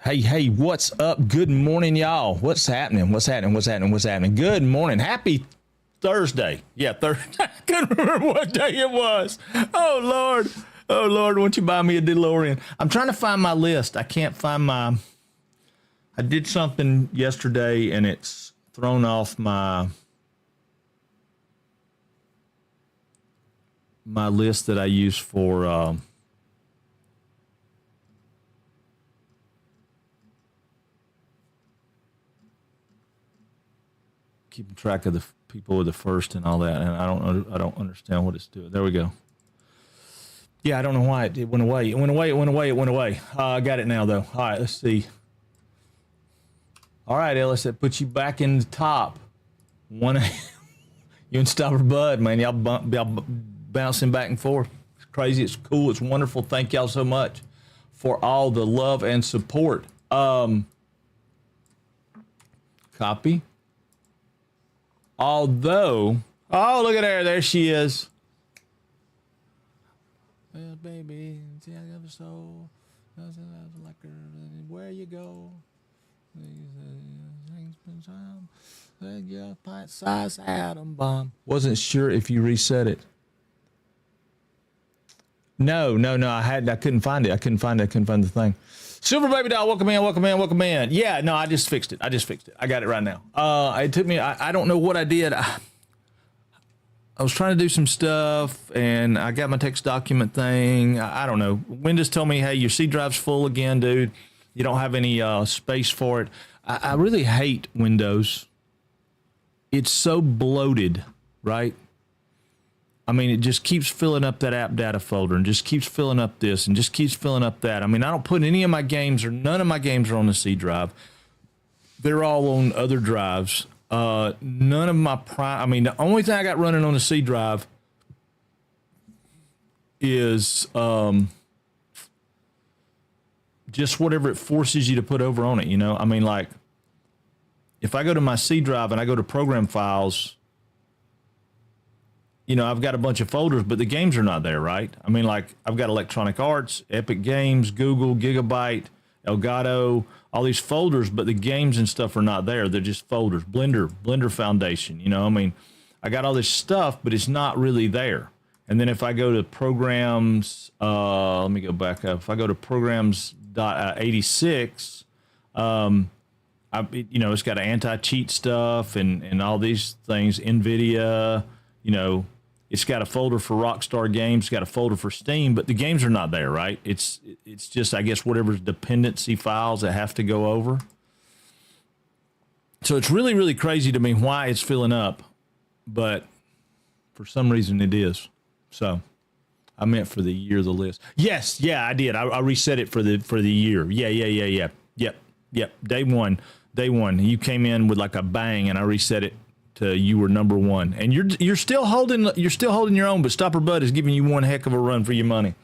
Hey, what's up? Good morning, y'all. What's happening? Good morning. Happy Thursday. Yeah, Thursday. I couldn't remember what day it was. Oh, Lord, won't you buy me a DeLorean? I'm trying to find my list. I can't find my... I did something yesterday, and it's thrown off my list that I use for... keeping track of the people with the first and all that, and I don't understand what it's doing. There we go. Yeah, I don't know why it went away. It went away. I got it now though. All right, let's see. All right, Ellis, that puts you back in the top. You and Stopper Bud, man, y'all bouncing back and forth. It's crazy. It's cool. It's wonderful. Thank y'all so much for all the love and support. Copy. Although, oh, look at her. There she is. Well, baby, see, I got a soul. Like her, where you go? Pint-sized atom bomb. Wasn't sure if you reset it. No. I couldn't find it. I couldn't find the thing. Silver Baby Doll, welcome in. Yeah, no, I just fixed it. I got it right now. It took me, I don't know what I did. I was trying to do some stuff, and I got my text document thing. I don't know. Windows told me, hey, your C drive's full again, dude. You don't have any space for it. I really hate Windows. It's so bloated, right? I mean, it just keeps filling up that app data folder and just keeps filling up this and just keeps filling up that. I mean, I don't put any of my games, or none of my games are on the C drive. They're all on other drives. None of my the only thing I got running on the C drive is just whatever it forces you to put over on it, you know? I mean, like, if I go to my C drive and I go to program files, you know, I've got a bunch of folders, but the games are not there, right? I mean, like, I've got Electronic Arts, Epic Games, Google, Gigabyte, Elgato, all these folders, but the games and stuff are not there. They're just folders. Blender Foundation, you know, I mean, I got all this stuff, but it's not really there. And then if I go to programs, let me go back up. If I go to programs.86, it's got anti-cheat stuff and all these things, NVIDIA, you know, it's got a folder for Rockstar Games, got a folder for Steam, but the games are not there, right? It's just, I guess, whatever's dependency files that have to go over. So it's really, really crazy to me why it's filling up, but for some reason it is. So I meant for the year of the list. Yes, yeah, I did. I reset it for the year. Yeah. Yep. Day one. You came in with like a bang, and I reset it. You were number one, and you're still holding your own, but Stopper Bud is giving you one heck of a run for your money.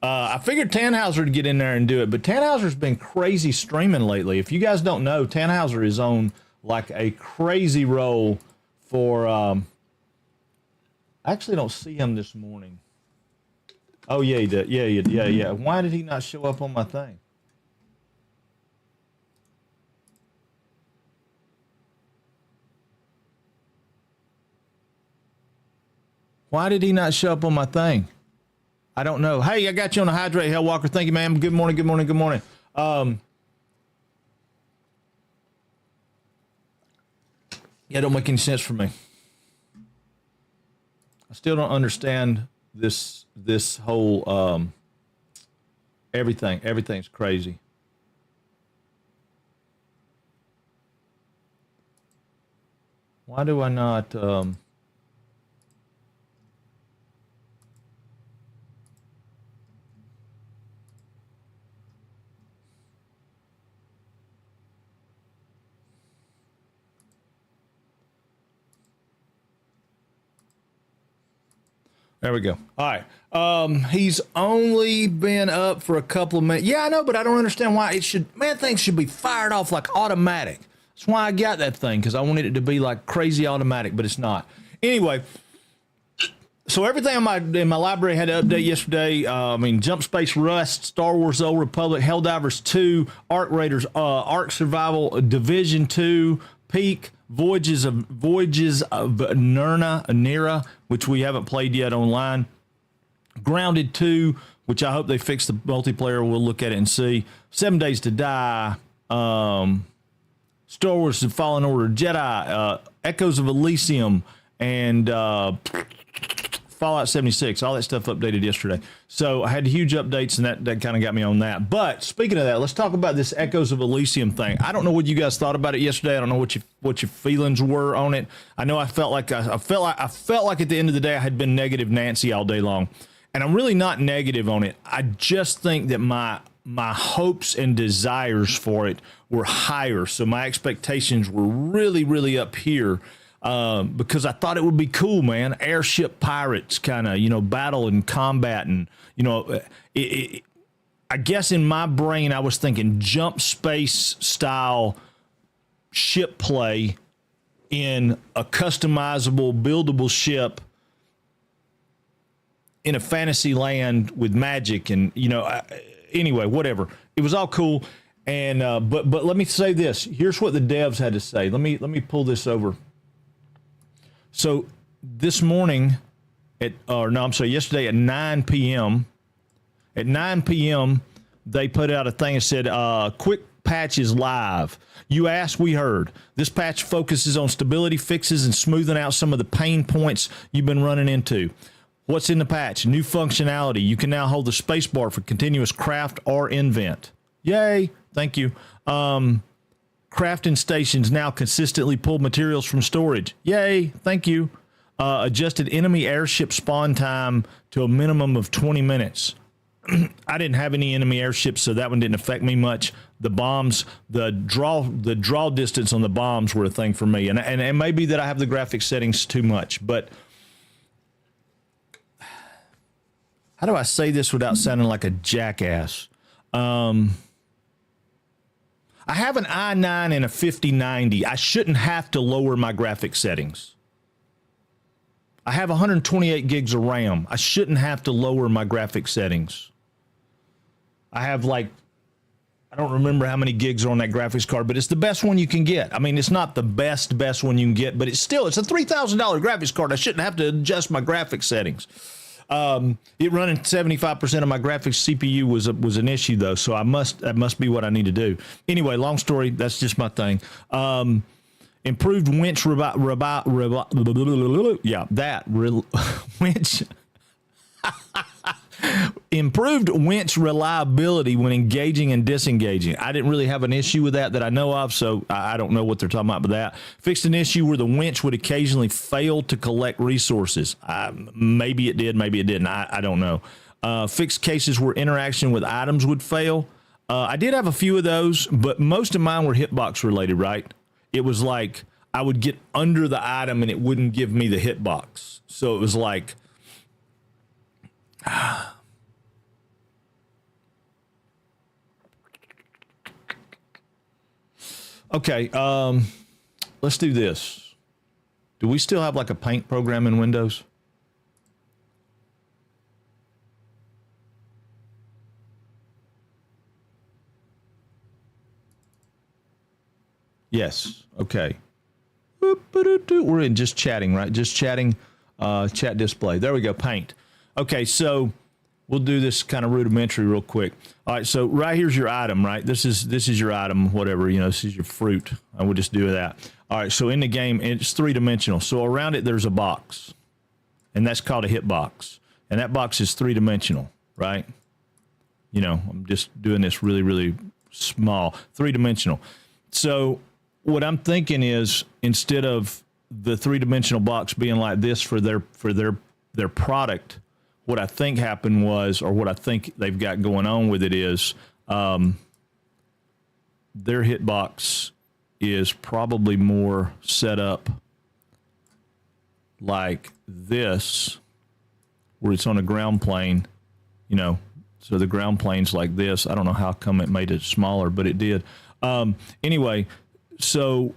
I figured Tannhauser would get in there and do it, but Tannhauser's been crazy streaming lately. If you guys don't know, Tannhauser is on like a crazy roll for. I actually don't see him this morning. Oh yeah, he did. Yeah. Why did he not show up on my thing? Why did he not show up on my thing? I don't know. Hey, I got you on the hydrate, Hell Walker. Thank you, man. Good morning. Yeah, it don't make any sense for me. I still don't understand this whole everything. Everything's crazy. Why do I not There we go. All right. He's only been up for a couple of minutes. Yeah, I know, but I don't understand why things should be fired off like automatic. That's why I got that thing, because I wanted it to be like crazy automatic, but it's not. Anyway, So everything in my library had to update yesterday. I mean, Jump Space Rust, Star Wars: The Old Republic, Helldivers 2, Ark Raiders, Ark Survival, Division 2, Peak, Voyages of Nera, which we haven't played yet online. Grounded 2, which I hope they fix the multiplayer. We'll look at it and see. 7 Days to Die, Star Wars: The Fallen Order, Jedi, Echoes of Elysium, and Fallout 76. All that stuff updated yesterday. So I had huge updates, and that kind of got me on that. But speaking of that, let's talk about this Echoes of Elysium thing. I don't know what you guys thought about it yesterday. I don't know what your feelings were on it. I know I felt like at the end of the day I had been negative Nancy all day long. And I'm really not negative on it. I just think that my hopes and desires for it were higher. So my expectations were really, really up here because I thought it would be cool, man. Airship pirates kind of, battle and combat. And, I guess in my brain, I was thinking jump space style ship play in a customizable, buildable ship in a fantasy land with magic and, anyway, whatever. It was all cool. And, but let me say this. Here's what the devs had to say. Let me pull this over. So this morning yesterday at 9 p.m., they put out a thing that said, quick patch is live. You asked, we heard. This patch focuses on stability fixes and smoothing out some of the pain points you've been running into. What's in the patch? New functionality. You can now hold the space bar for continuous craft or invent. Yay. Thank you. Crafting stations now consistently pull materials from storage. Yay. Thank you. Adjusted enemy airship spawn time to a minimum of 20 minutes. I didn't have any enemy airships, so that one didn't affect me much. The bombs, the draw distance on the bombs were a thing for me. And it may be that I have the graphics settings too much, but how do I say this without sounding like a jackass? I have an i9 and a 5090. I shouldn't have to lower my graphics settings. I have 128 gigs of RAM. I shouldn't have to lower my graphics settings. I have I don't remember how many gigs are on that graphics card, but it's the best one you can get. I mean, it's not the best one you can get, but it's a $3,000 graphics card. I shouldn't have to adjust my graphics settings. It running 75% of my graphics CPU was an issue though, so that must be what I need to do. Anyway, long story, that's just my thing. Improved winch winch improved winch reliability when engaging and disengaging. I didn't really have an issue with that I know of, so I don't know what they're talking about with that. Fixed an issue where the winch would occasionally fail to collect resources. Maybe it did, maybe it didn't. I don't know. Fixed cases where interaction with items would fail. I did have a few of those, but most of mine were hitbox related, right? It was like I would get under the item and it wouldn't give me the hitbox. So it was like... Okay, let's do this. Do we still have like a paint program in Windows? Yes. Okay. We're in just chatting, right? Just chatting, chat display. There we go. Paint. Okay. So we'll do this kind of rudimentary real quick. All right. So right here's your item, right? This is your item, whatever, this is your fruit. I would just do that. All right. So in the game, it's 3-dimensional. So around it, there's a box, and that's called a hitbox. And that box is 3-dimensional, right? I'm just doing this really, really small, 3-dimensional. So what I'm thinking is, instead of the 3-dimensional box being like this for their product, what I think happened was, or what I think they've got going on with it is, their hitbox is probably more set up like this, where it's on a ground plane, so the ground plane's like this. I don't know how come it made it smaller, but it did. Anyway, so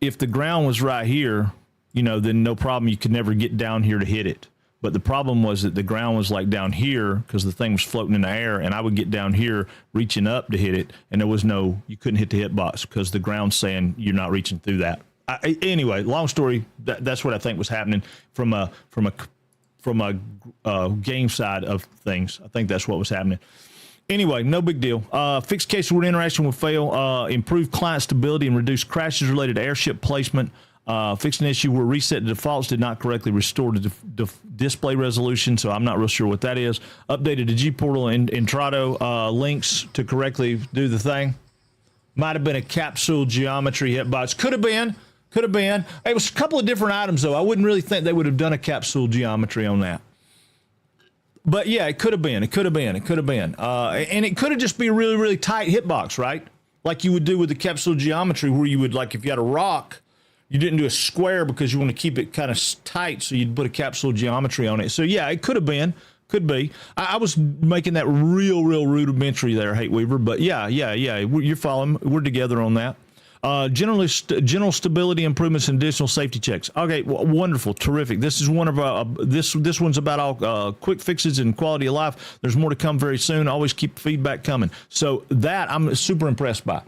if the ground was right here, then no problem. You could never get down here to hit it. But the problem was that the ground was like down here because the thing was floating in the air, and I would get down here reaching up to hit it, and you couldn't hit the hitbox because the ground's saying you're not reaching through that. Anyway, long story, that's what I think was happening from a game side of things. I think that's what was happening. Anyway, no big deal. Fixed cases where interaction will fail. Improve client stability and reduce crashes related to airship placement. Fixed an issue where reset defaults did not correctly restore the display resolution, so I'm not real sure what that is. Updated the G-Portal and Intrado links to correctly do the thing. Might have been a capsule geometry hitbox. Could have been. It was a couple of different items, though. I wouldn't really think they would have done a capsule geometry on that. But, yeah, it could have been. And it could have just been a really, really tight hitbox, right? Like you would do with the capsule geometry where you would, like if you had a rock, you didn't do a square because you want to keep it kind of tight, so you'd put a capsule geometry on it. So, yeah, it could have been. Could be. I was making that real rudimentary there, Hate Weaver. But, yeah. You're following. We're together on that. General stability improvements and additional safety checks. Okay, wonderful, terrific. This is one of our this one's about all quick fixes and quality of life. There's more to come very soon. Always keep feedback coming. So that I'm super impressed by.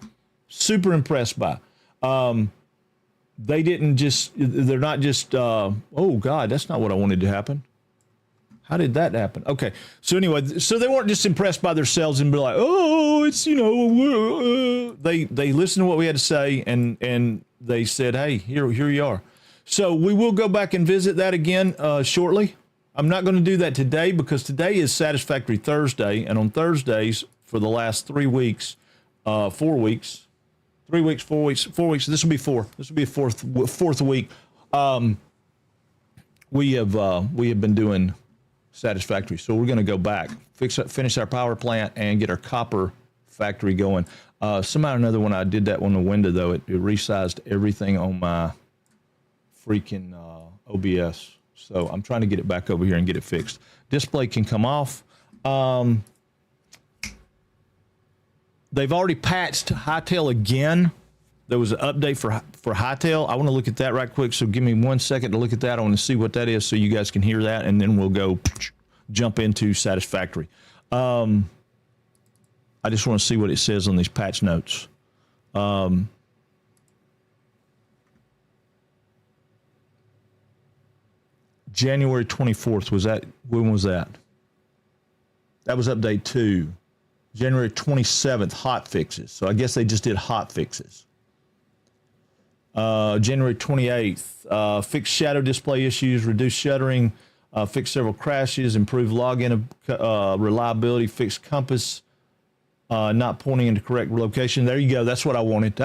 They're not just oh God, that's not what I wanted to happen. How did that happen? Okay. So anyway, so they weren't just impressed by themselves and be like, oh, it's, they listened to what we had to say and they said, hey, here you are. So we will go back and visit that again shortly. I'm not going to do that today because today is Satisfactory Thursday. And on Thursdays for the last 3 weeks, 4 weeks, 3 weeks, 4 weeks, 4 weeks. This will be four. This will be a fourth week. We have been doing Satisfactory. So we're going to go back, finish our power plant and get our copper factory going. Somehow or another, when I did that on the window, though, it resized everything on my freaking OBS. So I'm trying to get it back over here and get it fixed. Display can come off. They've already patched Hightail again. There was an update for Hightail. I want to look at that right quick, so give me 1 second to look at that. I want to see what that is so you guys can hear that, and then we'll go jump into Satisfactory. I just want to see what it says on these patch notes. January 24th, when was that? That was update 2. January 27th, hot fixes. So I guess they just did hot fixes. January 28th, fixed shadow display issues, reduced shuttering, fixed several crashes, improved login reliability, fixed compass, not pointing into correct location. There you go. That's what I wanted.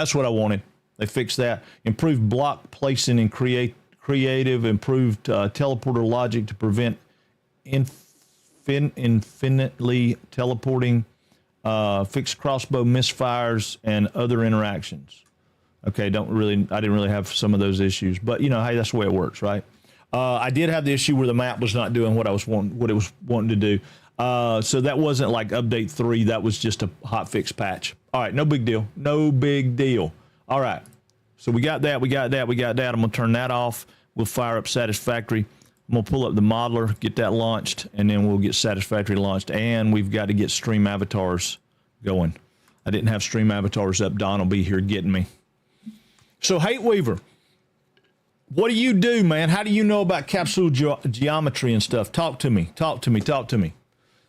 They fixed that. Improved block placing and creative, improved teleporter logic to prevent infinitely teleporting, fixed crossbow misfires, and other interactions. Okay, I didn't really have some of those issues, but hey, that's the way it works, right? I did have the issue where the map was not doing what it was wanting to do. So that wasn't like update 3. That was just a hot fix patch. All right, no big deal. All right, so we got that. I'm gonna turn that off. We'll fire up Satisfactory. I'm gonna pull up the modeler, get that launched, and then we'll get Satisfactory launched. And we've got to get stream avatars going. I didn't have stream avatars up. Don will be here getting me. So, Hate Weaver, what do you do, man? How do you know about capsule geometry and stuff? Talk to me.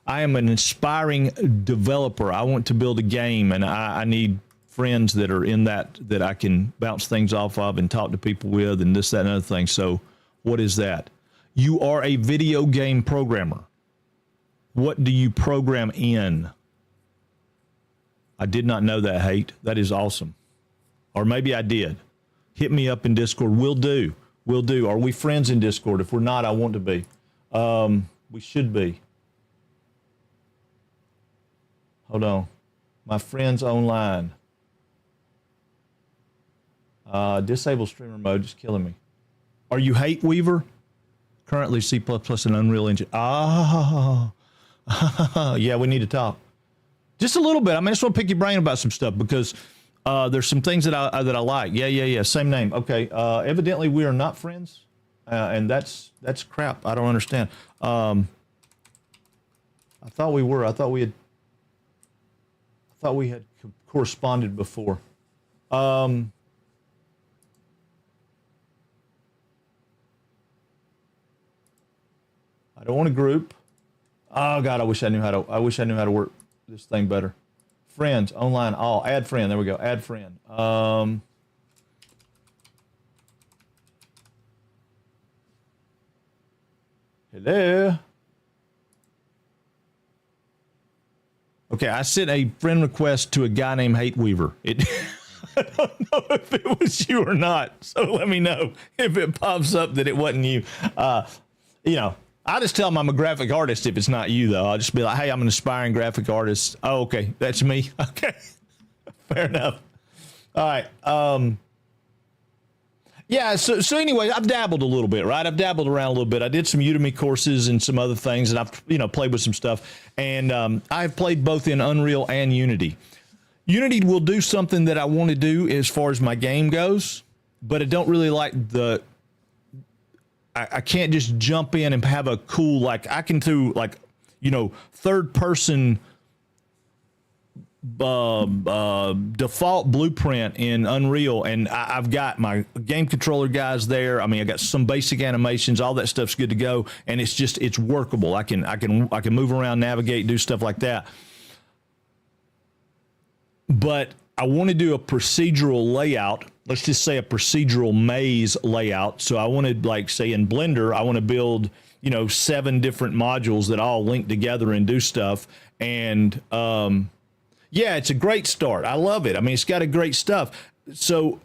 I am an inspiring developer. I want to build a game, and I need friends that are in that I can bounce things off of and talk to people with and this, that, and other thing. So, what is that? You are a video game programmer. What do you program in? I did not know that, Hate. That is awesome. Or maybe I did. Hit me up in Discord. Will do. Are we friends in Discord? If we're not, I want to be. We should be. Hold on. My friends online. Disable streamer mode is killing me. Are you Hate Weaver? Currently C++ and Unreal Engine. Yeah, we need to talk. Just a little bit. I just want to pick your brain about some stuff because there's some things that I like. Yeah. Same name. Okay. Evidently we are not friends. and that's crap. I don't understand. I thought we were. I thought we had corresponded before. I don't want to group. Oh God, I wish I knew how to work this thing better. Friends, online, all. Add friend. There we go. Add friend. Hello. Okay, I sent a friend request to a guy named Hate Weaver. I don't know if it was you or not, so let me know if it pops up that it wasn't you. I just tell them I'm a graphic artist if it's not you, though. I'll just be like, hey, I'm an aspiring graphic artist. Oh, okay, that's me. Okay, fair enough. All right. Yeah, so anyway, I've dabbled a little bit, right? I've dabbled around a little bit. I did some Udemy courses and some other things, and I've played with some stuff. And I've played both in Unreal and Unity. Unity will do something that I want to do as far as my game goes, but I don't really like I can't just jump in and have a cool, like, I can do, like, third person default blueprint in Unreal, and I've got my game controller guys there. I mean, I got some basic animations, all that stuff's good to go, and it's workable. I can move around, navigate, do stuff like that. But I want to do a procedural layout. Let's just say a procedural maze layout. So I want to, like, say in Blender, I want to build, 7 different modules that all link together and do stuff. And yeah, it's a great start. I love it. I mean, it's got a great stuff. So,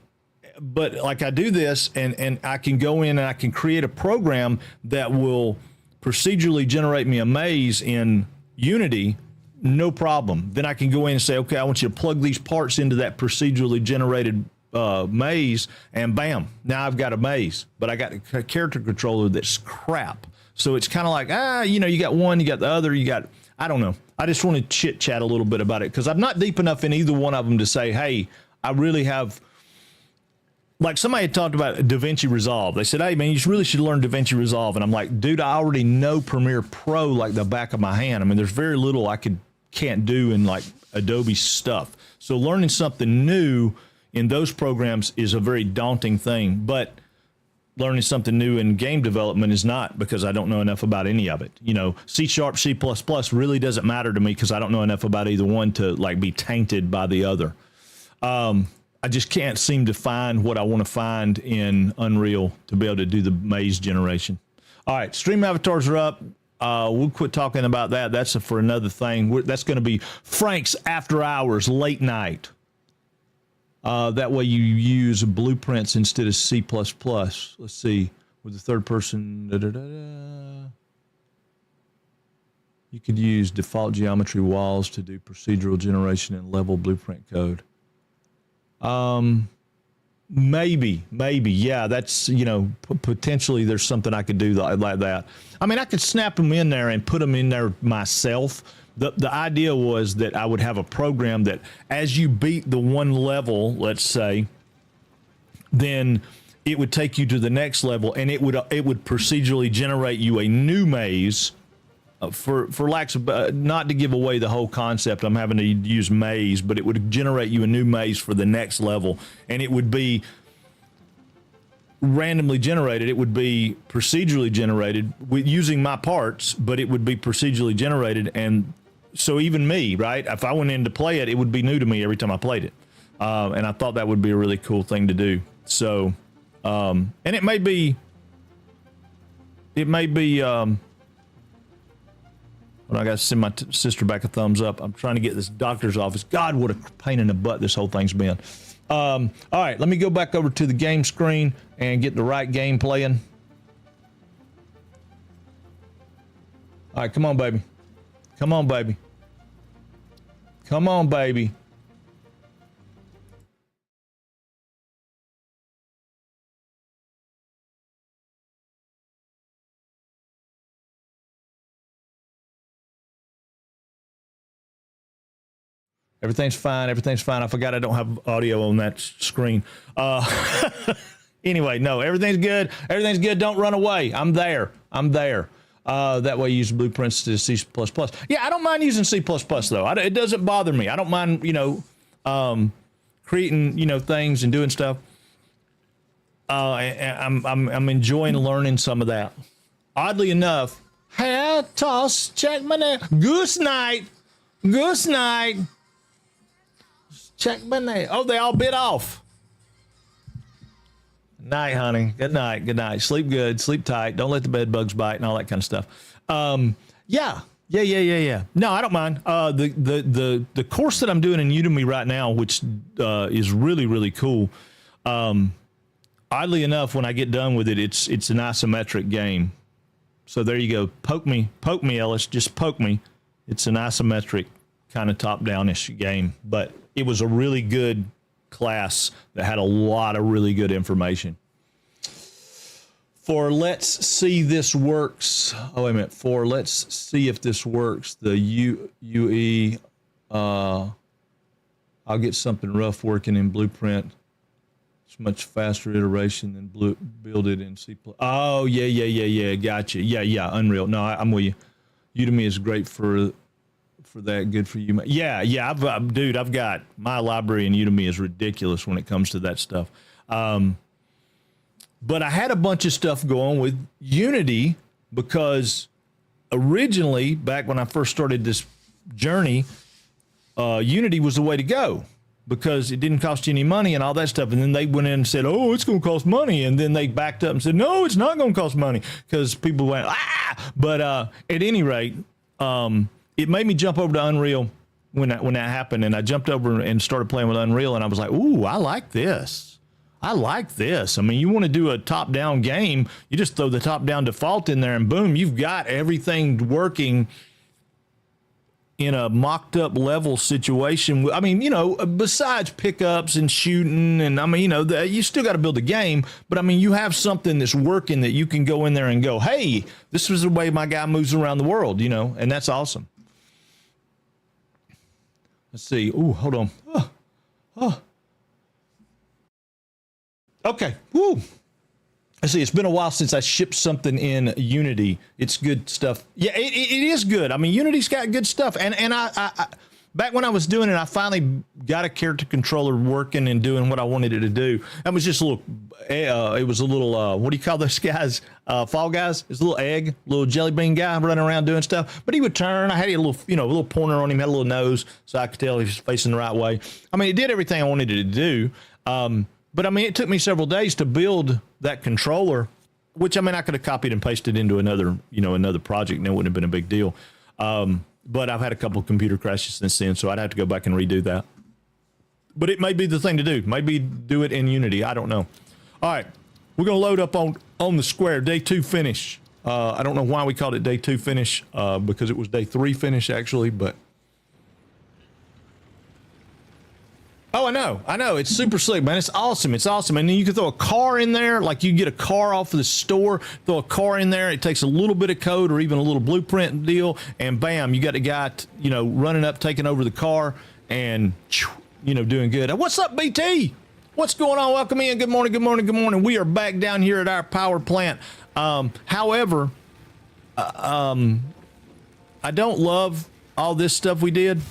but like, I do this and I can go in and I can create a program that will procedurally generate me a maze in Unity. No problem. Then I can go in and say, okay, I want you to plug these parts into that procedurally generated maze, and bam, now I've got a maze. But I got a character controller that's crap. So it's kind of like, you got one, you got the other, I don't know. I just want to chit chat a little bit about it because I'm not deep enough in either one of them to say, hey, I really have. Like, somebody had talked about DaVinci Resolve. They said, hey, man, you really should learn DaVinci Resolve. And I'm like, dude, I already know Premiere Pro like the back of my hand. I mean, there's very little I can't do in, like, Adobe stuff. So learning something new in those programs is a very daunting thing. But learning something new in game development is not, because I don't know enough about any of it. C#, C++ really doesn't matter to me because I don't know enough about either one to, like, be tainted by the other. I just can't seem to find what I want to find in Unreal to be able to do the maze generation. All right, stream avatars are up. We'll quit talking about that. That's for another thing. That's going to be Frank's After Hours late night. That way you use blueprints instead of C++. Let's see, with the third person. You could use default geometry walls to do procedural generation and level blueprint code. Maybe, yeah, that's, potentially there's something I could do like that. I mean, I could snap them in there and put them in there myself. The idea was that I would have a program that as you beat the one level, let's say, then it would take you to the next level, and it would procedurally generate you a new maze. For lack of, not to give away the whole concept, I'm having to use maze, but it would generate you a new maze for the next level, and it would be randomly generated. It would be procedurally generated with using my parts, but it would be procedurally generated. And so even me, right, if I went in to play it, it would be new to me every time I played it. And I thought that would be a really cool thing to do. So, and it may be, I got to send my sister back a thumbs up. I'm trying to get this doctor's office. God, what a pain in the butt this whole thing's been. All right, let me go back over to the game screen and get the right game playing. All right, come on, baby. Come on, baby. Come on, baby. Everything's fine. Everything's fine. I forgot I don't have audio on that screen. Anyway, no, everything's good. Everything's good. Don't run away. I'm there. I'm there. That way you use blueprints to C++. Yeah, I don't mind using C++ though. It doesn't bother me. I don't mind, creating, things and doing stuff. I'm enjoying learning some of that. Oddly enough, hair toss, check my nail. Goose night. Goose night. Check my nail. Oh, they all bit off. Night, honey. Good night. Good night. Sleep good. Sleep tight. Don't let the bed bugs bite and all that kind of stuff. Yeah. No, I don't mind. The course that I'm doing in Udemy right now, which is really, really cool. Oddly enough, when I get done with it, it's an isometric game. So there you go. Poke me, Ellis. Just poke me. It's an isometric kind of top-down-ish game, but it was a really good class that had a lot of really good information. For let's see this works. Oh, wait a minute. For let's see if this works. The UE, I'll get something rough working in Blueprint. It's much faster iteration than build it in C++. Oh, yeah. Gotcha. Yeah. Unreal. No, I'm with you. Udemy is great for that. Good for you. Yeah. I've got my library in Udemy is ridiculous when it comes to that stuff. But I had a bunch of stuff going with Unity because originally, back when I first started this journey, Unity was the way to go because it didn't cost you any money and all that stuff. And then they went in and said, oh, it's going to cost money. And then they backed up and said, no, it's not going to cost money because people went, ah. But at any rate, it made me jump over to Unreal when that happened. And I jumped over and started playing with Unreal. And I was like, ooh, I like this. I mean, you want to do a top-down game, you just throw the top-down default in there and boom, you've got everything working in a mocked-up level situation. I mean, besides pickups and shooting and, I mean, you still got to build a game, but, I mean, you have something that's working that you can go in there and go, hey, this is the way my guy moves around the world, and that's awesome. Let's see. Ooh, hold on. Okay. Woo. Let's see. It's been a while since I shipped something in Unity. It's good stuff. Yeah, it is good. I mean, Unity's got good stuff. And I back when I was doing it, I finally got a character controller working and doing what I wanted it to do. That was just a little. It was a little. What do you call those guys? Fall guys. It's a little egg, little jelly bean guy running around doing stuff. But he would turn. I had a little, a little pointer on him. Had a little nose, so I could tell he was facing the right way. I mean, it did everything I wanted it to do. But I mean, it took me several days to build that controller, which I mean, I could have copied and pasted into another project and it wouldn't have been a big deal. But I've had a couple of computer crashes since then, so I'd have to go back and redo that. But it may be the thing to do. Maybe do it in Unity. I don't know. All right. We're going to load up on the square. Day 2 finish. I don't know why we called it day 2 finish, because it was day 3 finish actually, but. Oh, I know. It's super slick, man. It's awesome. And then you can throw a car in there, like you get a car off of the store, throw a car in there. It takes a little bit of code or even a little blueprint deal, and bam, you got a guy, running up, taking over the car, and doing good. What's up, BT? What's going on? Welcome in. Good morning. We are back down here at our power plant. However, I don't love all this stuff we did.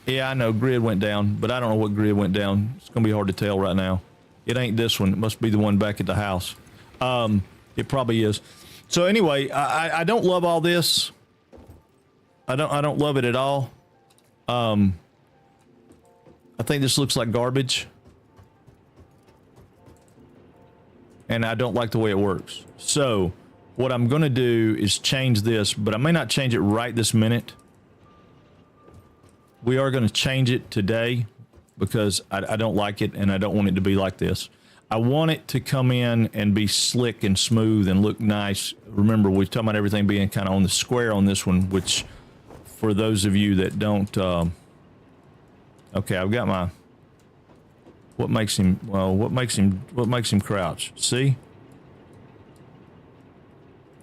Yeah, I know grid went down, but I don't know what grid went down. It's going to be hard to tell right now. It ain't this one. It must be the one back at the house. It probably is. So anyway, I don't love all this. I don't love it at all. I think this looks like garbage. And I don't like the way it works. So what I'm going to do is change this, but I may not change it right this minute. We are going to change it today because I don't like it and I don't want it to be like this. I want it to come in and be slick and smooth and look nice. Remember, we're talking about everything being kind of on the square on this one, which for those of you that don't, okay, I've got my, what makes him crouch? See?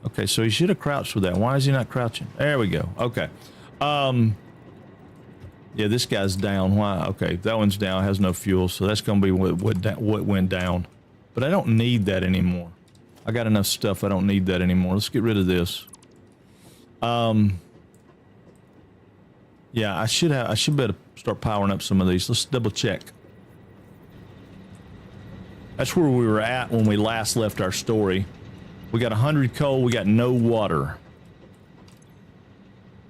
Okay, so he should have crouched with that. Why is he not crouching? There we go. Okay. Yeah, this guy's down. Why? Okay, that one's down, has no fuel, so that's going to be what went down. But I don't need that anymore. I got enough stuff, I don't need that anymore. Let's get rid of this. Yeah, I should better start powering up some of these. Let's double check. That's where we were at when we last left our story. We got 100 coal, we got no water.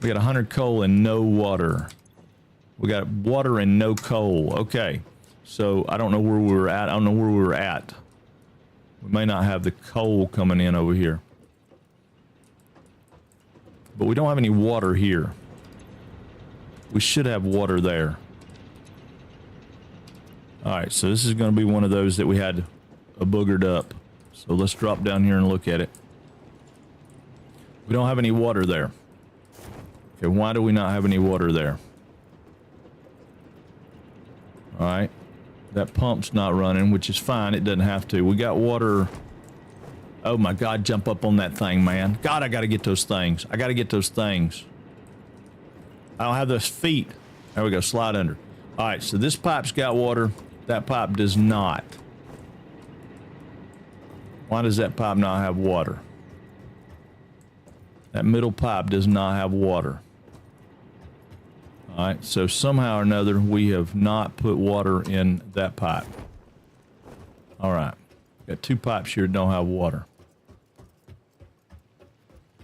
We got 100 coal and no water. We got water and no coal. Okay, so I don't know where we were at. I don't know where we were at. We may not have the coal coming in over here. But we don't have any water here. We should have water there. Alright, so this is going to be one of those that we had a boogered up. So let's drop down here and look at it. We don't have any water there. Okay, why do we not have any water there? Alright. That pump's not running, which is fine. It doesn't have to. We got water. Oh my God, jump up on that thing, man. God, I gotta get those things. I gotta get those things. I don't have those feet. There we go, slide under. Alright, so this pipe's got water. That pipe does not. Why does that pipe not have water? That middle pipe does not have water. Alright, so somehow or another we have not put water in that pipe. Alright, got two pipes here that don't have water.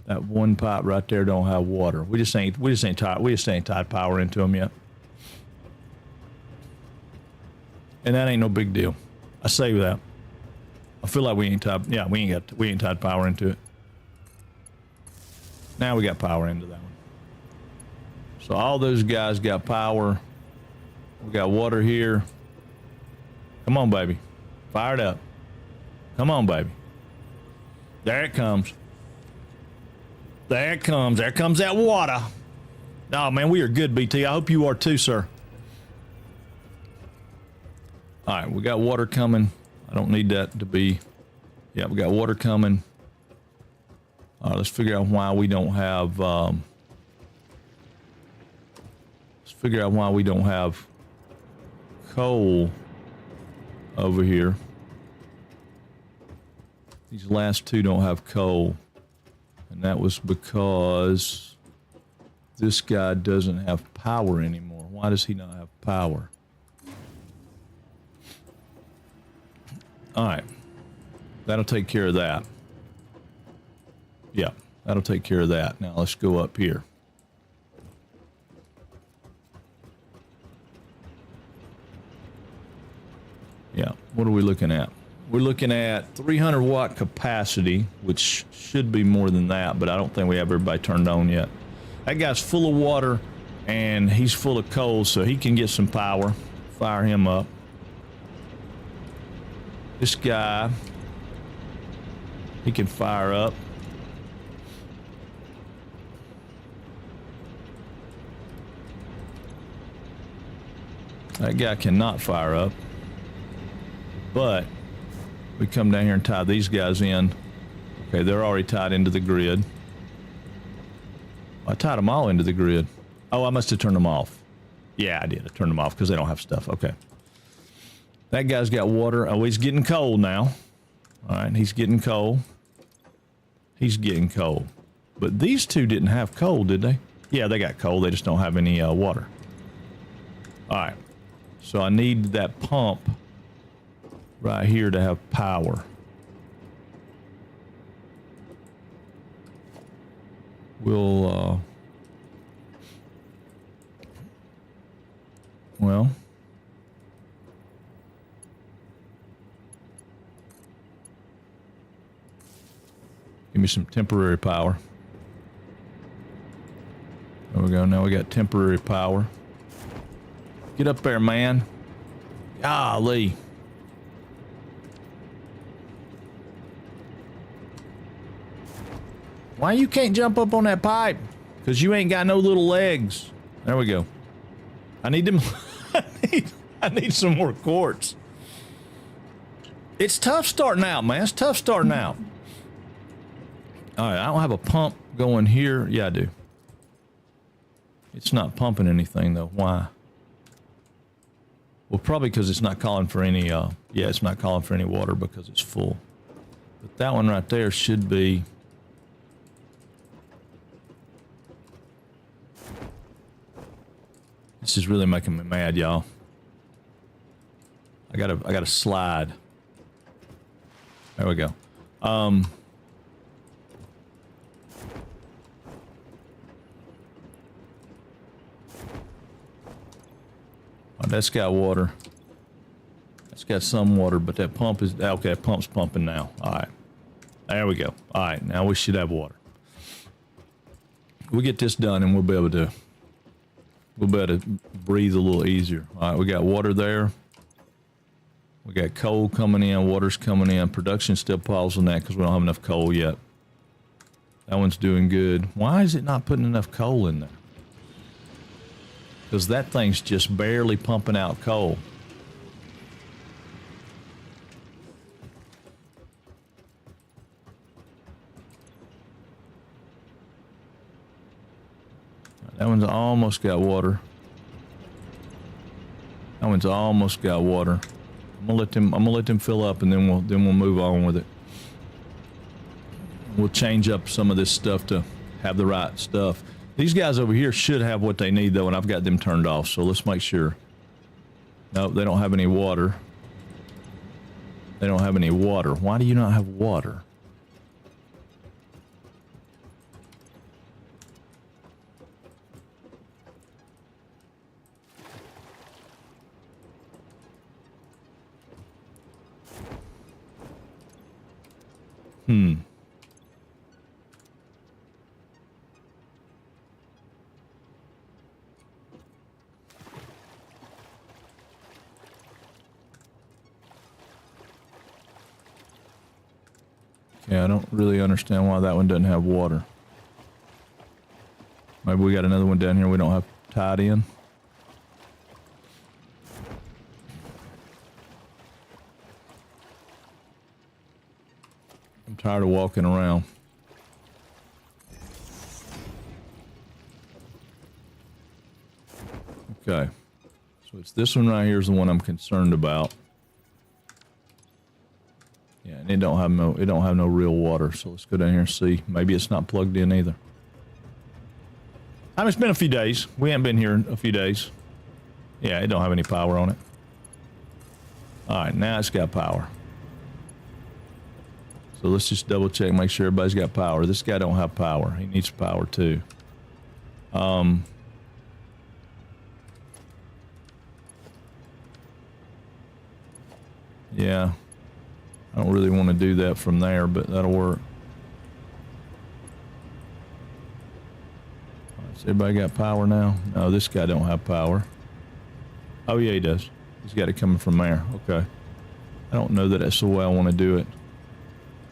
That one pipe right there don't have water. We just ain't tied power into them yet. And that ain't no big deal. I say that. I feel like we ain't tied power into it. Now we got power into that one. So all those guys got power. We got water here. Come on, baby. Fire it up. Come on, baby. There it comes. There it comes. There comes that water. Oh, man, we are good, BT. I hope you are too, sir. All right, we got water coming. I don't need that to be... Yeah, we got water coming. All right, let's figure out why we don't have... Let's figure out why we don't have coal over here. These last two don't have coal. And that was because this guy doesn't have power anymore. Why does he not have power? All right. That'll take care of that. Yeah, that'll take care of that. Now let's go up here. Yeah, what are we looking at? We're looking at 300 watt capacity, which should be more than that, but I don't think we have everybody turned on yet. That guy's full of water and he's full of coal, so he can get some power. Fire him up. This guy, he can fire up. That guy cannot fire up. But we come down here and tie these guys in. Okay, they're already tied into the grid. I tied them all into the grid. Oh, I must have turned them off. Yeah, I did. I turned them off because they don't have stuff. Okay. That guy's got water. Oh, he's getting cold now. All right, he's getting coal. He's getting coal. But these two didn't have coal, did they? Yeah, they got coal. They just don't have any water. All right. So I need that pump right here to have power. We'll, well, give me some temporary power. There we go. Now we got temporary power. Get up there, man. Golly. Why you can't jump up on that pipe? Because you ain't got no little legs. There we go. I need them. I need some more quartz. It's tough starting out, man. It's tough starting out. All right, I don't have a pump going here. Yeah, I do. It's not pumping anything though. Why? Well, probably because it's not calling for any, yeah, it's not calling for any water because it's full. But that one right there should be... This is really making me mad, y'all. I gotta slide. There we go. Oh, that's got water. That's got some water, but that pump is... Okay, that pump's pumping now. All right. There we go. All right, now we should have water. We'll get this done and we'll be able to breathe a little easier. All right, we got water there. We got coal coming in, water's coming in. Production still pausing that because we don't have enough coal yet. That one's doing good. Why is it not putting enough coal in there? Because that thing's just barely pumping out coal. That one's almost got water. That one's almost got water. I'm gonna let them fill up, and then we'll move on with it. We'll change up some of this stuff to have the right stuff. These guys over here should have what they need though, and I've got them turned off. So let's make sure. Nope, they don't have any water. They don't have any water. Why do you not have water? Yeah, I don't really understand why that one doesn't have water. Maybe we got another one down here we don't have tied in. I'm tired of walking around. Okay. So it's this one right here is the one I'm concerned about. Yeah, and it don't have no real water. So let's go down here and see. Maybe it's not plugged in either. I mean, it's been a few days. We haven't been here a few days. Yeah, it don't have any power on it. All right, now it's got power. So let's just double check, make sure everybody's got power. This guy don't have power. He needs power too. Yeah. I don't really want to do that from there, but that'll work. Right, so everybody got power now? No, this guy don't have power. Oh yeah, he does. He's got it coming from there. Okay. I don't know that that's the way I want to do it.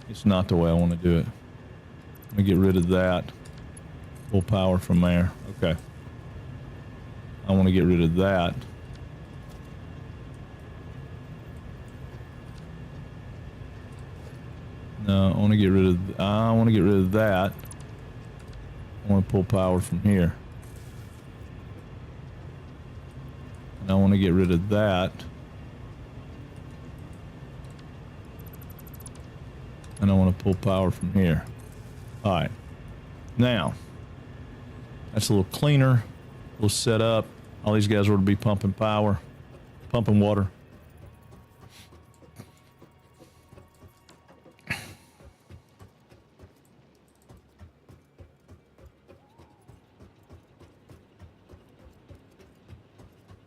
It's not the way I want to do it. Let me get rid of that. Pull power from there. Okay. I want to get rid of that. No, I want to get rid of that. I want to pull power from here. And I want to get rid of that. And I want to pull power from here. All right. Now, that's a little cleaner. We'll set up. All these guys ought to be pumping power, pumping water.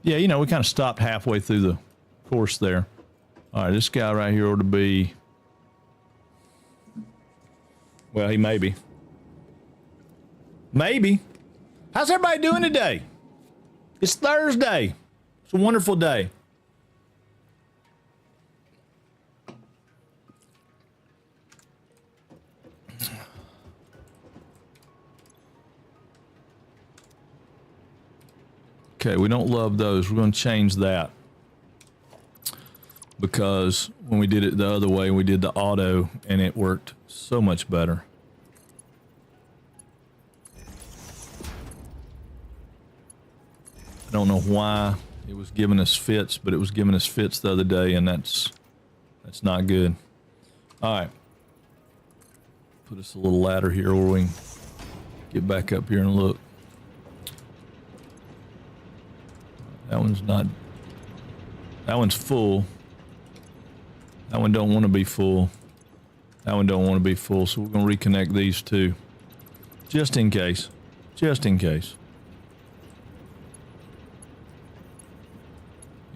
Yeah, you know, we kind of stopped halfway through the course there. All right, this guy right here ought to be... Well, he may be. Maybe. How's everybody doing today? It's Thursday. It's a wonderful day. Okay, we don't love those. We're going to change that. Because when we did it the other way, we did the auto, and it worked so much better. don't know why it was giving us fits, but it was giving us fits the other day, and that's not good. All right. Put us a little ladder here where we can get back up here and look. That one's not... That one's full. That one don't want to be full. That one don't want to be full, so we're going to reconnect these two. Just in case. Just in case.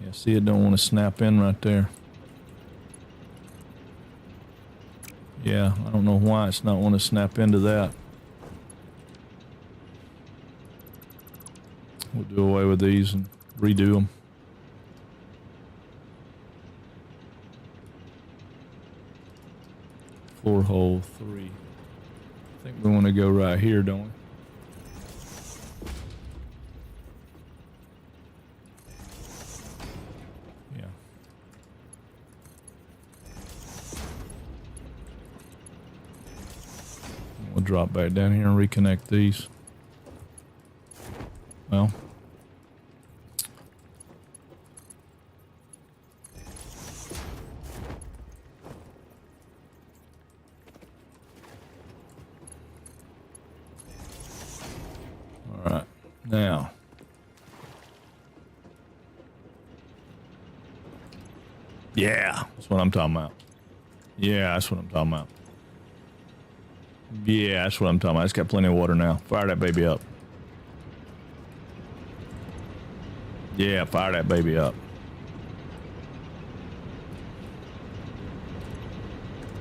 Yeah, see, it don't want to snap in right there. Yeah, I don't know why it's not want to snap into that. We'll do away with these and redo them. Floor hole 3. I think we want to go right here, don't we? Yeah. We'll drop back down here and reconnect these. Well. Now, yeah, that's what I'm talking about. Yeah, that's what I'm talking about. Yeah, that's what I'm talking about. It's got plenty of water now. Fire that baby up. Yeah, fire that baby up.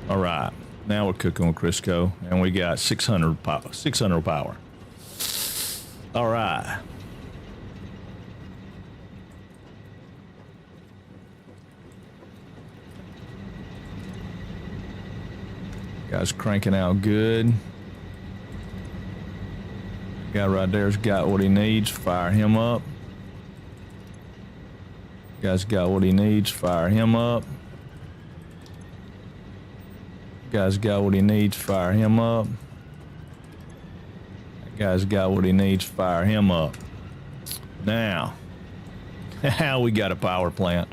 All right, now we're cooking with Crisco, and we got 600 power. All right. Guy's cranking out good. Guy right there's got what he needs. Fire him up. Guy's got what he needs. Fire him up. Guy's got what he needs. Fire him up. Guy's got what he needs. Fire him up. Now, we got a power plant.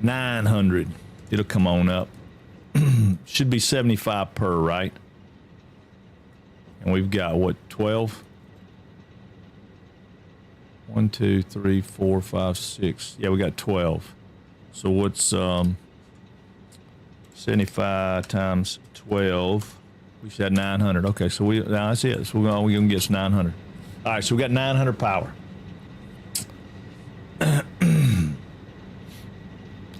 900. It'll come on up. Should be 75 per, right? And we've got what, 12? 1, 2, 3, 4, 5, 6. Yeah, we got 12. So what's 75 times 12? We should have 900. Okay, so that's it. So we're gonna get us 900. All right, so we got 900 power. And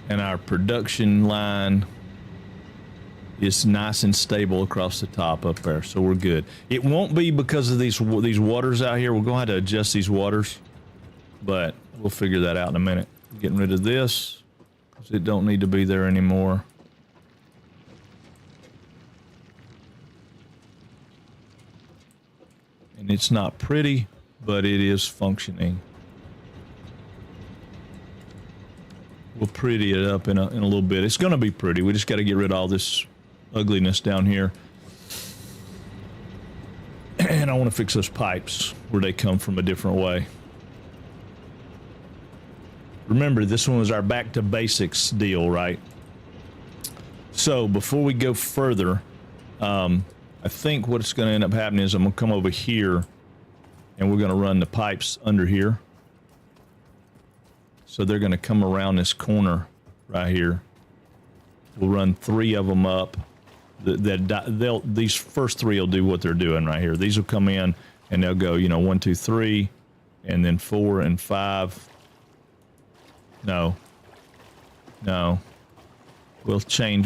our production line is nice and stable across the top up there, so we're good. It won't be because of these waters out here. We're gonna have to adjust these waters, but we'll figure that out in a minute. Getting rid of this because it don't need to be there anymore. And it's not pretty, but it is functioning. We'll pretty it up in a little bit. It's going to be pretty. We just got to get rid of all this ugliness down here. And I want to fix those pipes where they come from a different way. Remember, this one was our back to basics deal, right? So before we go further, I think what's going to end up happening is I'm going to come over here and we're going to run the pipes under here. So they're going to come around this corner right here. We'll run 3 of them up. These first 3 will do what they're doing right here. These will come in and they'll go, 1, 2, 3, and then 4 and 5. No. We'll want to change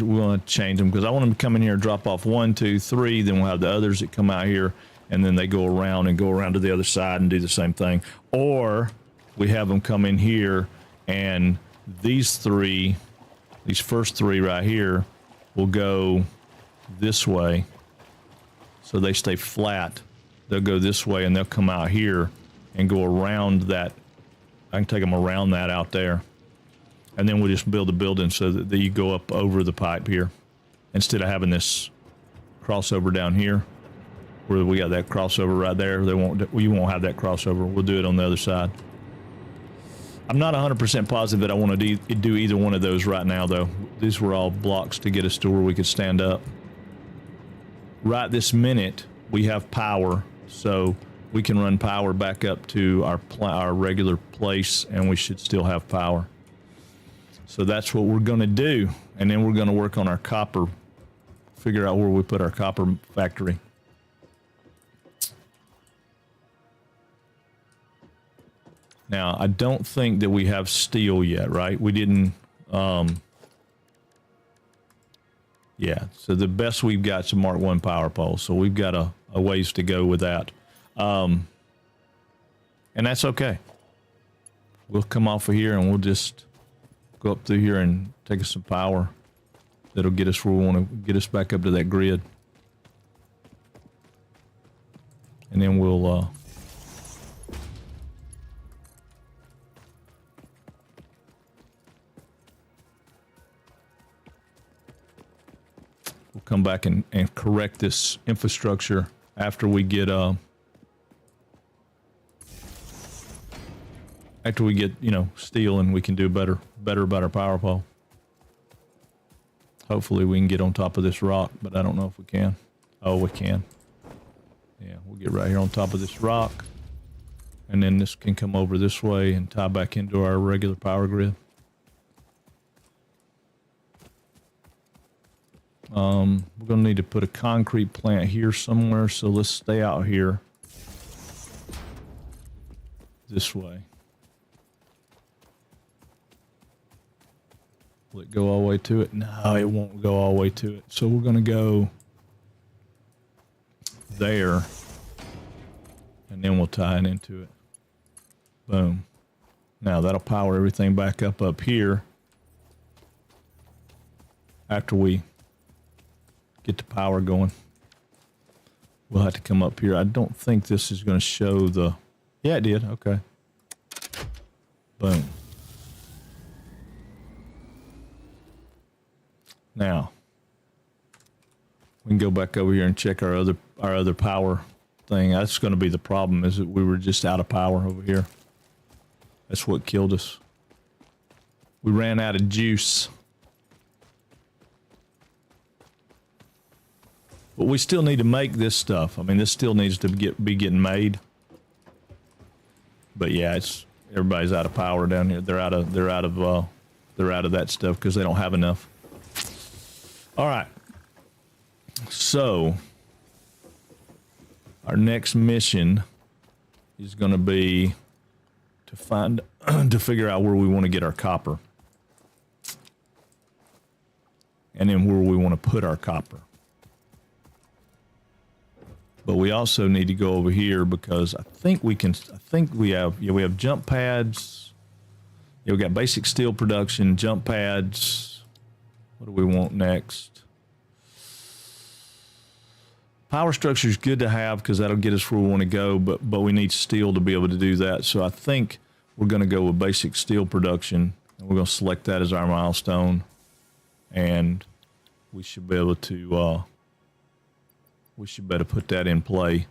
them because I want them to come in here and drop off 1, 2, 3. Then we'll have the others that come out here and then they go around to the other side and do the same thing. Or we have them come in here and these first 3 right here will go this way. So they stay flat. They'll go this way and they'll come out here and go around that. I can take them around that out there. And then we'll just build a building so that you go up over the pipe here instead of having this crossover down here. where we got that crossover right there. They won't. You won't have that crossover. We'll do it on the other side. I'm not 100% positive that I want to do either one of those right now, though. These were all blocks to get us to where we could stand up. Right this minute, we have power, so we can run power back up to our regular place, and we should still have power. So that's what we're going to do, and then we're going to work on our copper, figure out where we put our copper factory. Now, I don't think that we have steel yet, right? We didn't, yeah, so the best we've got is a Mark 1 power pole, so we've got a ways to go with that. And that's okay. We'll come off of here and we'll just go up through here and take us some power that'll get us where we want to get us back up to that grid. And then we'll come back and correct this infrastructure after we get steel, and we can do better about our power pole. Hopefully we can get on top of this rock, but I don't know if we can. Oh, we can. Yeah, we'll get right here on top of this rock, and then this can come over this way and tie back into our regular power grid. We're going to need to put a concrete plant here somewhere, so let's stay out here this way. Will it go all the way to it? No, it won't go all the way to it. So we're going to go there, and then we'll tie it into it. Boom. Now that'll power everything back up here after we get the power going. We'll have to come up here. I don't think this is going to show the... Yeah, it did. Okay. Boom. Now, we can go back over here and check our other power thing. That's going to be the problem, is that we were just out of power over here. That's what killed us. We ran out of juice. But we still need to make this stuff. I mean, this still needs to be getting made. But yeah, everybody's out of power down here. They're out of that stuff because they don't have enough. All right. So our next mission is going to be to figure out where we want to get our copper, and then where we want to put our copper. But we also need to go over here because I think we have jump pads. Yeah, we got basic steel production, jump pads. What do we want next? Power structure is good to have because that'll get us where we want to go, but we need steel to be able to do that. So I think we're going to go with basic steel production, and we're going to select that as our milestone, and we should be able to we should better put that in play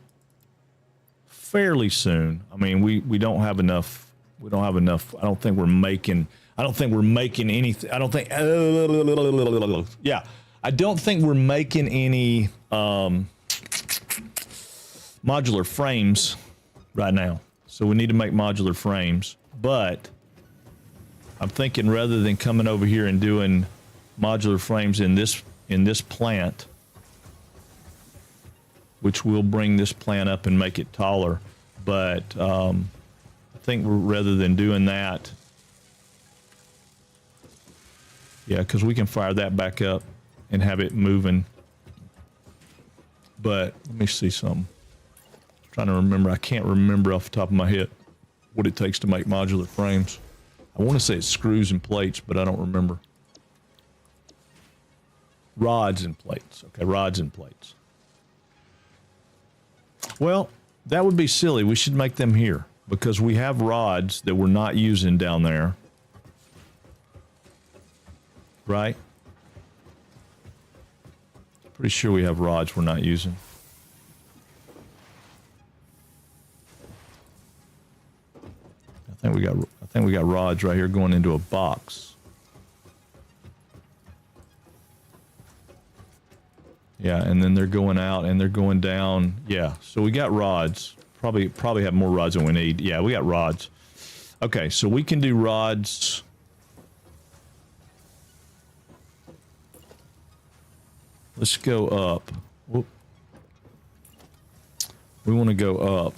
fairly soon. I mean, we don't have enough. We don't have enough. I don't think we're making anything. I don't think we're making any modular frames right now. So we need to make modular frames, but I'm thinking rather than coming over here and doing modular frames in this plant, which will bring this plant up and make it taller. But I think rather than doing that, yeah, because we can fire that back up and have it moving. But let me see something. I'm trying to remember. I can't remember off the top of my head what it takes to make modular frames. I want to say it's screws and plates, but I don't remember. Rods and plates. Okay, rods and plates. Well, that would be silly. We should make them here because we have rods that we're not using down there. Right? Pretty sure we have rods we're not using. we got rods right here going into a box. Yeah, and then they're going out and they're going down. Yeah, so we got rods. Probably have more rods than we need. Yeah, we got rods. Okay, so we can do rods. Let's go up. Whoop. We want to go up.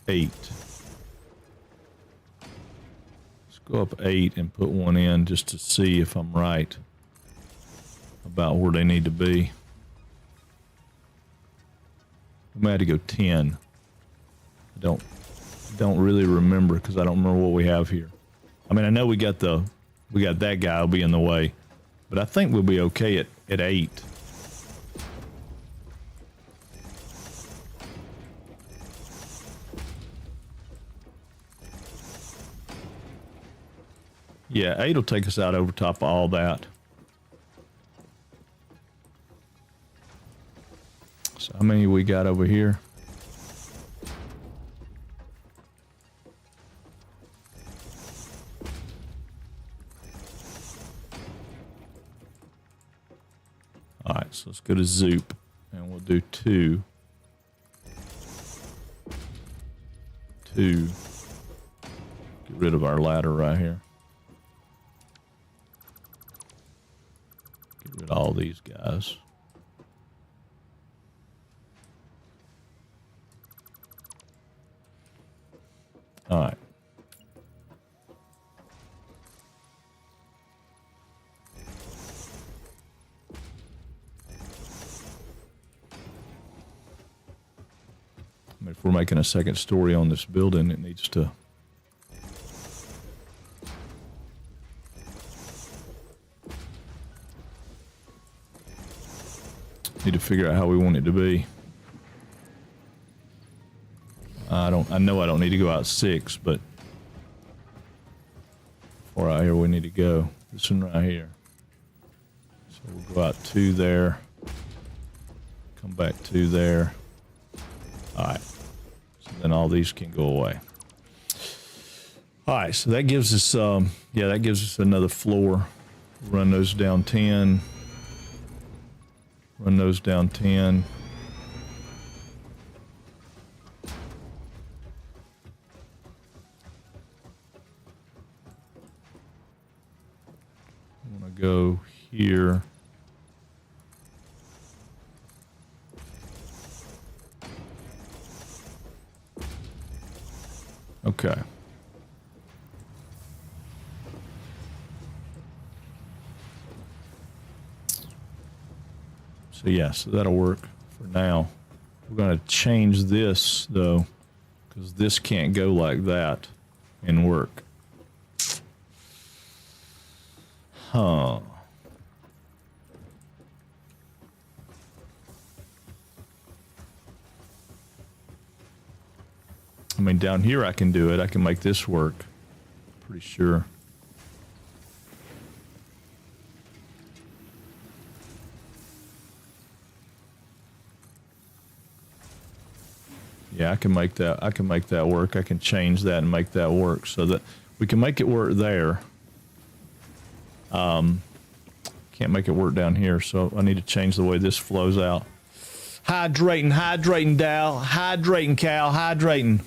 Eight. Let's go up 8 and put one in just to see if I'm right about where they need to be. We might have to go 10. I don't really remember because I don't remember what we have here. I mean, I know we got that guy will be in the way, but I think we'll be okay at 8. Yeah, 8 will take us out over top of all that. So how many we got over here? All right, so let's go to Zoop, and we'll do 2. 2. Get rid of our ladder right here. Get rid of all these guys. All right. I mean, if we're making a second story on this building, it needs to... Need to figure out how we want it to be. I know I don't need to go out 6, but far out here we need to go. This one right here. So we'll go out 2 there. Come back 2 there. All right. So then all these can go away. All right. So that gives us, yeah, that gives us another floor. Run those down 10. Run those down 10. I want to go here. Okay. So yeah, so that'll work for now. We're going to change this though, because this can't go like that and work. Huh. I mean, down here I can do it. I can make this work. Pretty sure. Yeah, I can make that. I can make that work. I can change that and make that work so that we can make it work there. Can't make it work down here, so I need to change the way this flows out. Hydrating, hydrating, Dow. Hydrating, Cal. Hydrating.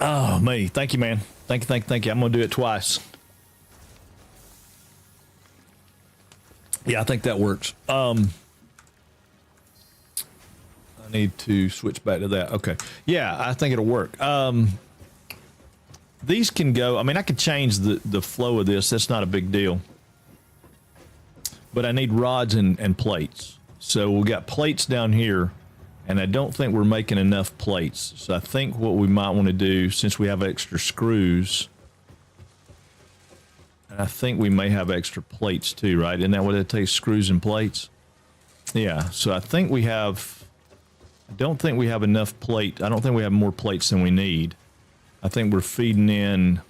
Oh, me. Thank you, man. Thank you. I'm going to do it twice. Yeah, I think that works. I need to switch back to that. Okay. Yeah, I think it'll work. These can go, I mean, I could change the flow of this. That's not a big deal. But I need rods and plates. So we got plates down here, and I don't think we're making enough plates. So I think what we might want to do, since we have extra screws, and I think we may have extra plates too, right? Isn't that what it takes, screws and plates? Yeah, so I think we have, I don't think we have enough plate. I don't think we have more plates than we need. I think we're feeding in,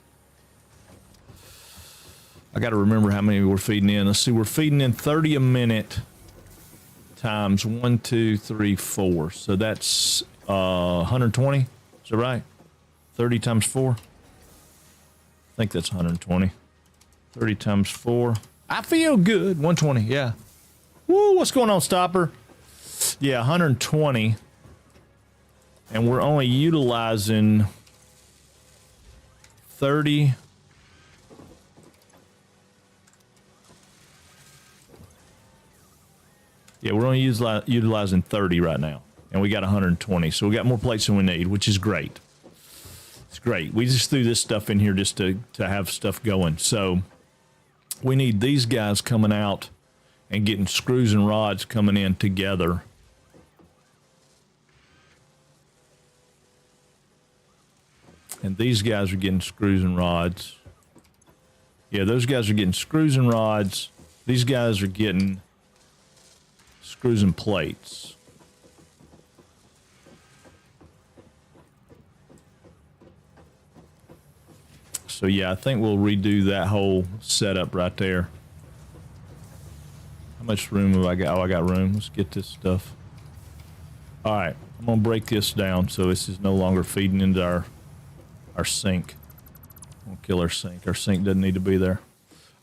I got to remember how many we're feeding in. Let's see, we're feeding in 30 a minute times 1, 2, 3, 4. So that's 120. Is that right? 30 times 4. I think that's 120. 30 times 4. I feel good. 120. Yeah. Woo, what's going on, Stopper? Yeah, 120. And we're only utilizing 30. Yeah, we're only utilizing 30 right now. And we got 120. So we got more plates than we need, which is great. It's great. We just threw this stuff in here just to have stuff going. So we need these guys coming out and getting screws and rods coming in together. And these guys are getting screws and rods. Yeah, those guys are getting screws and rods. These guys are getting screws and plates. So yeah, I think we'll redo that whole setup right there. How much room have I got? Oh, I got room. Let's get this stuff. All right, I'm gonna break this down so this is no longer feeding into our sink. We'll kill our sink. Our sink doesn't need to be there.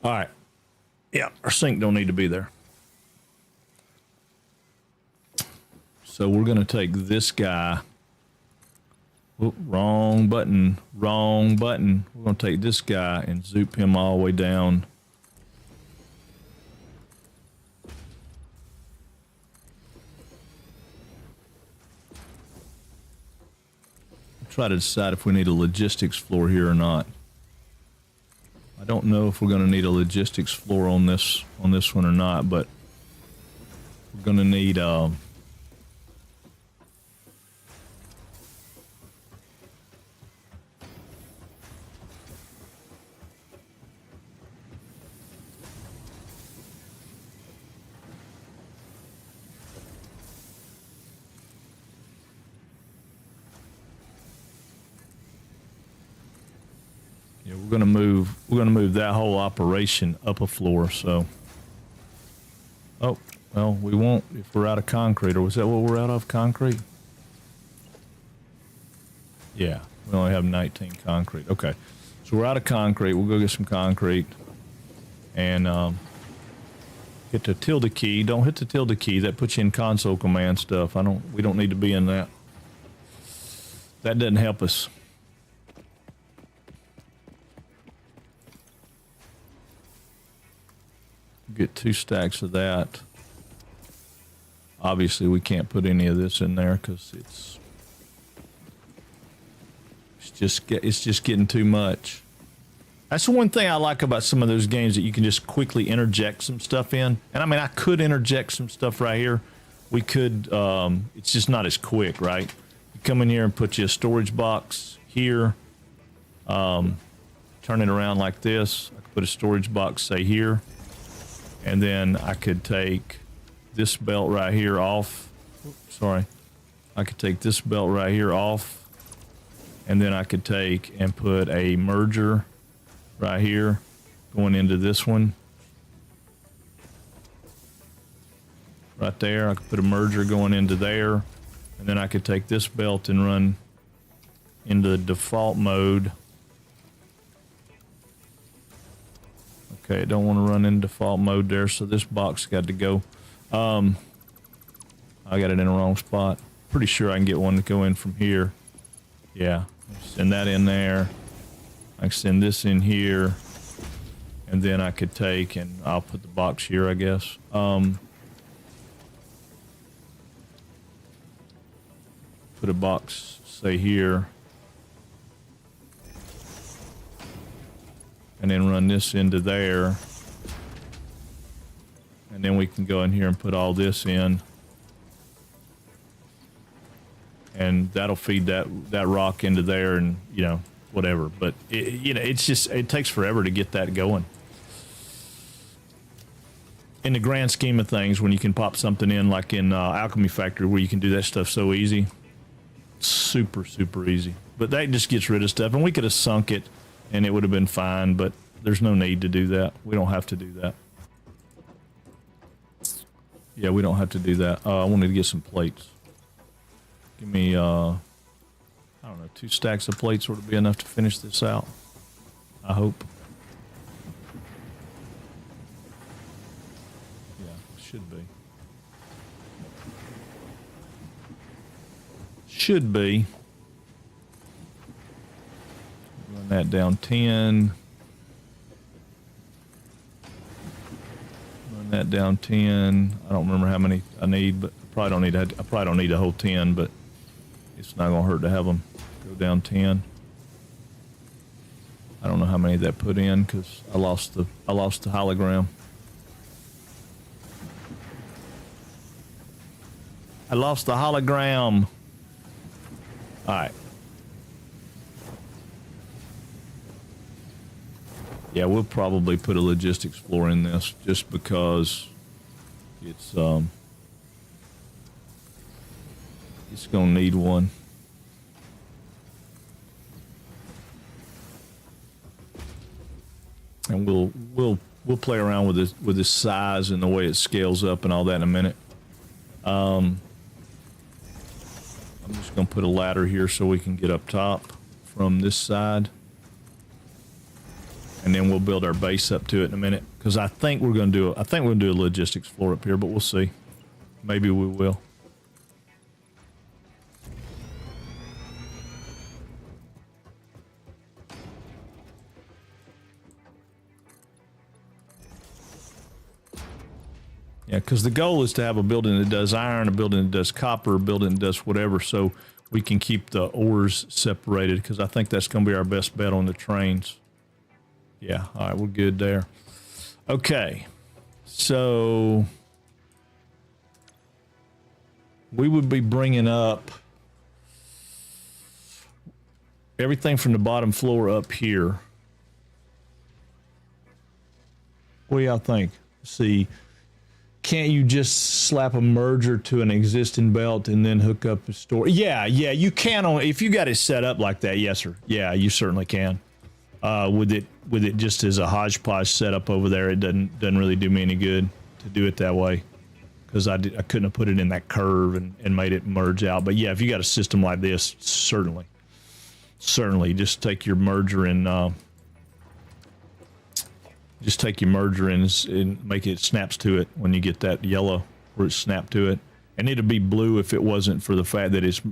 All right. Yeah, our sink don't need to be there. So we're gonna take this guy. Oop, wrong button. Wrong button. We're gonna take this guy and zoop him all the way down. Try to decide if we need a logistics floor here or not. I don't know if we're going to need a logistics floor on this one or not, but we're going to need yeah, we're gonna move that whole operation up a floor. So, oh well, we won't if we're out of concrete. Or was that what we're out of, concrete? Yeah, we only have 19 concrete. Okay, so we're out of concrete. We'll go get some concrete and hit the tilde key. Don't hit the tilde key. That puts you in console command stuff. We don't need to be in that. That doesn't help us. Get 2 stacks of that. Obviously, we can't put any of this in there because it's just getting too much. That's the one thing I like about some of those games, that you can just quickly interject some stuff in. And I mean, I could interject some stuff right here. We could. It's just not as quick, right? You come in here and put you a storage box here. Turn it around like this. I could put a storage box, say here. And then I could take this belt right here off. Oops, sorry. I could take this belt right here off. And then I could take and put a merger right here going into this one. Right there. I could put a merger going into there. And then I could take this belt and run into the default mode. Okay, don't want to run in default mode there, so this box got to go. I got it in the wrong spot. Pretty sure I can get one to go in from here. Yeah, send that in there. I can send this in here. And then I could take and I'll put the box here, I guess. Put a box, say here. And then run this into there. And then we can go in here and put all this in. And that'll feed that rock into there and, you know, whatever. But, it's just, it takes forever to get that going. In the grand scheme of things, when you can pop something in like in Alchemy Factory where you can do that stuff so easy. Super, super easy. But that just gets rid of stuff. And we could have sunk it and it would have been fine, but There's no need to do that. We don't have to do that. Yeah, we don't have to do that. I wanted to get some plates. Give me, I don't know, 2 stacks of plates would be enough to finish this out. I hope. Yeah, should be. Should be. Run that down 10. Run that down 10. I don't remember how many I need, but I probably don't need a whole 10, but it's not gonna hurt to have them go down 10. I don't know how many that put in because I lost the hologram. I lost the hologram. All right. Yeah, we'll probably put a logistics floor in this just because it's gonna need one. And we'll play around with this size and the way it scales up and all that in a minute. I'm just gonna put a ladder here so we can get up top from this side. And then we'll build our base up to it in a minute. Because I think we're gonna do a logistics floor up here, but we'll see. Maybe we will. Yeah, because the goal is to have a building that does iron, a building that does copper, a building that does whatever, so we can keep the ores separated, because I think that's going to be our best bet on the trains. Yeah, all right, we're good there. Okay, so we would be bringing up everything from the bottom floor up here. What do y'all think? Let's see. Can't you just slap a merger to an existing belt and then hook up a store? Yeah, you can if you got it set up like that. Yes, sir. Yeah, you certainly can. With it just as a hodgepodge setup over there, it doesn't really do me any good to do it that way, because I couldn't have put it in that curve and made it merge out. But yeah, if you got a system like this, certainly just take your merger and make it snaps to it when you get that yellow where it snapped to it. And it'd be blue if it wasn't for the fact that its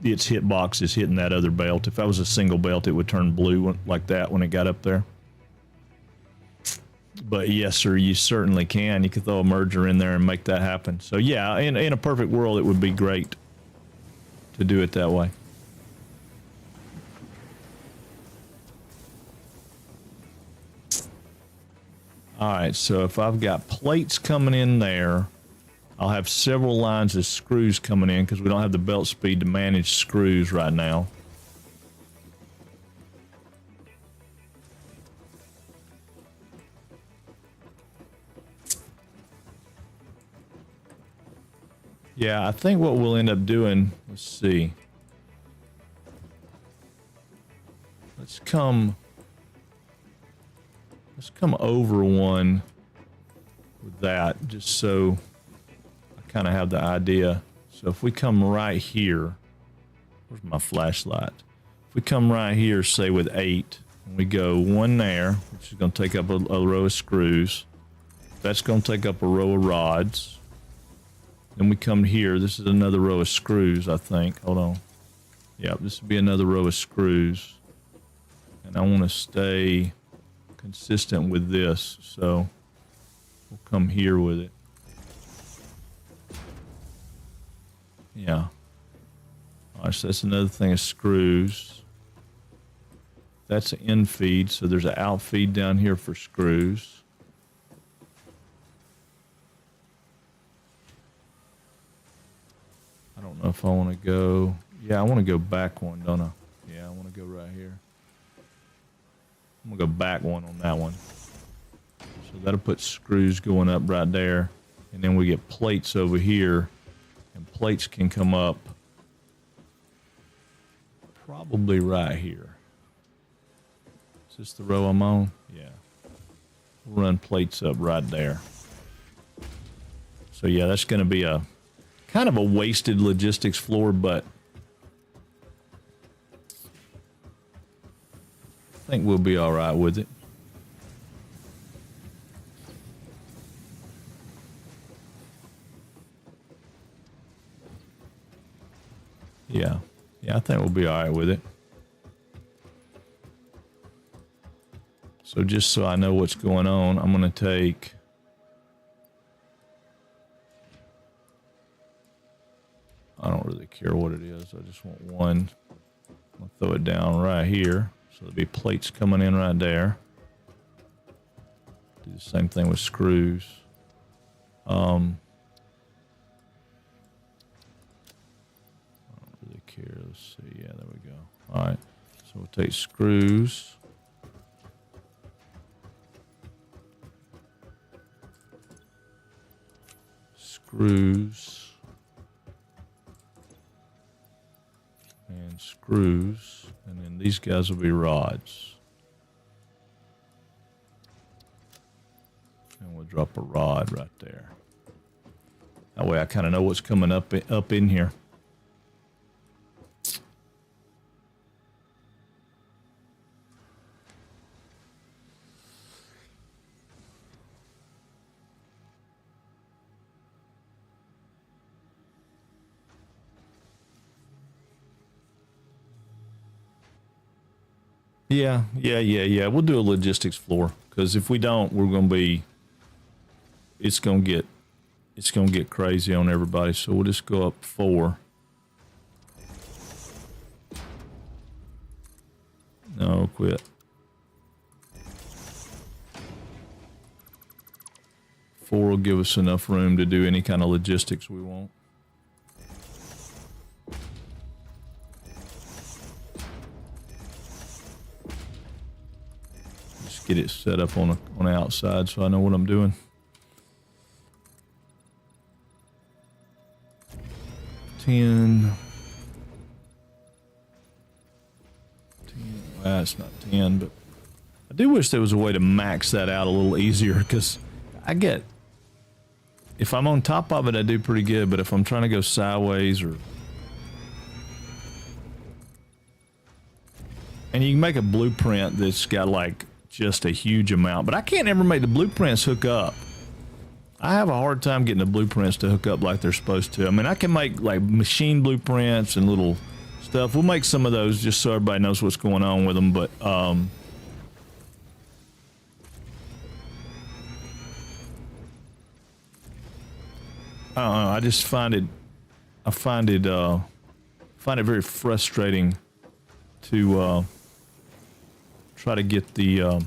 hitbox is hitting that other belt. If that was a single belt, it would turn blue like that when it got up there. But yes, sir, you certainly can. You could throw a merger in there and make that happen. So yeah, in a perfect world, it would be great to do it that way. All right, so if I've got plates coming in there, I'll have several lines of screws coming in because we don't have the belt speed to manage screws right now. Yeah, I think what we'll end up doing, let's see. Let's come over one with that, just so I kind of have the idea. So if we come right here, where's my flashlight? If we come right here, say with 8, and we go 1 there, which is going to take up a row of screws. That's going to take up a row of rods. Then we come here. This is another row of screws, I think. Hold on. Yeah, this would be another row of screws. And I want to stay consistent with this, so we'll come here with it. Yeah. All right, so that's another thing of screws. That's an in feed, so there's an out feed down here for screws. I don't know if I want to go. Yeah, I want to go back one, don't I? Yeah, I want to go right here. I'm gonna go back one on that one. So that'll put screws going up right there. And then we get plates over here. And plates can come up probably right here. Is this the row I'm on? Yeah. We'll run plates up right there. So yeah, that's going to be a kind of a wasted logistics floor, but I think we'll be all right with it. Yeah. Yeah, I think we'll be all right with it. So just so I know what's going on, I'm going to take... I don't really care what it is. I just want one. I'll throw it down right here. So there'll be plates coming in right there. Do the same thing with screws. I don't really care. Let's see. Yeah, there we go. All right. So we'll take screws. Screws. And screws, and then these guys will be rods. And we'll drop a rod right there. That way I kind of know what's coming up in here. Yeah. We'll do a logistics floor, because if we don't, we're going to be, it's going to get crazy on everybody. So we'll just go up 4. No, quit. 4 will give us enough room to do any kind of logistics we want. Get it set up on the outside so I know what I'm doing. 10. Well, it's not 10, but I do wish there was a way to max that out a little easier, because I get, if I'm on top of it, I do pretty good, but if I'm trying to go sideways or... And you can make a blueprint that's got like just a huge amount, but I can't ever make the blueprints hook up. I have a hard time getting the blueprints to hook up like they're supposed to. I mean, I can make like machine blueprints and little stuff. We'll make some of those just so everybody knows what's going on with them, but I don't know, I just find it very frustrating to try to get the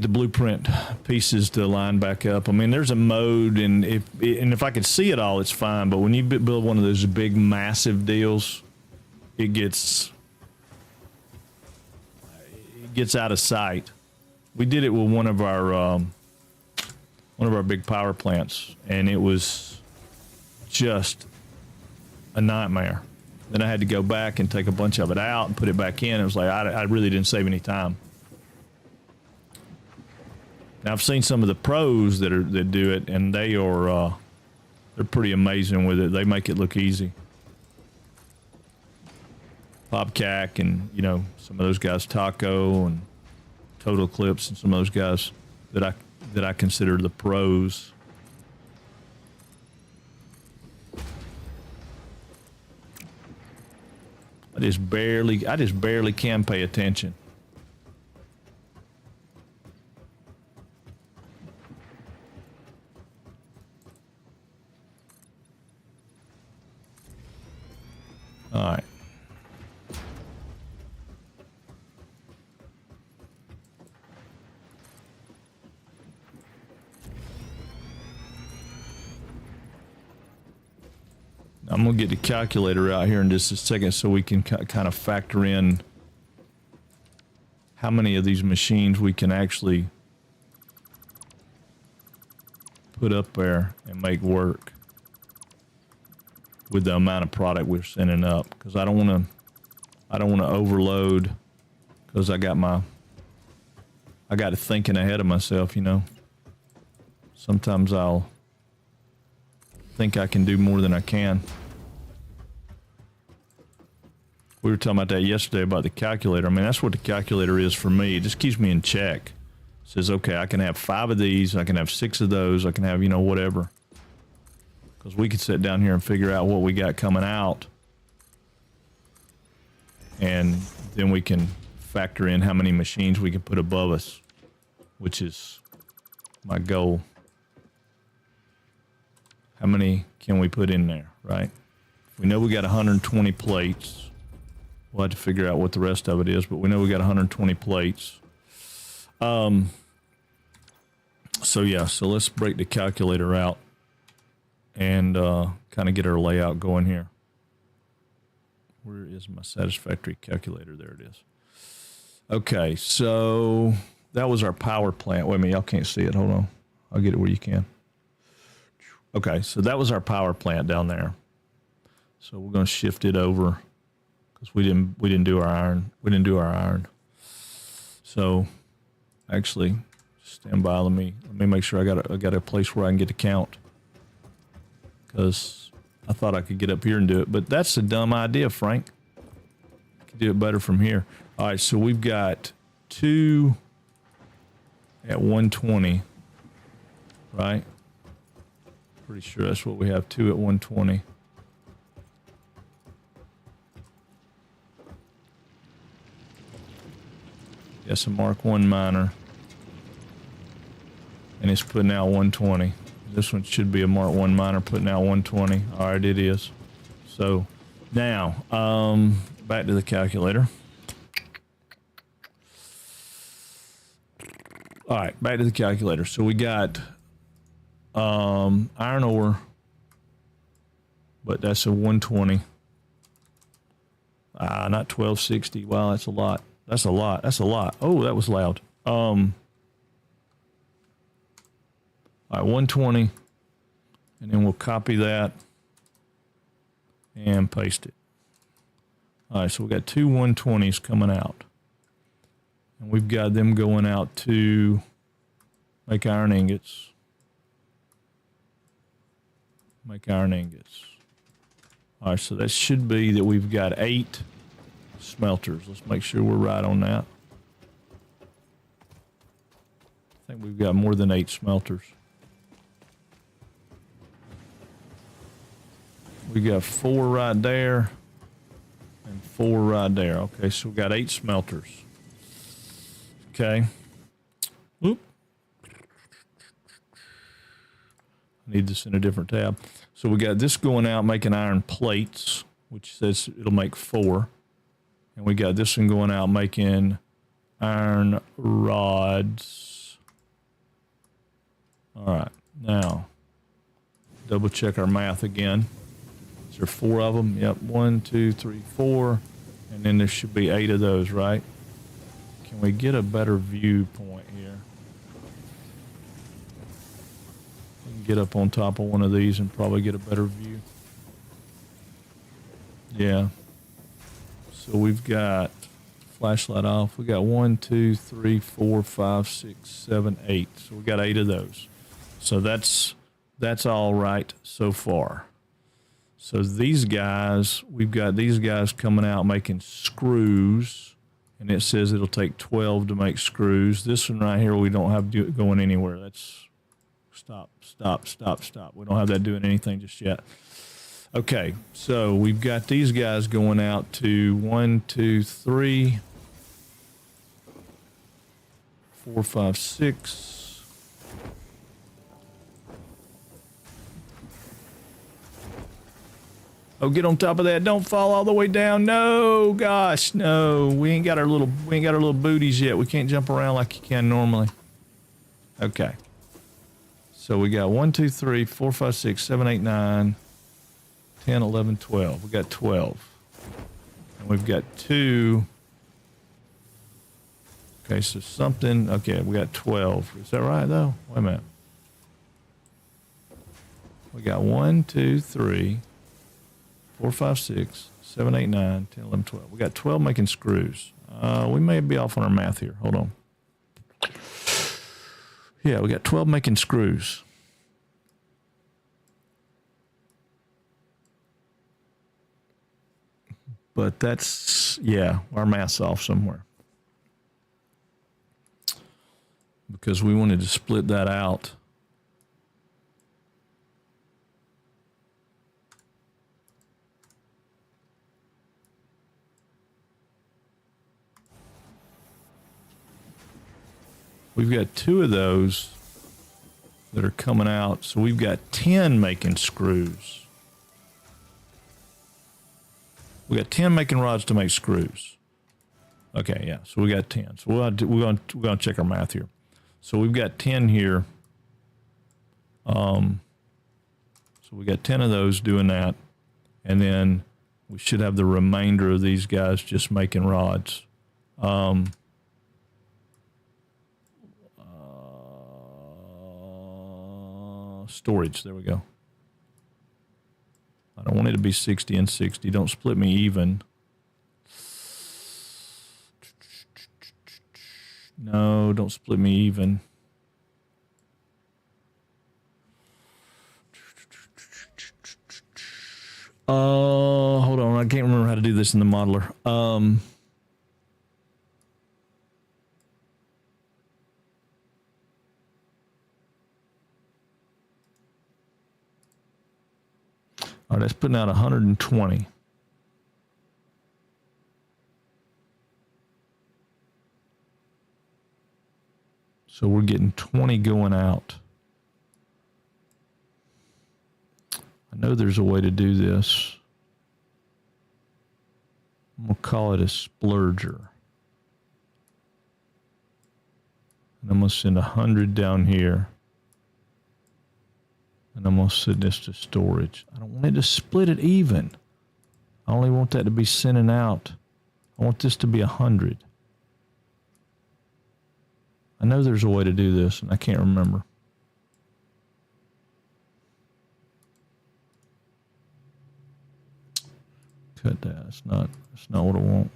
blueprint pieces to line back up. I mean, there's a mode, and if I could see it all, it's fine. But when you build one of those big, massive deals, it gets out of sight. We did it with one of our big power plants, and it was just a nightmare. Then I had to go back and take a bunch of it out and put it back in. It was like I really didn't save any time. Now I've seen some of the pros that do it, and they're pretty amazing with it. They make it look easy. Bobcat and some of those guys, Taco and Total Eclipse, and some of those guys that I consider the pros. I just barely can pay attention. All right. I'm going to get the calculator out here in just a second so we can kind of factor in how many of these machines we can actually put up there and make work. with the amount of product we're sending up, because I don't want to overload, because I got to thinking ahead of myself, you know. Sometimes I'll think I can do more than I can. We were talking about that yesterday about the calculator. I mean, that's what the calculator is for me. It just keeps me in check. It says, okay, I can have 5 of these, I can have 6 of those, I can have, you know, whatever. Because we could sit down here and figure out what we got coming out. And then we can factor in how many machines we can put above us, which is my goal. How many can we put in there, right? We know we got 120 plates. We'll have to figure out what the rest of it is, but we know we got 120 plates. So yeah, so let's break the calculator out and kind of get our layout going here. Where is my Satisfactory calculator? There it is. Okay, so that was our power plant. Wait a minute, y'all can't see it. Hold on. I'll get it where you can. Okay, so that was our power plant down there. So we're going to shift it over because we didn't do our iron. We didn't do our iron. So actually, stand by. Let me make sure I got a place where I can get the count, because I thought I could get up here and do it, but that's a dumb idea, Frank. I could do it better from here. All right, so we've got 2 at 120, right? Pretty sure that's what we have, 2 at 120. Yes, a Mark 1 miner. And it's putting out 120. This one should be a Mark 1 miner putting out 120. All right, it is. So now, back to the calculator. All right, back to the calculator. So we got iron ore, but that's a 120. Not 1260. Wow, that's a lot. That's a lot. That's a lot. Oh, that was loud. All right, 120, and then we'll copy that and paste it. All right, so we got 2 120s coming out, and we've got them going out to make iron ingots. Make iron ingots. All right, so that should be that we've got 8 smelters. Let's make sure we're right on that. I think we've got more than 8 smelters. We got 4 right there and 4 right there. Okay, so we got 8 smelters. Okay. Whoop. I need this in a different tab. So we got this going out making iron plates, which says it'll make 4. And we got this one going out making iron rods. All right, now double check our math again. Is there 4 of them? Yep, 1, 2, 3, 4. And then there should be 8 of those, right? Can we get a better viewpoint here? We can get up on top of one of these and probably get a better view. Yeah. So we've got flashlight off. We got 1, 2, 3, 4, 5, 6, 7, 8. So we got 8 of those. So that's all right so far. So these guys, we've got these guys coming out making screws, and it says it'll take 12 to make screws. This one right here, we don't have going anywhere. That's stop. We don't have that doing anything just yet. Okay, so we've got these guys going out to 1, 2, 3, 4, 5, 6. Oh, get on top of that. Don't fall all the way down. No, gosh, no. We ain't got our little booties yet. We can't jump around like you can normally. Okay. So we got 1, 2, 3, 4, 5, 6, 7, 8, 9, 10, 11, 12. We got 12. And we've got 2. Okay, so something. Okay, we got 12. Is that right, though? Wait a minute. We got 1, 2, 3, 4, 5, 6, 7, 8, 9, 10, 11, 12. We got 12 making screws. We may be off on our math here. Hold on. Yeah, we got 12 making screws. But that's, yeah, our math's off somewhere. Because we wanted to split that out. We've got 2 of those that are coming out. So we've got 10 making screws. We got 10 making rods to make screws. Okay, yeah. So we got 10. So we're going to check our math here. So we've got 10 here. So we got 10 of those doing that. And then we should have the remainder of these guys just making rods. Storage, there we go. I don't want it to be 60 and 60. Don't split me even. No, don't split me even. Hold on. I can't remember how to do this in the modeler. All right, that's putting out 120. So we're getting 20 going out. I know there's a way to do this. I'm going to call it a splurger. And I'm going to send 100 down here. And I'm going to send this to storage. I don't want it to split it even. I only want that to be sending out. I want this to be 100. I know there's a way to do this, and I can't remember. Cut that. That's not what I want.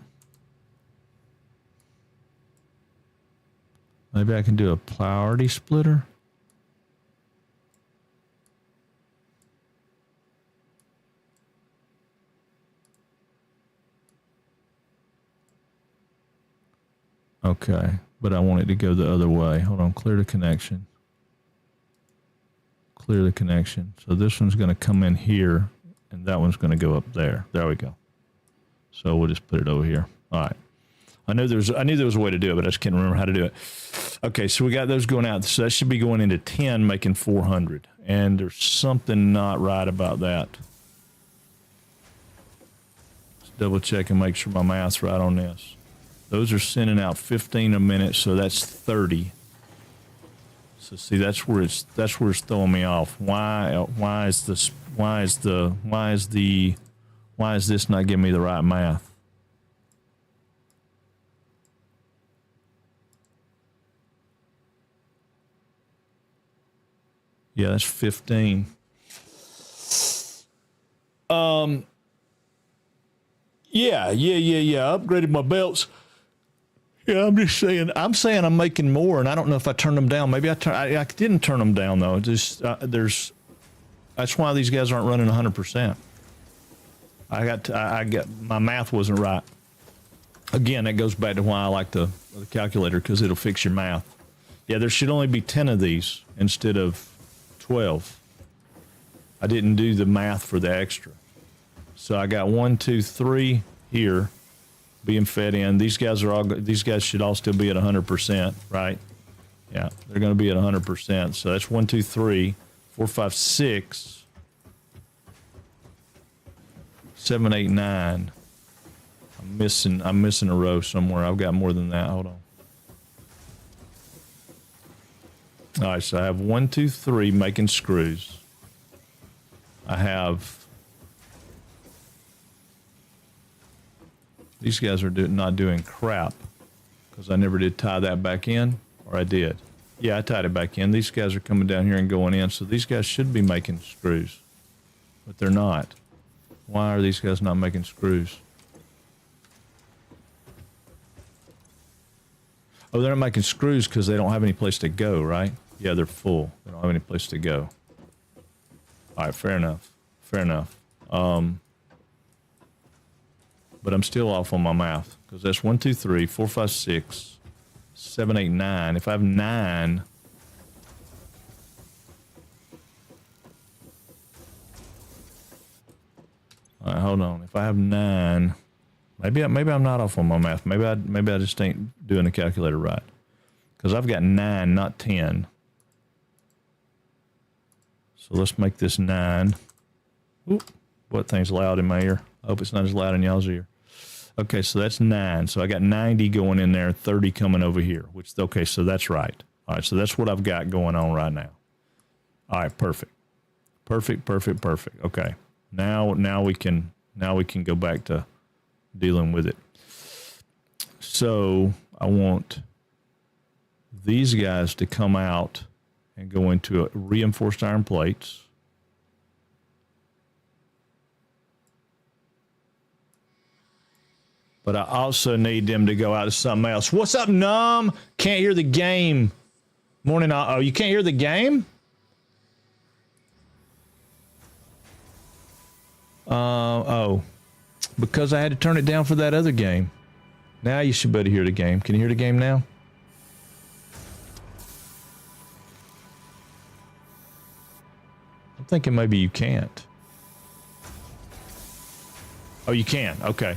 Maybe I can do a priority splitter. Okay, but I want it to go the other way. Hold on, clear the connection. Clear the connection. So this one's going to come in here, and that one's going to go up there. There we go. So we'll just put it over here. All right. I knew there was a way to do it, but I just can't remember how to do it. Okay, so we got those going out. So that should be going into 10, making 400. And there's something not right about that. Let's double check and make sure my math's right on this. Those are sending out 15 a minute, so that's 30. So see, that's where it's throwing me off. Why is this not giving me the right math? Yeah, that's 15. Yeah. I upgraded my belts. Yeah, I'm just saying. I'm saying I'm making more, and I don't know if I turned them down. Maybe I didn't turn them down though. Just that's why these guys aren't running 100%. I got my math wasn't right. Again, that goes back to why I like the calculator, because it'll fix your math. Yeah, there should only be 10 of these instead of 12. I didn't do the math for the extra, so I got 1, 2, 3 here being fed in. These guys should all still be at 100%, right? Yeah, they're going to be at 100%. So that's 1, 2, 3, 4, 5, 6, 7, 8, 9. I'm missing a row somewhere. I've got more than that. Hold on. All right, so I have 1, 2, 3 making screws. I have these guys are not doing crap because I never did tie that back in, or I did. Yeah, I tied it back in. These guys are coming down here and going in, so these guys should be making screws, but they're not. Why are these guys not making screws? Oh, they're not making screws because they don't have any place to go, right? Yeah, they're full. They don't have any place to go. All right, fair enough. Fair enough. But I'm still off on my math because that's 1, 2, 3, 4, 5, 6, 7, 8, 9. If I have 9, all right, hold on. If I have 9, maybe I'm not off on my math. Maybe I just ain't doing the calculator right because I've got 9, not 10. So let's make this 9. Oop, what thing's loud in my ear? I hope it's not as loud in y'all's ear. Okay, so that's 9. So I got 90 going in there, 30 coming over here, which, okay, so that's right. All right, so that's what I've got going on right now. All right, perfect. Perfect. Okay. Now we can go back to dealing with it. So I want these guys to come out and go into reinforced iron plates. But I also need them to go out to something else. What's up, Numb? Can't hear the game. Morning. Oh, you can't hear the game? Oh. Because I had to turn it down for that other game. Now you should better hear the game. Can you hear the game now? I'm thinking maybe you can't. Oh, you can. Okay.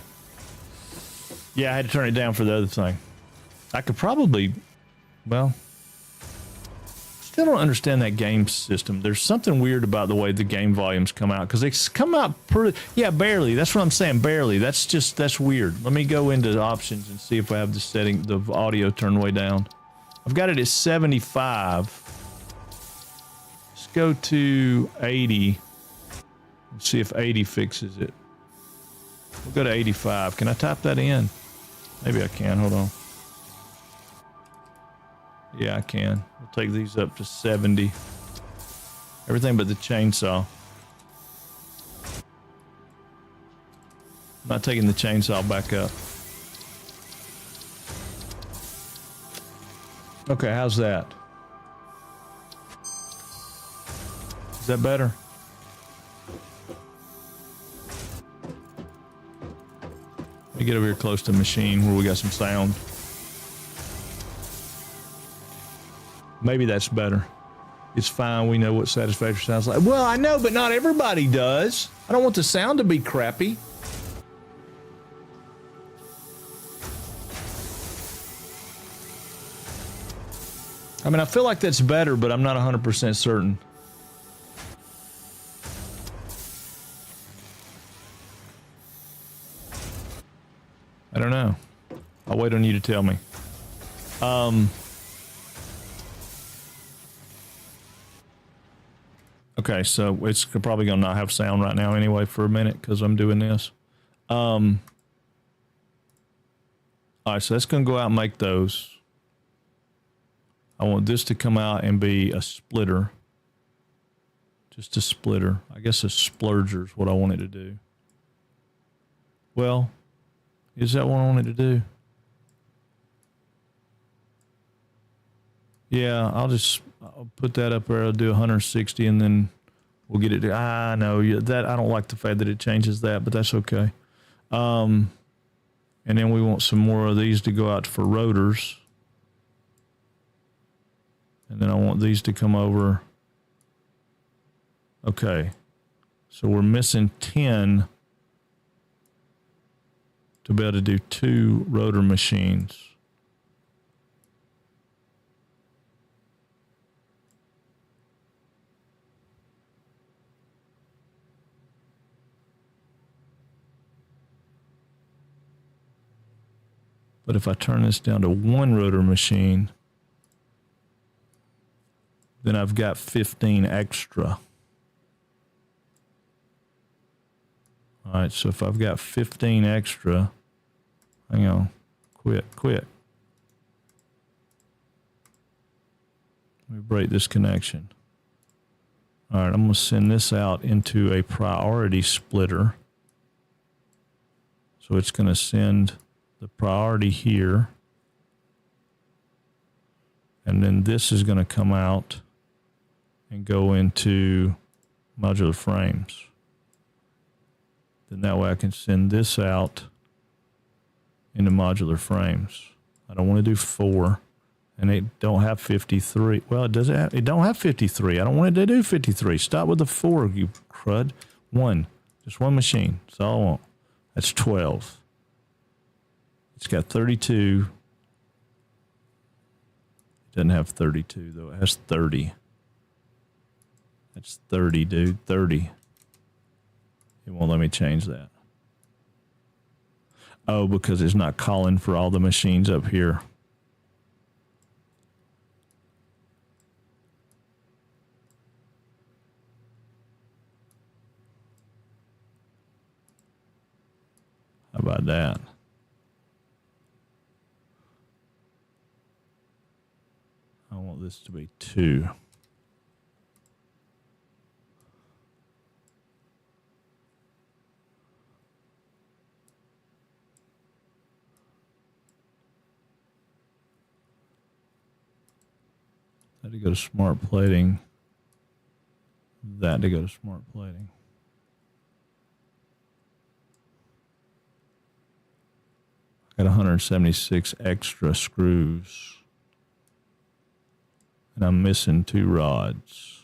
Yeah, I had to turn it down for the other thing. I could probably, well, still don't understand that game system. There's something weird about the way the game volumes come out because they come out pretty, yeah, barely. That's what I'm saying, barely. That's weird. Let me go into options and see if I have the setting, the audio turned way down. I've got it at 75. Let's go to 80 and see if 80 fixes it. We'll go to 85. Can I type that in? Maybe I can. Hold on. Yeah, I can. We'll take these up to 70. Everything but the chainsaw. I'm not taking the chainsaw back up. Okay, how's that? Is that better? Let me get over here close to the machine where we got some sound. Maybe that's better. It's fine. We know what Satisfactory sounds like. Well, I know, but not everybody does. I don't want the sound to be crappy. I mean, I feel like that's better, but I'm not 100% certain. I don't know. I'll wait on you to tell me. Okay, so it's probably gonna not have sound right now anyway for a minute because I'm doing this. All right, so that's gonna go out and make those. I want this to come out and be a splitter. Just a splitter. I guess a splurger is what I want it to do. Well, is that what I wanted to do? Yeah, I'll put that up there. I'll do 160 and then we'll get it. I know that I don't like the fact that it changes that, but that's okay. And then we want some more of these to go out for rotors. And then I want these to come over. Okay. So we're missing 10 to be able to do 2 rotor machines. But if I turn this down to 1 rotor machine, then I've got 15 extra. All right, so if I've got 15 extra, hang on, quit. Let me break this connection. All right, I'm gonna send this out into a priority splitter. So it's going to send the priority here. And then this is going to come out and go into modular frames. Then that way I can send this out into modular frames. I don't want to do 4. And it don't have 53. Well, it doesn't have, it don't have 53. I don't want it to do 53. Stop with the 4, you crud. 1. Just one machine. That's all I want. That's 12. It's got 32. It doesn't have 32, though. It has 30. That's 30, dude. 30. It won't let me change that. Oh, because it's not calling for all the machines up here. How about that? I want this to be 2. That to go to smart plating. That to go to smart plating. Got 176 extra screws. And I'm missing 2 rods.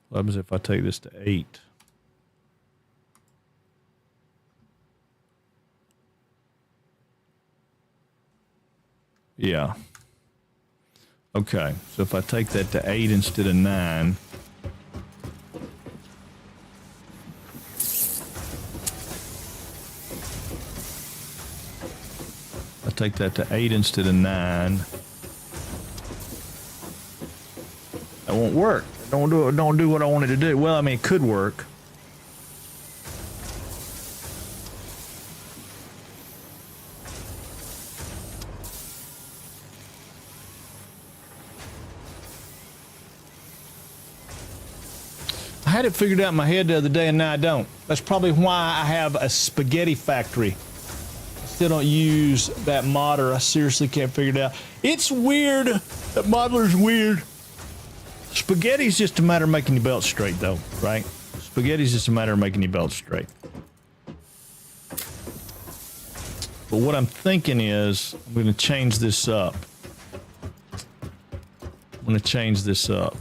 What happens if I take this to 8? Yeah. Okay, so if I take that to 8 instead of 9, I take that to 8 instead of 9, that won't work. Don't do what I wanted to do. Well, I mean, it could work. I had it figured out in my head the other day, and now I don't. That's probably why I have a spaghetti factory. I still don't use that modder. I seriously can't figure it out. It's weird. That modeler's weird. Spaghetti's just a matter of making your belt straight, though, right? Spaghetti's just a matter of making your belt straight. But what I'm thinking is, I'm going to change this up. I'm going to change this up.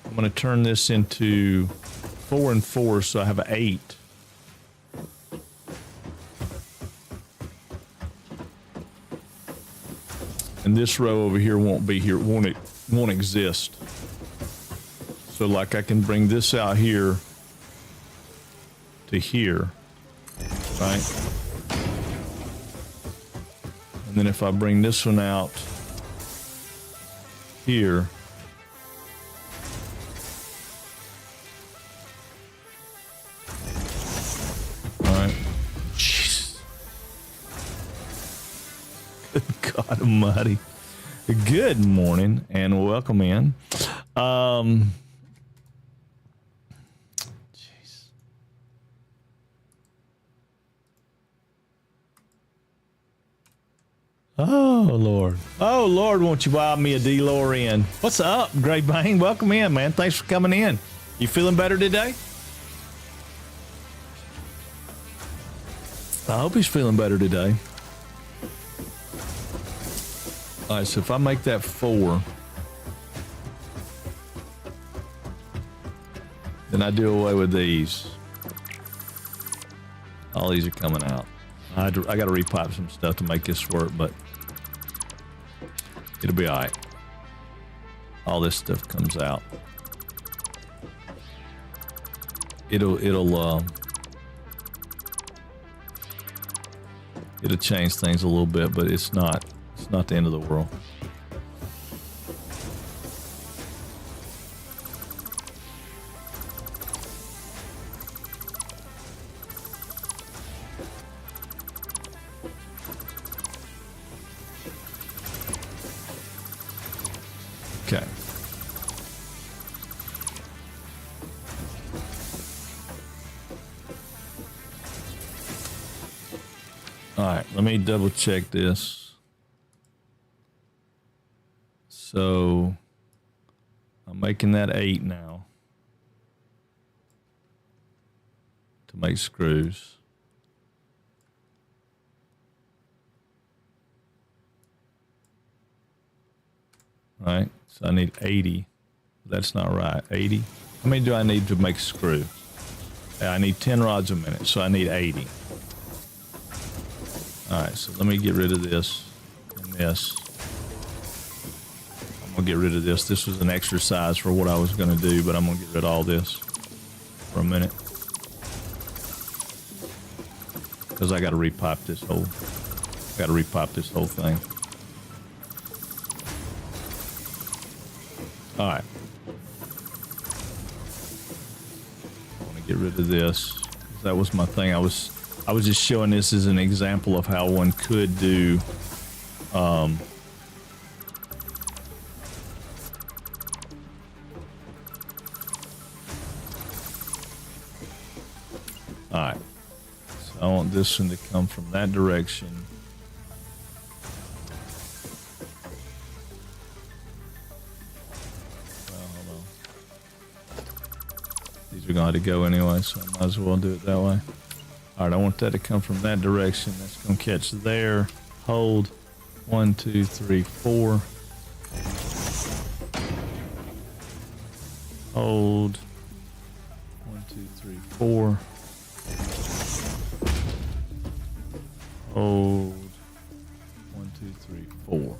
I'm going to turn this into 4 and 4, so I have an 8. And this row over here won't be here, won't exist. So like I can bring this out here to here, right? And then if I bring this one out here, all right? Jesus. Good God Almighty. Good morning and welcome in. Jeez. Oh Lord. Oh Lord, won't you buy me a DeLorean? What's up, Gray Bang? Welcome in, man. Thanks for coming in. You feeling better today? I hope he's feeling better today. All right, so if I make that 4, then I do away with these. All these are coming out. I got to repipe some stuff to make this work, but it'll be all right. All this stuff comes out. It'll change things a little bit, but it's not the end of the world. Okay. All right, let me double check this. So I'm making that 8 now to make screws. Right, so I need 80. That's not right. 80. How many do I need to make a screw? Yeah, I need 10 rods a minute, so I need 80. All right, so let me get rid of this and this. I'm gonna get rid of this. This was an exercise for what I was gonna do, but I'm gonna get rid of all this for a minute. Because I gotta repipe this whole thing. All right. I want to get rid of this. That was my thing. I was just showing this as an example of how one could do. All right. So I want this one to come from that direction. These are going to go anyway, so I might as well do it that way. All right, I want that to come from that direction. That's going to catch there. Hold. 1, 2, 3, 4. Hold. 1, 2, 3, 4. Hold. 1, 2, 3, 4.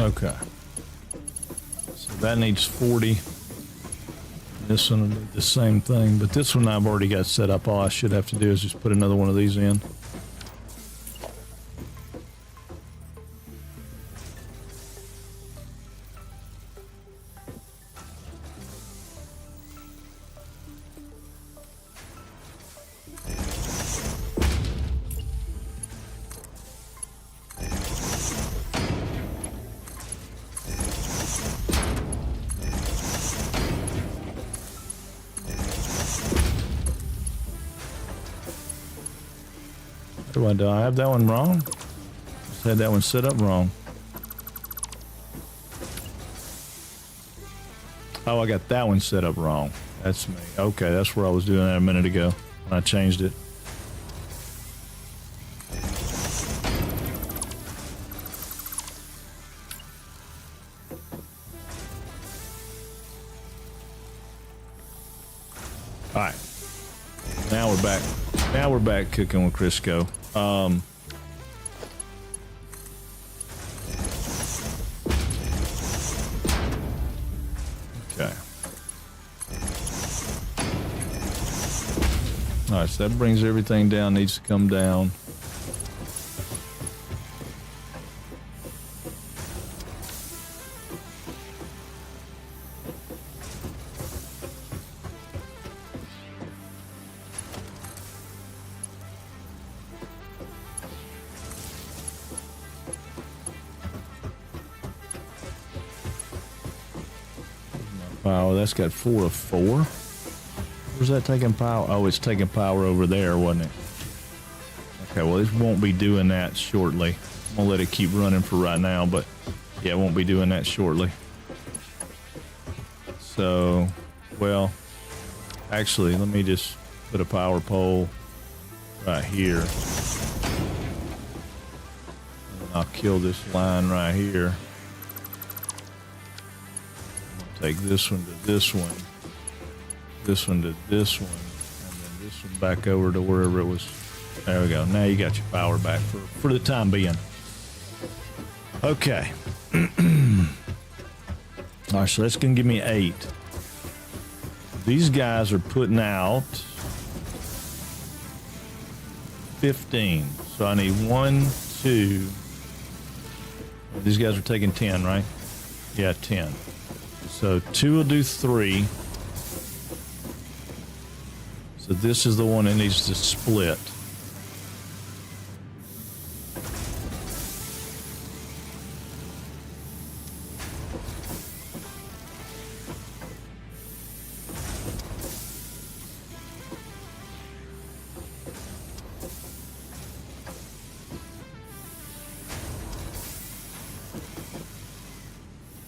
Okay, so that needs 40. This one will do the same thing, but this one I've already got set up. All I should have to do is just put another one of these in. Do I have that one wrong? Just had that one set up wrong. Oh, I got that one set up wrong. That's me. Okay, that's where I was doing that a minute ago when I changed it. All right. Now we're back. Now we're back cooking with Crisco. Okay. All right, so that brings everything down, needs to come down. Power, that's got 4 of 4. Where's that taking power? Oh, it's taking power over there, wasn't it? Okay, well, it won't be doing that shortly. I'm gonna let it keep running for right now, but yeah, it won't be doing that shortly. So, well, actually, let me just put a power pole right here. And I'll kill this line right here. Take this one to this one, this one to this one, and then this one back over to wherever it was. There we go. Now you got your power back for the time being. Okay. All right, so that's going to give me 8. These guys are putting out 15. So I need 1, 2. These guys are taking 10, right? Yeah, 10. So 2 will do 3. So this is the one that needs to split.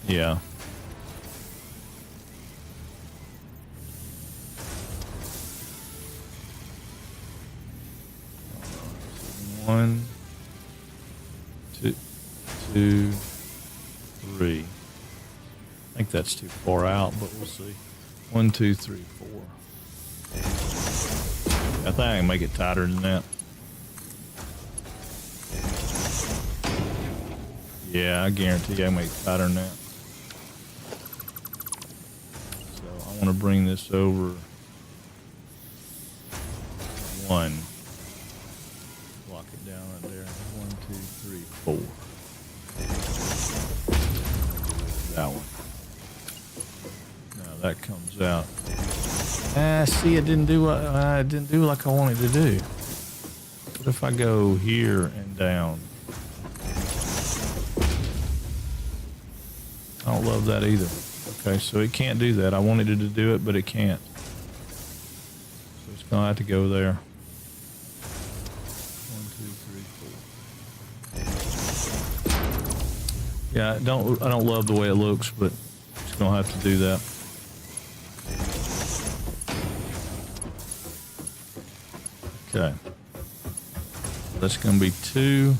Yeah. One, two, 3. I think that's too far out, but we'll see. 1, 2, 3, 4. I think I can make it tighter than that. Yeah, I guarantee I can make it tighter than that. So I want to bring this over 1. Lock it down right there. 1, 2, 3, 4. That one. Now that comes out. See, it didn't do what I didn't do like I wanted to do. What if I go here and down? I don't love that either. Okay, so it can't do that. I wanted it to do it, but it can't. So it's gonna have to go there. 1, 2, 3, 4. Yeah, I don't love the way it looks, but it's gonna have to do that. Okay. That's gonna be 2.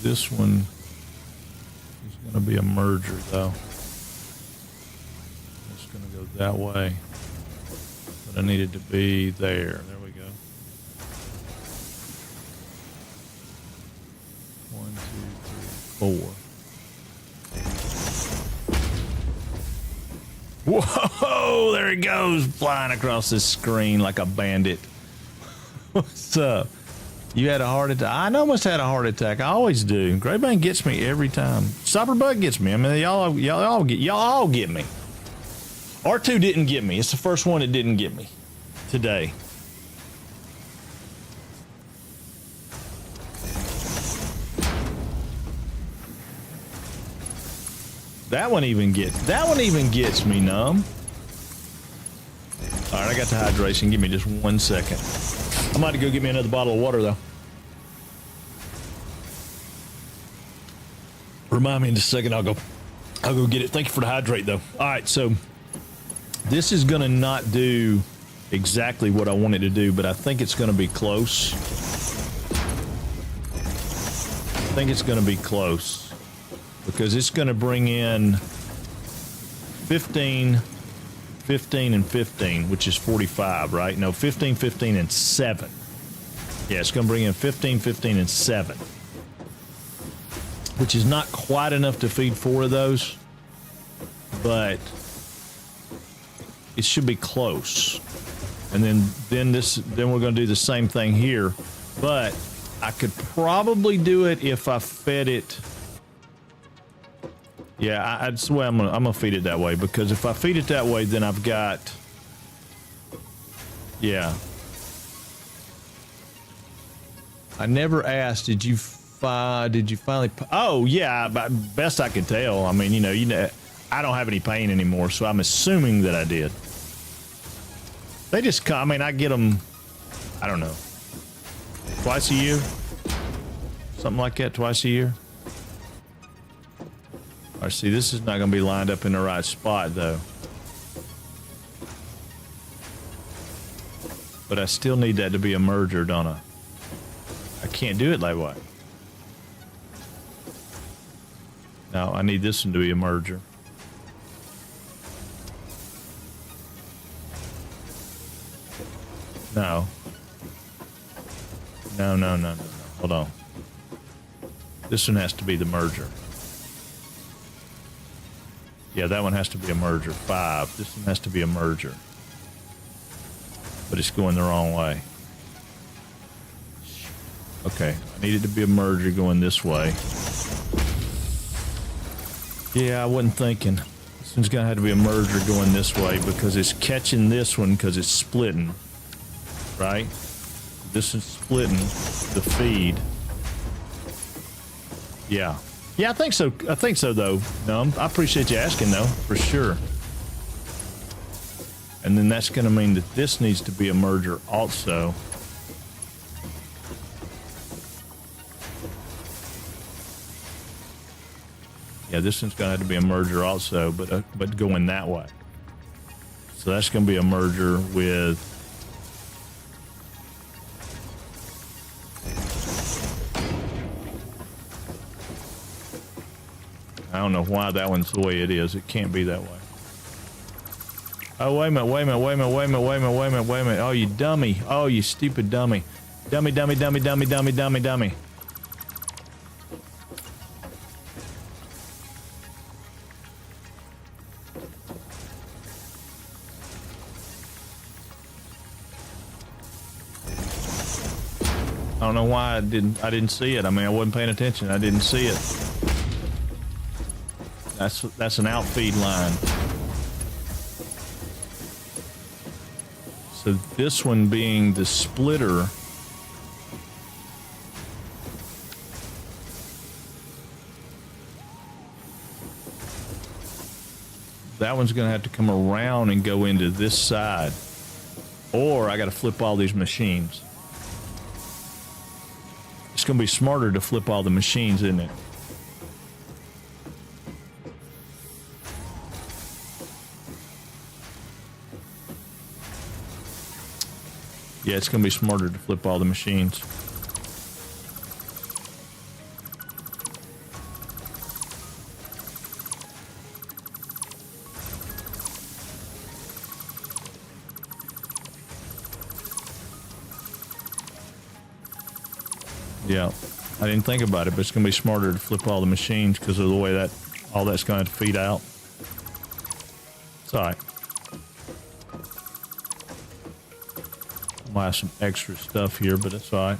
This one is going to be a merger, though. It's going to go that way. But I need it to be there. There we go. 1, 2, 3, 4. Whoa! There he goes, flying across this screen like a bandit. What's up? You had a heart attack. I almost had a heart attack. I always do. Greybane gets me every time. Stopperbug gets me. I mean, y'all all get me. R2 didn't get me. It's the first one that didn't get me today. That one even gets me, numb. All right, I got the hydration. Give me just 1 second. I'm about to go get me another bottle of water, though. Remind me in just a second. I'll go get it. Thank you for the hydrate, though. All right, so this is going to not do exactly what I wanted to do, but I think it's going to be close. I think it's going to be close because it's going to bring in 15, 15, and 15, which is 45, right? No, 15, 15, and 7. Yeah, it's going to bring in 15, 15, and 7, which is not quite enough to feed 4 of those, but it should be close. And then we're going to do the same thing here, but I could probably do it if I fed it. Yeah, that's the way I'm gonna feed it that way, because if I feed it that way, then I've got, yeah. I never asked, did you finally, oh yeah, best I could tell. I mean, you know, I don't have any pain anymore, so I'm assuming that I did. They just come, I mean, I get them, I don't know, twice a year, something like that, twice a year. All right, see, this is not going to be lined up in the right spot, though. But I still need that to be a merger, don't I? I can't do it that way. No, I need this one to be a merger. No. No. Hold on. This one has to be the merger. Yeah, that one has to be a merger. 5. This one has to be a merger. But it's going the wrong way. Okay, I need it to be a merger going this way. Yeah, I wasn't thinking. This one's gonna have to be a merger going this way because it's catching this one because it's splitting, right? This is splitting the feed. Yeah. Yeah, I think so. I think so, though. No, I appreciate you asking, though, for sure. And then that's going to mean that this needs to be a merger also. Yeah, this one's going to have to be a merger also, but going that way. So that's going to be a merger with... I don't know why that one's the way it is. It can't be that way. Oh, wait a minute, wait a minute, wait a minute, wait a minute, wait a minute, wait a minute, wait a minute. Oh, you dummy. Oh, you stupid dummy. Dummy, dummy, dummy, dummy, dummy, dummy, dummy. I don't know why I didn't see it. I mean, I wasn't paying attention. I didn't see it. That's an outfeed line. So this one being the splitter. That one's going to have to come around and go into this side. Or I got to flip all these machines. It's going to be smarter to flip all the machines, isn't it? Yeah, it's going to be smarter to flip all the machines. Yeah, I didn't think about it, but it's going to be smarter to flip all the machines because of the way that all that's going to feed out. It's all right. Might have some extra stuff here, but it's all right.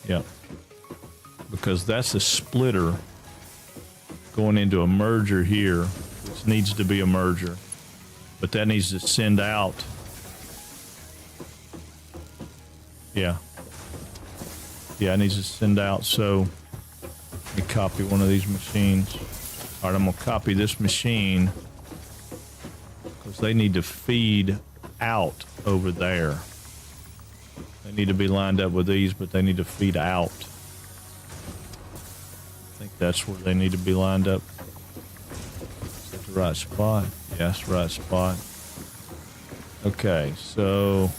Yeah, because that's a splitter going into a merger here, which needs to be a merger, but that needs to send out. Yeah, it needs to send out. So let me copy one of these machines. All right, I'm gonna copy this machine because they need to feed out over there. They need to be lined up with these, but they need to feed out. I think that's where they need to be lined up. Is that the right spot? Yeah, that's the right spot. Okay, so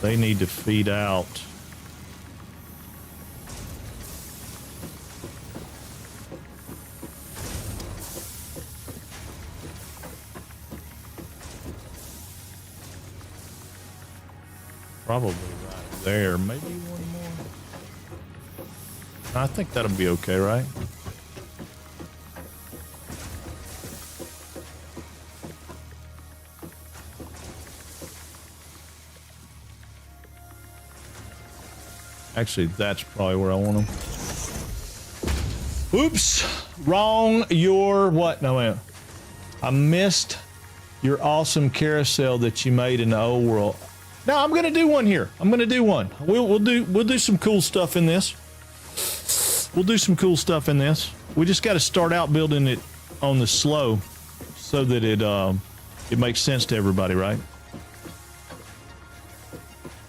they need to feed out. Probably right there. Maybe one more. I think that'll be okay, right? Actually, that's probably where I want them. Oops. Wrong. Your what? No, wait. I missed your awesome carousel that you made in the old world. No, I'm gonna do one here. I'm gonna do one. We'll do some cool stuff in this. We'll do some cool stuff in this. We just got to start out building it on the slow, so that it makes sense to everybody, right?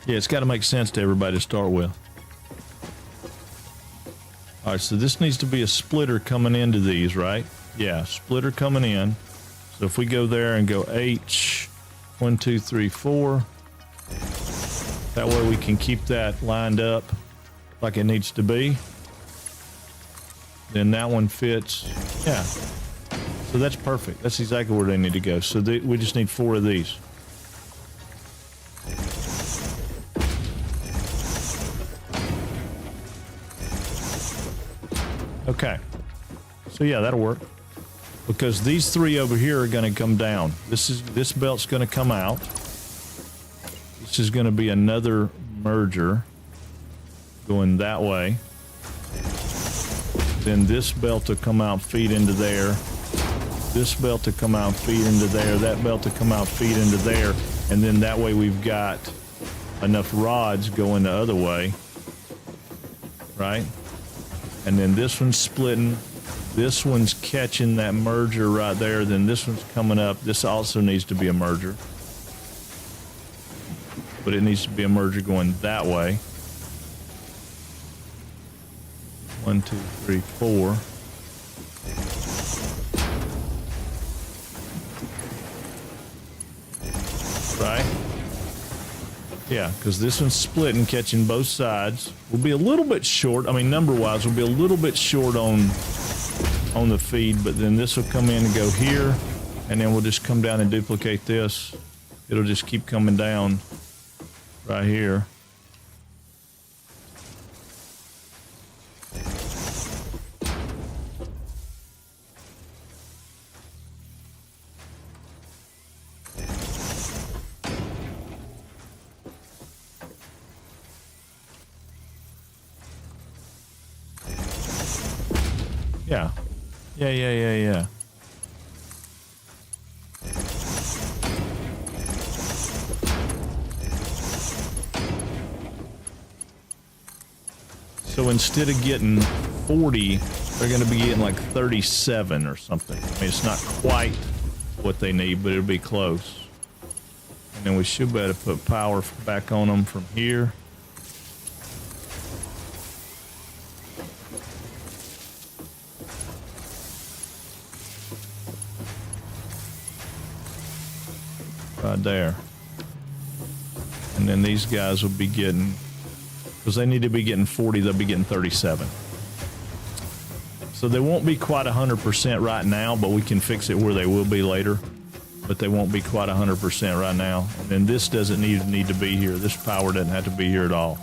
Yeah, it's got to make sense to everybody to start with. All right, so this needs to be a splitter coming into these, right? Yeah, splitter coming in. So if we go there and go H, 1, 2, 3, 4. That way we can keep that lined up like it needs to be. Then that one fits. Yeah. So that's perfect. That's exactly where they need to go. So we just need 4 of these. Okay. So yeah, that'll work. because these three over here are going to come down. This belt's going to come out. This is going to be another merger going that way. Then this belt to come out, feed into there. This belt to come out, feed into there. That belt to come out, feed into there. And then that way we've got enough rods going the other way, right? And then this one's splitting. This one's catching that merger right there. Then this one's coming up. This also needs to be a merger. But it needs to be a merger going that way. 1, 2, 3, 4. Right? Yeah, because this one's splitting, catching both sides. We'll be a little bit short. I mean, number-wise, we'll be a little bit short on the feed, but then this will come in and go here, and then we'll just come down and duplicate this. It'll just keep coming down right here. Yeah. So instead of getting 40, they're going to be getting like 37 or something. I mean, it's not quite what they need, but it'll be close. And then we should be able to put power back on them from here. Right there. And then these guys will be getting, because they need to be getting 40, they'll be getting 37. So they won't be quite 100% right now, but we can fix it where they will be later. But they won't be quite 100% right now. And then this doesn't need to be here. This power doesn't have to be here at all.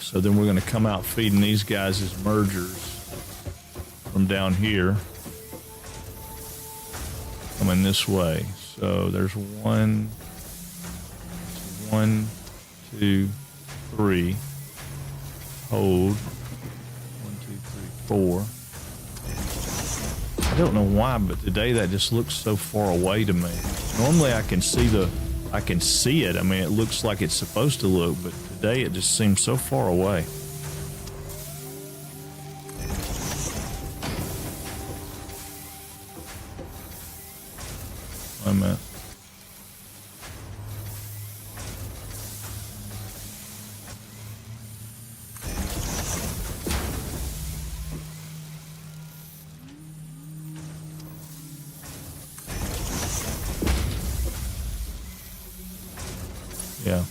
So then we're going to come out feeding these guys as mergers from down here. Coming this way. So there's 1, 2, 3. Hold. 1, 2, 3, 4. I don't know why, but today that just looks so far away to me. Normally I can see it. I mean, it looks like it's supposed to look, but today it just seems so far away. Wait a minute. Yeah.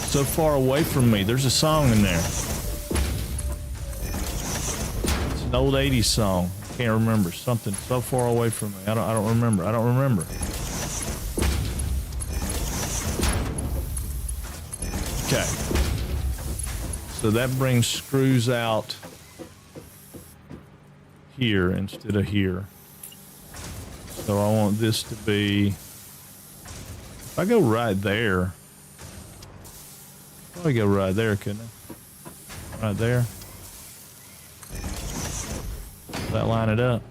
So far away from me. There's a song in there. It's an old 80s song. Can't remember. Something so far away from me. I don't remember. Okay. So that brings screws out here instead of here. So I want this to be, if I go right there, probably go right there, couldn't I? Right there. Does that line it up?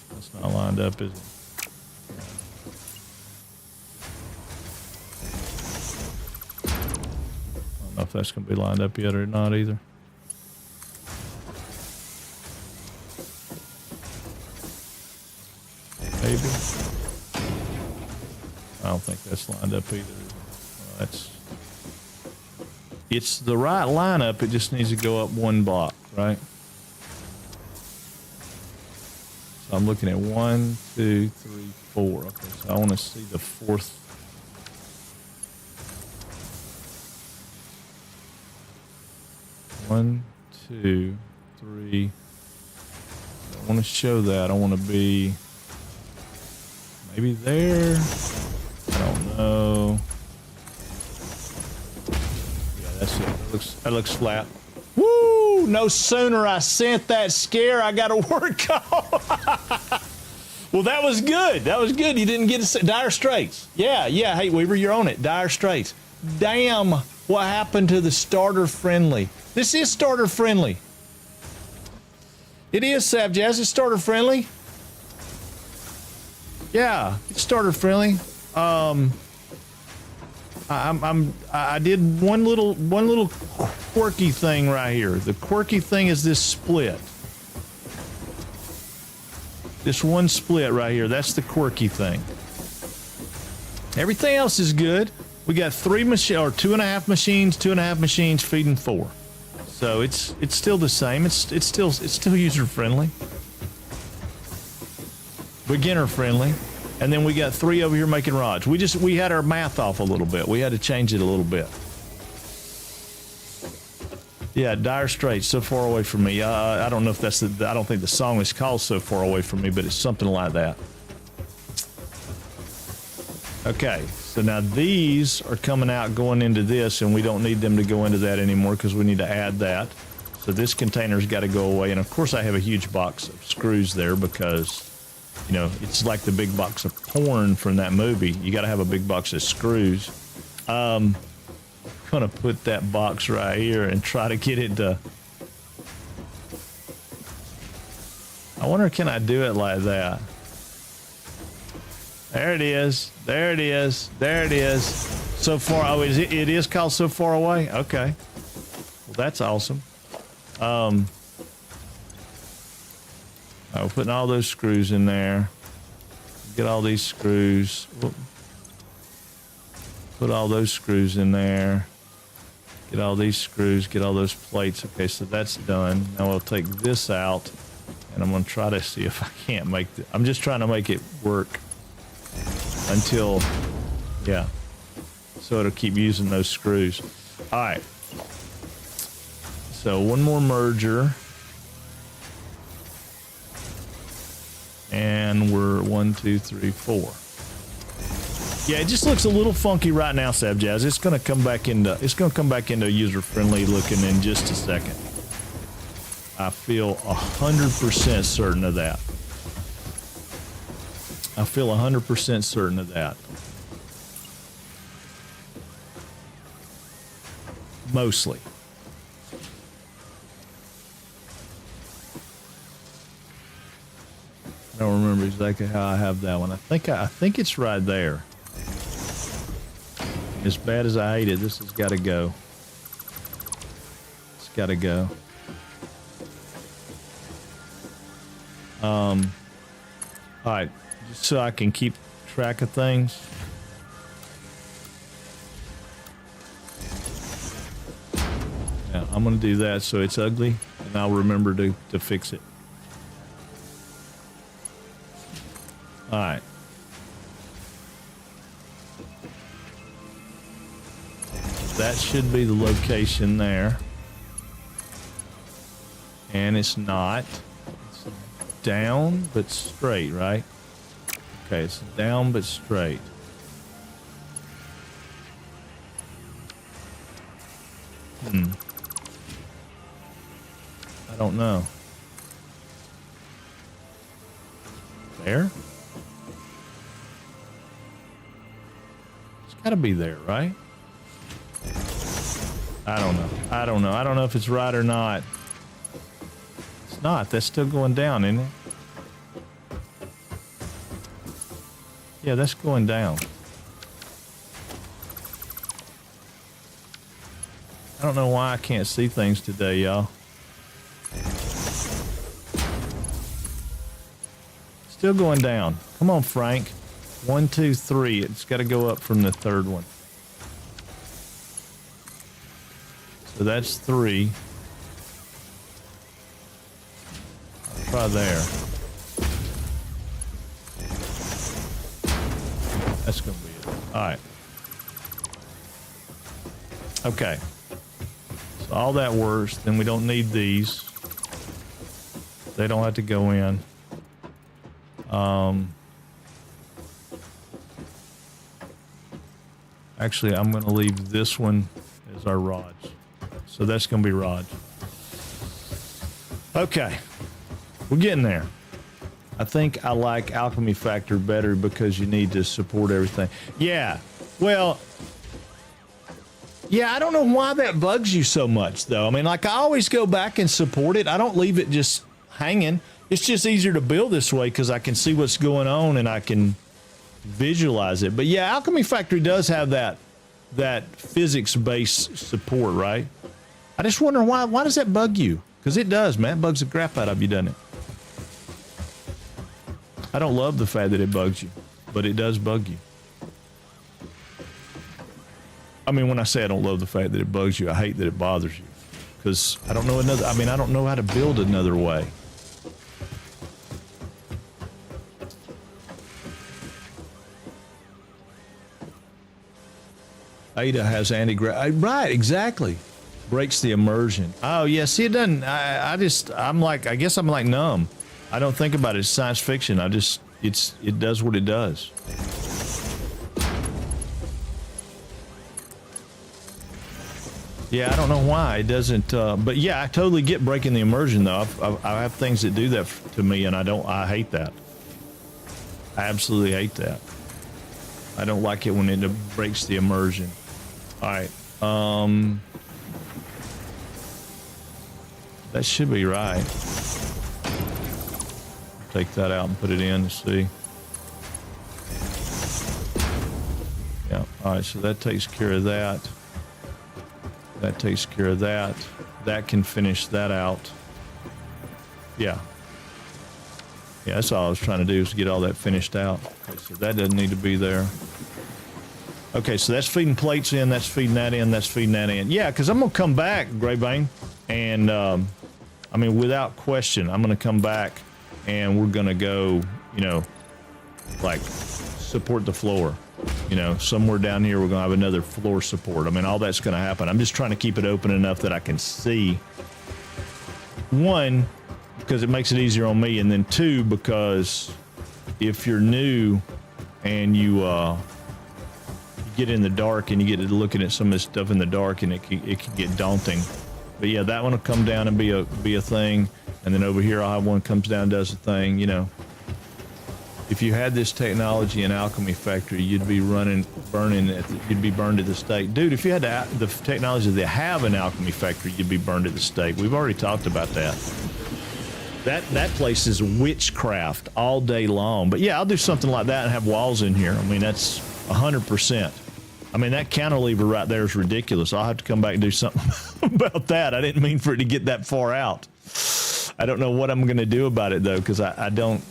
That's not lined up, is it? I don't know if that's going to be lined up yet or not either. Maybe. I don't think that's lined up either. Well, it's the right lineup. It just needs to go up one block, right? So I'm looking at 1, 2, 3, 4. Okay, so I want to see the fourth. One, 2, 3. I want to show that. I want to be Maybe there. I don't know. Yeah, that's it. That looks flat. Woo! No sooner I sent that scare, I got a word call. Well, that was good. That was good. You didn't get Dire Straits. Yeah. Hey, Weaver, you're on it. Dire Straits. Damn, what happened to the starter friendly? This is starter friendly. It is, Sav Jazz. It's starter friendly. Yeah, it's starter friendly. I did one little quirky thing right here. The quirky thing is this split. This one split right here. That's the quirky thing. Everything else is good. We got 3 machines, or 2.5 machines, 2.5 machines feeding 4. So it's still the same. It's still user friendly, beginner friendly, and then we got 3 over here making rods. We had our math off a little bit. We had to change it a little bit. Yeah, Dire Straits, So Far Away From Me. I don't know if that's I don't think the song is called So Far Away From Me, but it's something like that. Okay, so now these are coming out going into this, and we don't need them to go into that anymore because we need to add that. So this container's got to go away, and of course I have a huge box of screws there because, you know, it's like the big box of porn from that movie. You got to have a big box of screws. I'm gonna put that box right here and try to get it to. I wonder, can I do it like that? There it is. There it is. There it is. So far. Oh, it is called So Far Away? Okay. Well, that's awesome. We're putting all those screws in there. Get all these screws. Put all those screws in there. Get all these screws. Get all those plates. Okay, so that's done. Now we'll take this out, and I'm going to try to see if I can't make it. I'm just trying to make it work until, yeah. So it'll keep using those screws. All right. So one more merger. And we're 1, 2, 3, 4. Yeah, it just looks a little funky right now, Sab Jazz. It's gonna come back into user friendly looking in just a second. I feel 100% certain of that. I feel 100% certain of that. Mostly. I don't remember exactly how I have that one. I think it's right there. As bad as I hate it, this has got to go. It's got to go. All right, just so I can keep track of things. Yeah, I'm gonna do that so it's ugly, and I'll remember to fix it. All right. That should be the location there. And it's not. It's down but straight, right? Okay, it's down but straight. I don't know. There? It's gotta be there, right? I don't know. I don't know. I don't know if it's right or not. It's not. That's still going down, isn't it? Yeah, that's going down. I don't know why I can't see things today, y'all. Still going down. Come on, Frank. 1, 2, 3. It's got to go up from the third one. So that's 3. I'll try there. That's going to be it. All right. Okay. So all that works. Then we don't need these. They don't have to go in. Actually, I'm going to leave this one as our rods. So that's going to be rods. Okay. We're getting there. I think I like Alchemy Factory better because you need to support everything. Yeah. Well, yeah, I don't know why that bugs you so much, though. I mean, like, I always go back and support it. I don't leave it just hanging. It's just easier to build this way because I can see what's going on and I can visualize it. But yeah, Alchemy Factory does have that physics-based support, right? I just wonder why does that bug you? Because it does, man. It bugs the crap out of you, doesn't it? I don't love the fact that it bugs you, but it does bug you. I mean, when I say I don't love the fact that it bugs you, I hate that it bothers you. Because I don't know another, I mean, I don't know how to build another way. Ada has anti-gravity. Right, exactly. Breaks the immersion. Oh, yeah, see, it doesn't, I guess I'm like numb. I don't think about it as science fiction. It does what it does. Yeah, I don't know why it doesn't, but yeah, I totally get breaking the immersion though. I have things that do that to me and I hate that. I absolutely hate that. I don't like it when it breaks the immersion. All right. That should be right. Take that out and put it in to see. Yeah, all right, so that takes care of that. That takes care of that. That can finish that out. Yeah. Yeah, that's all I was trying to do is get all that finished out. Okay, so that doesn't need to be there. Okay, so that's feeding plates in, that's feeding that in, that's feeding that in. Yeah, because I'm going to come back, Greybane, and I mean, without question, I'm going to come back and we're going to go, you know, like support the floor. You know, somewhere down here, we're going to have another floor support. I mean, all that's going to happen. I'm just trying to keep it open enough that I can see. One, because it makes it easier on me. And then two, because if you're new and you get in the dark and you get to looking at some of this stuff in the dark and it can get daunting. But yeah, that one will come down and be a thing. And then over here, I'll have one comes down and does a thing, you know. If you had this technology in Alchemy Factory, you'd be you'd be burned at the stake. Dude, if you had the technology they have in Alchemy Factory, you'd be burned at the stake. We've already talked about that. That place is witchcraft all day long. But yeah, I'll do something like that and have walls in here. I mean, that's 100%. I mean, that cantilever right there is ridiculous. I'll have to come back and do something about that. I didn't mean for it to get that far out. I don't know what I'm going to do about it though, because I didn't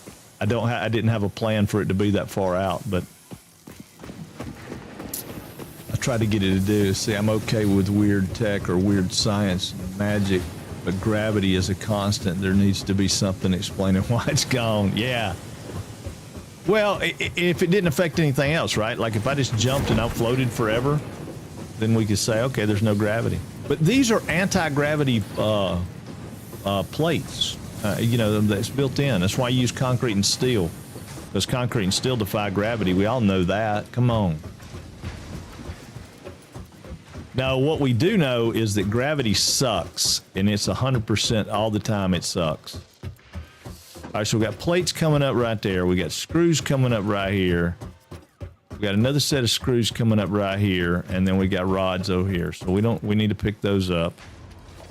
have a plan for it to be that far out, but I tried to get it to do. See, I'm okay with weird tech or weird science and magic, but gravity is a constant. There needs to be something explaining why it's gone. Yeah. Well, if it didn't affect anything else, right? Like if I just jumped and I floated forever, then we could say, okay, there's no gravity. But these are anti-gravity plates. You know, that's built in. That's why you use concrete and steel, because concrete and steel defy gravity. We all know that. Come on. Now, what we do know is that gravity sucks, and it's 100% all the time it sucks. All right, so we got plates coming up right there. We got screws coming up right here. We got another set of screws coming up right here, and then we got rods over here. So we need to pick those up.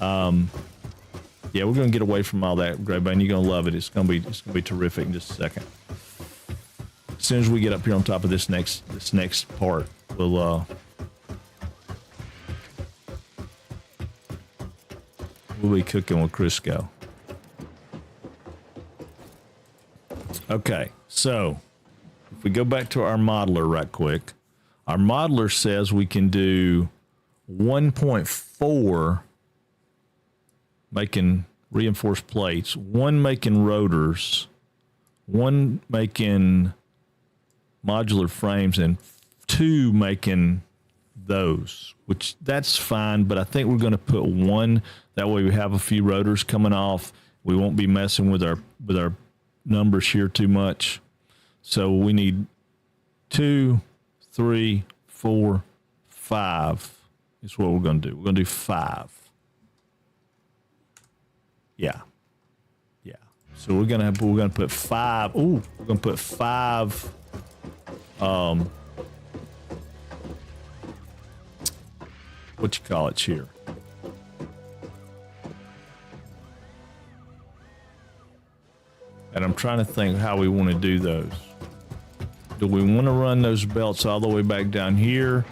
Yeah, we're gonna get away from all that, Greybane. You're gonna love it. It's gonna be terrific in just a second. As soon as we get up here on top of this next part, we'll be cooking with Crisco. Okay, so if we go back to our modeler right quick, our modeler says we can do 1.4 making reinforced plates, 1 making rotors, 1 making modular frames, and 2 making those, which that's fine, but I think we're going to put 1. That way we have a few rotors coming off. We won't be messing with our numbers here too much. So we need 2, 3, 4, 5 is what we're going to do. We're going to do 5. Yeah. Yeah. So we're going to put 5. Ooh, we're going to put 5 what you call it here. And I'm trying to think how we want to do those. Do we want to run those belts all the way back down here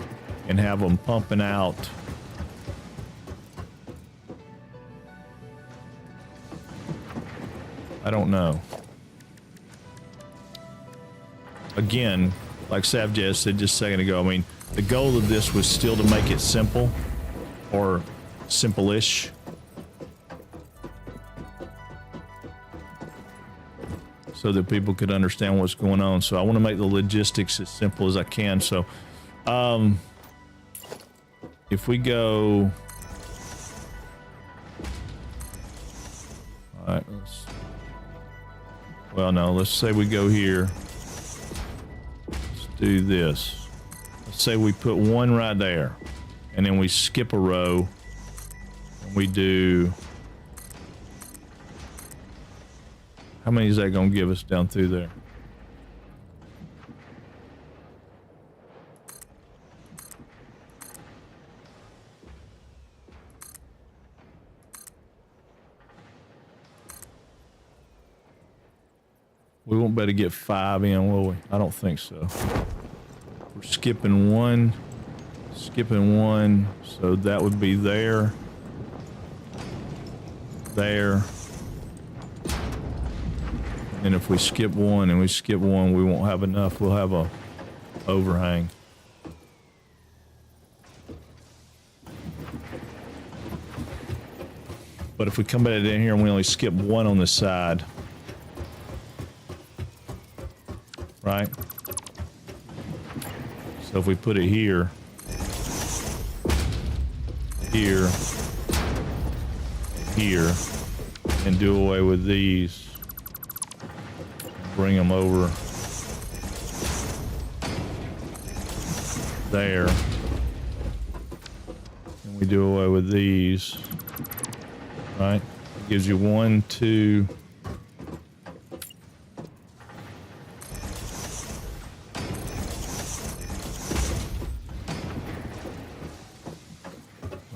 and have them pumping out? I don't know. Again, like Savjaz said just a second ago, I mean, the goal of this was still to make it simple or simple-ish. So that people could understand what's going on. So I want to make the logistics as simple as I can. So if we go, all right, let's say we go here. Let's do this. Let's say we put one right there, and then we skip a row, and we do. How many is that going to give us down through there? We won't better get 5 in, will we? I don't think so. We're skipping one, so that would be there, there. And if we skip one we won't have enough. We'll have a overhang. But if we come back in here and we only skip one on the side, right? So if we put it here, here, here, and do away with these, bring them over there, and we do away with these, right? It gives you 1, 2,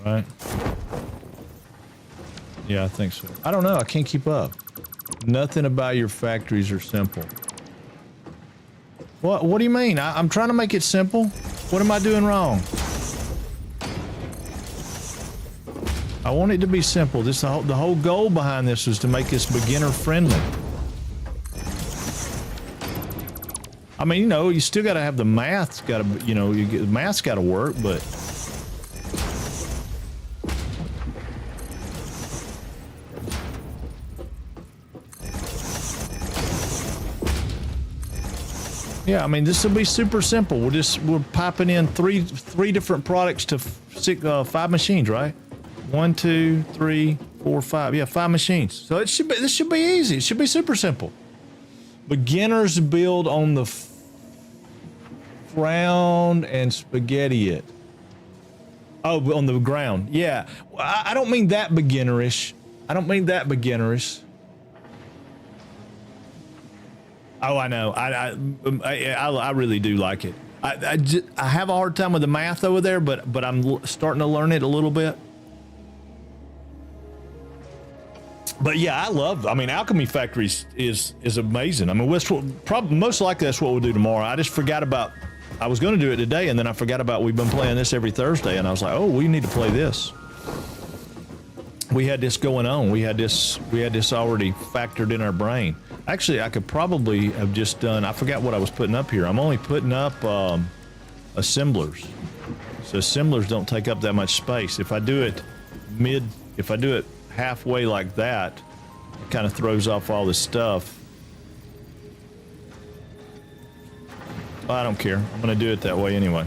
right? Yeah, I think so. I don't know. I can't keep up. Nothing about your factories are simple. What do you mean? I'm trying to make it simple. What am I doing wrong? I want it to be simple. The whole goal behind this was to make this beginner friendly. I mean, you know, you still got to have the math's got to, you know, the math's got to work, but yeah, I mean, this will be super simple. We're piping in three different products to 5 machines, right? 1, 2, 3, 4, 5. Yeah, 5 machines. So this should be easy. It should be super simple. Beginners build on the ground and spaghetti it. Oh, on the ground. Yeah, I don't mean that beginnerish. Oh, I know. I really do like it. I have a hard time with the math over there, but I'm starting to learn it a little bit. But yeah, I mean, Alchemy Factories is amazing. I mean, most likely that's what we'll do tomorrow. I just forgot about. I was going to do it today, and then I forgot about. We've been playing this every Thursday, and I was like, oh, we need to play this. We had this going on. We had this already factored in our brain. Actually, I could probably have just done. I forgot what I was putting up here. I'm only putting up assemblers. So assemblers don't take up that much space. If I do it halfway like that, it kind of throws off all this stuff. I don't care. I'm going to do it that way anyway.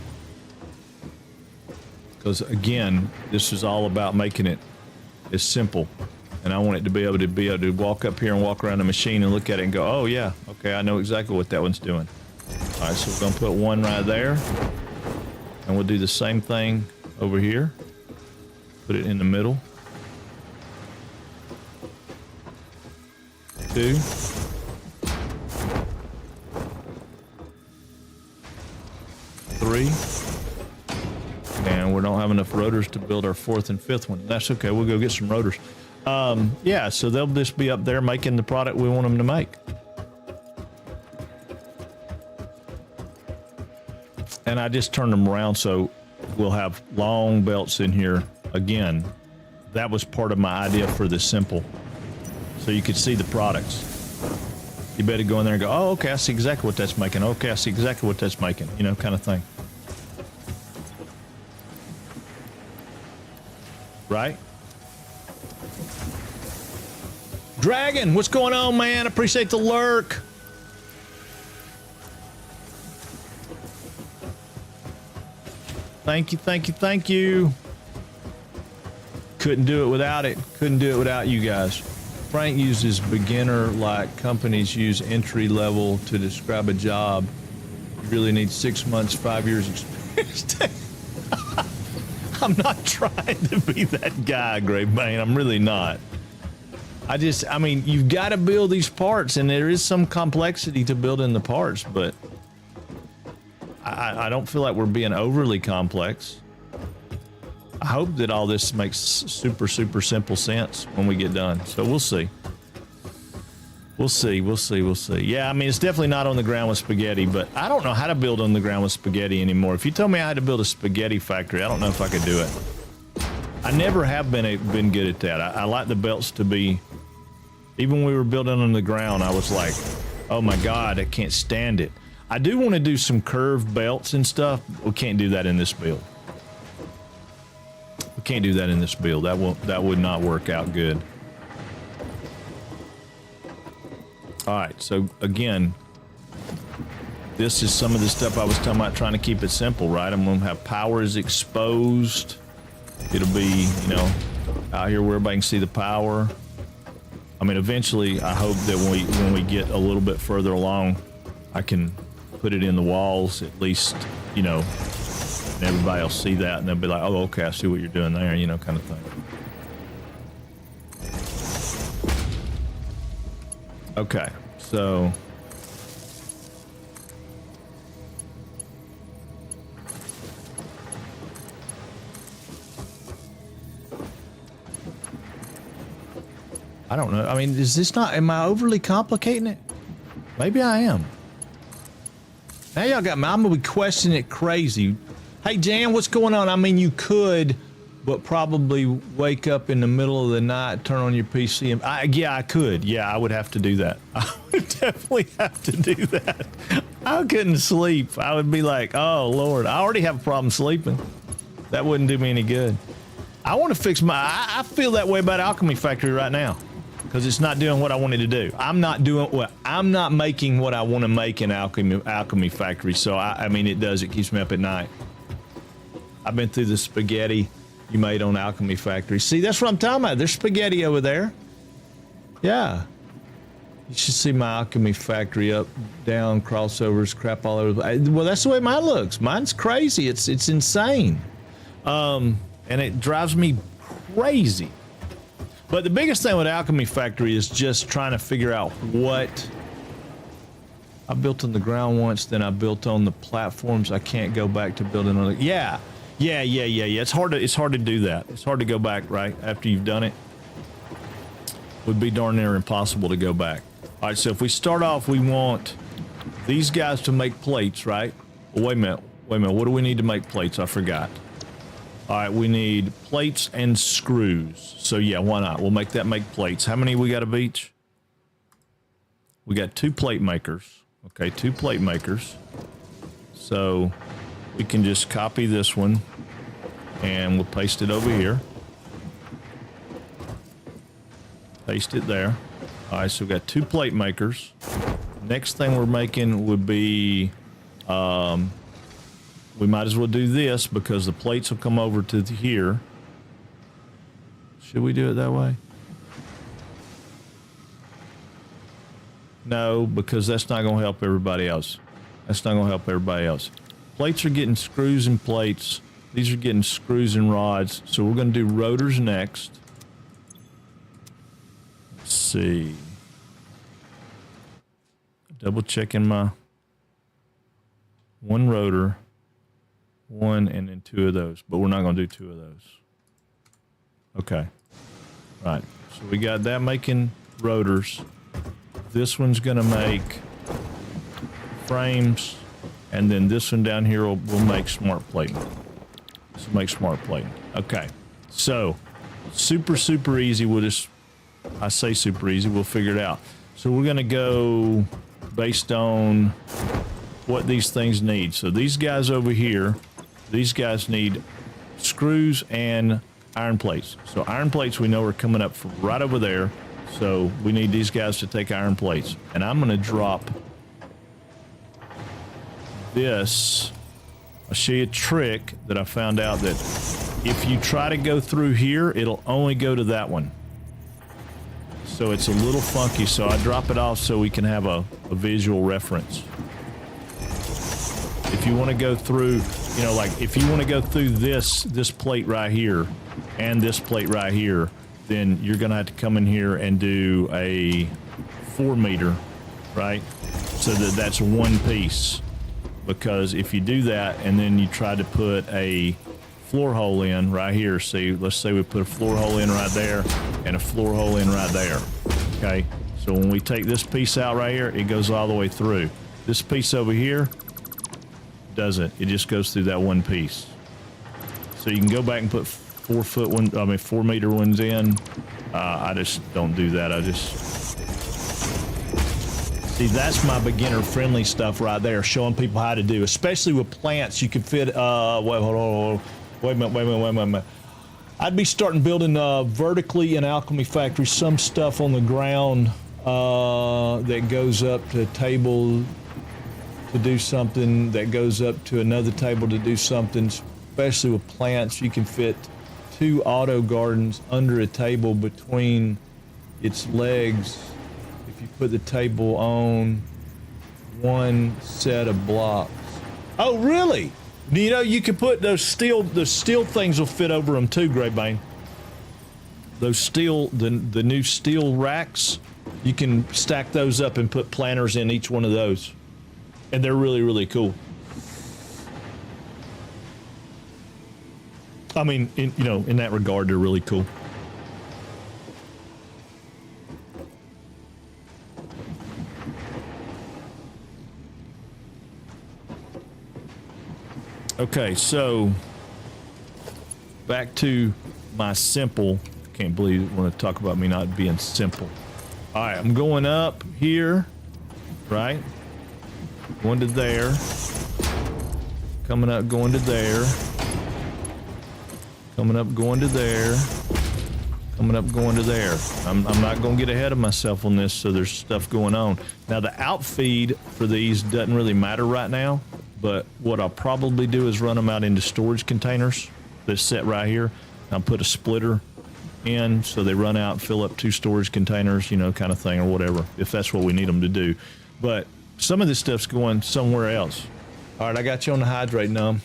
Because again, this is all about making it as simple. And I want it to be able to walk up here and walk around the machine and look at it and go, oh yeah, okay, I know exactly what that one's doing. All right, so we're going to put one right there. And we'll do the same thing over here. Put it in the middle. 2. 3. And we don't have enough rotors to build our 4th and 5th one. That's okay. We'll go get some rotors. Yeah, so they'll just be up there making the product we want them to make. And I just turned them around so we'll have long belts in here. Again, that was part of my idea for the simple. So you could see the products. You better go in there and go, oh, okay, I see exactly what that's making. Okay, I see exactly what that's making. You know, kind of thing. Right? Dragon, what's going on, man? Appreciate the lurk. Thank you, thank you, thank you. Couldn't do it without it. Couldn't do it without you guys. Frank uses beginner like companies use entry level to describe a job. You really need 6 months, 5 years experience. I'm not trying to be that guy, Grave Bane. I'm really not. I mean, you've got to build these parts, and there is some complexity to building the parts, but I don't feel like we're being overly complex. I hope that all this makes super, super simple sense when we get done. So we'll see. We'll see, we'll see, we'll see. Yeah, I mean, it's definitely not on the ground with spaghetti, but I don't know how to build on the ground with spaghetti anymore. If you told me I had to build a spaghetti factory, I don't know if I could do it. I never have been good at that. I like the belts to be, even when we were building on the ground, I was like, oh my God, I can't stand it. I do want to do some curved belts and stuff. We can't do that in this build. We can't do that in this build. That would not work out good. All right, so again, this is some of the stuff I was talking about, trying to keep it simple, right? I'm gonna have powers exposed. It'll be, you know, out here where everybody can see the power. I mean, eventually, I hope that when we get a little bit further along, I can put it in the walls, at least, you know, and everybody will see that, and they'll be like, oh, okay, I see what you're doing there, you know, kind of thing. Okay, so I don't know. I mean, is this not, am I overly complicating it? Maybe I am. Now y'all got me, I'm gonna be questioning it crazy. Hey Jan, what's going on? I mean, you could, but probably wake up in the middle of the night, turn on your PC, and yeah, I could. Yeah, I would have to do that. I would definitely have to do that. I couldn't sleep. I would be like, oh Lord, I already have a problem sleeping. That wouldn't do me any good. I want to fix I feel that way about Alchemy Factory right now, because it's not doing what I wanted to do. I'm not making what I want to make in Alchemy Factory. So I mean, it keeps me up at night. I've been through the spaghetti you made on Alchemy Factory. See, that's what I'm talking about. There's spaghetti over there. Yeah. You should see my Alchemy Factory up, down, crossovers, crap all over. Well, that's the way mine looks. Mine's crazy. It's insane. And it drives me crazy. But the biggest thing with Alchemy Factory is just trying to figure out what I built on the ground once, then I built on the platforms. I can't go back to building on the, yeah. It's hard to do that. It's hard to go back, right? After you've done it. Would be darn near impossible to go back. All right, so if we start off, we want these guys to make plates, right? Well, wait a minute. What do we need to make plates? I forgot. All right, we need plates and screws. So yeah, why not? We'll make plates. How many we got of each? We got 2 plate makers. Okay, 2 plate makers. So we can just copy this one and we'll paste it over here. Paste it there. All right, so we've got 2 plate makers. Next thing we're making would be, we might as well do this because the plates will come over to here. Should we do it that way? No, because that's not going to help everybody else. That's not going to help everybody else. Plates are getting screws and plates. These are getting screws and rods. So we're going to do rotors next. Let's see. Double checking my one rotor, one, and then two of those. But we're not going to do two of those. Okay. Right. So we got that making rotors. This one's going to make frames. And then this one down here will make smart plating. This will make smart plating. Okay. So, super easy. We'll just, I say super easy, we'll figure it out. So we're going to go based on what these things need. So these guys over here, these guys need screws and iron plates. So iron plates we know are coming up from right over there. So we need these guys to take iron plates. And I'm going to drop this. I'll show you a trick that I found out that if you try to go through here, it'll only go to that one. So it's a little funky, so I drop it off so we can have a visual reference. If you want to go through, you know, like if you want to go through this plate right here and this plate right here, then you're going to have to come in here and do a 4 meter, right? So that's one piece. Because if you do that and then you try to put a floor hole in right here, see, let's say we put a floor hole in right there and a floor hole in right there, okay? So when we take this piece out right here, it goes all the way through. This piece over here doesn't. It just goes through that one piece. So you can go back and put 4 meter ones in. I just don't do that. I just... See, that's my beginner-friendly stuff right there, showing people how to do, especially with plants. You can fit, wait a minute. I'd be starting building vertically in Alchemy Factory some stuff on the ground that goes up to a table to do something, that goes up to another table to do something, especially with plants. You can fit 2 auto gardens under a table between its legs. If you put the table on one set of blocks. Oh, really? You know, you can put those steel things will fit over them too, Greybane. Those steel, the new steel racks, you can stack those up and put planters in each one of those. And they're really cool. I mean, in that regard, they're really cool. Okay, so back to my simple. Can't believe you want to talk about me not being simple. All right, I'm going up here, right? Going to there. Coming up, going to there. Coming up, going to there. Coming up, going to there. I'm not going to get ahead of myself on this, so there's stuff going on. Now, the outfeed for these doesn't really matter right now. But what I'll probably do is run them out into storage containers that sit right here. I'll put a splitter in so they run out and fill up 2 storage containers, kind of thing, or whatever, if that's what we need them to do. But some of this stuff's going somewhere else. All right, I got you on the hydrate now.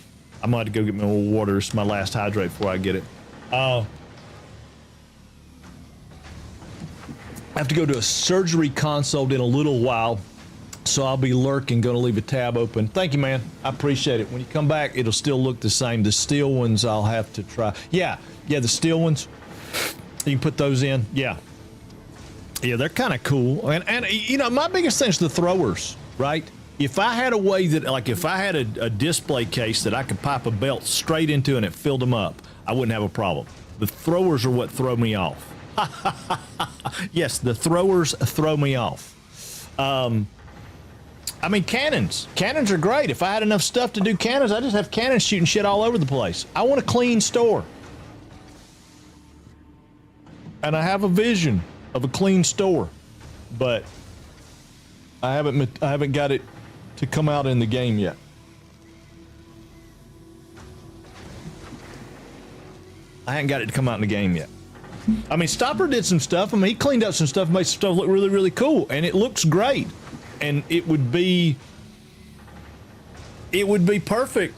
I'm going to have to go get me a little water. It's my last hydrate before I get it. I have to go to a surgery consult in a little while. So I'll be lurking, going to leave a tab open. Thank you, man. I appreciate it. When you come back, it'll still look the same. The steel ones I'll have to try. Yeah, the steel ones. You can put those in. Yeah, they're kind of cool. And my biggest thing is the throwers, right? If I had a way that, like if I had a display case that I could pipe a belt straight into and it filled them up, I wouldn't have a problem. The throwers are what throw me off. Yes, the throwers throw me off. I mean, cannons. Cannons are great. If I had enough stuff to do cannons, I just have cannons shooting shit all over the place. I want a clean store. And I have a vision of a clean store, but I haven't got it to come out in the game yet. I haven't got it to come out in the game yet. I mean, Stopper did some stuff. I mean, he cleaned up some stuff, made some stuff look really cool, and it looks great. And it would be, It would be perfect.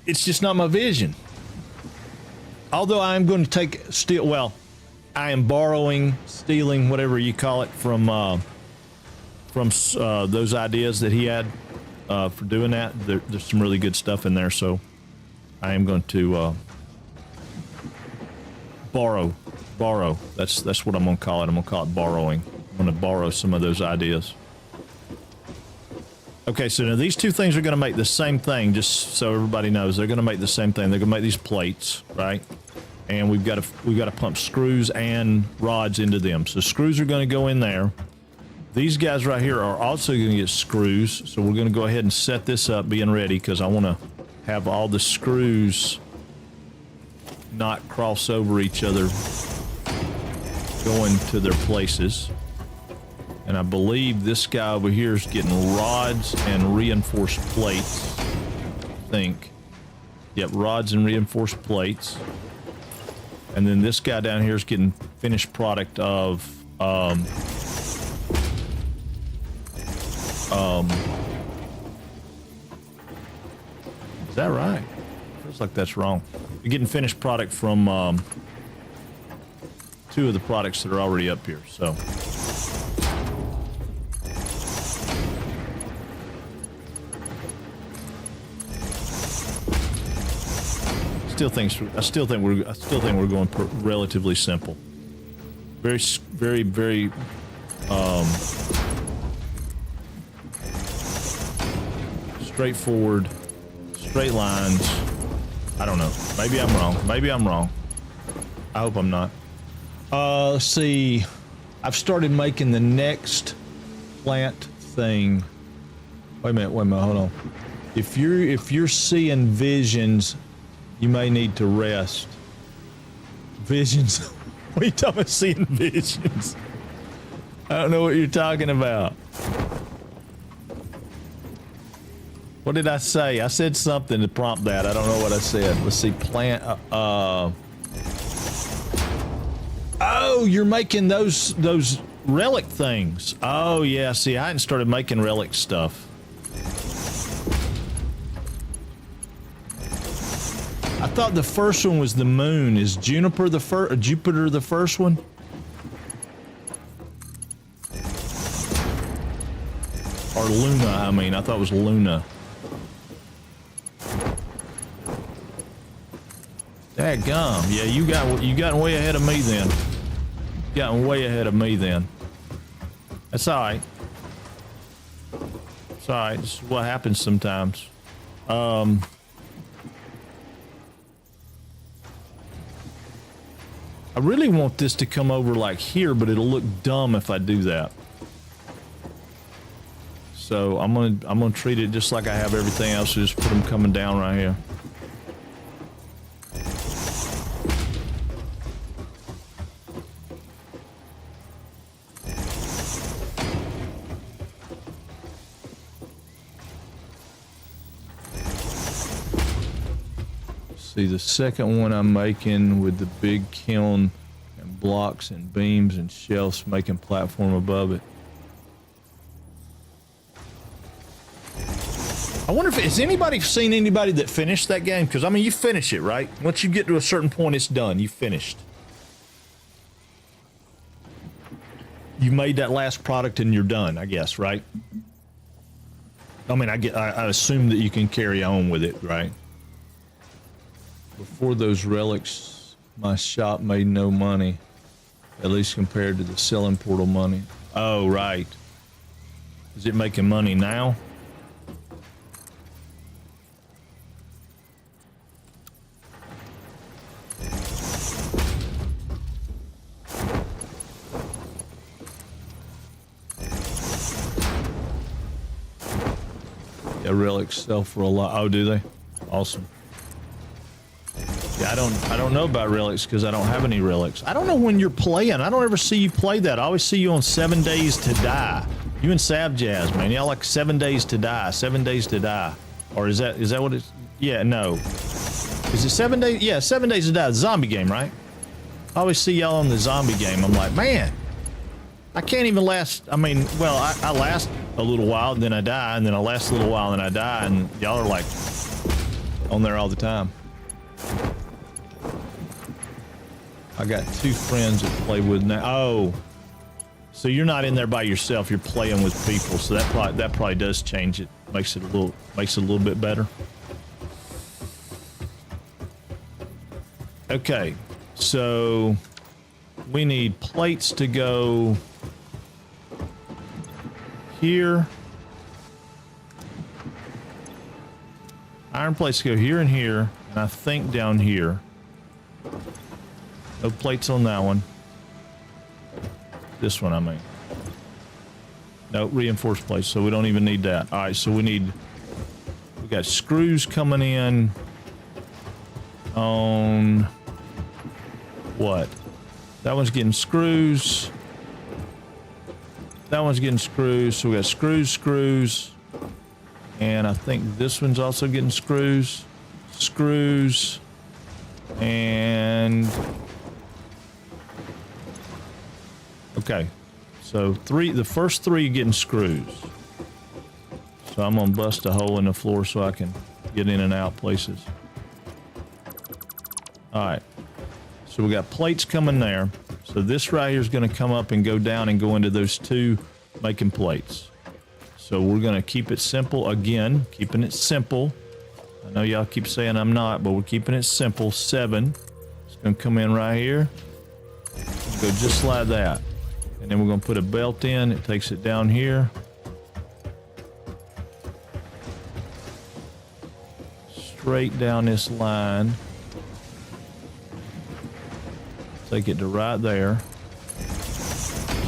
It's just not my vision. Although I am going to steal, well, I am borrowing, stealing, whatever you call it, from those ideas that he had for doing that. There's some really good stuff in there, so I am going to borrow. That's what I'm going to call it. I'm going to call it borrowing. I'm going to borrow some of those ideas. Okay, so now these two things are going to make the same thing, just so everybody knows. They're going to make the same thing. They're going to make these plates, right? And we've got to pump screws and rods into them. So screws are going to go in there. These guys right here are also going to get screws. So we're going to go ahead and set this up, being ready, because I want to have all the screws not cross over each other, going to their places. And I believe this guy over here is getting rods and reinforced plates. I think. Yep, rods and reinforced plates. And then this guy down here is getting finished product of is that right? Feels like that's wrong. You're getting finished product from two of the products that are already up here, so. I still think we're going relatively simple. Very straightforward, straight lines. I don't know. Maybe I'm wrong. I hope I'm not. Let's see. I've started making the next plant thing. Wait a minute, hold on. If you're seeing visions, you may need to rest. Visions? What are you talking about, seeing visions? I don't know what you're talking about. What did I say? I said something to prompt that. I don't know what I said. Let's see. Plant. Oh, you're making those relic things. Oh, yeah. See, I hadn't started making relic stuff. I thought the first one was the moon. Is Jupiter the first one? Or Luna, I mean. I thought it was Luna. Dadgum. Yeah, you got way ahead of me then. Gotten way ahead of me then. That's alright. It's alright. This is what happens sometimes. I really want this to come over like here, but it'll look dumb if I do that. So I'm gonna treat it just like I have everything else. So just put them coming down right here. See, the second one I'm making with the big kiln and blocks and beams and shelves, making platform above it. I wonder if, has anybody seen anybody that finished that game? Because, I mean, you finish it, right? Once you get to a certain point, it's done. You finished. You made that last product and you're done, I guess, right? I mean, I assume that you can carry on with it, right? Before those relics, my shop made no money, at least compared to the selling portal money. Oh, right. Is it making money now? Yeah, relics sell for a lot. Oh, do they? Awesome. Yeah, I don't know about relics because I don't have any relics. I don't know when you're playing. I don't ever see you play that. I always see you on 7 Days to Die. You and Sav Jazz, man. Y'all like 7 Days to Die. 7 Days to Die. Or is that what it's? Yeah, no. Is it 7 days? Yeah, 7 Days to Die. Zombie game, right? I always see y'all on the zombie game. I'm like, man, I can't even last. I mean, well, I last a little while, and then I die, and then I last a little while, and I die, and y'all are like on there all the time. I got 2 friends that play with now. Oh, so you're not in there by yourself. You're playing with people. So that probably does change it. Makes it a little bit better. Okay, so we need plates to go here. Iron plates to go here and here, and I think down here. No plates on that one. This one, I mean. No, reinforced plates, so we don't even need that. All right, so we got screws coming in on what? That one's getting screws. That one's getting screws, so we got screws. And I think this one's also getting screws. And okay, so the first 3 getting screws. So I'm gonna bust a hole in the floor so I can get in and out places. All right, so we got plates coming there. So this right here is gonna come up and go down and go into those 2 making plates. So we're gonna keep it simple again, keeping it simple. I know y'all keep saying I'm not, but we're keeping it simple. 7. It's gonna come in right here. Go just like that. And then we're gonna put a belt in. It takes it down here. Straight down this line. Take it to right there.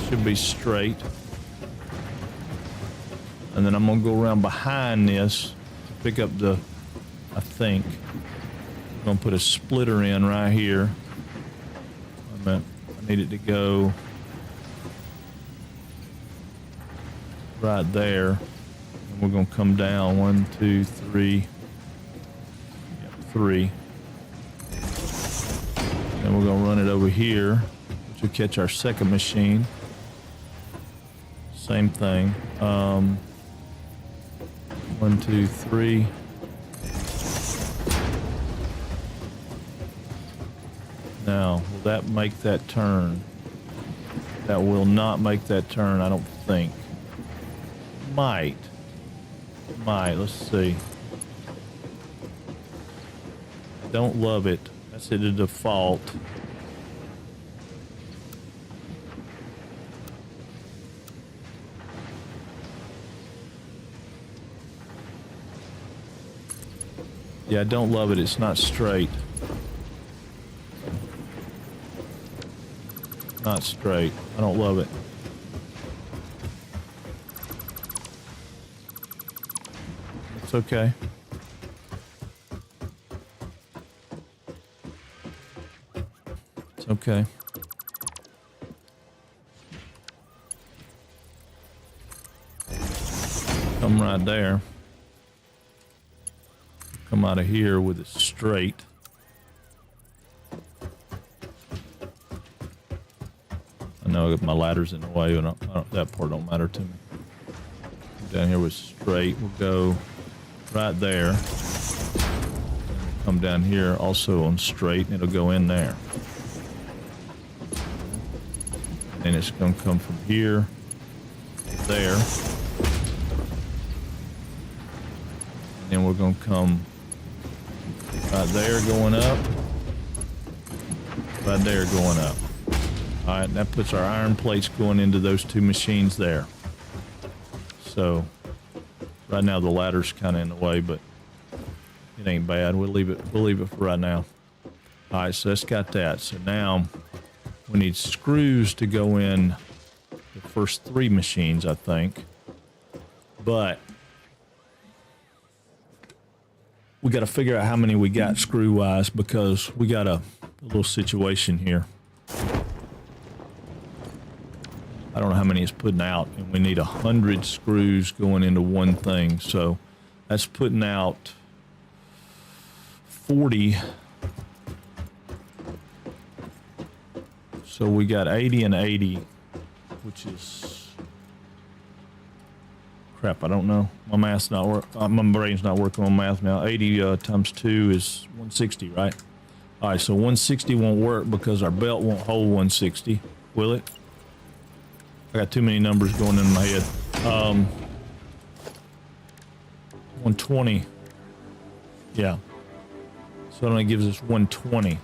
Should be straight. And then I'm gonna go around behind this to pick up the, I think, I'm gonna put a splitter in right here. I need it to go right there. And we're gonna come down 1, 2, 3. Yep, 3. And we're gonna run it over here, which will catch our second machine. Same thing. 1, 2, 3. Now, will that make that turn? That will not make that turn, I don't think. Might. Let's see. Don't love it. That's at the default. Yeah, I don't love it. It's not straight. Not straight. I don't love it. It's okay. It's okay. Come right there. Come out of here with it straight. I know my ladder's in the way, but that part don't matter to me. Down here with straight, we'll go right there. Come down here also on straight, and it'll go in there. And it's going to come from here to there. And then we're going to come right there going up. Right there going up. All right, that puts our iron plates going into those 2 machines there. So right now the ladder's kind of in the way, but it ain't bad. We'll leave it for right now. All right, so that's got that. So now we need screws to go in the first 3 machines, I think. But we got to figure out how many we got screw wise, because we got a little situation here. I don't know how many it's putting out, and we need 100 screws going into one thing. So that's putting out 40. So we got 80 and 80, which is Crap, I don't know. My math's not work. My brain's not working on math now. 80 times 2 is 160, right? All right, so 160 won't work because our belt won't hold 160, will it? I got too many numbers going in my head. 120. Yeah. So it only gives us 120.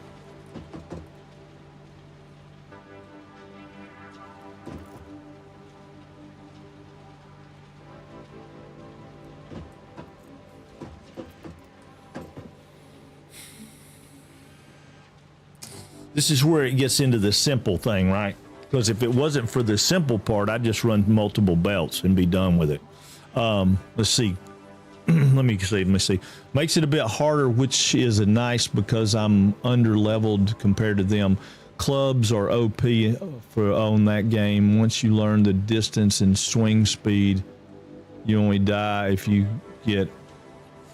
This is where it gets into the simple thing, right? Because if it wasn't for the simple part, I'd just run multiple belts and be done with it. Let's see. Let me see. Makes it a bit harder, which is a nice because I'm under leveled compared to them. Clubs are OP on that game. Once you learn the distance and swing speed, you only die if you get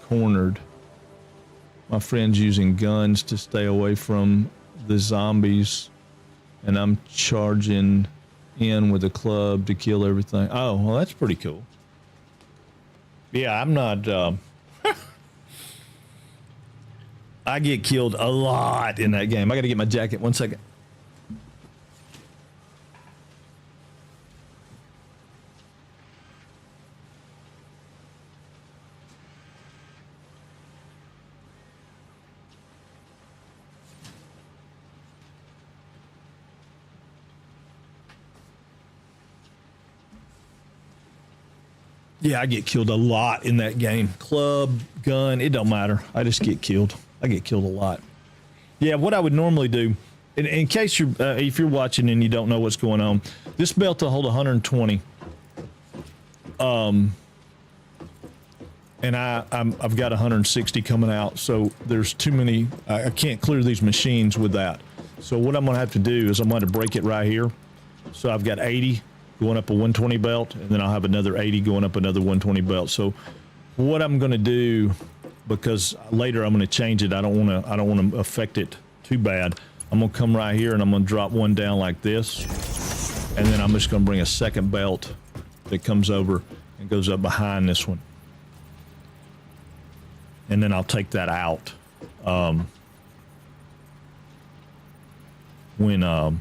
cornered. My friend's using guns to stay away from the zombies, and I'm charging in with a club to kill everything. Oh, well, that's pretty cool. Yeah, I'm not I get killed a lot in that game. I gotta get my jacket. 1 second. Yeah, I get killed a lot in that game. Club, gun, it don't matter. I just get killed. I get killed a lot. Yeah, what I would normally do, in case you're, if you're watching and you don't know what's going on, this belt will hold 120. And I've got 160 coming out, so there's too many. I can't clear these machines with that. So what I'm gonna have to do is I'm gonna break it right here. So I've got 80. Going up a 120 belt, and then I'll have another 80 going up another 120 belt. So what I'm going to do, because later I'm going to change it, I don't want to affect it too bad. I'm going to come right here and I'm going to drop one down like this, and then I'm just going to bring a second belt that comes over and goes up behind this one, and then I'll take that out when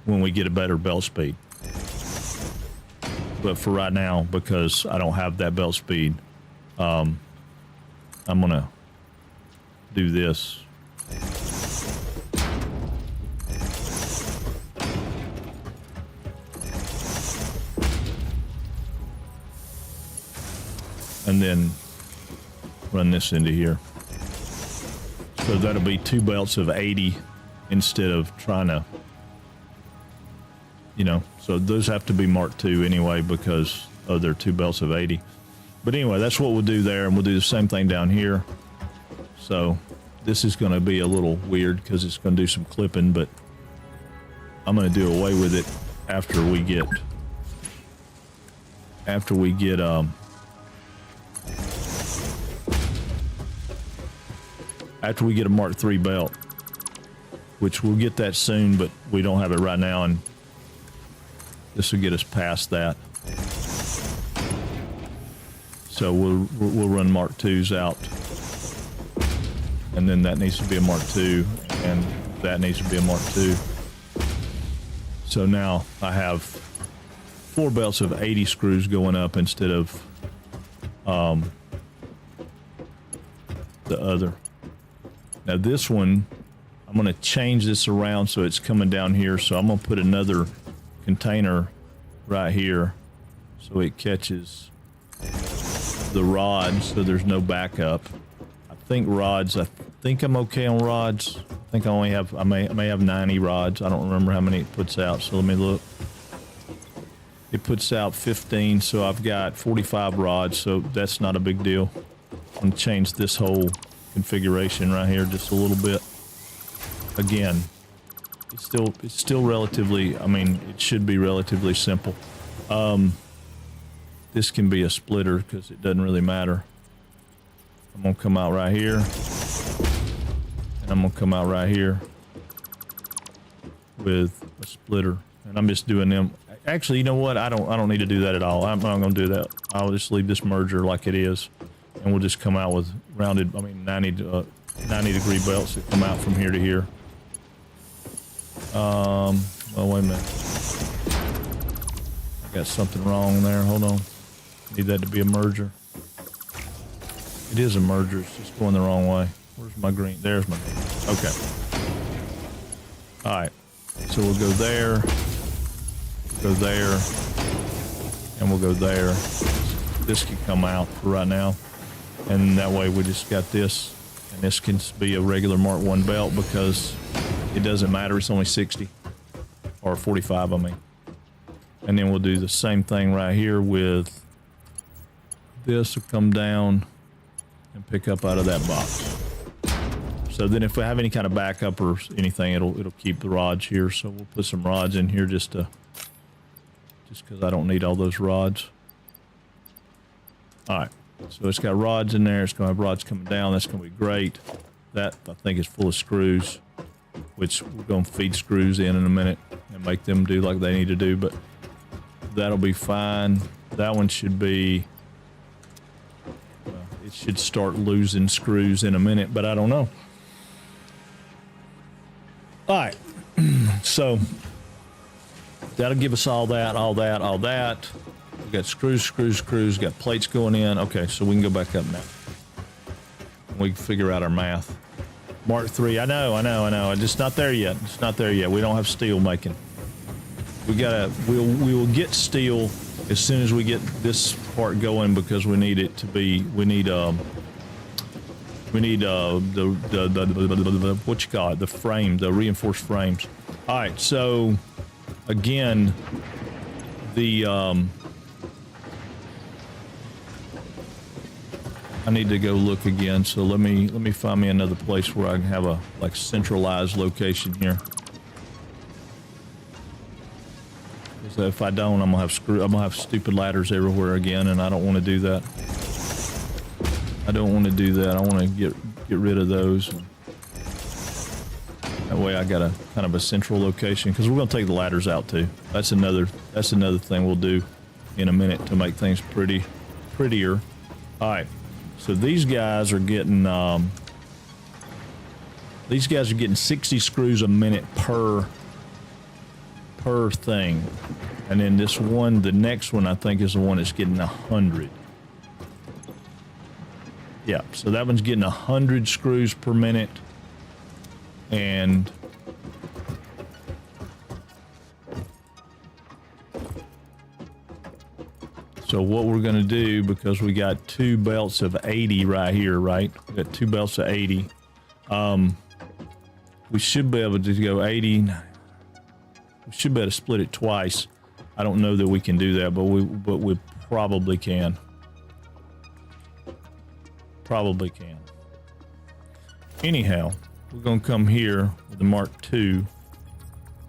we get a better belt speed. But for right now, because I don't have that belt speed, I'm gonna do this. And then run this into here. So that'll be 2 belts of 80 instead of trying to, you know, so those have to be Mark II anyway because they're 2 belts of 80. But anyway, that's what we'll do there, and we'll do the same thing down here. So this is going to be a little weird because it's going to do some clipping, but I'm going to do away with it after we get a Mark III belt, which we'll get that soon, but we don't have it right now, and this will get us past that. So we'll run Mark IIs out, and then that needs to be a Mark II, and that needs to be a Mark II. So now I have 4 belts of 80 screws going up instead of the other. Now this one, I'm going to change this around so it's coming down here. So I'm going to put another container right here so it catches the rods so there's no backup. I think I'm okay on rods. I think I may have 90 rods. I don't remember how many it puts out, so let me look. It puts out 15, so I've got 45 rods, so that's not a big deal. I'm gonna change this whole configuration right here just a little bit. Again, it's still relatively, I mean, it should be relatively simple. This can be a splitter because it doesn't really matter. I'm gonna come out right here, and I'm gonna come out right here with a splitter, and I'm just doing them. Actually, you know what? I don't need to do that at all. I'm not going to do that. I'll just leave this merger like it is, and we'll just come out with rounded. I mean, 90-degree belts that come out from here to here. Well, wait a minute. I got something wrong there. Hold on. Need that to be a merger. It is a merger. It's just going the wrong way. Where's my green? There's my green. Okay. All right. So we'll go there, and we'll go there. This can come out for right now. And that way we just got this. And this can be a regular Mark 1 belt because it doesn't matter. It's only 60 or 45, I mean. And then we'll do the same thing right here with this will come down and pick up out of that box. So then if we have any kind of backup or anything, it'll keep the rods here. So we'll put some rods in here just because I don't need all those rods. All right. So it's got rods in there. It's going to have rods coming down. That's going to be great. That, I think, is full of screws, which we're going to feed screws in a minute and make them do like they need to do. But that'll be fine. That one should be... it should start losing screws in a minute, but I don't know. All right. So that'll give us all that. We got screws, got plates going in. Okay, so we can go back up now. We can figure out our math. Mark III, I know. It's just not there yet. We don't have steel making. We will get steel as soon as we get this part going because we need it to be, we need the what you call it, the frame, the reinforced frames. All right, so again, I need to go look again. So let me find me another place where I can have a like centralized location here. So if I don't, I'm gonna have stupid ladders everywhere again, and I don't want to do that. I want to get rid of those. That way I got a kind of a central location because we're gonna take the ladders out too. That's another thing we'll do in a minute to make things prettier. All right. So these guys are getting 60 screws a minute per thing. And then this one, the next one, I think is the one that's getting 100. Yeah, so that one's getting 100 screws per minute. And so what we're going to do, because we got two belts of 80 right here, right? We got two belts of 80. We should be able to go 80. We should be able to split it twice. I don't know that we can do that, but we probably can. Anyhow, we're going to come here with the Mark II,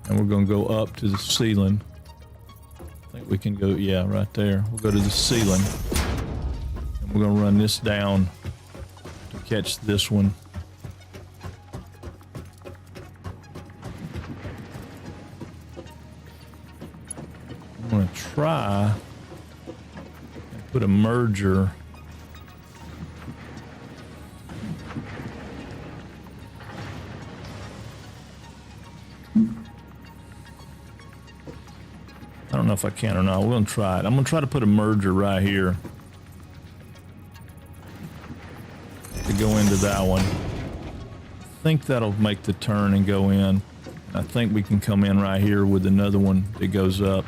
and we're going to go up to the ceiling. I think we can go, yeah, right there. We'll go to the ceiling, and we're going to run this down to catch this one. I'm going to try and put a merger. I don't know if I can or not. We're going to try it. I'm going to try to put a merger right here to go into that one. I think that'll make the turn and go in. I think we can come in right here with another one that goes up.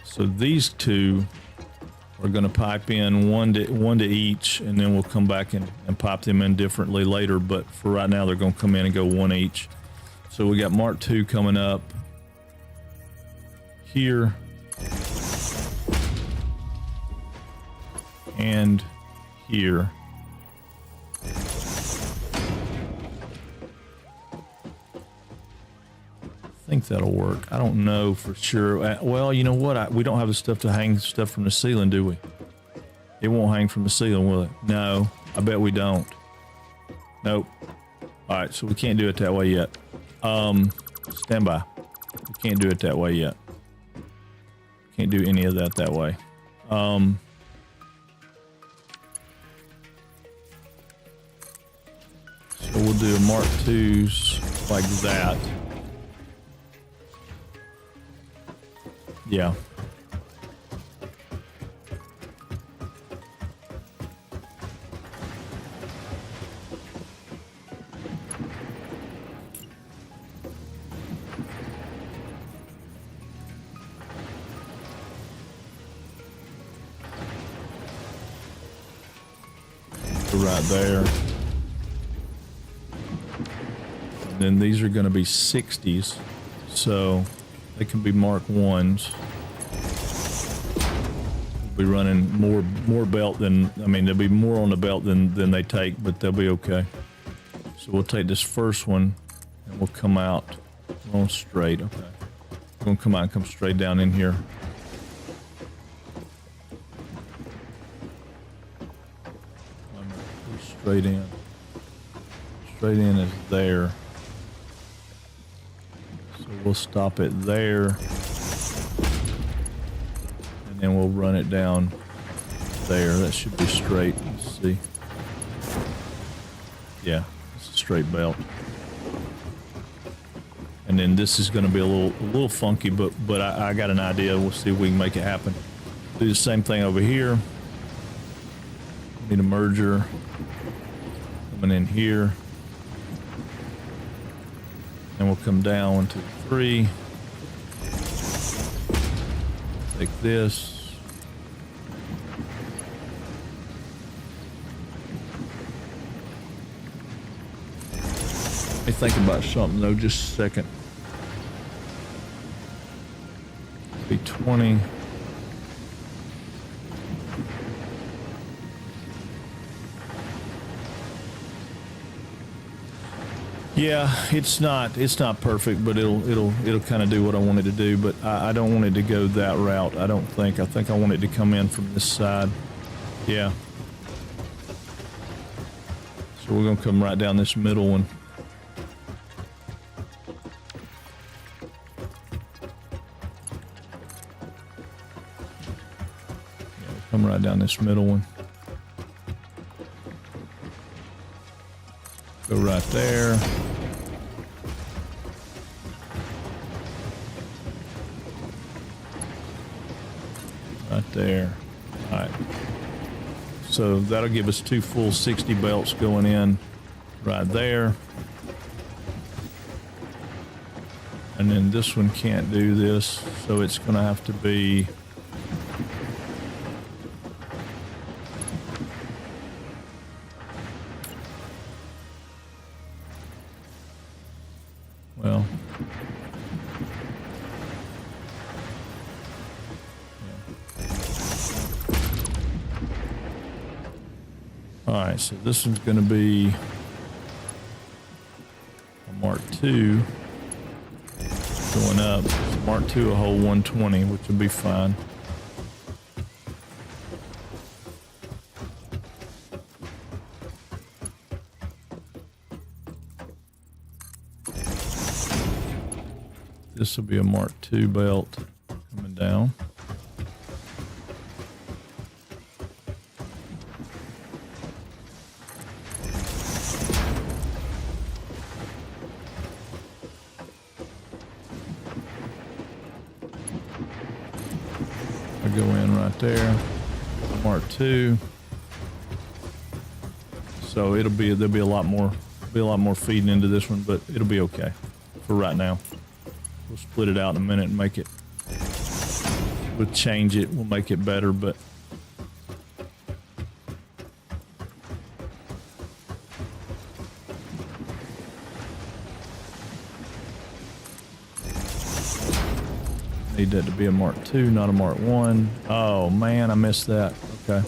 So these two are going to pipe in one to each, and then we'll come back and pipe them in differently later. But for right now, they're going to come in and go one each. So we got Mark II coming up here and here. I think that'll work. I don't know for sure. Well, you know what? We don't have the stuff to hang stuff from the ceiling, do we? It won't hang from the ceiling, will it? No, I bet we don't. Nope. All right, so we can't do it that way yet. Stand by. We can't do it that way yet. Can't do any of that way. So we'll do Mark IIs like that. Yeah. Right there. And then these are going to be 60s, so they can be Mark 1s. We'll be running more belt than, I mean, there'll be more on the belt than they take, but they'll be okay. So we'll take this first one and we'll come out on straight. Okay. We're going to come out and come straight down in here. Straight in. Straight in is there. So we'll stop it there. And then we'll run it down there. That should be straight. Let's see. Yeah, it's a straight belt. And then this is going to be a little funky, but I got an idea. We'll see if we can make it happen. Do the same thing over here. Need a merger. Coming in here, and we'll come down 1, 2, 3. Take this. Let me think about something though, just a second. Be 20. Yeah, it's not perfect, but it'll kind of do what I wanted to do. But I don't want it to go that route. I don't think. I think I want it to come in from this side. Yeah. So we're gonna come right down this middle one. Yeah, we'll come right down this middle one. Go right there. Right there. All right. So that'll give us 2 full 60 belts going in right there. And then this one can't do this, so it's going to have to be well, all right, so this one's going to be a Mark II going up. Mark II a whole 120, which will be fine. This will be a Mark II belt coming down. I go in right there, Mark II. So there'll be a lot more feeding into this one, but it'll be okay for right now. We'll split it out in a minute and make it, we'll change it, we'll make it better, but need that to be a Mark II, not a Mark I. Oh man, I missed that. Okay.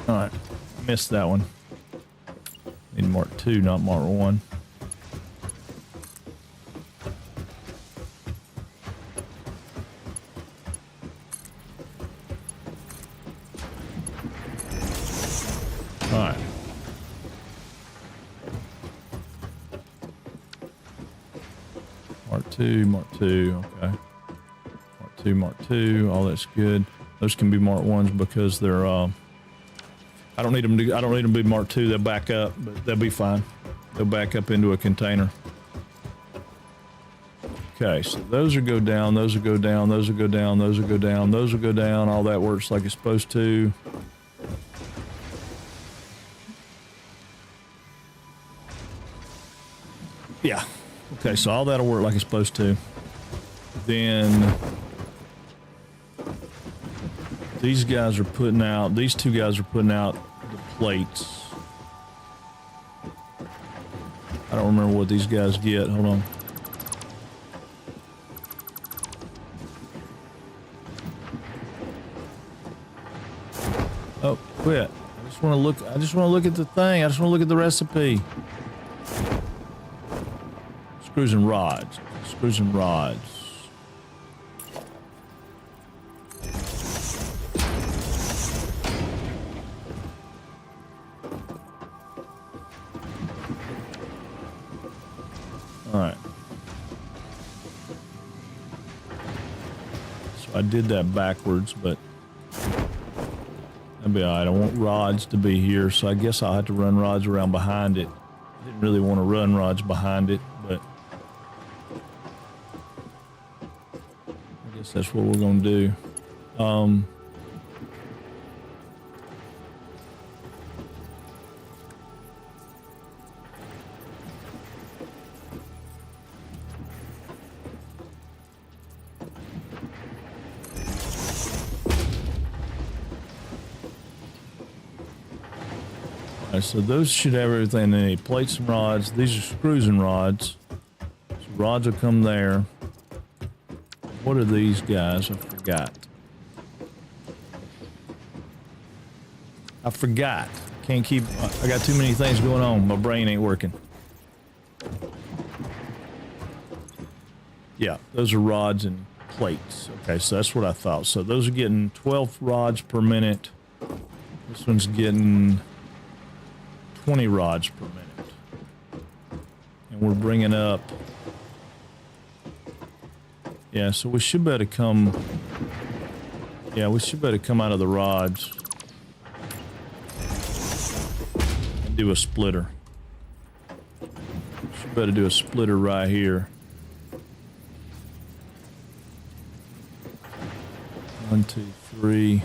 All right. Missed that one. Need Mark II, not Mark I. Mark 2, Mark 2, okay. Mark 2, all that's good. Those can be Mark 1s because they're, I don't need them to be Mark 2, they'll back up, but they'll be fine. They'll back up into a container. Okay, so those will go down, those will go down, those will go down, those will go down, those will go down, all that works like it's supposed to. Yeah, okay, so all that'll work like it's supposed to. Then these guys are putting out, these two guys are putting out the plates. I don't remember what these guys get, hold on. Oh, quit. I just want to look at the thing. I just want to look at the recipe. Screws and rods. Screws and rods. All right. So I did that backwards, but that'd be all right. I want rods to be here, so I guess I'll have to run rods around behind it. I didn't really want to run rods behind it, but I guess that's what we're going to do. So those should have everything they need. Plates and rods. These are screws and rods. So rods will come there. What are these guys? I forgot. Can't keep... I got too many things going on. My brain ain't working. Yeah, those are rods and plates. Okay, so that's what I thought. So those are getting 12 rods per minute. This one's getting 20 rods per minute. And we're bringing up... Yeah, so we should be able to come... Yeah, we should be able to come out of the rods and do a splitter. Should be able to do a splitter right here. 1, 2, 3...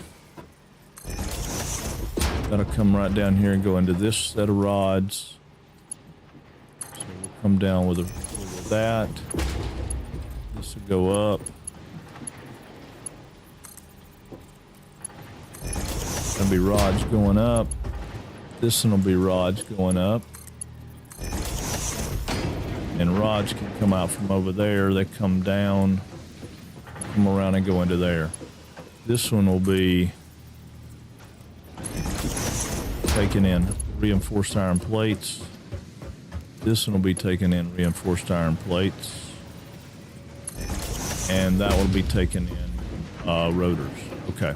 That'll come right down here and go into this set of rods. So we'll come down with that. This will go up. There'll be rods going up. This one will be rods going up. And rods can come out from over there. They come down, come around and go into there. This one will be taking in reinforced iron plates. This one will be taking in reinforced iron plates. And that will be taking in rotors. Okay.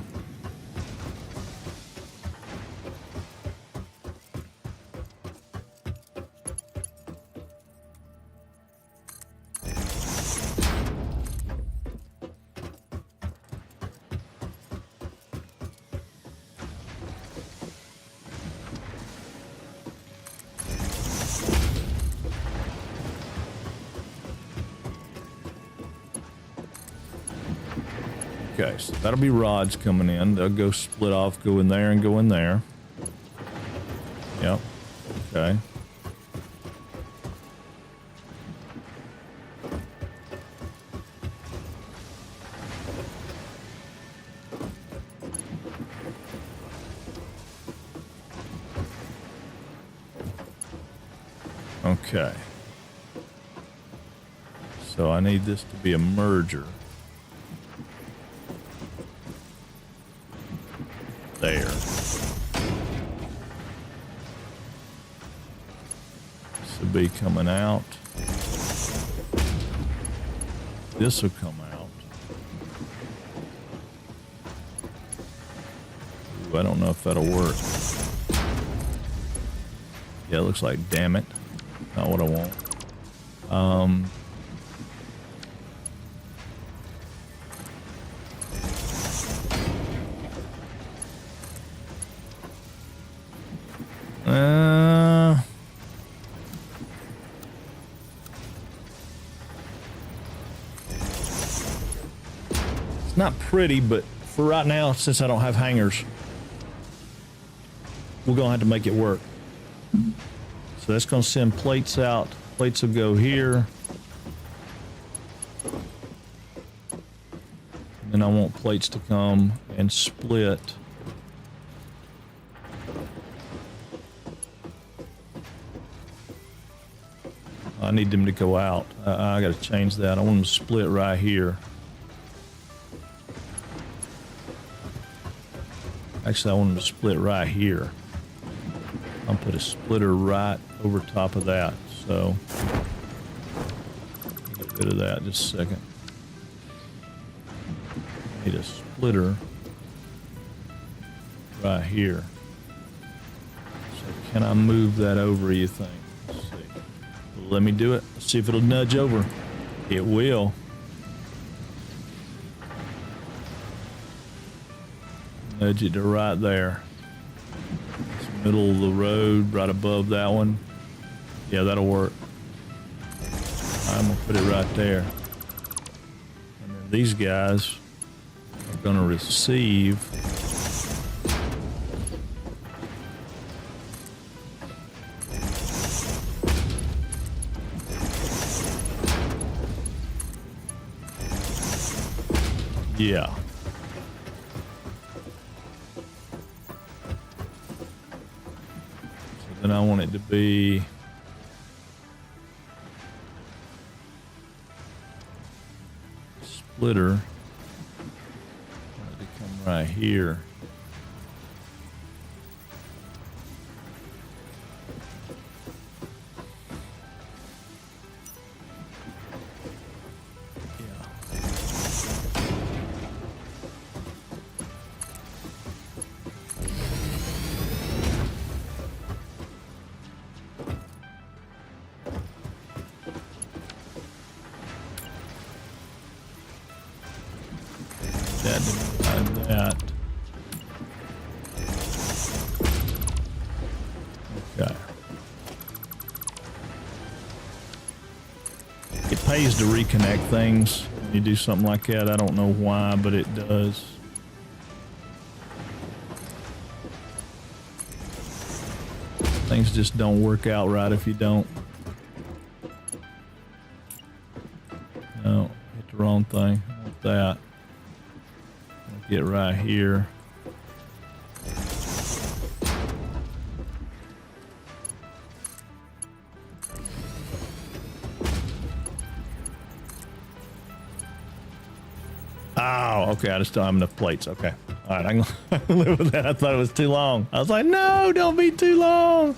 Okay, so that'll be rods coming in. They'll go split off, go in there and go in there. Yep. Okay. Okay. So I need this to be a merger. There. This will be coming out. This will come out. Ooh, I don't know if that'll work. Yeah, it looks like, damn it. Not what I want. not pretty, but for right now, since I don't have hangers, we're gonna have to make it work. So that's gonna send plates out. Plates will go here. And then I want plates to come and split. I need them to go out. I gotta change that. I want them to split right here. Actually, I want them to split right here. I'll put a splitter right over top of that. So, get rid of that just a second. Need a splitter right here. So, can I move that over, you think? Let's see. Let me do it. Let's see if it'll nudge over. It will. Nudge it to right there. It's middle of the road, right above that one. Yeah, that'll work. I'm gonna put it right there. And then these guys are gonna receive yeah. So then I want it to be splitter. I want it to come right here. That. Okay. It pays to reconnect things when you do something like that. I don't know why, but it does. Things just don't work out right if you don't. No, hit the wrong thing. I want that. Get right here. Oh, okay. I just don't have enough plates. Okay. All right. I'm going to live with that. I thought it was too long. I was like, no, don't be too long.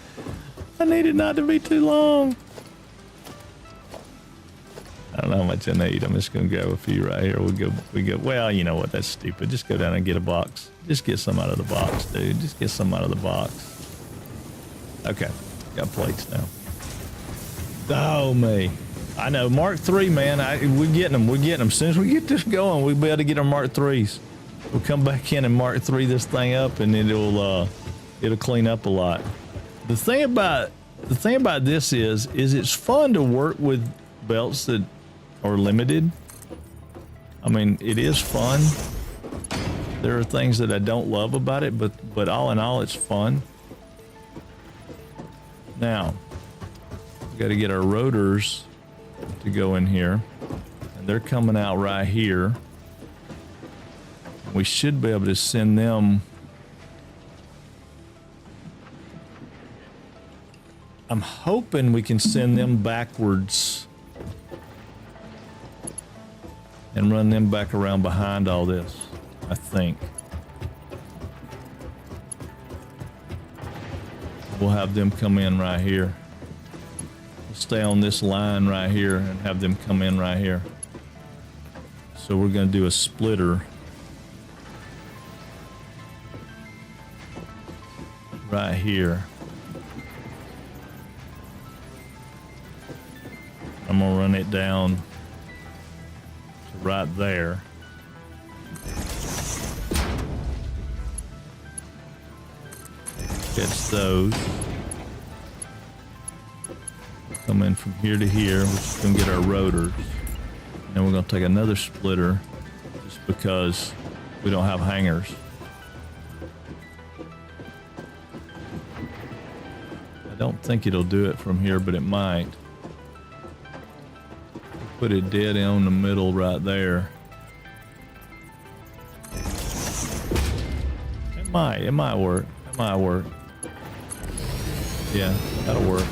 I need it not to be too long. I don't know how much I need. I'm just gonna go a few right here. We go. Well, you know what? That's stupid. Just go down and get a box. Just get some out of the box, dude. Just get some out of the box. Okay, got plates now. Oh me, I know. Mark III, man. We're getting them. We're getting them. As soon as we get this going, we'll be able to get our Mark IIIs. We'll come back in and Mark III this thing up, and it'll clean up a lot. The thing about this is it's fun to work with belts that are limited. I mean, it is fun. There are things that I don't love about it, but all in all, it's fun. Now, we got to get our rotors to go in here, and they're coming out right here. We should be able to send them. I'm hoping we can send them backwards and run them back around behind all this, I think. We'll have them come in right here. We'll stay on this line right here and have them come in right here. So we're going to do a splitter right here. I'm going to run it down right there. Catch those. Come in from here to here, which is going to get our rotors. And we're going to take another splitter, just because we don't have hangers. I don't think it'll do it from here, but it might. Put it dead in the middle right there. It might work. It might work. Yeah, that'll work.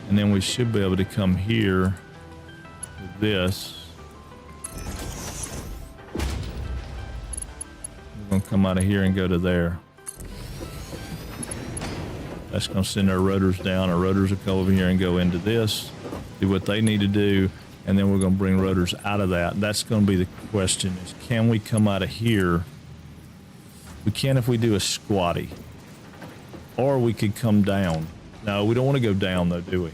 And then we should be able to come here with this. We're gonna come out of here and go to there. That's gonna send our rotors down. Our rotors will come over here and go into this, do what they need to do, and then we're gonna bring rotors out of that. That's gonna be the question: is can we come out of here? We can if we do a squatty, or we could come down. No, we don't want to go down though, do we?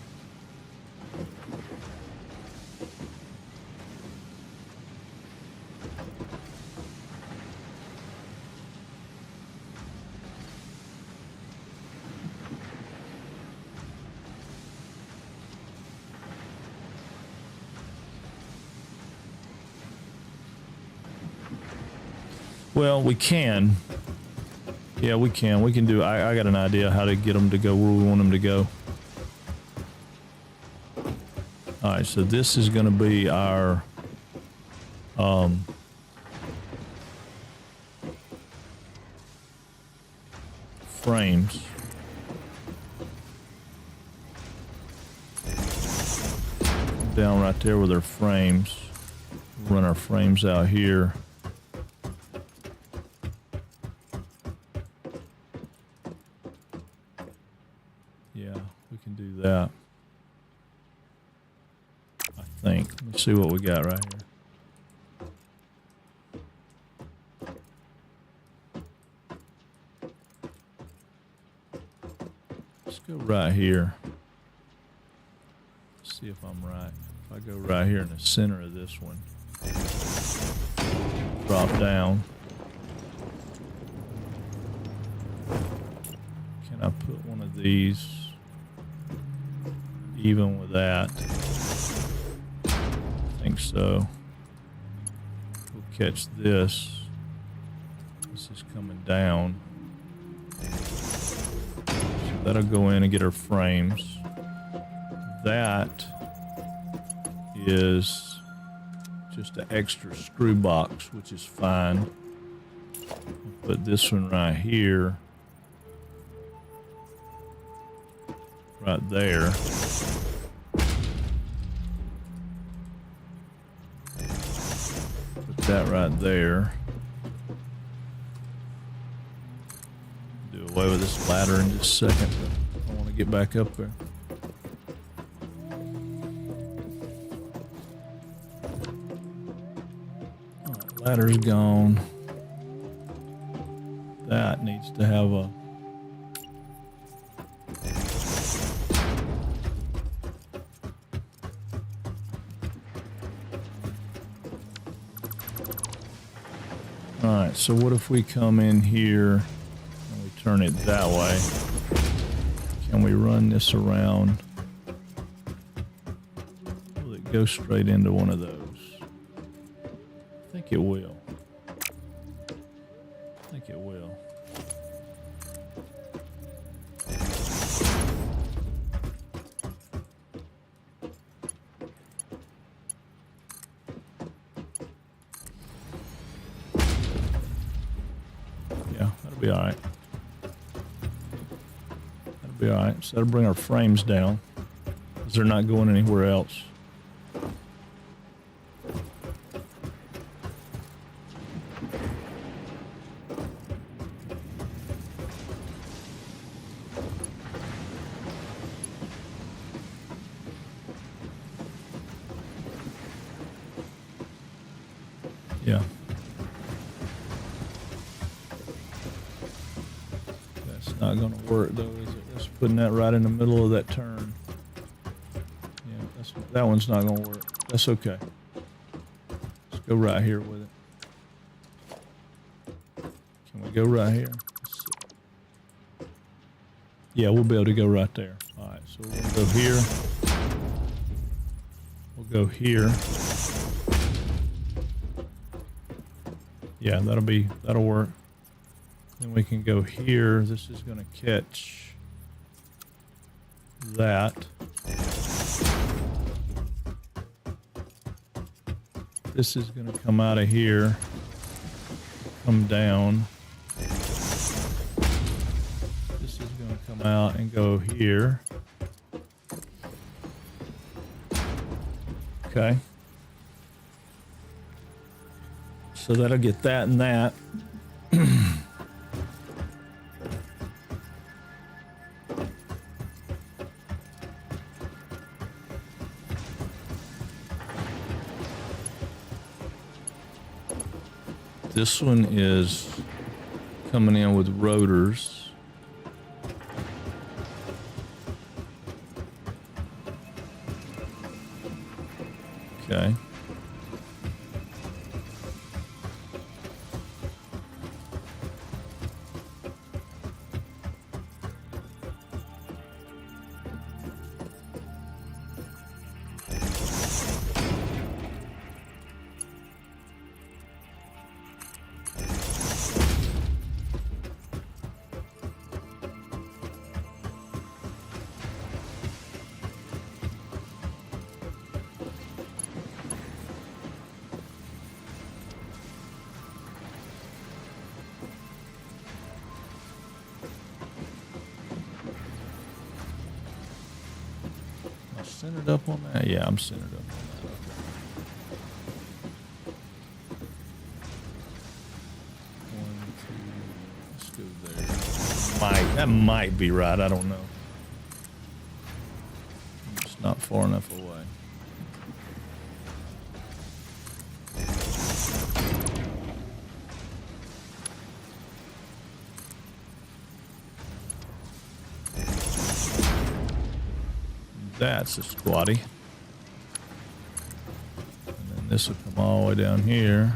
Well, we can. Yeah, we can. We can do. I got an idea how to get them to go where we want them to go. All right, so this is going to be our frames. Down right there with our frames. Run our frames out here. Yeah, we can do that. I think. Let me see what we got right here. Let's go right here. See if I'm right. If I go right here in the center of this one, drop down. Can I put one of these even with that? I think so. We'll catch this. This is coming down. So that'll go in and get our frames. That is just an extra screw box, which is fine. I'll put this one right here, right there. Put that right there. Do away with this ladder in just a second, but I want to get back up there. Ladder's gone. That needs to have a Alright, so what if we come in here and we turn it that way? Can we run this around? Will it go straight into one of those? I think it will. I think it will. Yeah, that'll be all right. That'll be all right. So that'll bring our frames down, because they're not going anywhere else. Yeah. That's not going to work though, is it? That's putting that right in the middle of that turn. Yeah, that one's not going to work. That's okay. Let's go right here with it. Can we go right here? Yeah, we'll be able to go right there. All right, so we'll go here. We'll go here. Yeah, that'll work. Then we can go here. This is going to catch that. This is going to come out of here, come down. This is going to come out and go here. Okay. So that'll get that and that. This one is coming in with rotors. Okay. Centered up on that? Yeah, I'm centered up on that. 1, 2, let's go there. That might be right. I don't know. It's not far enough away. That's a squatty. And then this will come all the way down here.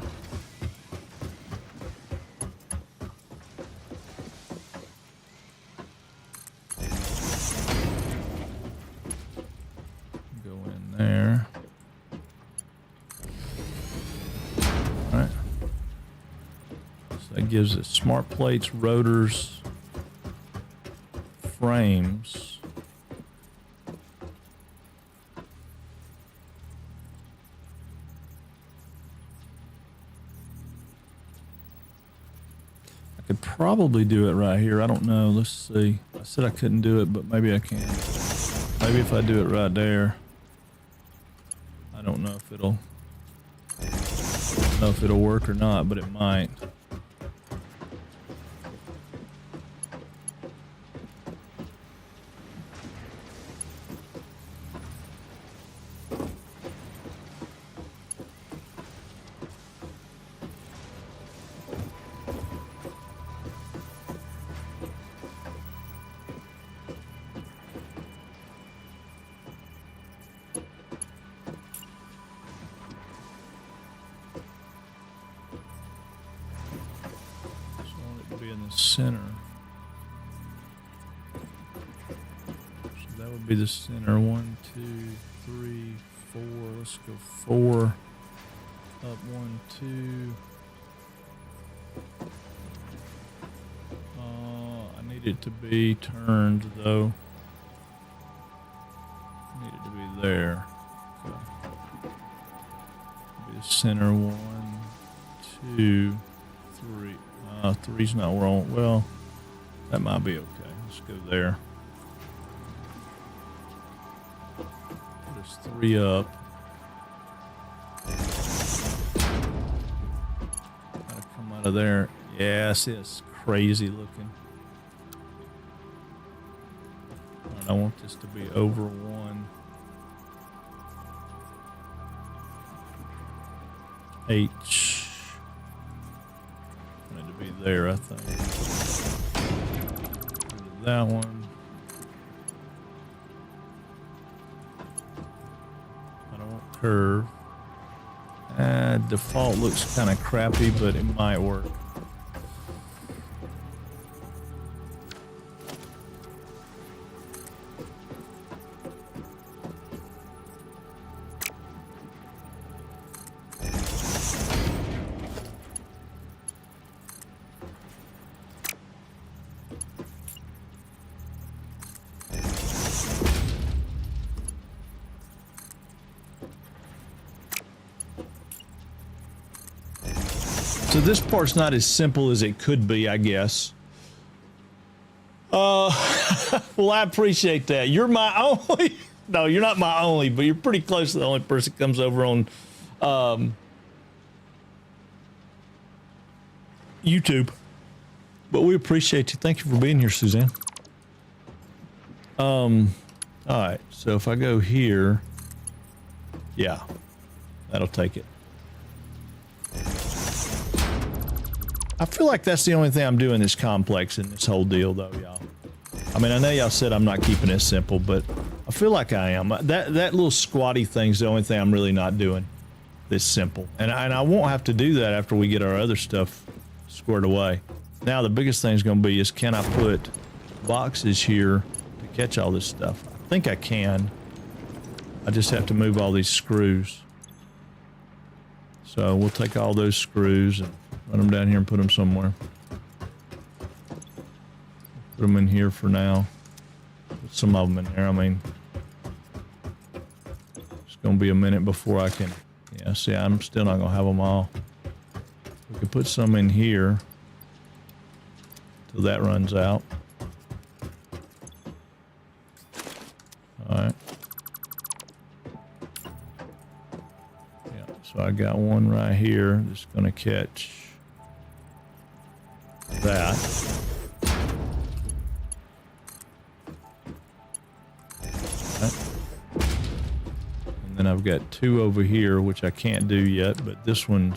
Go in there. All right. So that gives it smart plates, rotors, frames. Could probably do it right here. I don't know. Let's see. I said I couldn't do it, but maybe I can. Maybe if I do it right there. I don't know if it'll work or not, but it might. In the center. So that would be the center. 1, 2, 3, 4. Let's go 4. Up 1, 2. I need it to be turned though. I need it to be there. Okay. Be the center. 1, 2, 3. 3's not wrong. Well, that might be okay. Let's go there. There's 3 up. Gotta come out of there. Yeah, see, it's crazy looking. All right, I want this to be over 1. H. Be there, I think. That one. I don't want curve. Default looks kind of crappy, but it might work. So this part's not as simple as it could be, I guess. Well, I appreciate that. You're my only... No, you're not my only, but you're pretty close to the only person that comes over on YouTube. But we appreciate you. Thank you for being here, Suzanne. All right, so if I go here, yeah, that'll take it. I feel like that's the only thing I'm doing this complex in this whole deal, though, y'all. I mean, I know y'all said I'm not keeping it simple, but I feel like I am. That little squatty thing's the only thing I'm really not doing this simple. And I won't have to do that after we get our other stuff squared away. Now, the biggest thing is going to be is, can I put boxes here to catch all this stuff? I think I can. I just have to move all these screws. So we'll take all those screws and run them down here and put them somewhere. Put them in here for now. Put some of them in there. I mean, it's going to be a minute before I can... Yeah, see, I'm still not going to have them all. We could put some in here till that runs out. All right. Yeah, so I got one right here that's going to catch that. And then I've got two over here, which I can't do yet, but this one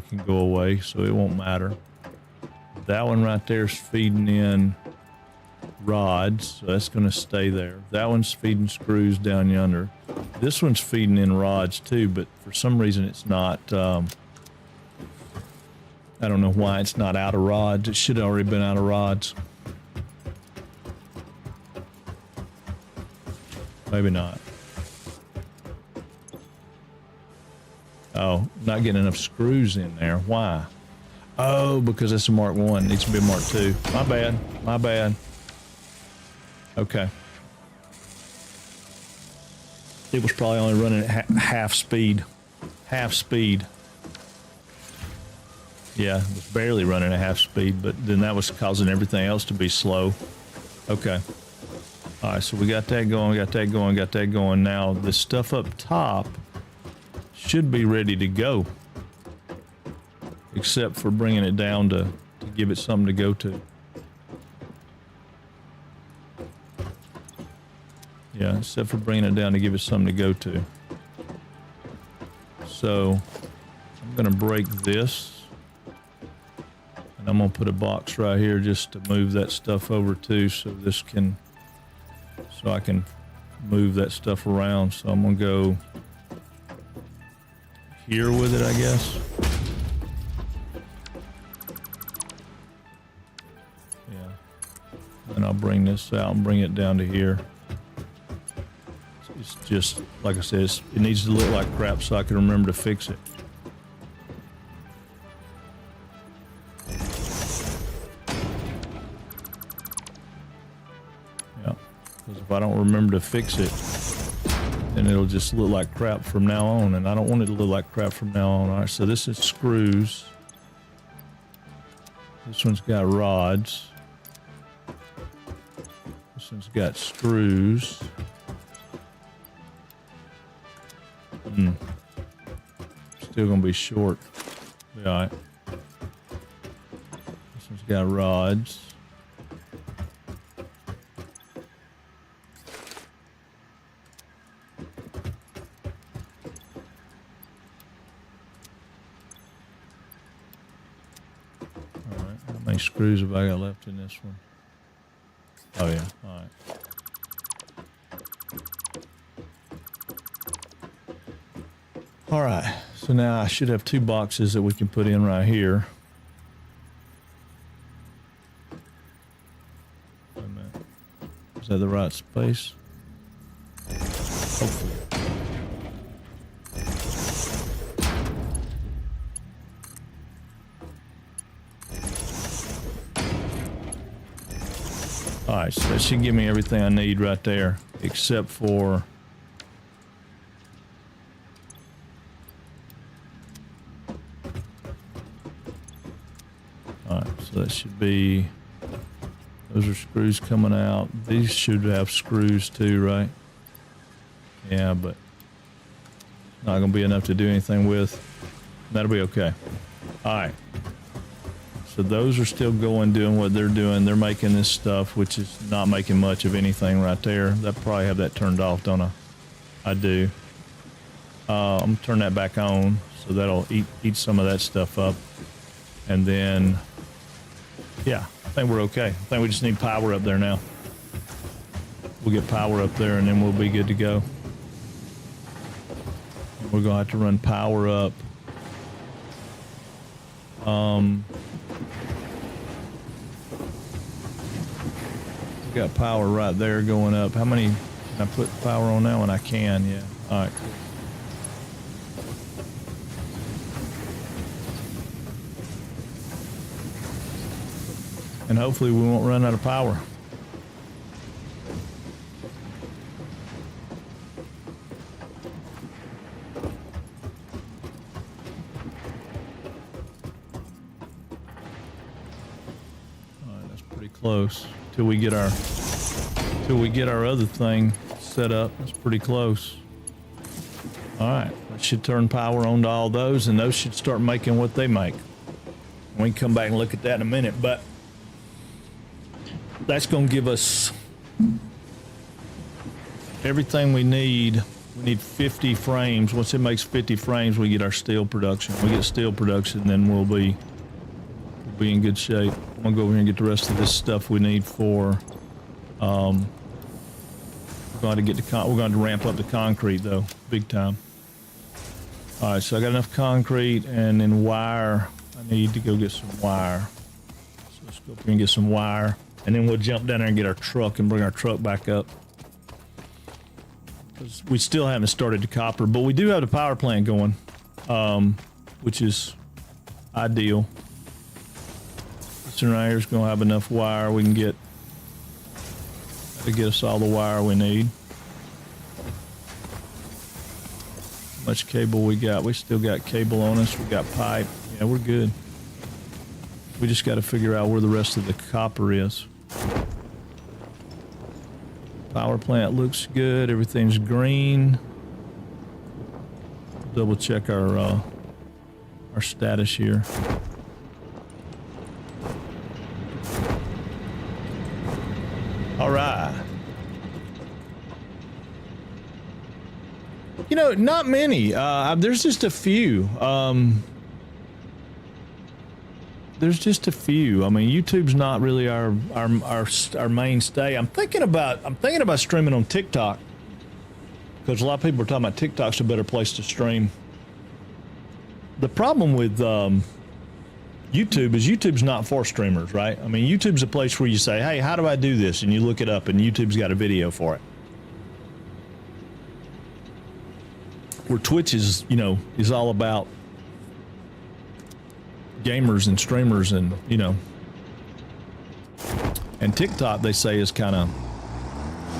can go away, so it won't matter. That one right there is feeding in rods, so that's going to stay there. That one's feeding screws down yonder. This one's feeding in rods too, but for some reason it's not, I don't know why it's not out of rods. It should have already been out of rods. Maybe not. Oh, not getting enough screws in there. Why? Oh, because it's a Mark 1. It needs to be a Mark 2. My bad. My bad. Okay. It was probably only running at half speed. Half speed. Yeah, it was barely running at half speed, but then that was causing everything else to be slow. Okay. All right, so we got that going, got that going, got that going. Now, the stuff up top should be ready to go, except for bringing it down to give it something to go to. Yeah, except for bringing it down to give it something to go to. So I'm going to break this, and I'm going to put a box right here just to move that stuff over to, so I can move that stuff around. So I'm going to go here with it, I guess. Yeah. And I'll bring this out and bring it down to here. It's just, like I said, it needs to look like crap so I can remember to fix it. Yeah. Because if I don't remember to fix it, then it'll just look like crap from now on, and I don't want it to look like crap from now on. All right, so this is screws. This one's got rods. This one's got screws. Still gonna be short. Be all right. This one's got rods. How many screws have I got left in this one? Oh yeah, all right. All right, so now I should have two boxes that we can put in right here. Wait a minute. Is that the right space? Hopefully. All right, so that should give me everything I need right there, except for So that should be, those are screws coming out. These should have screws too, right? Yeah, but not gonna be enough to do anything with. That'll be okay. All right. So those are still going, doing what they're doing. They're making this stuff, which is not making much of anything right there. That probably have that turned off, don't I? I do. I'm gonna turn that back on, so that'll eat some of that stuff up. And then, yeah, I think we're okay. I think we just need power up there now. We'll get power up there, and then we'll be good to go. We're gonna have to run power up. We got power right there going up. How many can I put power on that one? I can, yeah. All right, cool. And hopefully we won't run out of power. All right, that's pretty close. Till we get our other thing set up. That's pretty close. All right, that should turn power on to all those, and those should start making what they make. We can come back and look at that in a minute, but that's going to give us everything we need. We need 50 frames. Once it makes 50 frames, we get our steel production. We get steel production, then we'll be in good shape. I'm gonna go over here and get the rest of this stuff we need for. We're going to get we're going to ramp up the concrete though, big time. All right, so I got enough concrete, and then wire. I need to go get some wire. So let's go up here and get some wire, and then we'll jump down there and get our truck and bring our truck back up. Because we still haven't started the copper, but we do have the power plant going, which is ideal. This one right here is going to have enough wire. We can get to get us all the wire we need. How much cable we got? We still got cable on us. We got pipe. Yeah, we're good. We just got to figure out where the rest of the copper is. Power plant looks good. Everything's green. Double check our status here. All right. You know, not many. There's just a few. There's just a few. I mean, YouTube's not really our mainstay. I'm thinking about streaming on TikTok, because a lot of people are talking about TikTok's a better place to stream. The problem with YouTube is YouTube's not for streamers, right? I mean, YouTube's a place where you say, hey, how do I do this? And you look it up, and YouTube's got a video for it. Where Twitch is, you know, is all about gamers and streamers, and, you know. And TikTok, they say, is kind of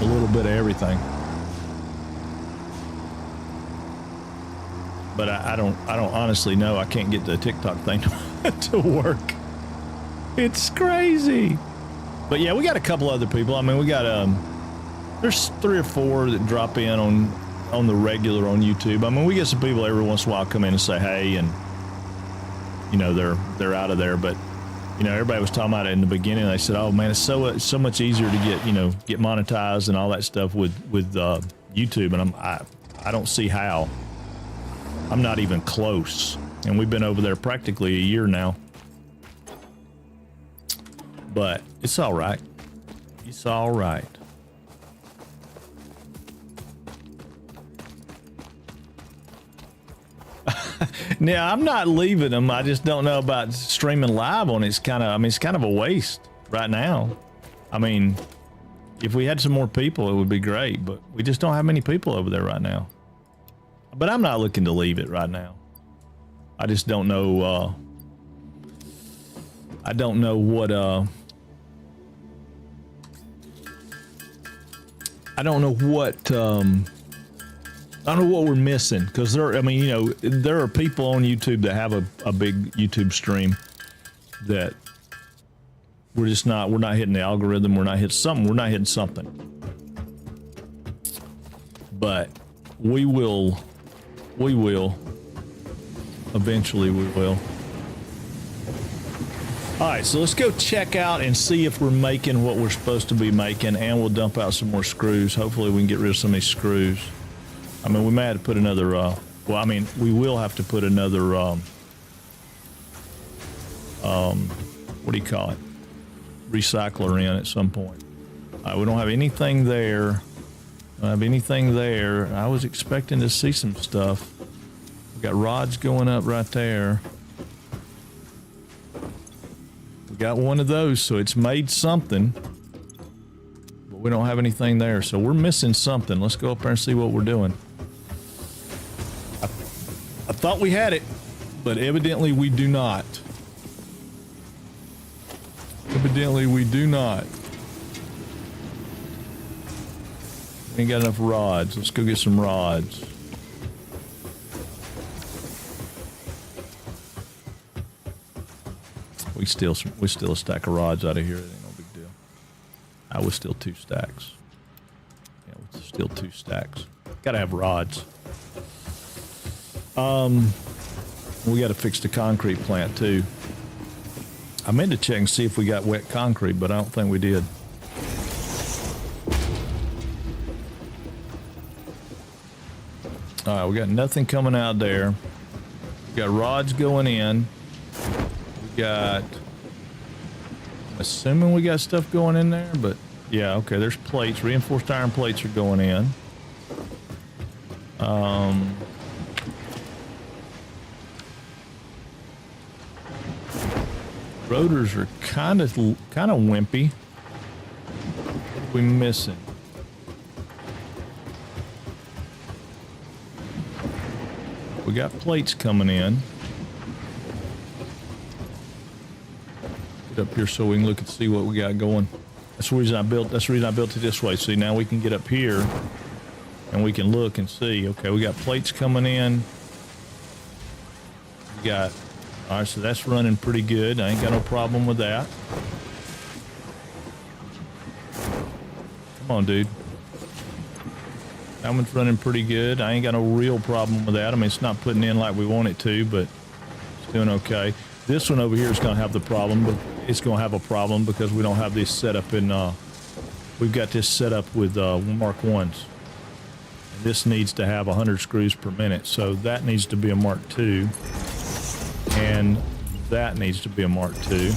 a little bit of everything. But I don't honestly know. I can't get the TikTok thing to work. It's crazy. But yeah, we got a couple other people. I mean, we got there's 3 or 4 that drop in on the regular on YouTube. I mean, we get some people every once in a while come in and say hey, and you know, they're out of there. But you know, everybody was talking about it in the beginning. They said, oh man, it's so much easier to get monetized and all that stuff with YouTube. And I don't see how. I'm not even close, and we've been over there practically a year now. But it's all right. It's all right. Now, I'm not leaving them. I just don't know about streaming live on it. It's kind of a waste right now. I mean, if we had some more people, it would be great, but we just don't have many people over there right now. But I'm not looking to leave it right now. I just don't know. I don't know what. I don't know what. I don't know what we're missing, because there. I mean, you know, there are people on YouTube that have a big YouTube stream that We're just not, we're not hitting the algorithm. We're not hitting something. We're not hitting something. But we will, eventually we will. All right, so let's go check out and see if we're making what we're supposed to be making, and we'll dump out some more screws. Hopefully we can get rid of some of these screws. I mean, we may have to put another, well, I mean, we will have to put another, what do you call it? Recycler in at some point. We don't have anything there. Don't have anything there. I was expecting to see some stuff. We got rods going up right there. We got one of those, so it's made something. But we don't have anything there, so we're missing something. Let's go up there and see what we're doing. I thought we had it, but evidently we do not. Evidently we do not. We ain't got enough rods. Let's go get some rods. We still a stack of rods out of here. It ain't no big deal. I was still 2 stacks. Yeah, still 2 stacks. Gotta have rods. We gotta fix the concrete plant too. I meant to check and see if we got wet concrete, but I don't think we did. All right, we got nothing coming out there. We got rods going in. We got, I'm assuming we got stuff going in there, but yeah, okay, there's plates. Reinforced iron plates are going in. Rotors are kind of wimpy. What are we missing? We got plates coming in. Get up here so we can look and see what we got going. That's the reason I built it this way. See, now we can get up here and we can look and see. Okay, we got plates coming in. We got, all right, so that's running pretty good. I ain't got no problem with that. Come on, dude. That one's running pretty good. I ain't got no real problem with that. I mean, it's not putting in like we want it to, but it's doing okay. This one over here is going to have the problem, but it's going to have a problem because we don't have this set up in, we've got this set up with Mark 1s. And this needs to have 100 screws per minute, so that needs to be a Mark 2. And that needs to be a Mark 2.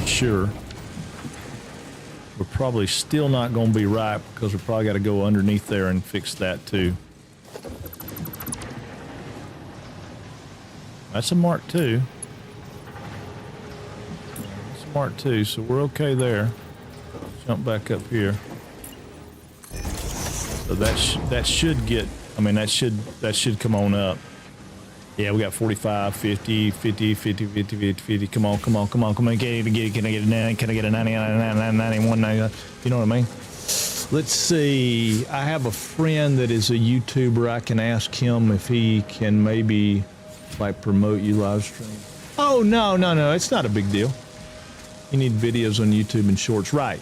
Sure. We're probably still not going to be right because we probably got to go underneath there and fix that too. That's a Mark II. That's a Mark II, so we're okay there. Jump back up here. So that should get, I mean, that should come on up. Yeah, we got 45, 50, 50, 50, 50, 50, 50. Come on. Can I get a 90? Can I get a 99, 91, 90? You know what I mean? Let's see. I have a friend that is a YouTuber. I can ask him if he can maybe like promote you live stream. Oh, no. It's not a big deal. You need videos on YouTube and shorts. Right.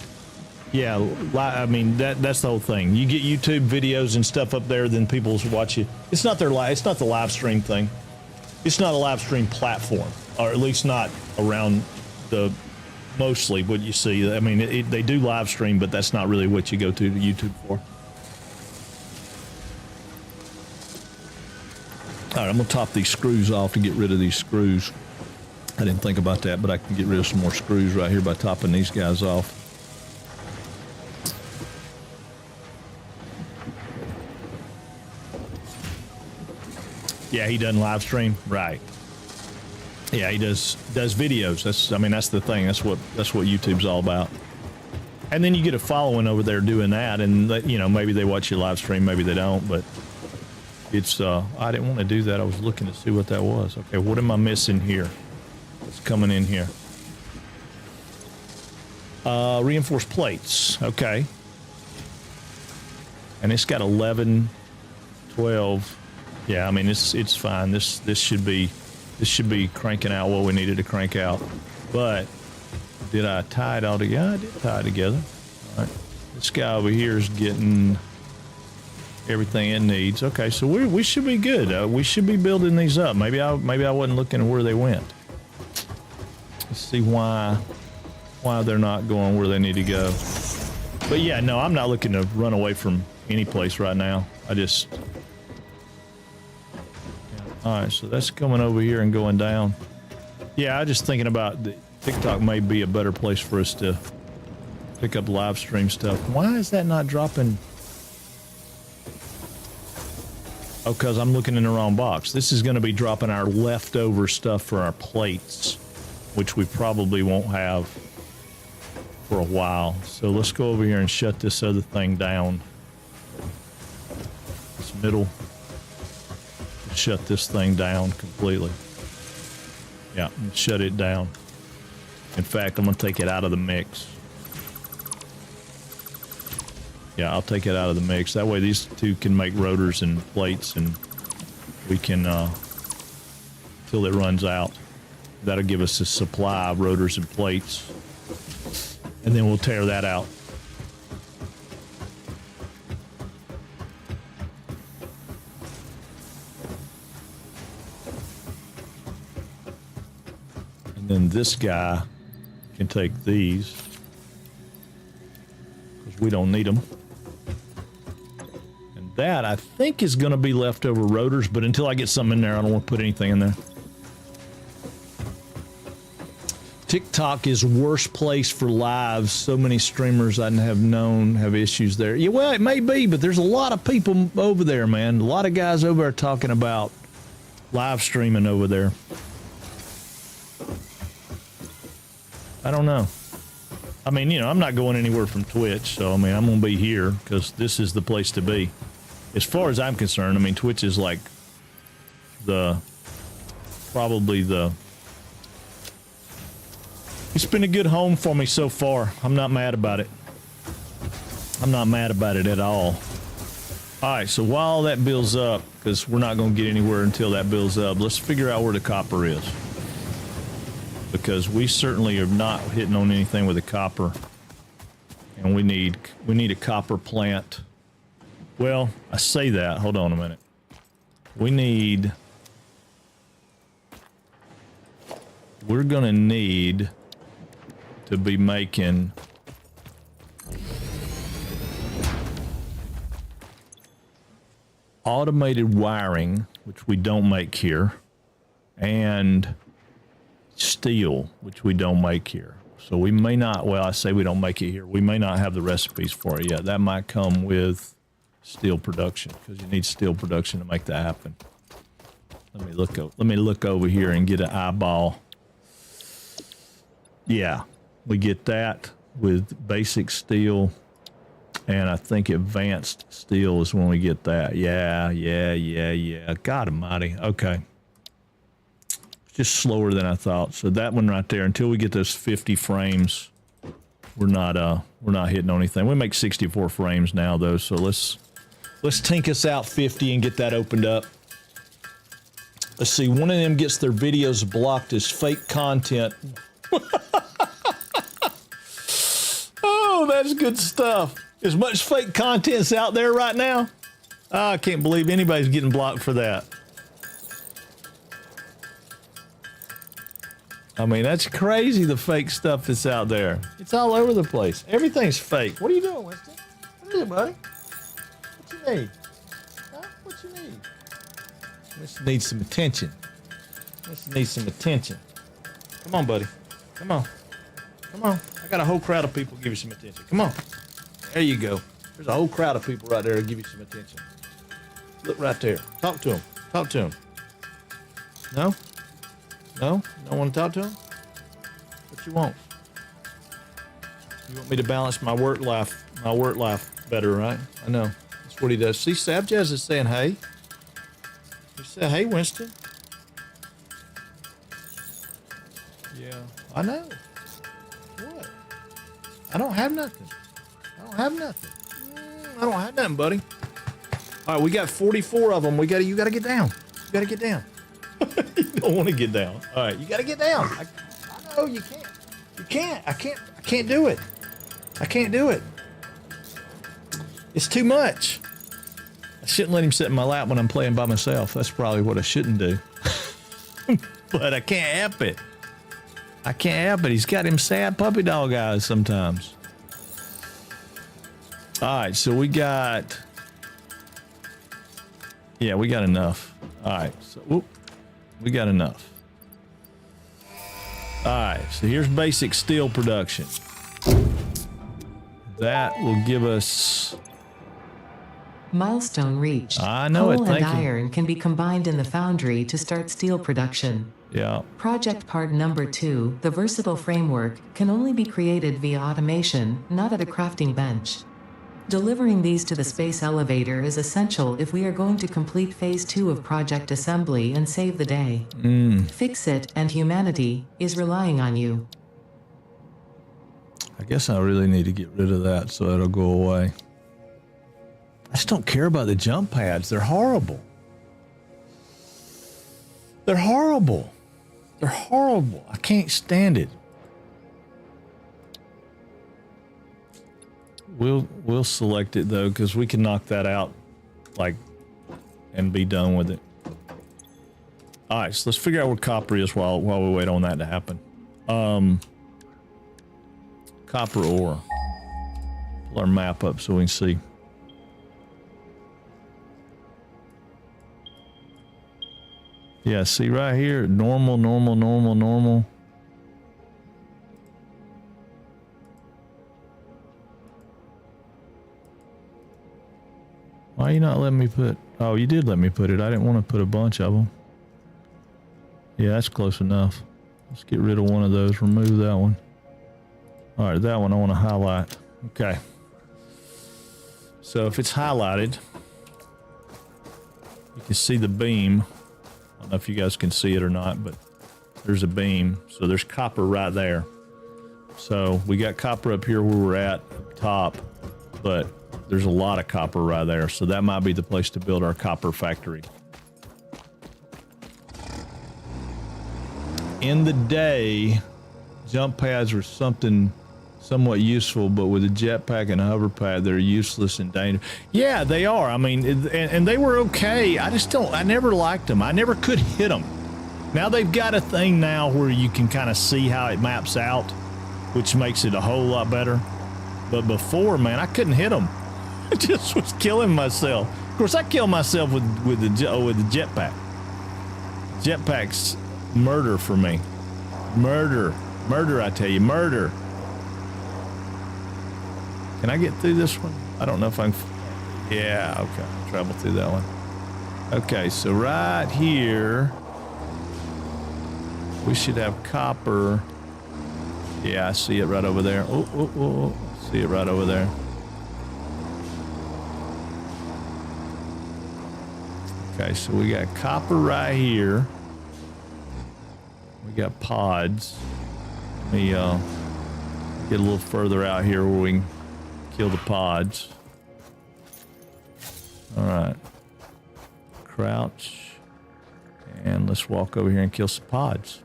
Yeah, I mean, that's the whole thing. You get YouTube videos and stuff up there, then people watch you. It's not the live stream thing. It's not a live stream platform, or at least not around mostly what you see. I mean, they do live stream, but that's not really what you go to YouTube for. All right, I'm gonna top these screws off to get rid of these screws. I didn't think about that, but I can get rid of some more screws right here by topping these guys off. Yeah, he doesn't live stream, right? Yeah, he does videos. That's the thing. That's what YouTube's all about. And then you get a following over there doing that, and maybe they watch your live stream, maybe they don't. But it's I didn't want to do that. I was looking to see what that was. Okay, what am I missing here? What's coming in here? Reinforced plates. Okay, and it's got 11, 12. Yeah, I mean it's fine. This should be cranking out what we needed to crank out. But Did I tie it all together? I did tie it together. All right. This guy over here is getting everything it needs. Okay, so we should be good. We should be building these up. Maybe I wasn't looking at where they went. Let's see why they're not going where they need to go. But yeah, no, I'm not looking to run away from any place right now. All right, so that's coming over here and going down. Yeah, I just thinking about TikTok may be a better place for us to pick up live stream stuff. Why is that not dropping? Oh, because I'm looking in the wrong box. This is going to be dropping our leftover stuff for our plates, which we probably won't have for a while. So let's go over here and shut this other thing down. This middle. Shut this thing down completely. Yeah, shut it down. In fact, I'm going to take it out of the mix. Yeah, I'll take it out of the mix. That way these two can make rotors and plates, and we can, till it runs out. That'll give us a supply of rotors and plates. And then we'll tear that out. And then this guy can take these, because we don't need them. And that, I think, is going to be leftover rotors, but until I get something in there, I don't want to put anything in there. TikTok is worst place for lives. So many streamers I have known have issues there. Yeah, well, it may be, but there's a lot of people over there, man. A lot of guys over there talking about live streaming over there. I don't know. I mean, you know, I'm not going anywhere from Twitch, so I mean, I'm going to be here because this is the place to be. As far as I'm concerned, I mean, Twitch is like probably it's been a good home for me so far. I'm not mad about it. I'm not mad about it at all. All right, so while that builds up, because we're not going to get anywhere until that builds up, let's figure out where the copper is. Because we certainly are not hitting on anything with the copper. And we need a copper plant. Well, I say that. Hold on a minute. We're going to need to be making automated wiring, which we don't make here, and steel, which we don't make here. So we may not, well, I say we don't make it here. We may not have the recipes for it yet. That might come with steel production, because you need steel production to make that happen. Let me look over here and get an eyeball. Yeah, we get that with basic steel, and I think advanced steel is when we get that. Yeah. God almighty. Okay. Just slower than I thought. So that one right there, until we get those 50 frames, we're not hitting on anything. We make 64 frames now though, so let's tink us out 50 and get that opened up. Let's see, one of them gets their videos blocked as fake content. Oh, that's good stuff. As much fake content's out there right now. Oh, I can't believe anybody's getting blocked for that. I mean, that's crazy, the fake stuff that's out there. It's all over the place. Everything's fake. What are you doing, Winston? What are you, buddy? What you need? Huh? What you need? Winston needs some attention. Winston needs some attention. Come on, buddy. Come on. Come on. I got a whole crowd of people to give you some attention. Come on. There you go. There's a whole crowd of people right there to give you some attention. Look right there. Talk to them. Talk to them. No? No? You don't want to talk to him? What you want? You want me to balance my work life better, right? I know. That's what he does. See, Sabjaz is saying, hey. He said, hey, Winston. Yeah, I know. What? I don't have nothing. I don't have nothing. I don't have nothing, buddy. All right, we got 44 of them. You got to get down. You got to get down. You don't want to get down. All right, you got to get down. I know you can't. You can't. I can't do it. I can't do it. It's too much. I shouldn't let him sit in my lap when I'm playing by myself. That's probably what I shouldn't do. But I can't help it. I can't help it. He's got him sad puppy dog eyes sometimes. All right, so we got... Yeah, we got enough. All right, so whoop, we got enough. All right, so here's basic steel production. That will give us... Milestone reached. I know it, Coal thank and you. iron can be combined in the foundry to start steel production. Yeah. Project part number 2, the versatile framework, can only be created via automation, not at a crafting bench. Delivering these to the space elevator is essential if we are going to complete phase 2 of project assembly and save the day. Fix it, and humanity is relying on you. I guess I really need to get rid of that so it'll go away. I just don't care about the jump pads. They're horrible. They're horrible. They're horrible. I can't stand it. We'll select it though, because we can knock that out, like, and be done with it. All right, so let's figure out where copper is while we wait on that to happen. Copper ore. Pull our map up so we can see. Yeah, see right here, normal, normal, normal, normal. Why are you not letting me put... Oh, you did let me put it. I didn't want to put a bunch of them. Yeah, that's close enough. Let's get rid of one of those. Remove that one. All right, that one I want to highlight. Okay. So if it's highlighted, you can see the beam. I don't know if you guys can see it or not, but there's a beam. So there's copper right there. So we got copper up here where we're at, up top, but there's a lot of copper right there. So that might be the place to build our copper factory. In the day, jump pads were something somewhat useful, but with a jetpack and a hover pad, they're useless and dangerous. Yeah, they are. I mean, and they were okay. I never liked them. I never could hit them. Now they've got a thing now where you can kind of see how it maps out, which makes it a whole lot better. But before, man, I couldn't hit them. I just was killing myself. Of course, I killed myself with the jetpack. Jetpack's murder for me. Murder. Murder, I tell you. Murder. Can I get through this one? I don't know if I can. Yeah, okay. I'll travel through that one. Okay, so right here, we should have copper. Yeah, I see it right over there. Oh. See it right over there. Okay, so we got copper right here. We got pods. Let me get a little further out here where we can kill the pods. All right. Crouch. And let's walk over here and kill some pods.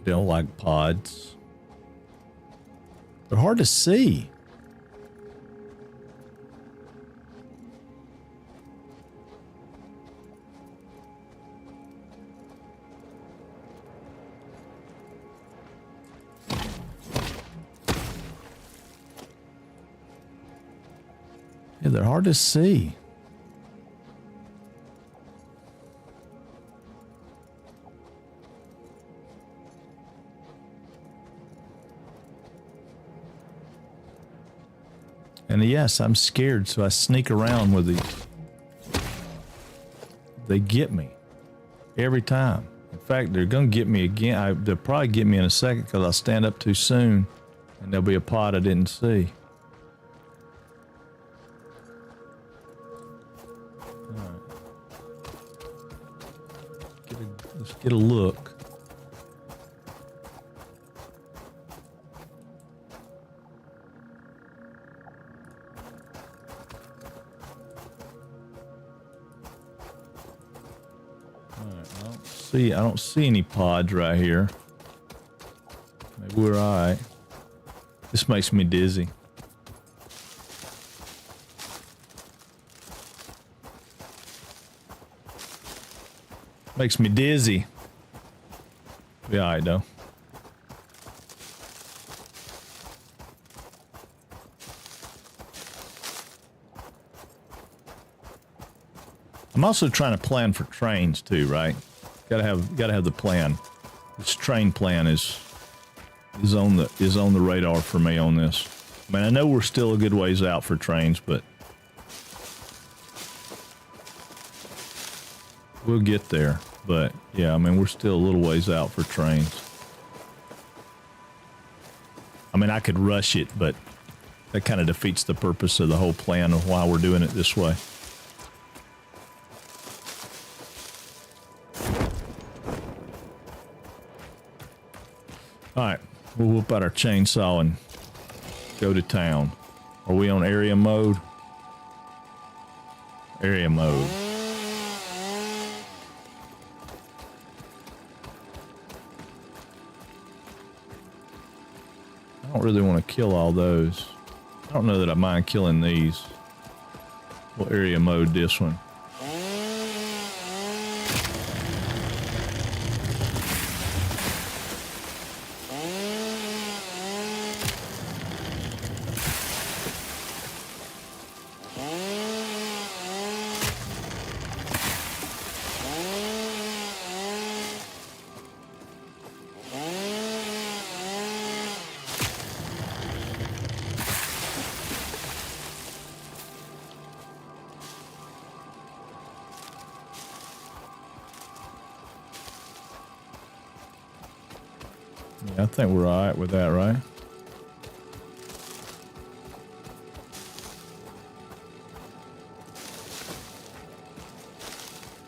Don't like pods. They're hard to see. Yeah, they're hard to see. And yes, I'm scared, so I sneak around with these. They get me every time. In fact, they're going to get me again. They'll probably get me in a second because I'll stand up too soon and there'll be a pod I didn't see. All right. Let's get a look. All I don't see any pods right here. Maybe we're alright. This makes me dizzy. Makes me dizzy. Be alright though. I'm also trying to plan for trains too, right? Gotta have the plan. This train plan is on the radar for me on this. I mean, I know we're still a good ways out for trains, but we'll get there. But yeah, I mean, we're still a little ways out for trains. I mean, I could rush it, but that kind of defeats the purpose of the whole plan of why we're doing it this way. All right, we'll whip out our chainsaw and go to town. Are we on area mode? Area mode. I don't really want to kill all those. I don't know that I mind killing these. We'll area mode this one. Yeah, I think we're all right with that, right?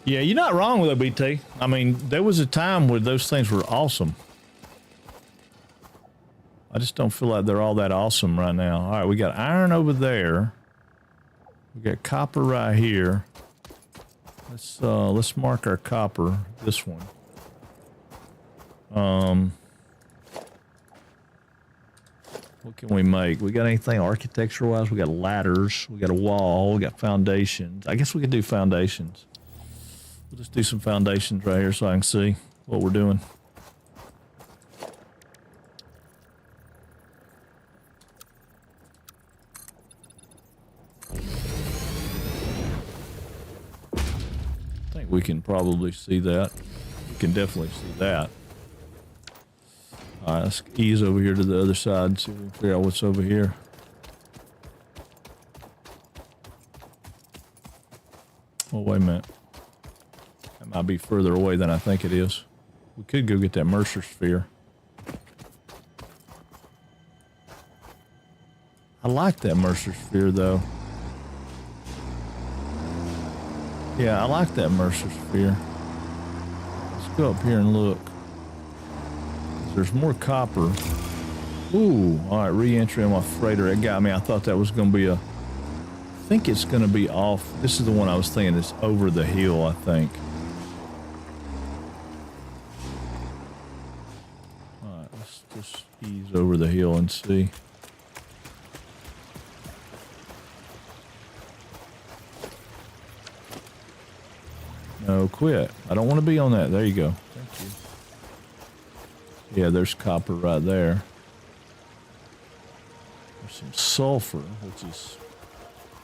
Yeah, you're not wrong with OBT. I mean, there was a time where those things were awesome. I just don't feel like they're all that awesome right now. All right, we got iron over there. We got copper right here. Let's mark our copper. This one. What can we make? We got anything architecture-wise? We got ladders. We got a wall. We got foundations. I guess we could do foundations. We'll just do some foundations right here so I can see what we're doing. I think we can probably see that. We can definitely see that. All right, let's ease over here to the other side and see if we can figure out what's over here. Oh, wait a minute. That might be further away than I think it is. We could go get that Mercer sphere. I like that Mercer sphere, though. Yeah, I like that Mercer sphere. Let's go up here and look. There's more copper. Ooh, all right, re-entry on my freighter. It got me. I thought that was going to be a... I think it's going to be off. This is the one I was thinking. It's over the hill, I think. All right, let's just ease over the hill and see. No, quit. I don't want to be on that. There you go. Thank you. Yeah, there's copper right there. There's some sulfur, which is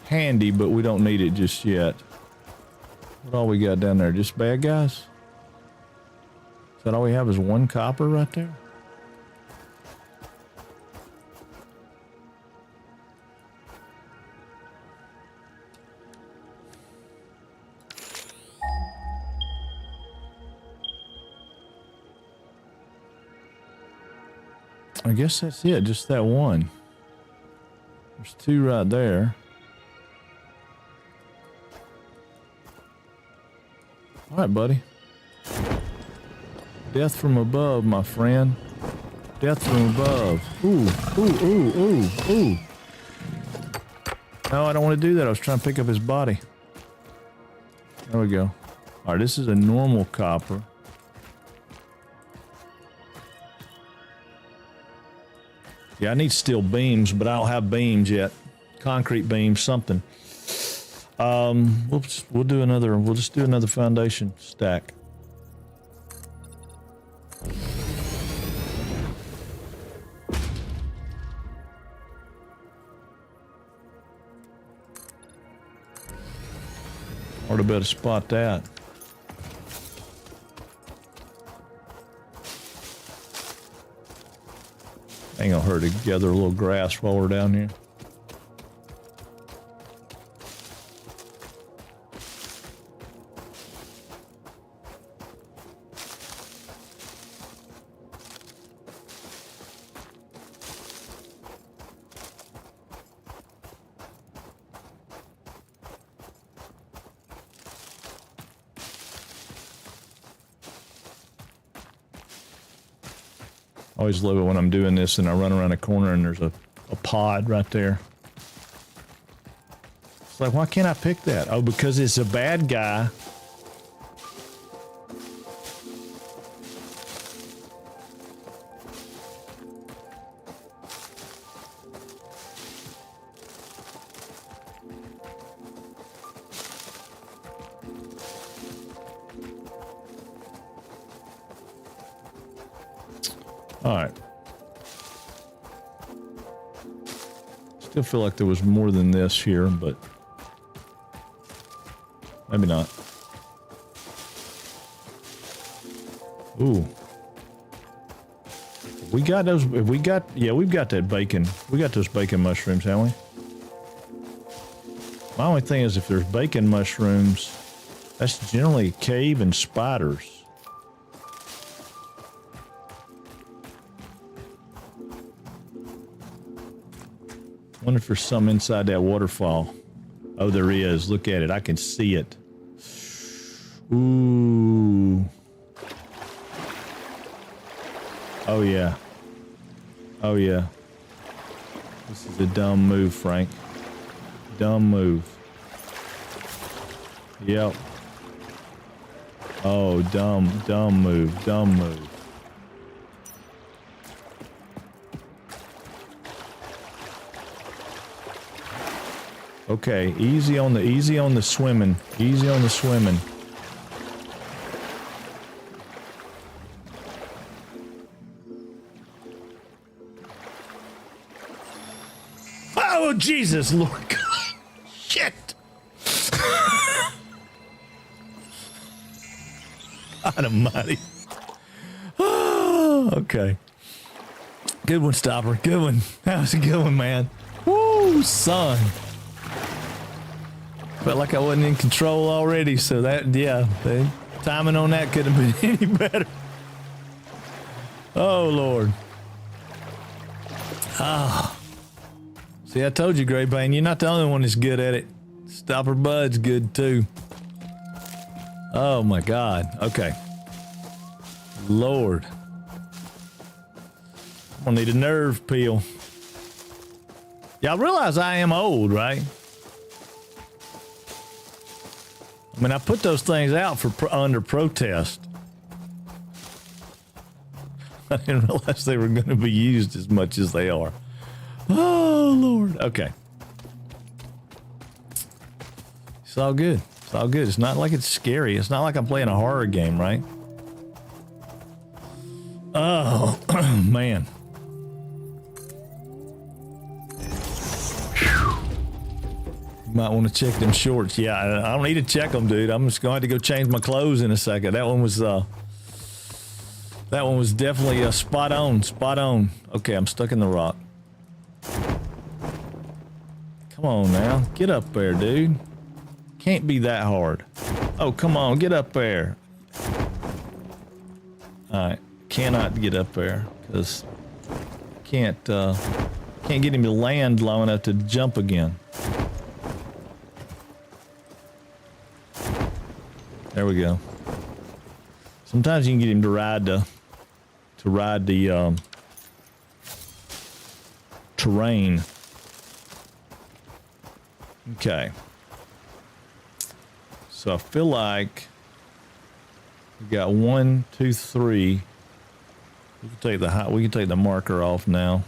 handy, but we don't need it just yet. What all we got down there? Just bad guys? Is that all we have is one copper right there? I guess that's it, just that one. There's two right there. All right, buddy. Death from above, my friend. Death from above. Ooh, ooh, ooh, ooh, ooh. No, I don't want to do that. I was trying to pick up his body. There we go. All All right, this is a normal copper. Yeah, I need steel beams, but I don't have beams yet. Concrete beams, something. We'll just do another foundation stack. Hard to better spot that. Ain't gonna hurt to gather a little grass while we're down here. I always love it when I'm doing this and I run around a corner and there's a pod right there. It's like, why can't I pick that? Oh, because it's a bad guy. All right. Still feel like there was more than this here, but maybe not. Ooh. We got those, we've got that bacon. We got those bacon mushrooms, haven't we? My only thing is if there's bacon mushrooms, that's generally cave and spiders. Wonder if there's some inside that waterfall. Oh, there is. Look at it. I can see it. Ooh. Oh, yeah. Oh, yeah. This is a dumb move, Frank. Dumb move. Yep. Oh, dumb move. Dumb move. Okay, easy on the swimming. Easy on the swimming. Oh, Jesus, Lord God. Shit. God almighty. Oh, okay. Good one, Stopper. Good one. That was a good one, man. Woo, son. Felt like I wasn't in control already, so that, yeah, the timing on that couldn't have been any better. Oh, Lord. Ah. See, I told you, Gray Bane, you're not the only one that's good at it. Stopper Bud's good, too. Oh, my God. Okay. Lord. I'm gonna need a nerve peel. Y'all realize I am old, right? I mean, I put those things out for under protest. I didn't realize they were going to be used as much as they are. Oh, Lord. Okay. It's all good. It's all good. It's not like it's scary. It's not like I'm playing a horror game, right? Oh, man. Might want to check them shorts. Yeah, I don't need to check them, dude. I'm just going to have to go change my clothes in a second. That one was definitely spot on. Spot on. Okay, I'm stuck in the rock. Come on now. Get up there, dude. Can't be that hard. Oh, come on. Get up there. All right. Cannot get up there because can't get him to land long enough to jump again. There we go. Sometimes you can get him to ride the terrain. Okay. So I feel like We got 1, 2, 3. We can take the marker off now.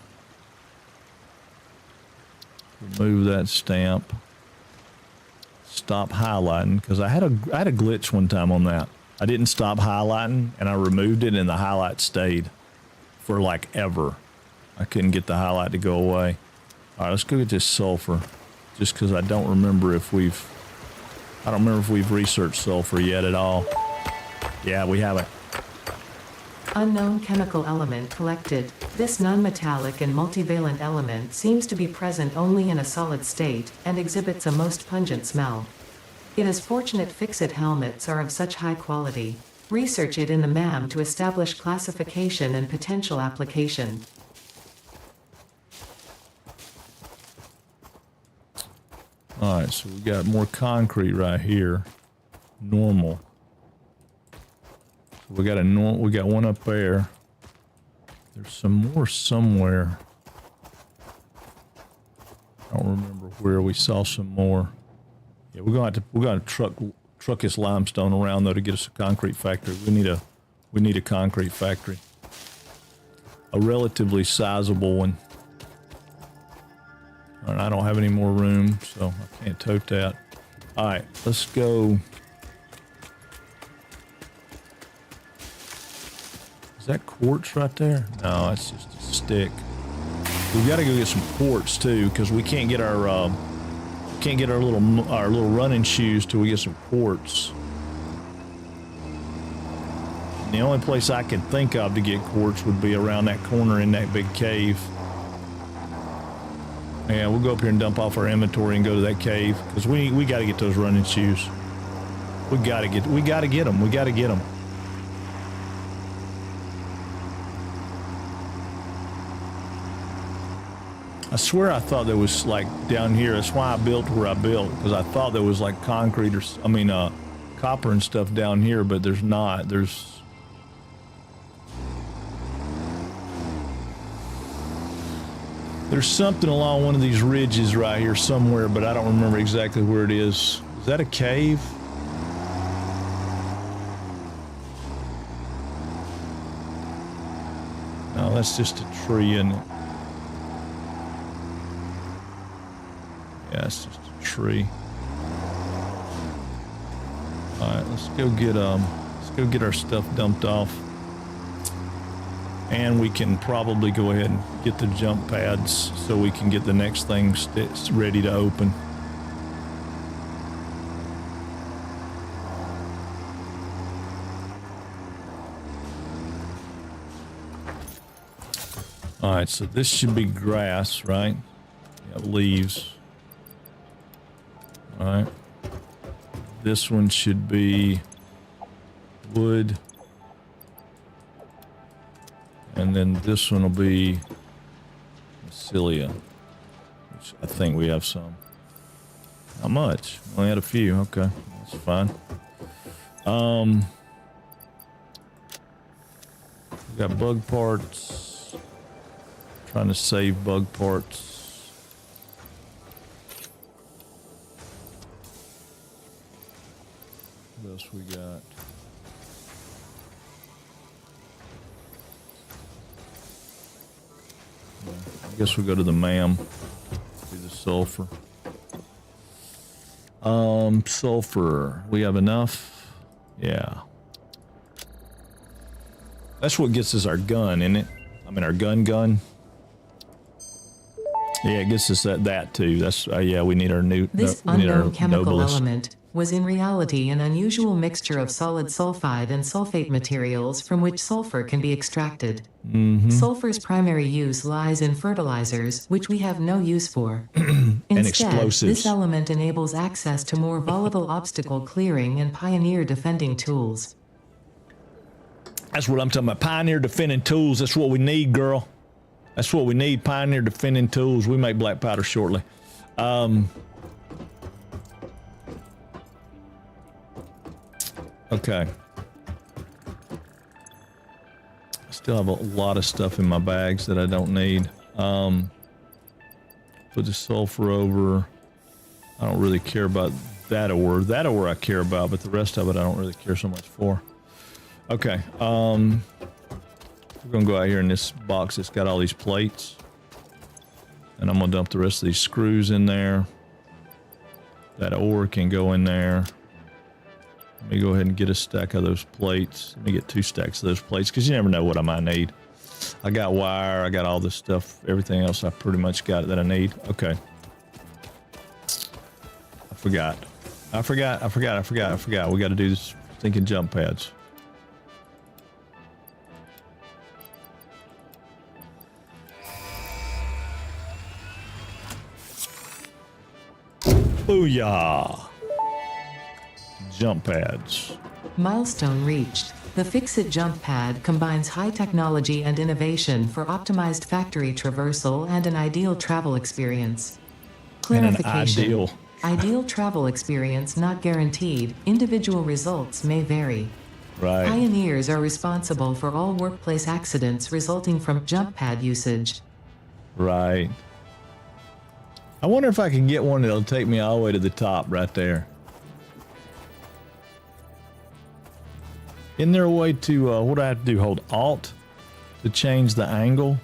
Remove that stamp. Stop highlighting, because I had a glitch one time on that. I didn't stop highlighting and I removed it and the highlight stayed for like ever. I couldn't get the highlight to go away. All right, let's go get this sulfur, just because I don't remember if we've researched sulfur yet at all. Yeah, we haven't. Unknown chemical element collected. This non-metallic and multivalent element seems to be present only in a solid state and exhibits a most pungent smell. It is fortunate fixit helmets are of such high quality. Research it in the MAM to establish classification and potential application. All right, so we got more concrete right here. Normal. We got one up there. There's some more somewhere. I don't remember where we saw some more. Yeah, we're gonna truck this limestone around though to get us a concrete factory. We need a concrete factory. A relatively sizable one. All right, I don't have any more room, so I can't tote that. All right, let's go. Is that quartz right there? No, it's just a stick. We've got to go get some quartz too, because we can't get our little running shoes till we get some quartz. And the only place I could think of to get quartz would be around that corner in that big cave. Yeah, we'll go up here and dump off our inventory and go to that cave, because we got to get those running shoes. We got to get them. We got to get them. I swear I thought there was like down here. That's why I built where I built, because I thought there was like concrete or copper and stuff down here, but there's not. There's something along one of these ridges right here somewhere, but I don't remember exactly where it is. Is that a cave? No, that's just a tree, isn't it? Yeah, it's just a tree. All right, let's go get our stuff dumped off, and we can probably go ahead and get the jump pads so we can get the next thing ready to open. All right, so this should be grass, right? Yeah, leaves. All right, this one should be wood, and then this one will be cilia, which I think we have some. Not much. Only had a few. Okay, that's fine. We got bug parts. Trying to save bug parts. What else we got? I guess we'll go to the MAM. Do the sulfur. Sulfur. We have enough? Yeah. That's what gets us our gun, isn't it? I mean, our gun. Yeah, it gets us that too. That's yeah. We need our new. This unknown chemical element was in reality an unusual mixture of solid sulfide and sulfate materials from which sulfur can be extracted. Sulfur's primary use lies in fertilizers, which we have no use for. And Instead, explosives. this element enables access to more volatile obstacle clearing and pioneer defending tools. That's what I'm talking about. Pioneer defending tools. That's what we need, girl. That's what we need. Pioneer defending tools. We make black powder shortly. Okay. I still have a lot of stuff in my bags that I don't need. Put the sulfur over. I don't really care about that ore. That ore I care about, but the rest of it I don't really care so much for. Okay. We're gonna go out here in this box that's got all these plates. And I'm gonna dump the rest of these screws in there. That ore can go in there. Let me go ahead and get a stack of those plates. Let me get 2 stacks of those plates because you never know what I might need. I got wire, I got all this stuff, everything else I pretty much got that I need. Okay. I forgot. We got to do this stinking jump pads. Booyah! Jump pads. Milestone reached. The Fix-It jump pad combines high technology and innovation for optimized factory traversal and an ideal travel experience. Clarification. Ideal travel experience not guaranteed. Individual results may vary. Right. Pioneers are responsible for all workplace accidents resulting from jump pad usage. Right. I wonder if I can get one that'll take me all the way to the top right there. Isn't there a way to, what do I have to do? Hold Alt to change the angle?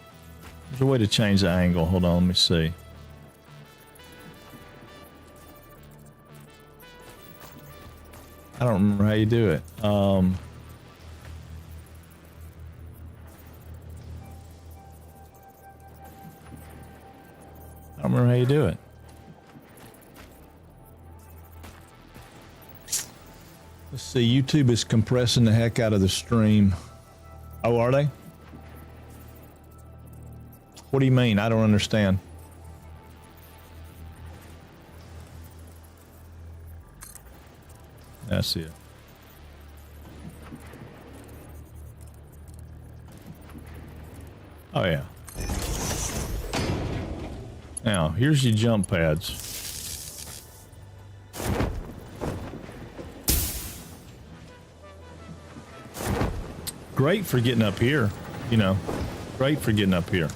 There's a way to change the angle. Hold on, let me see. I don't remember how you do it. I don't remember how you do it. Let's see, YouTube is compressing the heck out of the stream. Oh, are they? What do you mean? I don't understand. That's it. Oh, yeah. Now, here's your jump pads. Great for getting up here, you know. Great for getting up here.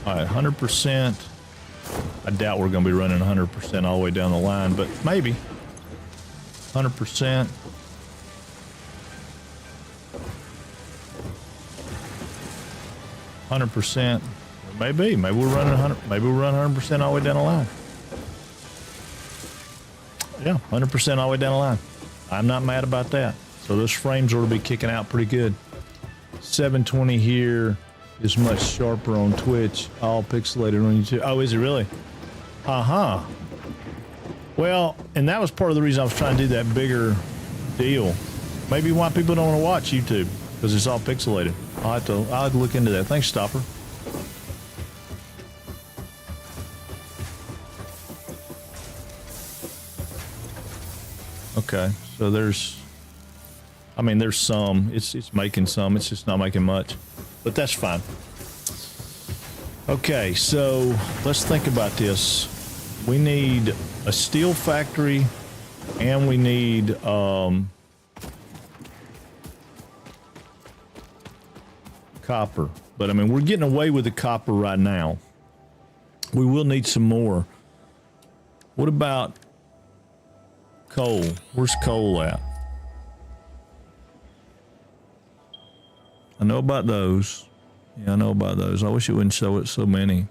All right, 100%. I doubt we're going to be running 100% all the way down the line, but maybe. 100%. Maybe we're running 100. Maybe we'll run 100% all the way down the line. Yeah, 100% all the way down the line. I'm not mad about that. So those frames ought to be kicking out pretty good. 720 here is much sharper on Twitch. All pixelated on YouTube. Oh, is it really? Uh-huh. Well, and that was part of the reason I was trying to do that bigger deal. Maybe why people don't want to watch YouTube, because it's all pixelated. I'll have to look into that. Thanks, Stopper. Okay, so there's some. It's making some. It's just not making much, but that's fine. Okay, so let's think about this. We need a steel factory, and we need copper. But I mean, we're getting away with the copper right now. We will need some more. What about coal? Where's coal at? I know about those. Yeah, I know about those. I wish it wouldn't show it so many.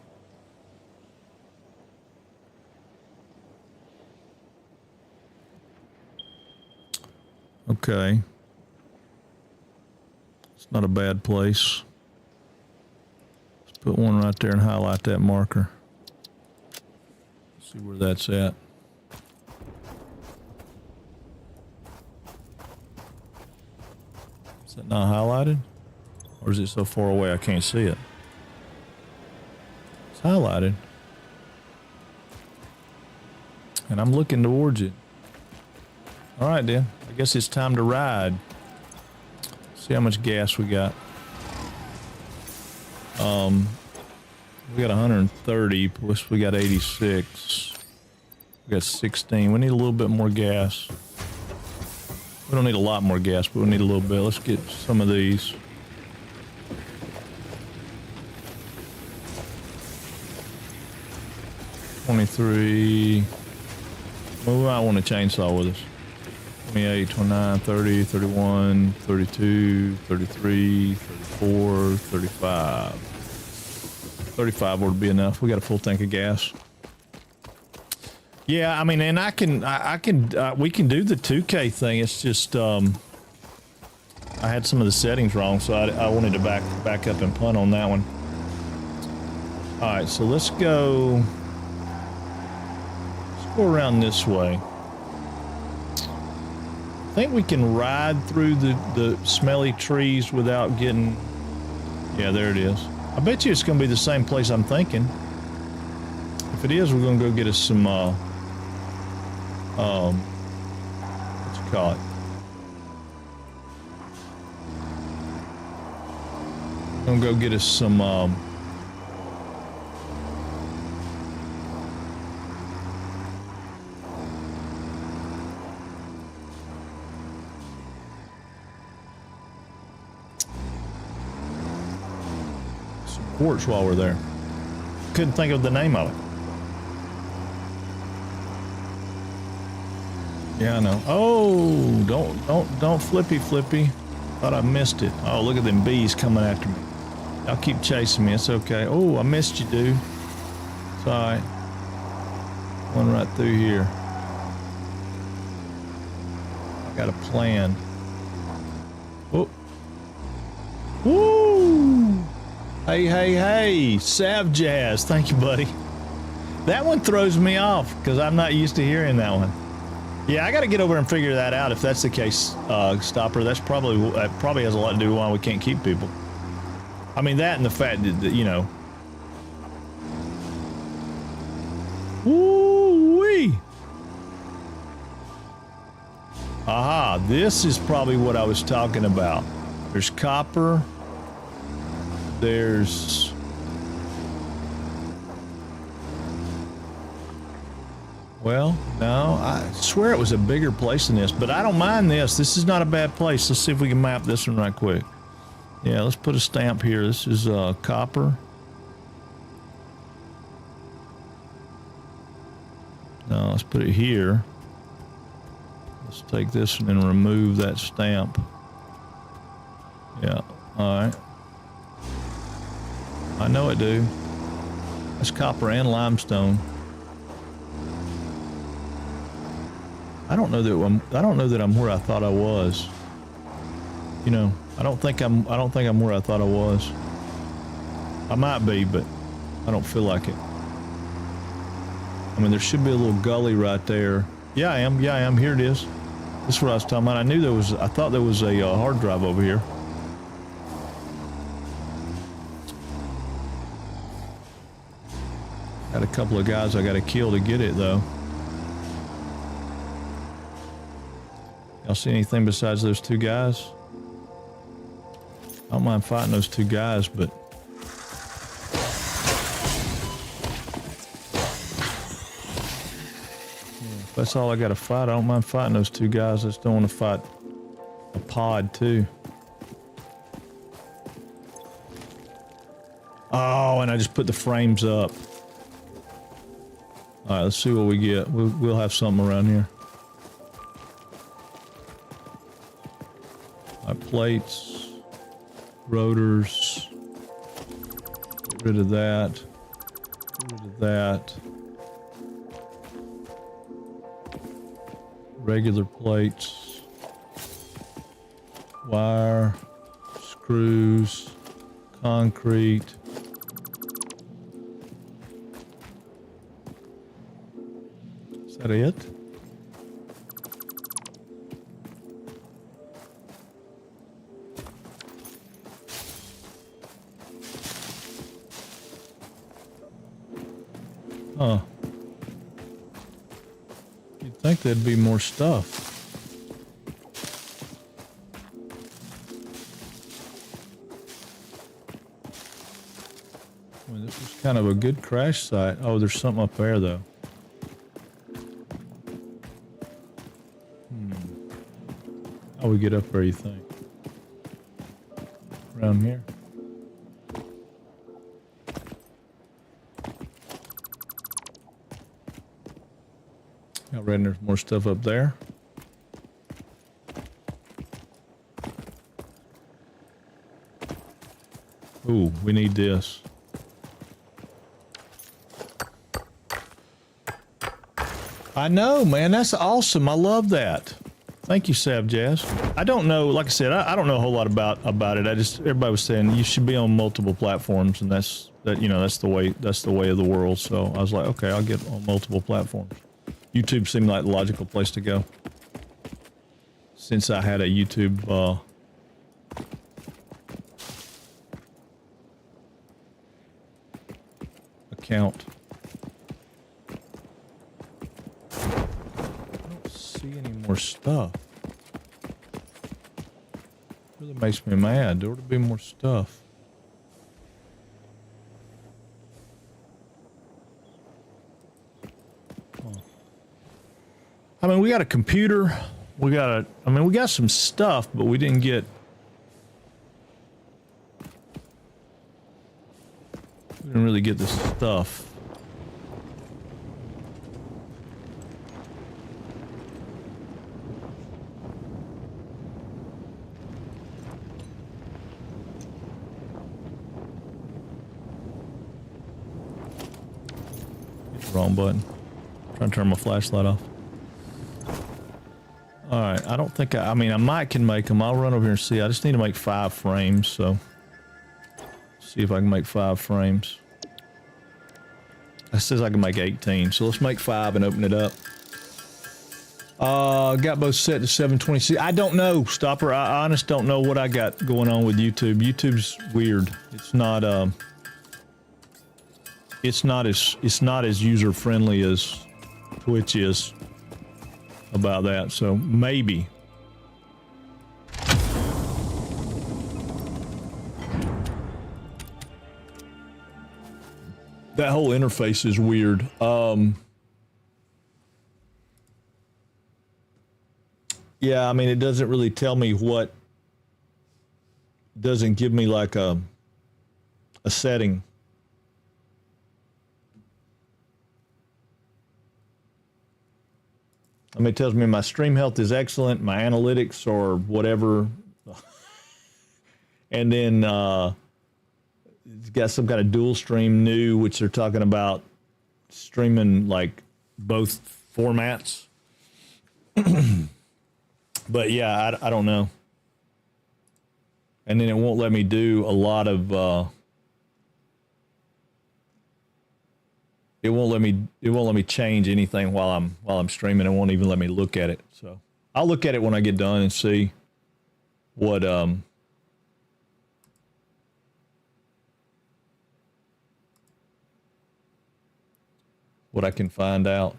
Okay. It's not a bad place. Let's put one right there and highlight that marker. See where that's at. Is that not highlighted? Or is it so far away I can't see it? It's highlighted. And I'm looking towards it. All right, then. I guess it's time to ride. See how much gas we got. We got 130, plus we got 86. We got 16. We need a little bit more gas. We don't need a lot more gas, but we need a little bit. Let's get some of these. $23. Well, we might want a chainsaw with us. 28, 29, 30, 31, 32, 33, 34, 35. 35 would be enough. We got a full tank of gas. Yeah, I mean, and we can do the 2K thing. It's just, I had some of the settings wrong, so I wanted to back up and punt on that one. All right, so let's go around this way. I think we can ride through the smelly trees without getting, yeah, there it is. I bet you it's going to be the same place I'm thinking. If it is, we're going to go get us some, what's it called? I'm going to go get us some, quartz while we're there. Couldn't think of the name of it. Yeah, I know. Oh, don't flippy. Thought I missed it. Oh, look at them bees coming after me. Y'all keep chasing me. It's okay. Oh, I missed you, dude. It's all right. One right through here. I got a plan. Oh. Woo! Hey, Sav Jazz. Thank you, buddy. That one throws me off because I'm not used to hearing that one. Yeah, I got to get over and figure that out if that's the case, Stopper. That probably has a lot to do with why we can't keep people. I mean, that and the fact that you know. Woo-wee! Aha, this is probably what I was talking about. There's copper. There's well, no, I swear it was a bigger place than this, but I don't mind this. This is not a bad place. Let's see if we can map this one right quick. Yeah, let's put a stamp here. This is copper. No, let's put it here. Let's take this one and remove that stamp. Yeah, all right. I know it, dude. That's copper and limestone. I don't know that I'm where I thought I was. You know, I don't think I'm where I thought I was. I might be, but I don't feel like it. I mean, there should be a little gully right there. Yeah, I am. Here it is. This is what I was talking about. I thought there was a hard drive over here. Got a couple of guys I got to kill to get it, though. Y'all see anything besides those two guys? I don't mind fighting those two guys, but... if that's all I got to fight, I don't mind fighting those two guys. I just don't want to fight a pod, too. Oh, and I just put the frames up. All right, let's see what we get. We'll have something around here. All right, plates, rotors. Get rid of that. Get rid of that. Regular plates. Wire. Screws. Concrete. Is that it? Huh. You'd think there'd be more stuff. Well, this is kind of a good crash site. Oh, there's something up there, though. How we get up there, you think? Around here? I reckon there's more stuff up there. Ooh, we need this. I know, man. That's awesome. I love that. Thank you, Sav Jazz. I don't know. Like I said, I don't know a whole lot about it. Everybody was saying you should be on multiple platforms, and that's the way of the world. So I was like, okay, I'll get on multiple platforms. YouTube seemed like the logical place to go, since I had a YouTube account. See any more stuff. Really makes me mad. There ought to be more stuff. Huh. I mean, we got a computer. We got some stuff, but we didn't get. We didn't really get the stuff. Wrong button. Trying to turn my flashlight off. All right, I don't think I mean, I might can make them. I'll run over here and see. I just need to make 5 frames, so see if I can make 5 frames. It says I can make 18, so let's make 5 and open it up. Got both set to 720. I don't know, Stopper. I honestly don't know what I got going on with YouTube. YouTube's weird. It's not as user friendly as Twitch is about that. So maybe. That whole interface is weird. Yeah, I mean, it doesn't really tell me what. Doesn't give me like a setting. I mean, it tells me my stream health is excellent, my analytics or whatever. And then it's got some kind of dual stream new, which they're talking about streaming like both formats. But yeah, I don't know. And then it won't let me do a lot of it won't let me change anything while I'm streaming. It won't even let me look at it. So I'll look at it when I get done and see what I can find out.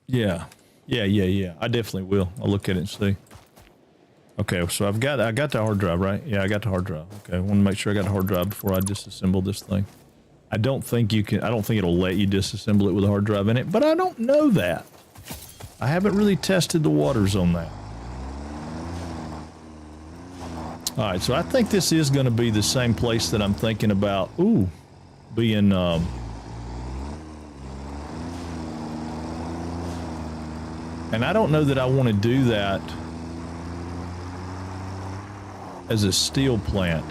Yeah. I definitely will. I'll look at it and see. Okay, so I got the hard drive, right? Yeah, I got the hard drive. Okay, I want to make sure I got the hard drive before I disassemble this thing. I don't think it'll let you disassemble it with a hard drive in it, but I don't know that. I haven't really tested the waters on that. All right, so I think this is going to be the same place that I'm thinking about. Ooh, being and I don't know that I want to do that as a steel plant.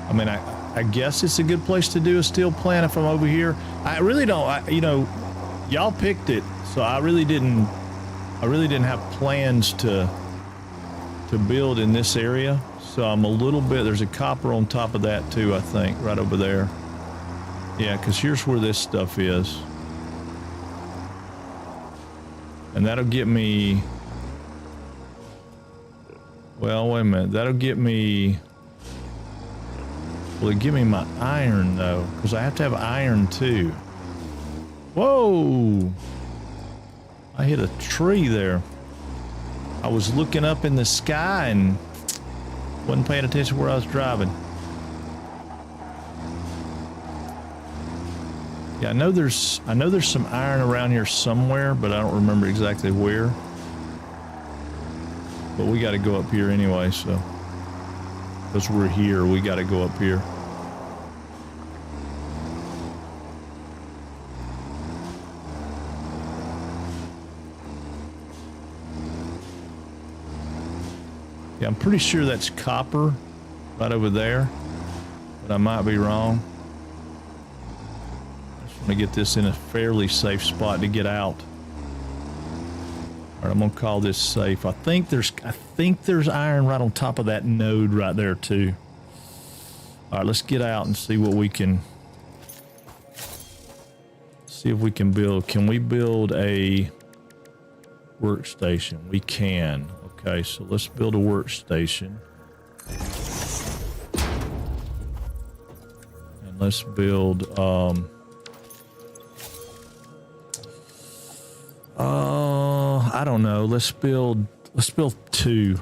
I mean, I guess it's a good place to do a steel plant if I'm over here. I really don't, y'all picked it, so I really didn't have plans to build in this area. So I'm a little bit, there's a copper on top of that too, I think, right over there. Yeah, because here's where this stuff is. And that'll get me, well, wait a minute, that'll get me, will it give me my iron though? Because I have to have iron too. Whoa! I hit a tree there. I was looking up in the sky and wasn't paying attention where I was driving. Yeah, I know there's some iron around here somewhere, but I don't remember exactly where. But we got to go up here anyway, so because we're here, we got to go up here. Okay, I'm pretty sure that's copper right over there, but I might be wrong. I just want to get this in a fairly safe spot to get out. All right, I'm gonna call this safe. I think there's iron right on top of that node right there too. All right, let's get out and see what we can. See if we can build. Can we build a workstation? We can. Okay, so let's build a workstation. And let's build I don't know. Let's build 2.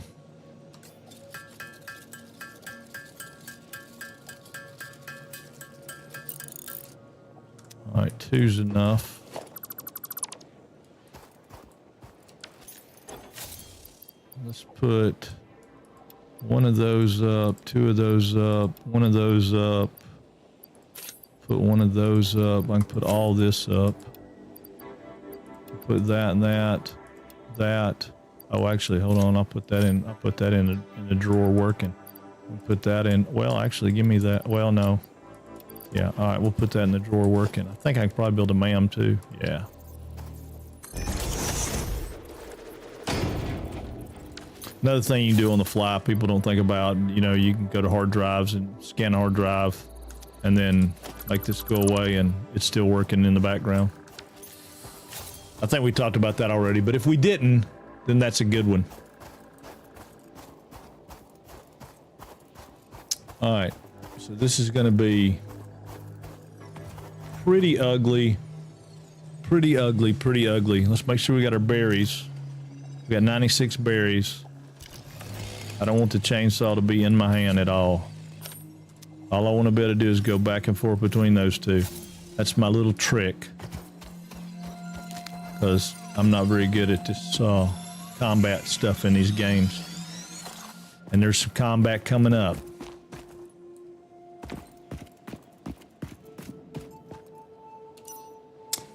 All right, 2's enough. Let's put one of those up, 2 of those up, one of those up. Put one of those up. I can put all this up. Put that and that. Oh, actually, hold on. I'll put that in. I'll put that in the drawer working. I'll put that in. Well, actually, give me that. Well, no. Yeah. All right. We'll put that in the drawer working. I think I can probably build a MAM too. Yeah. Another thing you can do on the fly, people don't think about, you know, you can go to hard drives and scan a hard drive and then make this go away and it's still working in the background. I think we talked about that already, but if we didn't, then that's a good one. All right, so this is going to be pretty ugly. Let's make sure we got our berries. We got 96 berries. I don't want the chainsaw to be in my hand at all. All I want to be able to do is go back and forth between those two. That's my little trick. Because I'm not very good at this combat stuff in these games. And there's some combat coming up.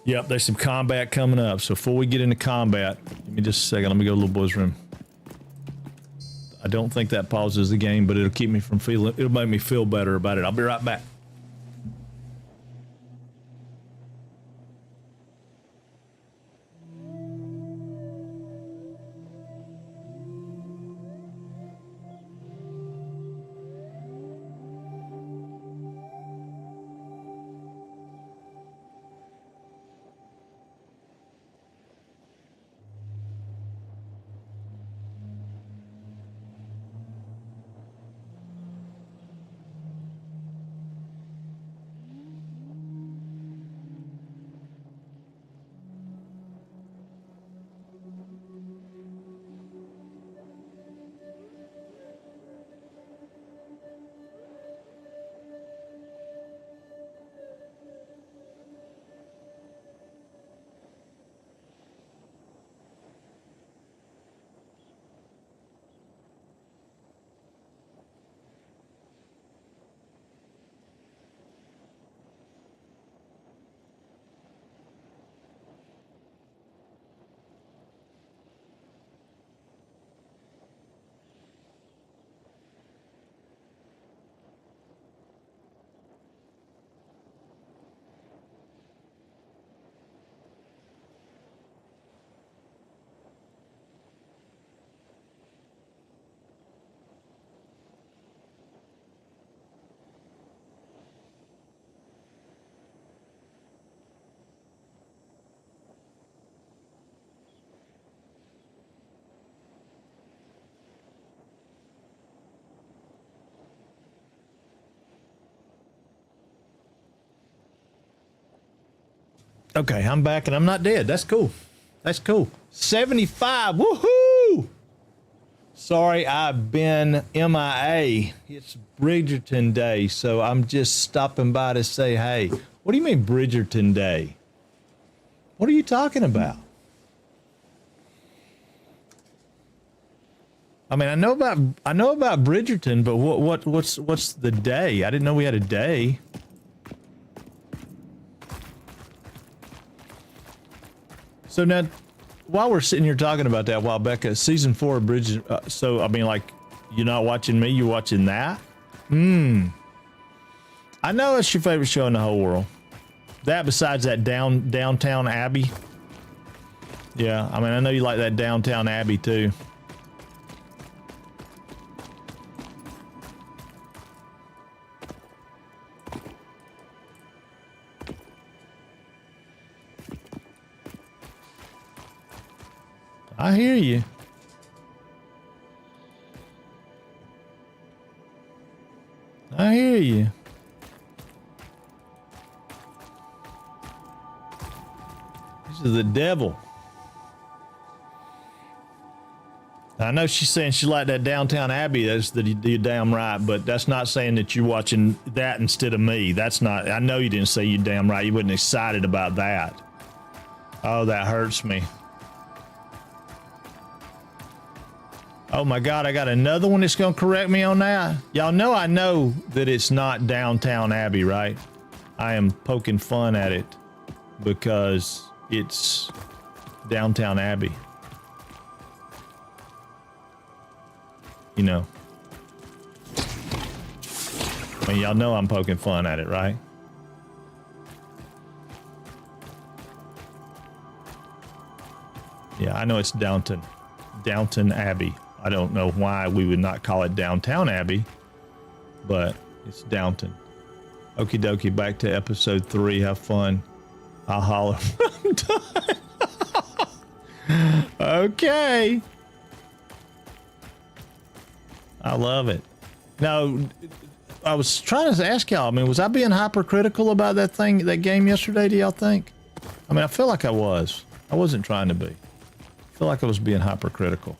Yep, there's some combat coming up. So before we get into combat, give me just a second. Let me go to the little boy's room. I don't think that pauses the game, but it'll keep me from feeling, it'll make me feel better about it. I'll be right back. Okay, I'm back and I'm not dead. That's cool. That's cool. 75. Woohoo! Sorry, I've been MIA. It's Bridgerton Day, so I'm just stopping by to say, hey, what do you mean Bridgerton Day? What are you talking about? I mean, I know about Bridgerton, but what's the day? I didn't know we had a day. So now, while we're sitting here talking about that, while Becca, season 4 of Bridgerton, so I mean, like, You're not watching me, you're watching that? I know it's your favorite show in the whole world. That besides that Downtown Abbey. Yeah, I mean, I know you like that Downtown Abbey too. I hear you. I hear you. This is the devil. I know she's saying she liked that Downtown Abbey. That's that you're damn right, but that's not saying that you're watching that instead of me. That's not. I know you didn't say you damn right. You wasn't excited about that. Oh, that hurts me. Oh my God, I got another one that's gonna correct me on that. Y'all know I know that it's not Downtown Abbey, right? I am poking fun at it because it's Downtown Abbey. You know. I mean, y'all know I'm poking fun at it, right? Yeah, I know it's Downton Abbey. I don't know why we would not call it Downtown Abbey, but it's Downton. Okie dokie, back to episode 3. Have fun. I'll holler. Okay. I love it. Now, I was trying to ask y'all, I mean, was I being hypercritical about that game yesterday, do y'all think? I mean, I feel like I was. I wasn't trying to be. I feel like I was being hypercritical.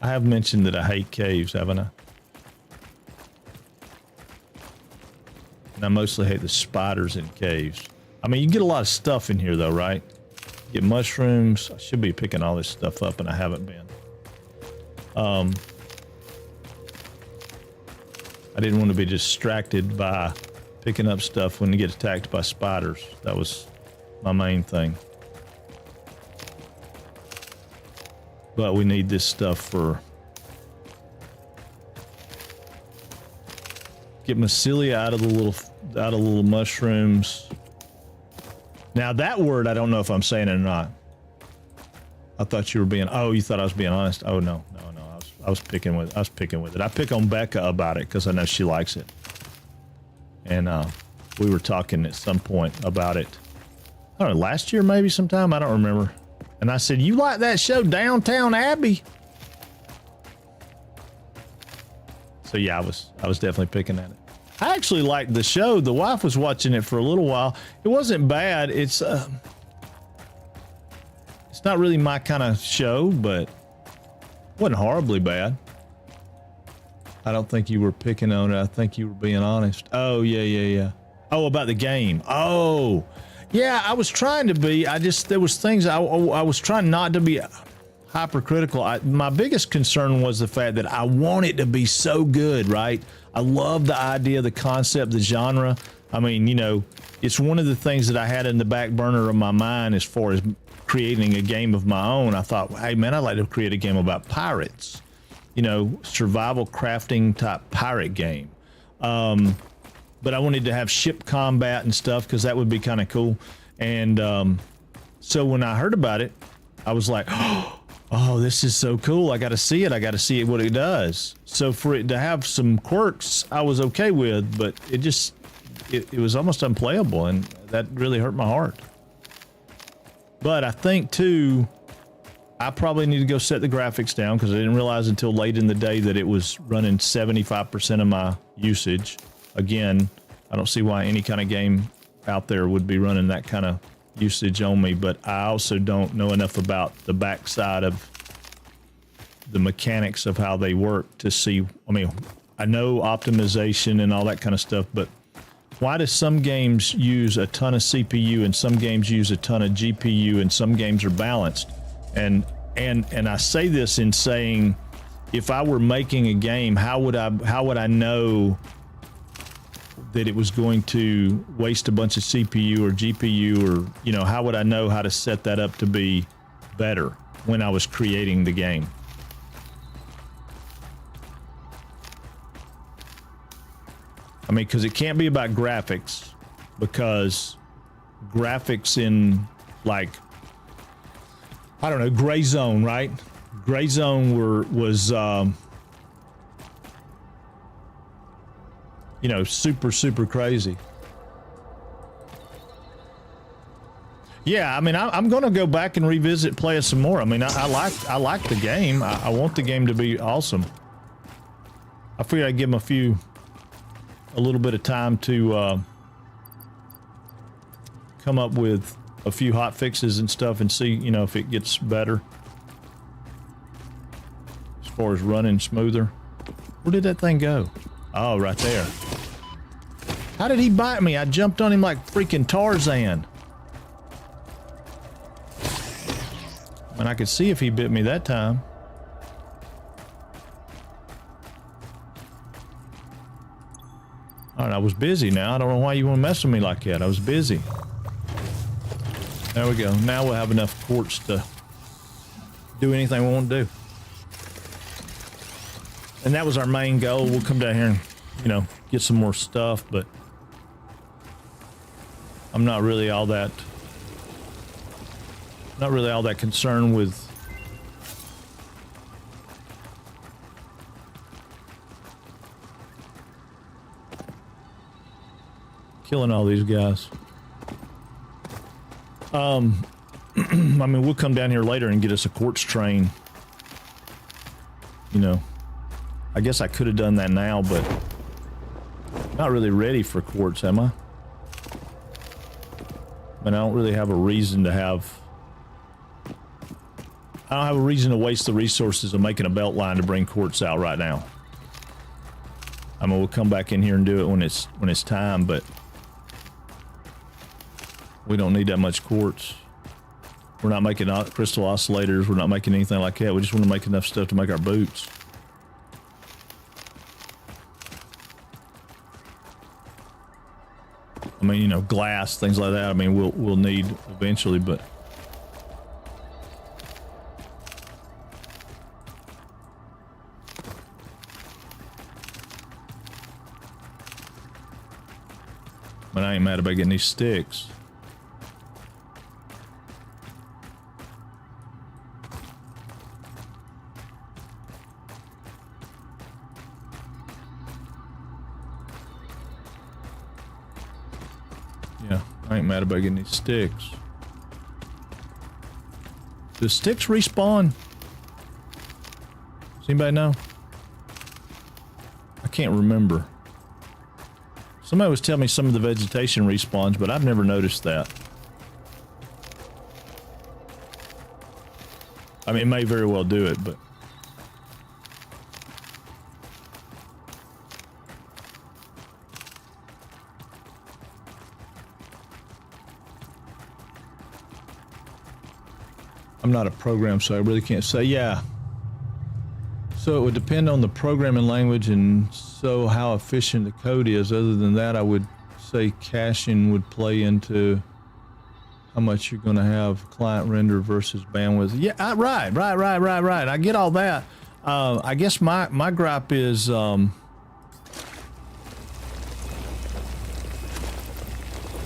I have mentioned that I hate caves, haven't I? And I mostly hate the spiders in caves. I mean, you get a lot of stuff in here though, right? You get mushrooms. I should be picking all this stuff up and I haven't been. I didn't want to be distracted by picking up stuff when you get attacked by spiders. That was my main thing. But we need this stuff for... Get mycelia out of the little mushrooms. Now that word, I don't know if I'm saying it or not. I thought you were being... Oh, you thought I was being honest? Oh, no. I was picking with it. I pick on Becca about it because I know she likes it. And we were talking at some point about it. I don't know, last year maybe sometime? I don't remember. And I said, you like that show Downtown Abbey? So yeah, I was definitely picking at it. I actually liked the show. The wife was watching it for a little while. It wasn't bad. It's not really my kind of show, but it wasn't horribly bad. I don't think you were picking on it. I think you were being honest. Oh, yeah. Oh, about the game. Oh, yeah, I was trying to be. There was things I was trying not to be hypercritical. My biggest concern was the fact that I want it to be so good, right? I love the idea, the concept, the genre. I mean, you know, it's one of the things that I had in the back burner of my mind as far as creating a game of my own. I thought, hey man, I'd like to create a game about pirates, you know, survival crafting type pirate game. But I wanted to have ship combat and stuff because that would be kind of cool. And so when I heard about it, I was like, oh, this is so cool. I got to see it. I got to see what it does. So for it to have some quirks, I was okay with, but it was almost unplayable, and that really hurt my heart. But I think too, I probably need to go set the graphics down because I didn't realize until late in the day that it was running 75% of my usage. Again, I don't see why any kind of game out there would be running that kind of usage on me, but I also don't know enough about the backside of the mechanics of how they work to see. I mean, I know optimization and all that kind of stuff, but why do some games use a ton of CPU and some games use a ton of GPU and some games are balanced? And I say this in saying, if I were making a game, how would I know that it was going to waste a bunch of CPU or GPU, or, you know, how would I know how to set that up to be better when I was creating the game? I mean, because it can't be about graphics, because graphics in, like, I don't know, Gray Zone, right? Gray Zone was you know, super crazy. Yeah, I mean, I'm going to go back and revisit, play it some more. I mean, I like the game. I want the game to be awesome. I figured I'd give them a little bit of time to come up with a few hot fixes and stuff, and see, you know, if it gets better as far as running smoother. Where did that thing go? Oh, right there. How did he bite me? I jumped on him like freaking Tarzan. And I could see if he bit me that time. All right, I was busy now. I don't know why you want to mess with me like that. I was busy. There we go. Now we'll have enough quartz to do anything we want to do. And that was our main goal. We'll come down here and, you know, get some more stuff, but I'm not really all that concerned with killing all these guys. I mean, we'll come down here later and get us a quartz train. You know, I guess I could have done that now, but not really ready for quartz, am I? I mean, I don't really have a reason to have... I don't have a reason to waste the resources of making a belt line to bring quartz out right now. I mean, we'll come back in here and do it when it's time, but we don't need that much quartz. We're not making crystal oscillators. We're not making anything like that. We just want to make enough stuff to make our boots. I mean, you know, glass, things like that. I mean, we'll need eventually, but I ain't mad about getting these sticks. Yeah, I ain't mad about getting these sticks. Do sticks respawn? Does anybody know? I can't remember. Somebody was telling me some of the vegetation respawns, but I've never noticed that. I mean, it may very well do it, but... I'm not a program, so I really can't say. Yeah. So it would depend on the programming language and so how efficient the code is. Other than that, I would say caching would play into how much you're going to have client render versus bandwidth. Yeah, right. I get all that. I guess my gripe is okay.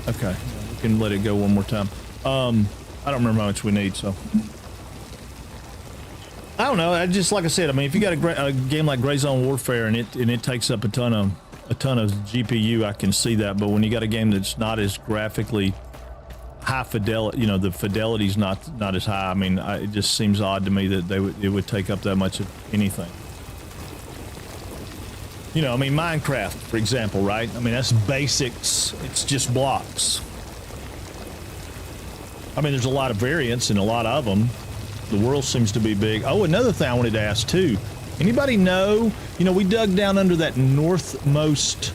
We can let it go one more time. I don't remember how much we need, so I don't know. I just, like I said, I mean, if you got a game like Gray Zone Warfare and it takes up a ton of GPU, I can see that. But when you got a game that's not as graphically high fidelity, you know, the fidelity's not as high. I mean, it just seems odd to me that it would take up that much of anything. You know, I mean, Minecraft, for example, right? I mean, that's basics. It's just blocks. I mean, there's a lot of variants and a lot of them. The world seems to be big. Oh, another thing I wanted to ask too. Anybody know, you know, we dug down under that northmost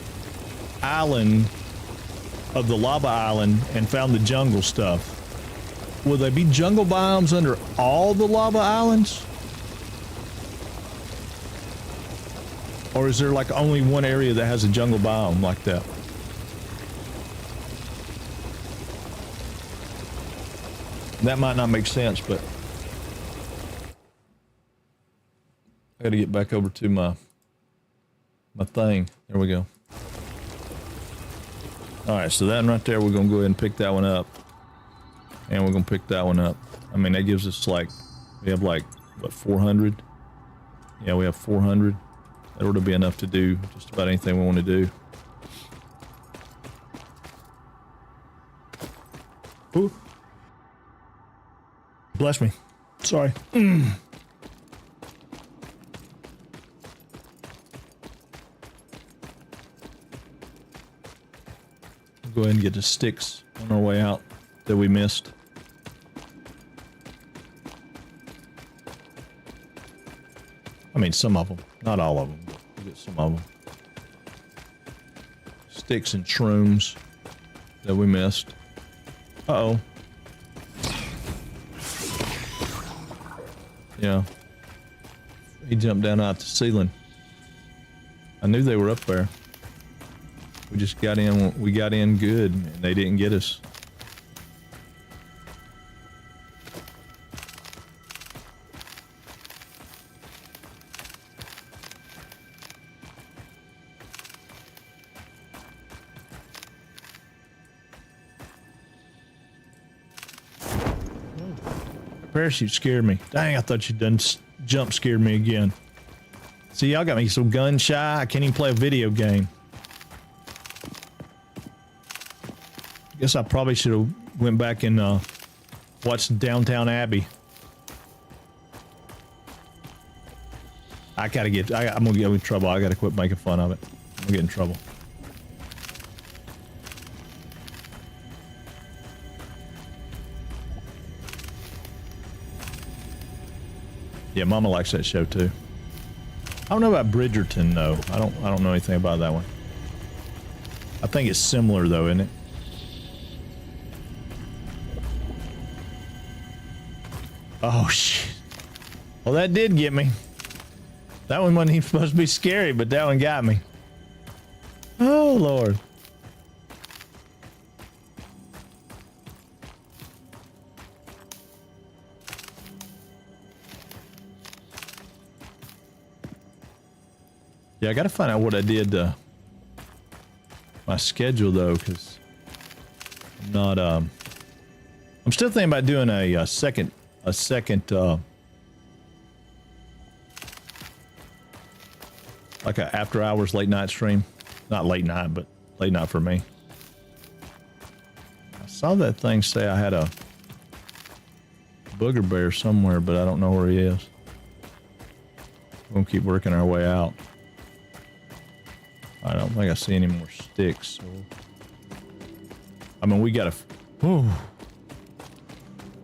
island of the lava island and found the jungle stuff. Will there be jungle biomes under all the lava islands? Or is there like only one area that has a jungle biome like that? That might not make sense, but I gotta get back over to my thing. There we go. All right, so that one right there, we're gonna go ahead and pick that one up. And we're gonna pick that one up. I mean, that gives us like, we have like, what, 400? Yeah, we have 400. That ought to be enough to do just about anything we want to do. Ooh. Bless me. Sorry. Go ahead and get the sticks on our way out that we missed. I mean, some of them, not all of them, but we'll get some of them. Sticks and shrooms that we missed. Uh-oh. Yeah. He jumped down out the ceiling. I knew they were up there. We just got in, we got in good, and they didn't get us. Parachute scared me. Dang, I thought you'd done jump scared me again. See, y'all got me so gun shy, I can't even play a video game. Guess I probably should have went back and watched Downtown Abbey. I gotta get, I'm gonna get in trouble. I gotta quit making fun of it. I'm gonna get in trouble. Yeah, Mama likes that show too. I don't know about Bridgerton though. I don't know anything about that one. I think it's similar though, isn't it? Oh shit. Well, that did get me. That one wasn't even supposed to be scary, but that one got me. Oh Lord. Yeah, I gotta find out what I did my schedule though, because I'm not I'm still thinking about doing a second like a after hours late night stream. Not late night, but late night for me. I saw that thing say I had a booger bear somewhere, but I don't know where he is. We're gonna keep working our way out. I don't think I see any more sticks. So. I mean, we gotta. Whoa.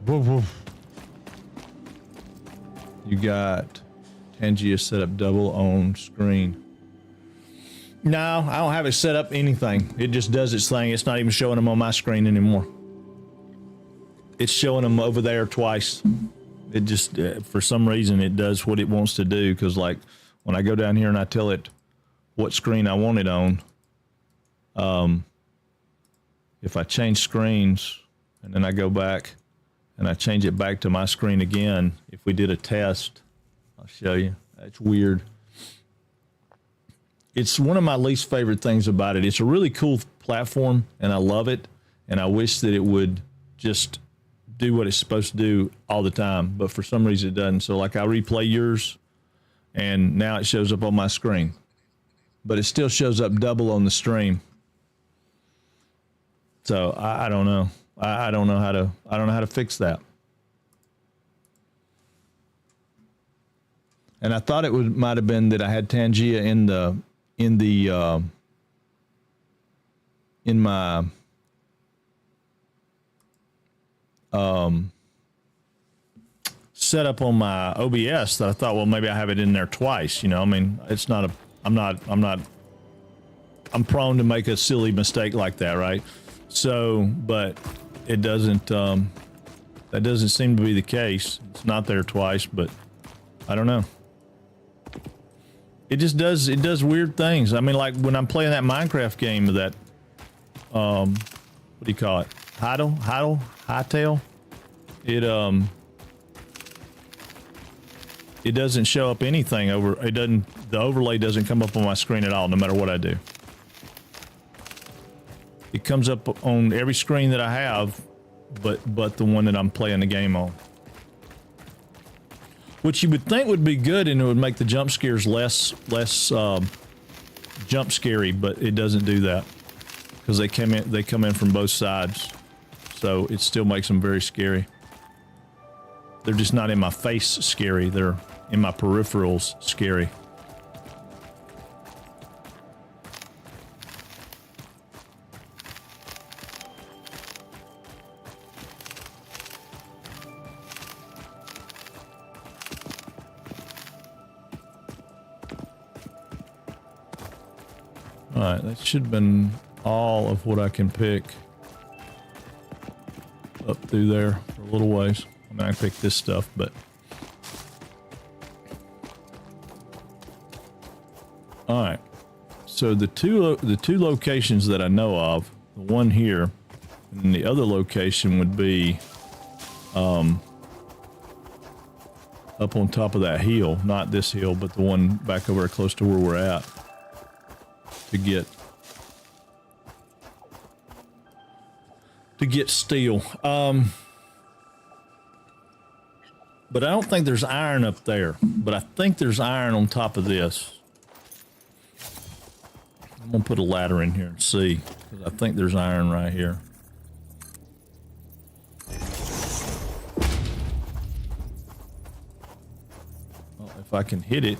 Whoa, whoa. You got Tangia set up double on screen. No, I don't have it set up anything. It just does its thing. It's not even showing them on my screen anymore. It's showing them over there twice. It just, for some reason, it does what it wants to do. Because, like, when I go down here and I tell it what screen I want it on, if I change screens and then I go back and I change it back to my screen again, if we did a test, I'll show you. It's weird. It's one of my least favorite things about it. It's a really cool platform and I love it. And I wish that it would just do what it's supposed to do all the time. But for some reason it doesn't. So like I replay yours and now it shows up on my screen. But it still shows up double on the stream. So I don't know. I don't know how to fix that. And I thought it might have been that I had Tangia in my setup on my OBS that I thought, well, maybe I have it in there twice. You know, I mean, it's not a. I'm prone to make a silly mistake like that, right? So, but it doesn't, that doesn't seem to be the case. It's not there twice, but I don't know. It just does, it does weird things. I mean, like when I'm playing that Minecraft game that, what do you call it? Hightail? it doesn't show up anything over, the overlay doesn't come up on my screen at all, no matter what I do. It comes up on every screen that I have, but the one that I'm playing the game on. Which you would think would be good, and it would make the jump scares less jump scary, but it doesn't do that because they come in from both sides, so it still makes them very scary. They're just not in my face scary, they're in my peripherals scary. Alright, that should have been all of what I can pick up through there for a little ways. I mean, I can pick this stuff, but... Alright, so the two locations that I know of, the one here, and the other location would be up on top of that hill, not this hill, but the one back over close to where we're at. To get steel. But I don't think there's iron up there, but I think there's iron on top of this. I'm gonna put a ladder in here and see, because I think there's iron right here. Well, if I can hit it.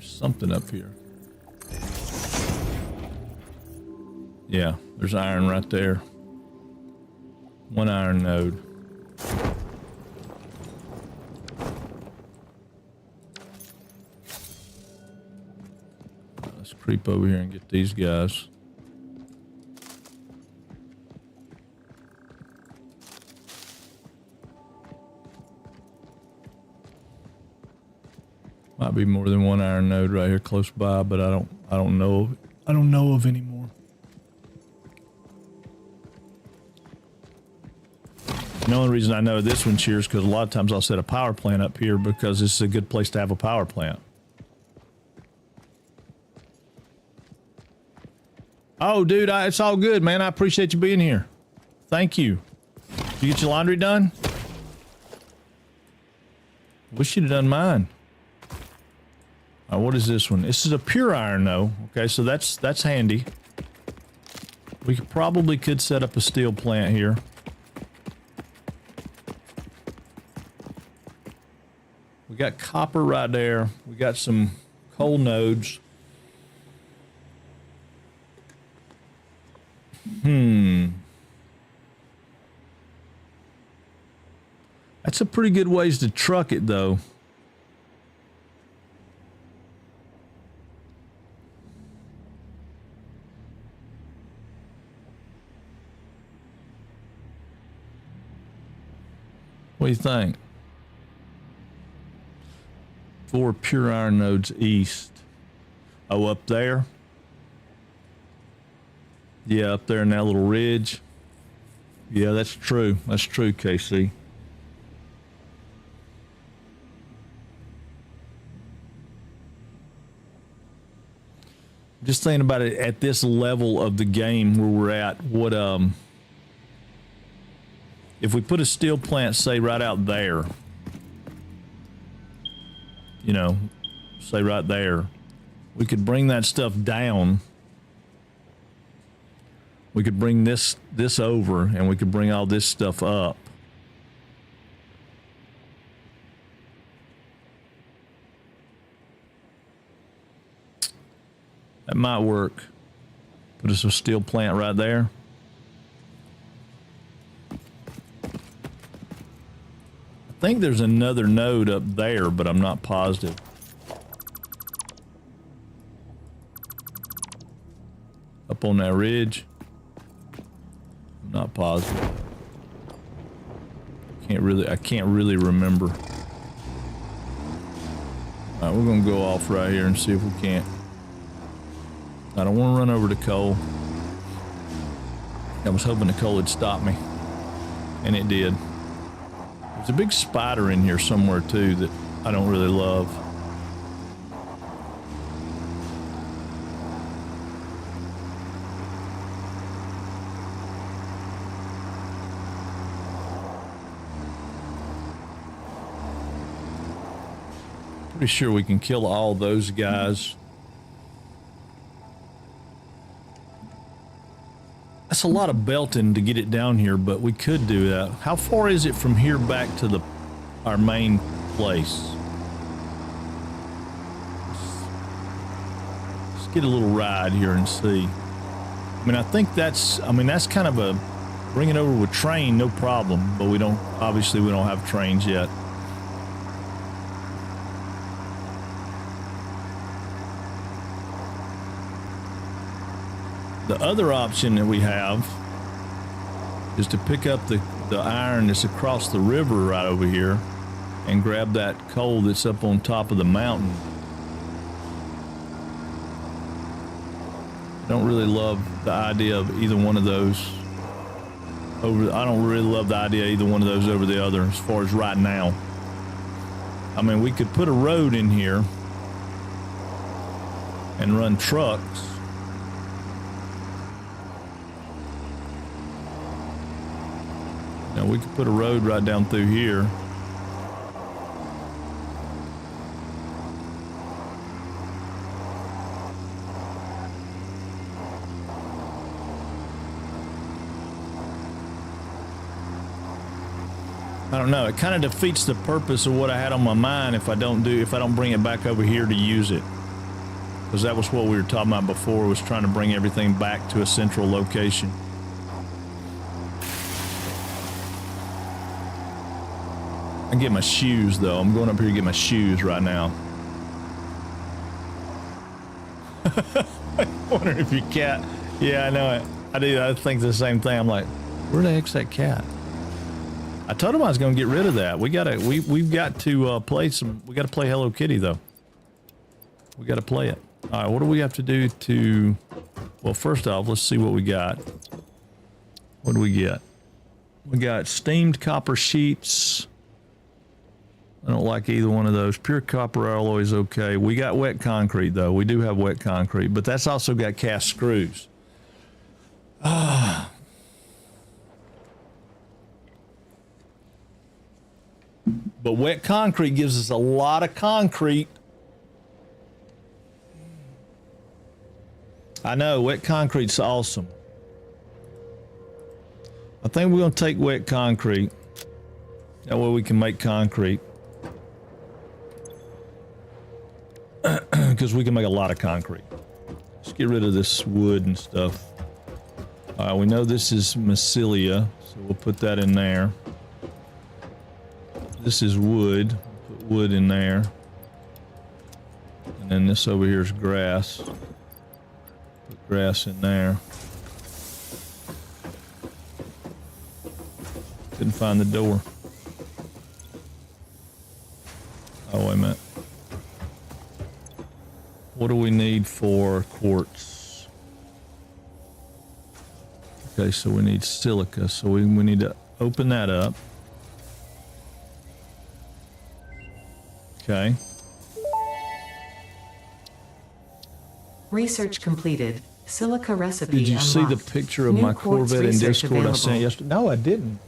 Something up here. Yeah, there's iron right there. One iron node. Let's creep over here and get these guys. Might be more than one iron node right here close by, but I don't know of any more. The only reason I know this one's here is because a lot of times I'll set a power plant up here because this is a good place to have a power plant. Oh, dude, it's all good, man. I appreciate you being here. Thank you. Did you get your laundry done? Wish you'd have done mine. What is this one? This is a pure iron though. Okay, so that's handy. We probably could set up a steel plant here. We got copper right there. We got some coal nodes. That's a pretty good ways to truck it though. What do you think? 4 pure iron nodes east. Oh, up there? Yeah, up there in that little ridge. Yeah, that's true. That's true, KC. Just thinking about it at this level of the game where we're at, what if we put a steel plant, say, right out there, you know, say right there, we could bring that stuff down. We could bring this over, and we could bring all this stuff up. That might work. Put us a steel plant right there. I think there's another node up there, but I'm not positive. Up on that ridge. I'm not positive. I can't really remember. All right, we're gonna go off right here and see if we can't. I don't want to run over to coal. I was hoping the coal would stop me, and it did. There's a big spider in here somewhere too that I don't really love. Pretty sure we can kill all those guys. That's a lot of belting to get it down here, but we could do that. How far is it from here back to our main place? Let's get a little ride here and see. I mean, I think that's kind of a bring it over with train, no problem, but we don't have trains yet. The other option that we have is to pick up the iron that's across the river right over here and grab that coal that's up on top of the mountain. I don't really love the idea of either one of those I don't really love the idea of either one of those over the other as far as right now. I mean, we could put a road in here and run trucks. Now we could put a road right down through here. I don't know. It kind of defeats the purpose of what I had on my mind if I don't bring it back over here to use it. Because that was what we were talking about before, was trying to bring everything back to a central location. I get my shoes though. I'm going up here to get my shoes right now. I'm wondering if your cat. Yeah, I know it. I do. I think the same thing. I'm like, where the heck's that cat? I told him I was going to get rid of that. We've got to play Hello Kitty though. We got to play it. All right. What do we have to do to? Well, first off, let's see what we got. What do we get? We got steamed copper sheets. I don't like either one of those. Pure copper alloy is okay. We got wet concrete though. We do have wet concrete, but that's also got cast screws. But wet concrete gives us a lot of concrete. I know, wet concrete's awesome. I think we're going to take wet concrete. That way we can make concrete. Because we can make a lot of concrete. Let's get rid of this wood and stuff. We know this is mycelia, so we'll put that in there. This is wood. Put wood in there. And then this over here is grass. Put grass in there. Couldn't find the door. Oh, wait a minute. What do we need for quartz? Okay, so we need silica. So we need to open that up. Okay. Research completed. Silica recipe Did you unlocked. see the picture of New my quartz Corvette in research Discord I sent available. yesterday? No, I didn't.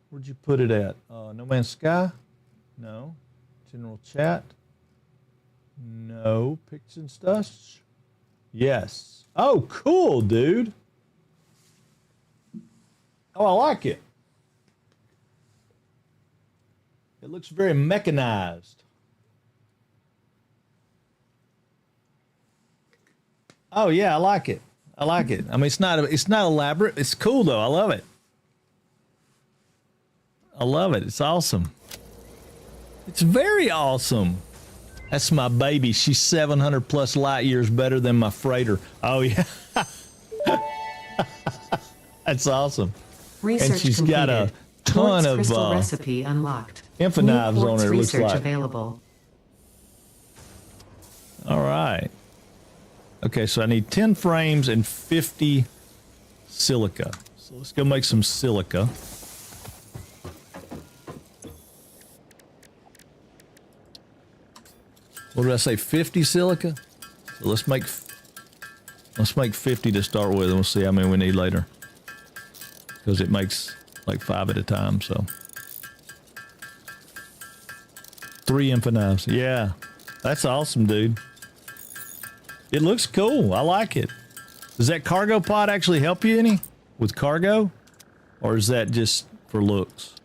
Where'd you put it at? No Man's Sky? No. General chat? No. Picks and stuff? Yes. Oh, cool, dude. Oh, I like it. It looks very mechanized. Oh yeah, I like it. I like it. I mean, it's not elaborate. It's cool though. I love it. I love it. It's awesome. It's very awesome. That's my baby. She's 700 plus light years better than my freighter. Oh yeah. That's awesome. Research and she's completed. got a ton Quartz of crystal recipe unlocked. infinitives New on quartz her. It looks research like. available. All right. Okay, so I need 10 frames and 50 silica. So let's go make some silica. What did I say? 50 silica? So let's make 50 to start with, and we'll see how many we need later. Because it makes like 5 at a time, so. 3 infinites. Yeah, that's awesome, dude. It looks cool. I like it. Does that cargo pod actually help you any with cargo? Or is that just for looks?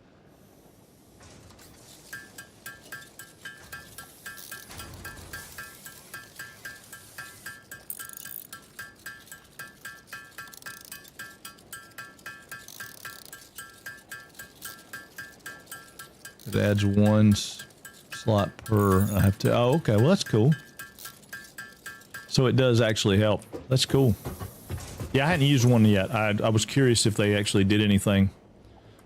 It adds 1 slot per. I have to. Oh, okay. Well, that's cool. So it does actually help. That's cool. Yeah, I hadn't used one yet. I was curious if they actually did anything.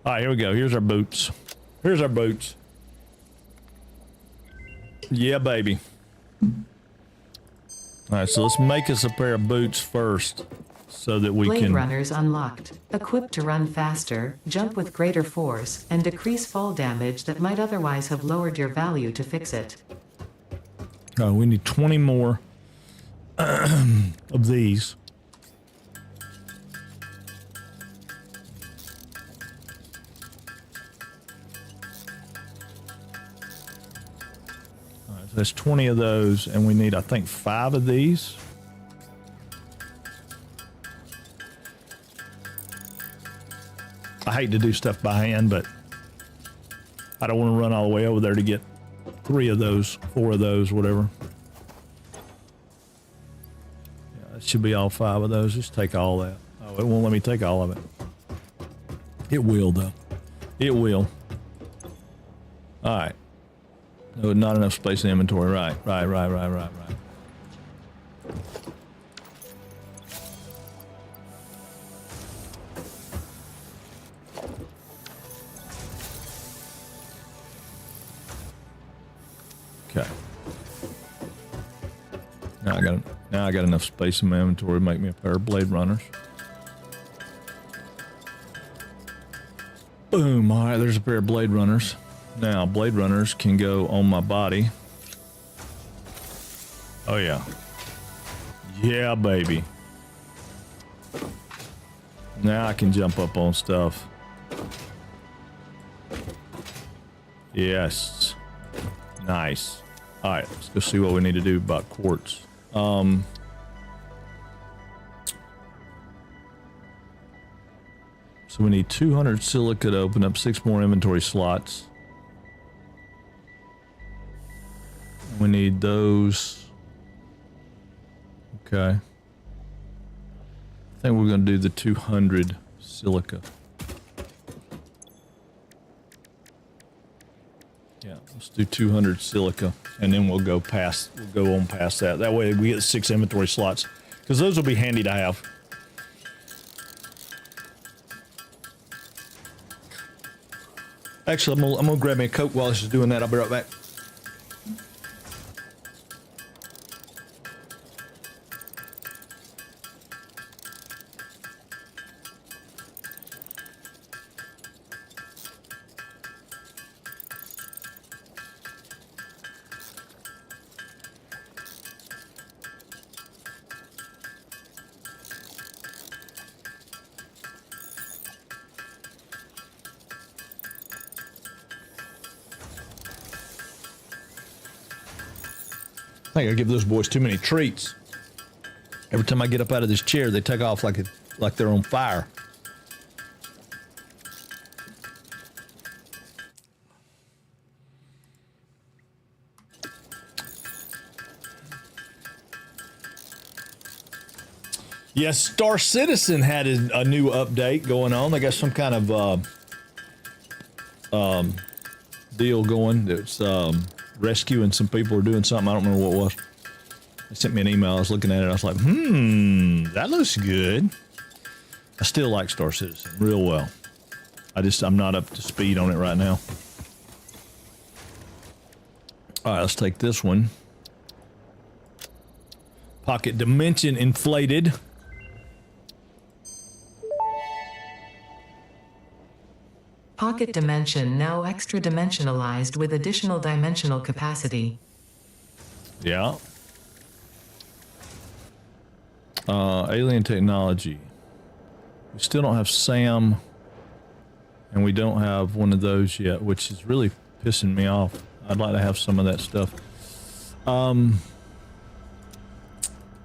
All right, here we go. Here's our boots. Here's our boots. Yeah, baby. All right, so let's make us a pair of boots first so that we Blade can... runners unlocked. Equipped to run faster, jump with greater force, and decrease fall damage that might otherwise have lowered your value to fix it. Oh, we need 20 more of these. All right, so that's 20 of those, and we need, I think, 5 of these. I hate to do stuff by hand, but I don't want to run all the way over there to get 3 of those, 4 of those, whatever. Yeah, it should be all 5 of those. Just take all that. Oh, it won't let me take all of it. It will, though. It will. All right. No, not enough space in inventory. Right. Okay. Now I got enough space in my inventory to make me a pair of blade runners. Boom. All right, there's a pair of blade runners. Now, blade runners can go on my body. Oh, yeah. Yeah, baby. Now I can jump up on stuff. Yes. Nice. All right, let's go see what we need to do about quartz. So we need 200 silica to open up 6 more inventory slots. We need those. Okay. I think we're going to do the 200 silica. Yeah, let's do 200 silica, and then we'll go on past that. That way we get 6 inventory slots, because those will be handy to have. Actually, I'm gonna grab me a Coke while she's doing that. I'll be right back. I think I give those boys too many treats. Every time I get up out of this chair, they take off like they're on fire. Yes, Star Citizen had a new update going on. They got some kind of deal going. It's rescuing some people or doing something. I don't remember what it was. They sent me an email. I was looking at it. I was like, that looks good. I still like Star Citizen real well. I'm not up to speed on it right now. All right, let's take this one. Pocket dimension inflated. Pocket dimension now extra dimensionalized with additional dimensional capacity. Yeah. Alien technology. We still don't have Sam, and we don't have one of those yet, which is really pissing me off. I'd like to have some of that stuff.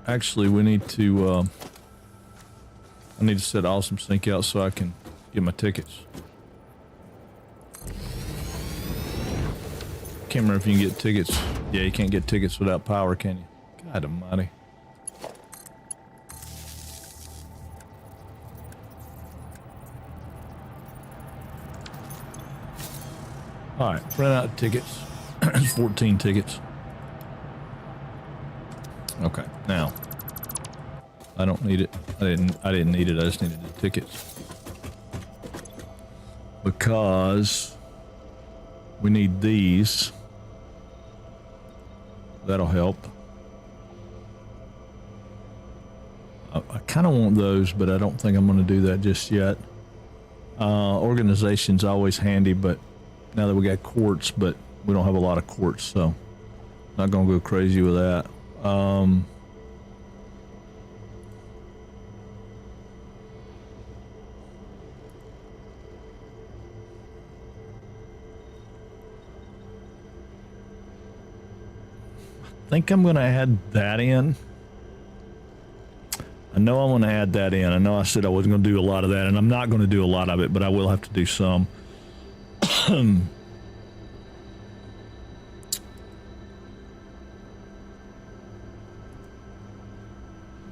Actually, we need to, I need to set Awesome Sync out so I can get my tickets. Can't remember if you can get tickets. Yeah, you can't get tickets without power, can you? God almighty. All right, print out tickets. 14 tickets. Okay, now I don't need it. I didn't need it. I just needed the tickets because we need these. That'll help. I kind of want those, but I don't think I'm going to do that just yet. Organization's always handy, but now that we got quartz, but we don't have a lot of quartz, so not going to go crazy with that. I think I'm going to add that in. I know I'm going to add that in. I know I said I wasn't going to do a lot of that, and I'm not going to do a lot of it, but I will have to do some. I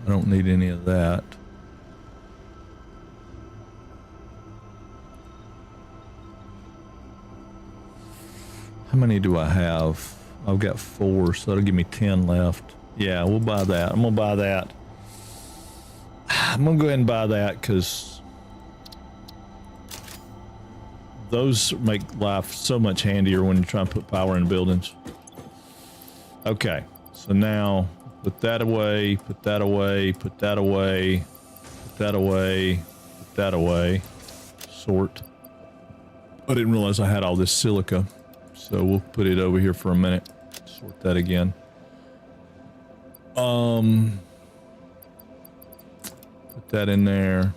don't need any of that. How many do I have? I've got 4, so that'll give me 10 left. Yeah, we'll buy that. I'm gonna buy that. I'm gonna go ahead and buy that because those make life so much handier when you're trying to put power in buildings. Okay, so now put that away, put that away, put that away, put that away, put that away. Sort. I didn't realize I had all this silica, so we'll put it over here for a minute. Sort that again. Put that in there.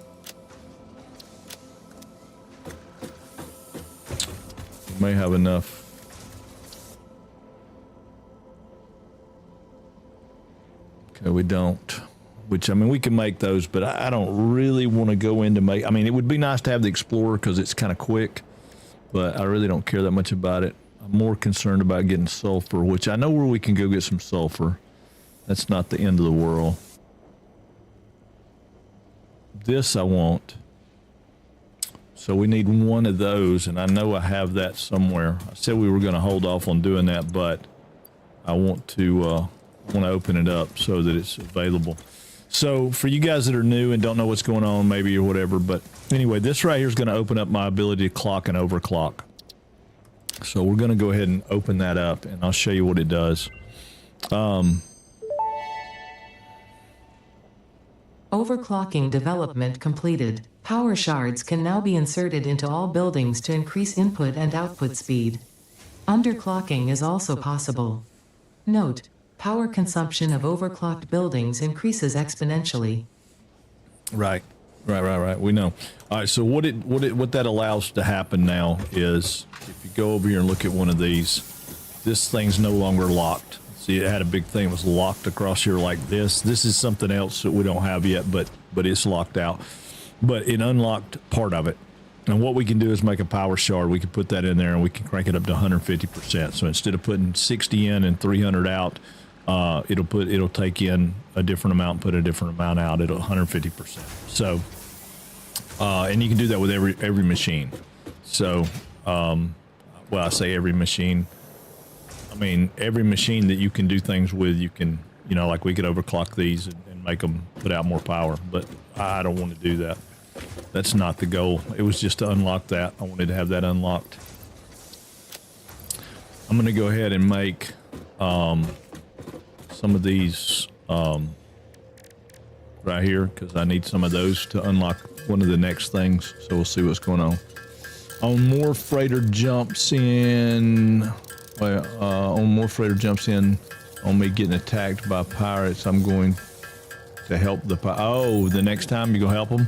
We may have enough. Okay, we don't. Which, I mean, we can make those, but I don't really want to go into make. I mean, it would be nice to have the Explorer because it's kind of quick, but I really don't care that much about it. I'm more concerned about getting sulfur, which I know where we can go get some sulfur. That's not the end of the world. This I want. So we need one of those, and I know I have that somewhere. I said we were going to hold off on doing that, but I want to open it up so that it's available. So for you guys that are new and don't know what's going on, maybe or whatever, but anyway, this right here is going to open up my ability to clock and overclock. So we're going to go ahead and open that up, and I'll show you what it does. Overclocking development completed. Power shards can now be inserted into all buildings to increase input and output speed. Underclocking is also possible. Note: power consumption of overclocked buildings increases exponentially. Right. We know. All right. So what that allows to happen now is, if you go over here and look at one of these, this thing's no longer locked. See, it had a big thing that was locked across here like this. This is something else that we don't have yet, but it's locked out. But it unlocked part of it. And what we can do is make a power shard. We can put that in there and we can crank it up to 150%. So instead of putting 60 in and 300 out, it'll take in a different amount and put a different amount out at 150%. So, and you can do that with every machine. So, well, I say every machine. I mean, every machine that you can do things with, you can, like we could overclock these and make them put out more power, but I don't want to do that. That's not the goal. It was just to unlock that. I wanted to have that unlocked. I'm going to go ahead and make some of these right here because I need some of those to unlock one of the next things. So we'll see what's going on. On more freighter jumps in. On more freighter jumps in on me getting attacked by pirates. I'm going to help the the next time you go help them.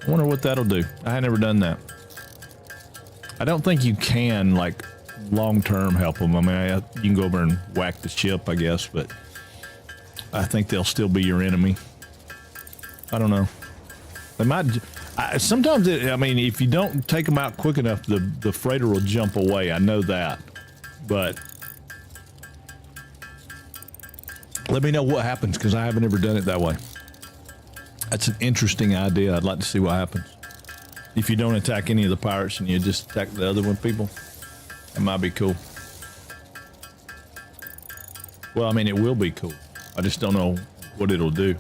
I wonder what that'll do. I had never done that. I don't think you can like long-term help them. I mean, you can go over and whack the ship, I guess, but I think they'll still be your enemy. I don't know. They might. Sometimes, I mean, if you don't take them out quick enough, the freighter will jump away. I know that, but let me know what happens because I haven't ever done it that way. That's an interesting idea. I'd like to see what happens. If you don't attack any of the pirates and you just attack the other people, it might be cool. Well, I mean, it will be cool. I just don't know what it'll do.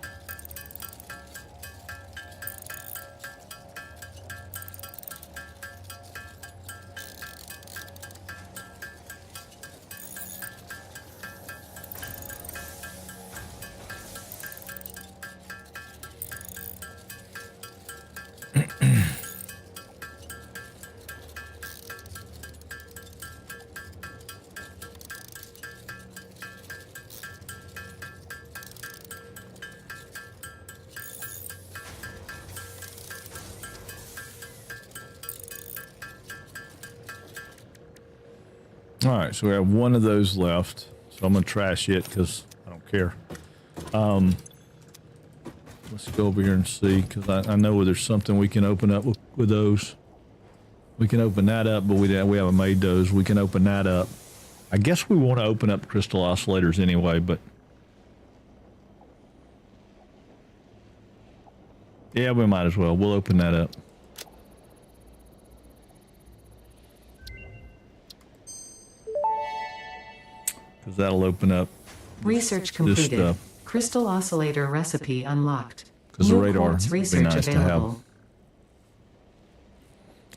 All right, so we have one of those left. So I'm gonna trash it because I don't care. Let's go over here and see because I know there's something we can open up with those. We can open that up, but we haven't made those. We can open that up. I guess we want to open up crystal oscillators anyway, but yeah, we might as well. We'll open that up. Because that'll open up Research completed. Crystal oscillator recipe unlocked. Because the radar quartz would be research nice to have. available.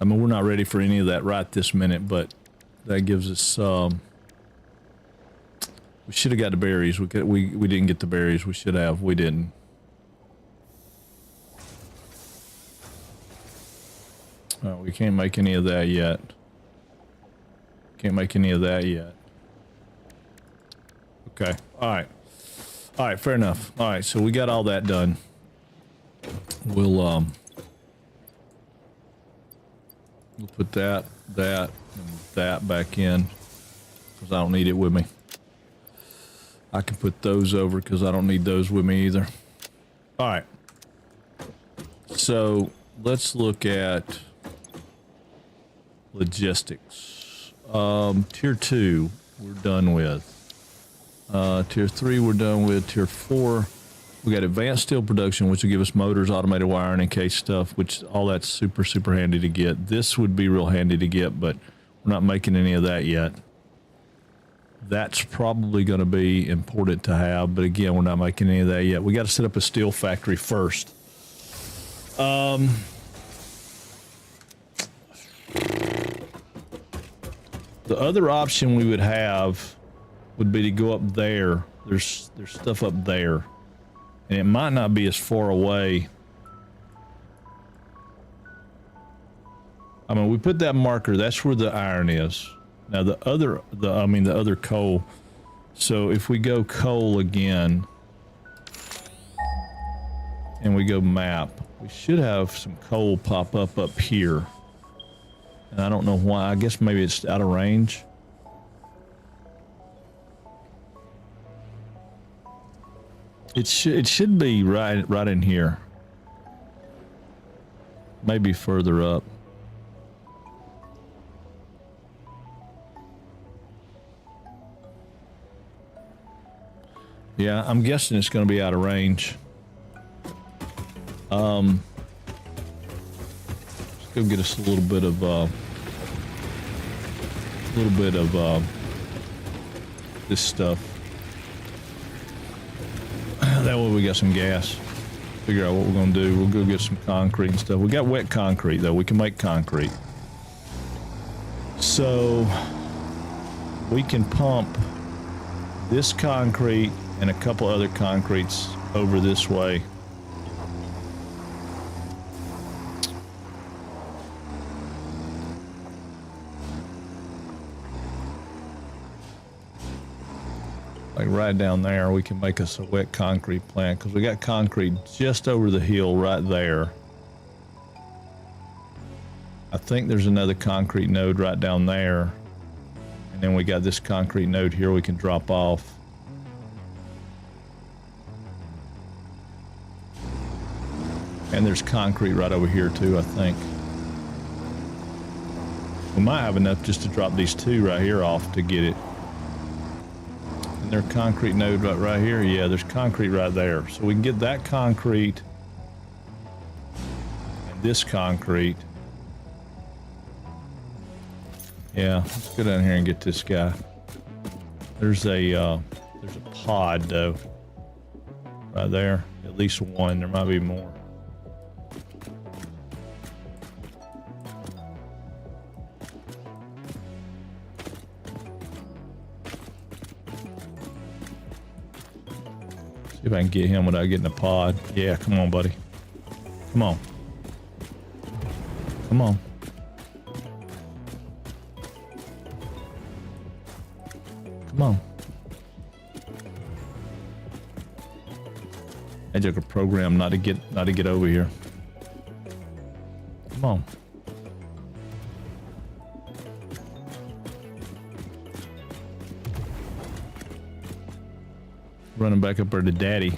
I mean, we're not ready for any of that right this minute, but that gives us. We should have got the berries. We didn't get the berries. We should have. We didn't. We can't make any of that yet. Can't make any of that yet. Okay. All right. All right. Fair enough. All right. So we got all that done. We'll put that, and that back in because I don't need it with me. I can put those over because I don't need those with me either. All right. So let's look at logistics. Tier 2 we're done with. Tier 3 we're done with. Tier 4 we got advanced steel production, which will give us motors, automated wiring, and case stuff, which all that's super, super handy to get. This would be real handy to get, but we're not making any of that yet. That's probably going to be important to have, but again, we're not making any of that yet. We got to set up a steel factory first. The other option we would have would be to go up there. There's stuff up there. And it might not be as far away. I mean, we put that marker, that's where the iron is. Now the other coal. So if we go coal again and we go map, we should have some coal pop up here. And I don't know why. I guess maybe it's out of range. It should be right in here. Maybe further up. Yeah, I'm guessing it's going to be out of range. Let's go get us a little bit of this stuff. That way we got some gas. Figure out what we're going to do. We'll go get some concrete and stuff. We got wet concrete though. We can make concrete. So we can pump this concrete and a couple other concretes over this way like right down there, we can make us a wet concrete plant because we got concrete just over the hill right there. I think there's another concrete node right down there. And then we got this concrete node here we can drop off. And there's concrete right over here too, I think. We might have enough just to drop these two right here off to get it. And there's concrete node right here. Yeah, there's concrete right there. So we can get that concrete and this concrete. Yeah, let's go down here and get this guy. There's a pod though, right there. At least one. There might be more. See if I can get him without getting a pod. Yeah, come on, buddy. Come on. Come on. Come on. I took a program not to get over here. Come on. Running back up there to daddy.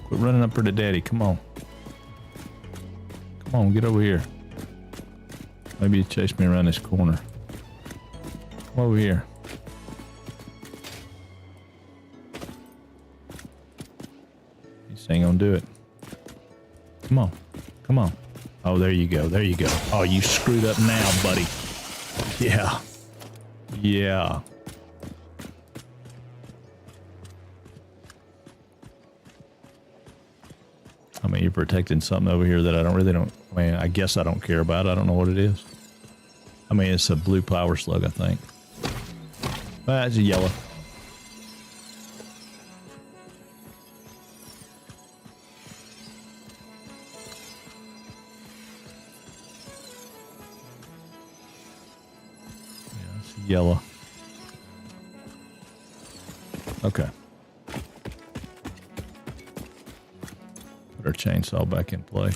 Quit running up there to daddy. Come on. Come on, get over here. Maybe you chase me around this corner. Come over here. This ain't gonna do it. Come on. Come on. Oh, there you go. There you go. Oh, you screwed up now, buddy. Yeah. Yeah. I mean, you're protecting something over here that I mean, I guess I don't care about. I don't know what it is. I mean, it's a blue power slug, I think. It's a yellow. Yeah, it's a yellow. Okay. Our chainsaw back in play.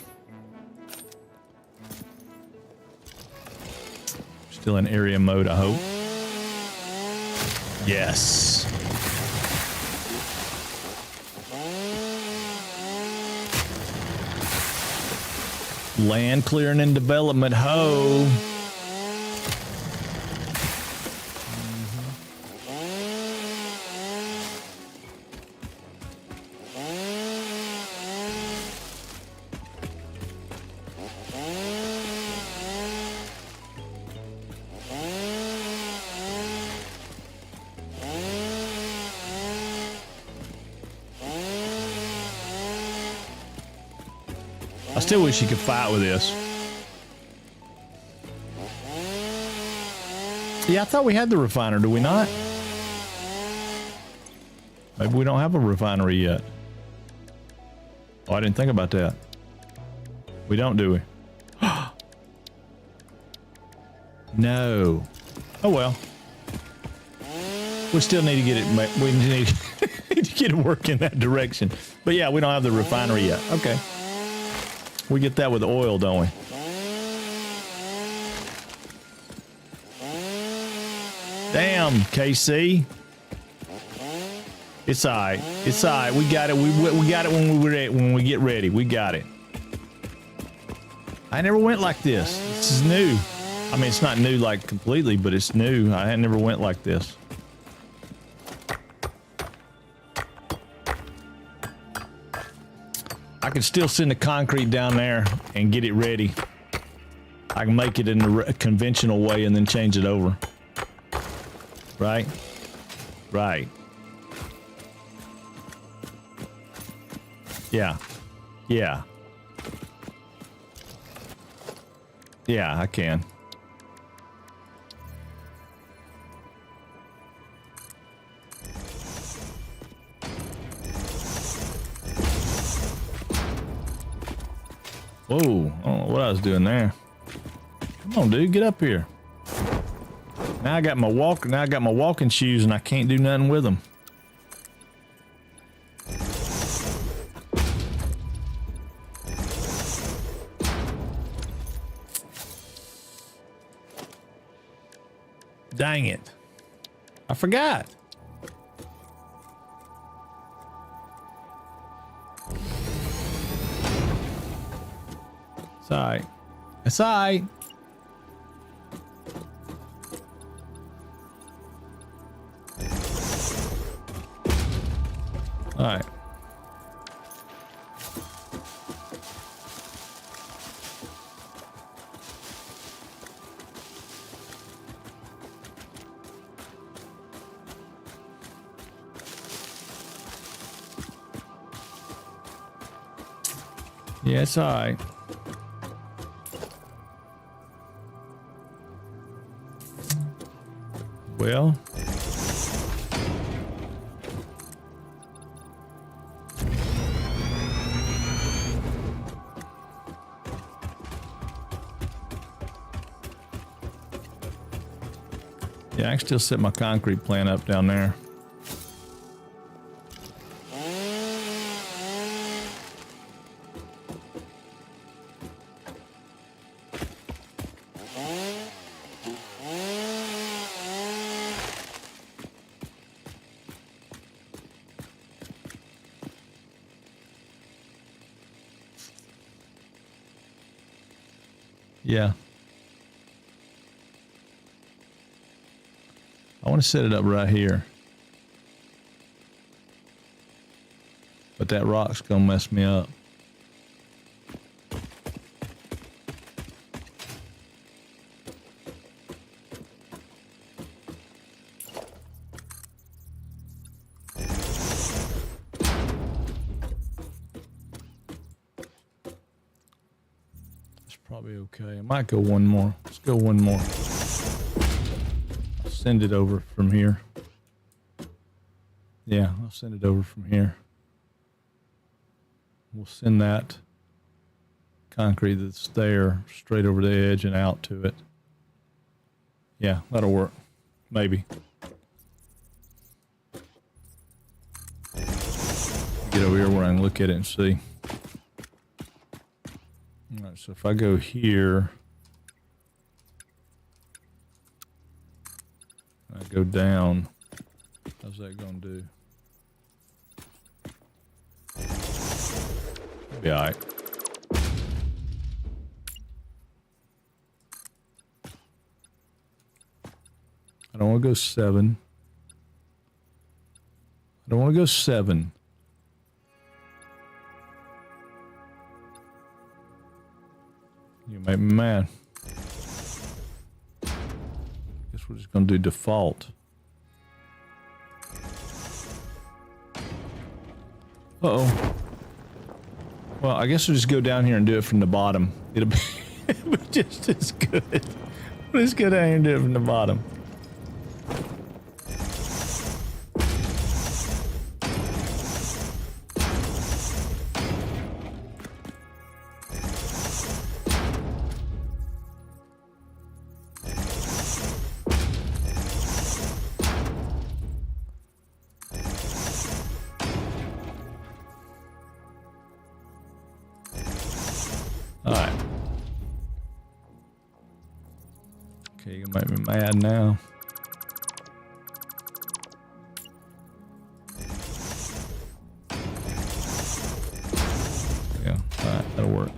Still in area mode, I hope. Yes. Land clearing and development, ho. I still wish you could fight with this. Yeah, I thought we had the refiner, do we not? Maybe we don't have a refinery yet. Oh, I didn't think about that. We don't, do we? No. Oh well. We still need to get it. We need to get it working that direction. But yeah, we don't have the refinery yet. Okay. We get that with oil, don't we? Damn, KC. It's all right. It's all right. We got it. We got it when we get ready. We got it. I never went like this. This is new. I mean, it's not new like completely, but it's new. I never went like this. I can still send the concrete down there and get it ready. I can make it in the conventional way and then change it over. Right? Right. Yeah. Yeah. Yeah, I can. Whoa, I don't know what I was doing there. Come on, dude, get up here. Now I got my walking shoes and I can't do nothing with them. Dang it. I forgot. It's all right. It's all right. All right. Yeah, it's all right. Well, yeah, I can still set my concrete plant up down there. Yeah. I want to set it up right here. But that rock's gonna mess me up. It's probably okay. I might go one more. Let's go one more. I'll send it over from here. Yeah, I'll send it over from here. We'll send that concrete that's there straight over the edge and out to it. Yeah, that'll work. Maybe. Get over here where I can look at it and see. All right, so if I go here, I go down, how's that going to do? Be all right. I don't want to go 7. I don't want to go 7. You make me mad. Guess we're just going to do default. Uh-oh. Well, I guess we'll just go down here and do it from the bottom. It'll be, it'll be just as good. Let's go down here and do it from the bottom. Alright. Okay, you make me mad now. Yeah, alright, that'll work.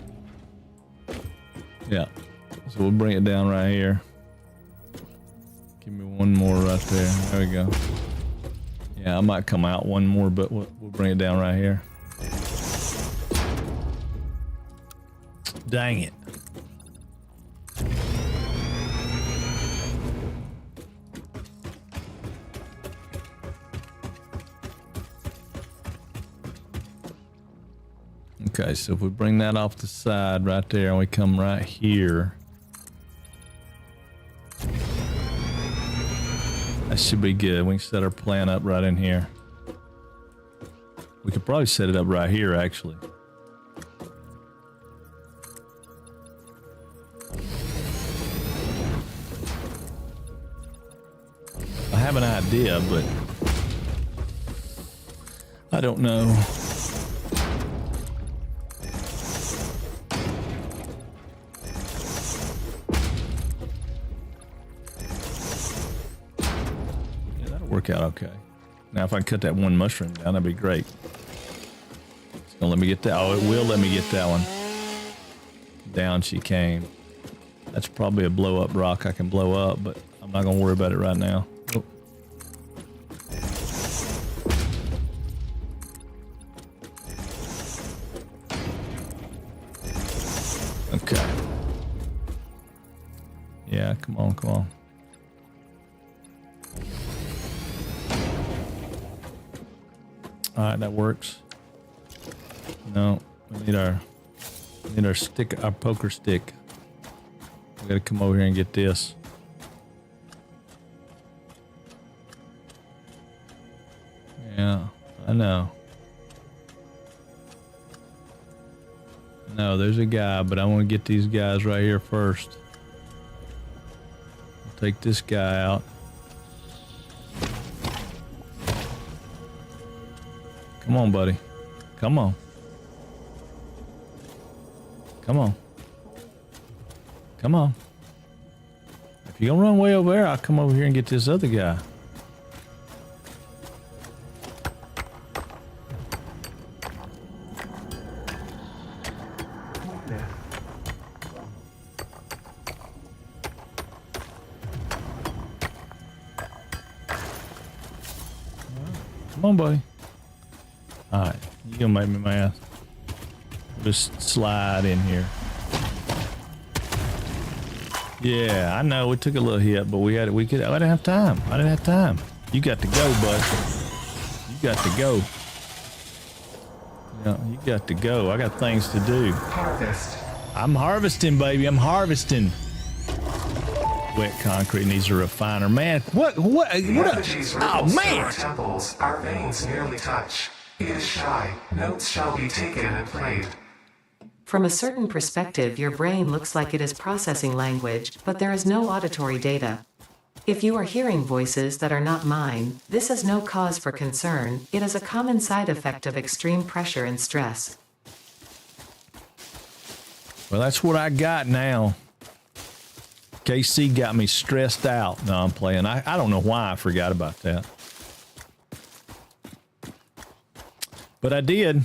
Yeah. So we'll bring it down right here. Give me one more right there. There we go. Yeah, I might come out one more, but we'll bring it down right here. Dang it. Okay, so if we bring that off the side right there and we come right here, that should be good. We can set our plant up right in here. We could probably set it up right here, actually. I have an idea, but I don't know. work out okay. Now, if I can cut that one mushroom down, that'd be great. It's gonna let me get that. Oh, it will let me get that one. Down she came. That's probably a blow-up rock I can blow up, but I'm not gonna worry about it right now. Oh. Okay. Yeah, come on, come on. All right, that works. No, we need our stick, our poker stick. We gotta come over here and get this. Yeah, I know. No, there's a guy, but I want to get these guys right here first. I'll take this guy out. Come on, buddy. Come on. Come on. Come on. If you're gonna run way over there, I'll come over here and get this other guy. Come on, buddy. Alright, you gonna make me mad. Just slide in here. Yeah, I know we took a little hit, but I didn't have time. I didn't have time. You got to go, bud. You got to go. Yeah, you got to go. I got things to do. Harvest. I'm harvesting, baby. I'm harvesting. Wet concrete needs a refiner. Man, what oh, man. Our temples, our veins nearly touch. It is shy. Notes shall be taken and played. From a certain perspective, your brain looks like it is processing language, but there is no auditory data. If you are hearing voices that are not mine, this is no cause for concern. It is a common side effect of extreme pressure and stress. Well, that's what I got now. KC got me stressed out. No, I'm playing. I don't know why I forgot about that. But I did.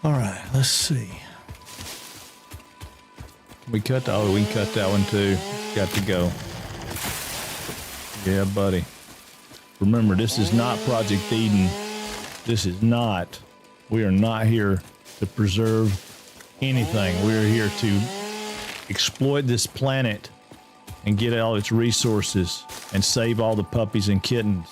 All right, let's see. We can cut that one too. Got to go. Yeah, buddy. Remember, this is not Project Eden. This is not. We are not here to preserve anything. We are here to exploit this planet and get all its resources and save all the puppies and kittens.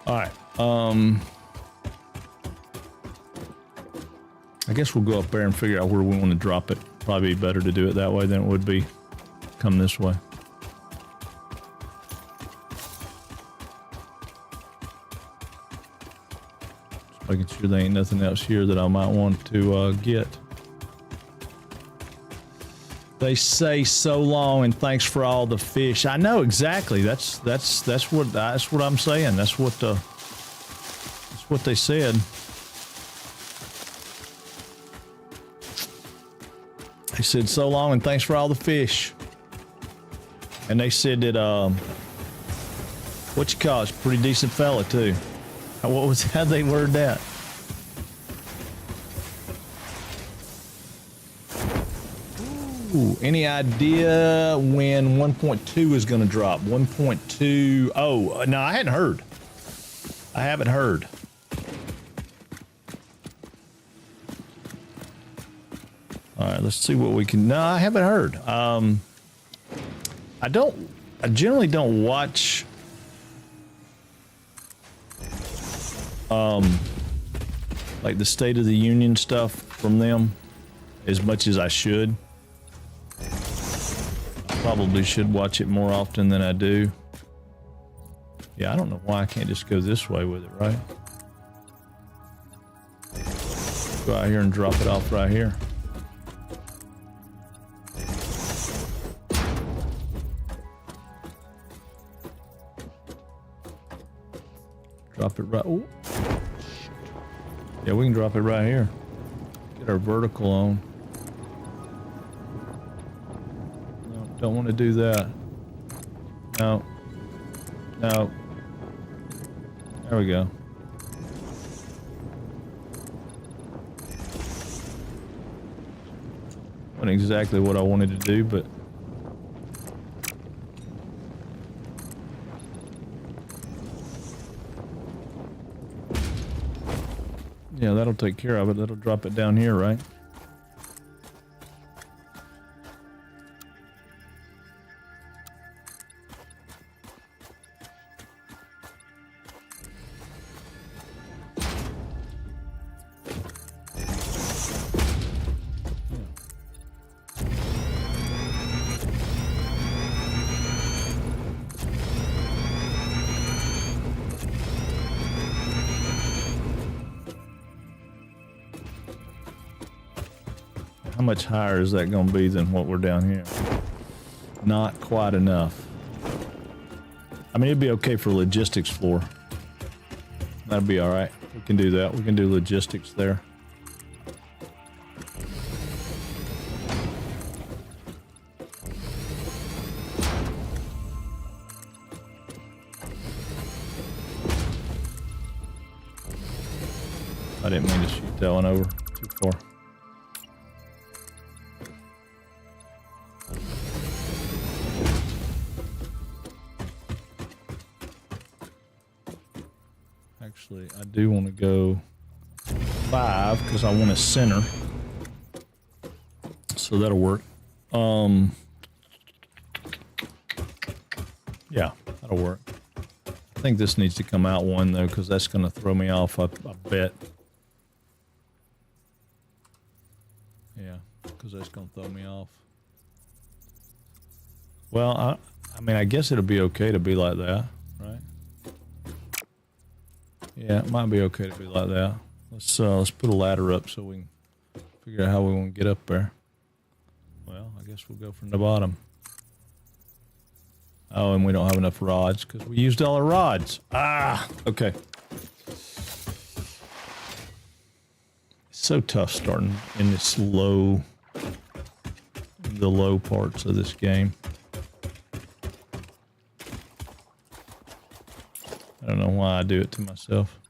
All right. I guess we'll go up there and figure out where we want to drop it. Probably be better to do it that way than it would be come this way. Just making sure there ain't nothing else here that I might want to get. They say so long and thanks for all the fish. I know exactly. That's what I'm saying. That's what they said. They said so long and thanks for all the fish. And they said that what you call it's a pretty decent fella too. How'd they word that? Ooh, any idea when 1.2 is going to drop? 1.2. Oh, no, I hadn't heard. I haven't heard. All right, let's see what we can. No, I haven't heard. I generally don't watch like the State of the Union stuff from them as much as I should. I probably should watch it more often than I do. Yeah, I don't know why I can't just go this way with it, right? Go out here and drop it off right here. Drop it right. Ooh. Yeah, we can drop it right here. Get our vertical on. No, don't want to do that. No. No. There we go. Wasn't exactly what I wanted to do, but yeah, that'll take care of it. That'll drop it down here, right? How much higher is that going to be than what we're down here? Not quite enough. I mean, it'd be okay for logistics floor. That'd be all right. We can do that. We can do logistics there. I didn't mean to shoot that one over too far. Actually, I do want to go 5 because I want to center. So that'll work. Yeah, that'll work. I think this needs to come out 1 though, because that's going to throw me off, I bet. Yeah, because that's going to throw me off. Well, I mean, I guess it'll be okay to be like that, right? Yeah, it might be okay to be like that. Let's put a ladder up so we can figure out how we want to get up there. Well, I guess we'll go from the bottom. Oh, and we don't have enough rods because we used all our rods. Ah, okay. It's so tough starting in this the low parts of this game. I don't know why I do it to myself.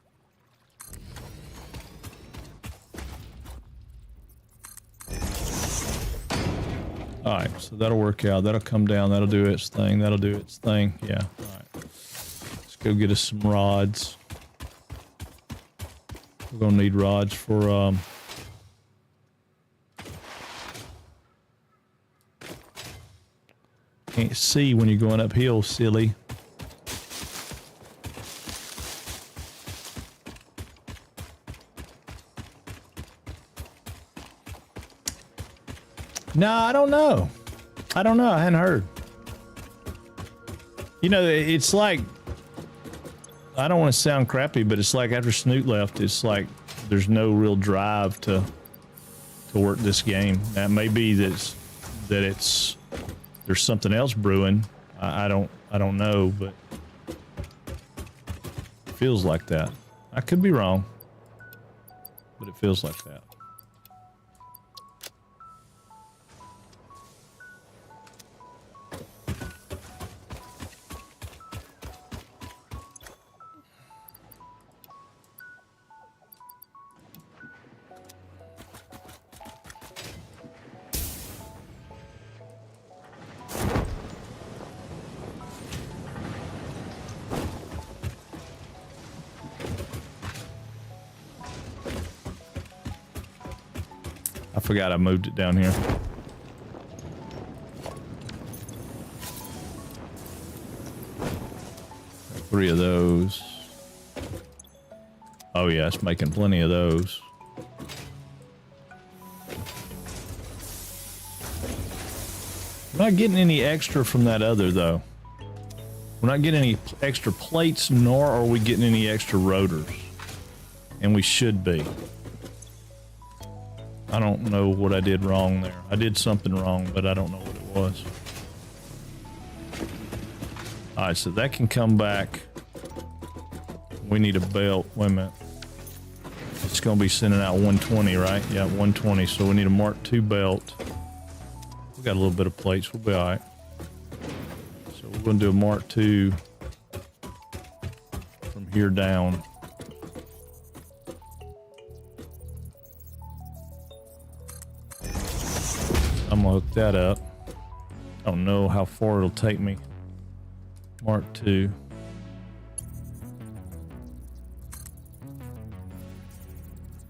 All right, so that'll work out. That'll come down. That'll do its thing. That'll do its thing. Yeah. All right. Let's go get us some rods. We're gonna need rods for can't see when you're going uphill, silly. No, I don't know. I don't know. I hadn't heard. You know, it's like, I don't want to sound crappy, but it's like after Snoot left, it's like there's no real drive to work this game. That may be that it's there's something else brewing. I don't know, but it feels like that. I could be wrong, but it feels like that. forgot I moved it down here. Three of those. Oh yeah, it's making plenty of those. I'm not getting any extra from that other though. We're not getting any extra plates, nor are we getting any extra rotors. And we should be. I don't know what I did wrong there. I did something wrong, but I don't know what it was. Alright, so that can come back. We need a belt. Wait a minute. It's going to be sending out 120, right? Yeah, 120. So we need a Mark II belt. We got a little bit of plates. We'll be alright. So we're going to do a Mark II from here down. I'm going to hook that up. I don't know how far it'll take me. Mark II.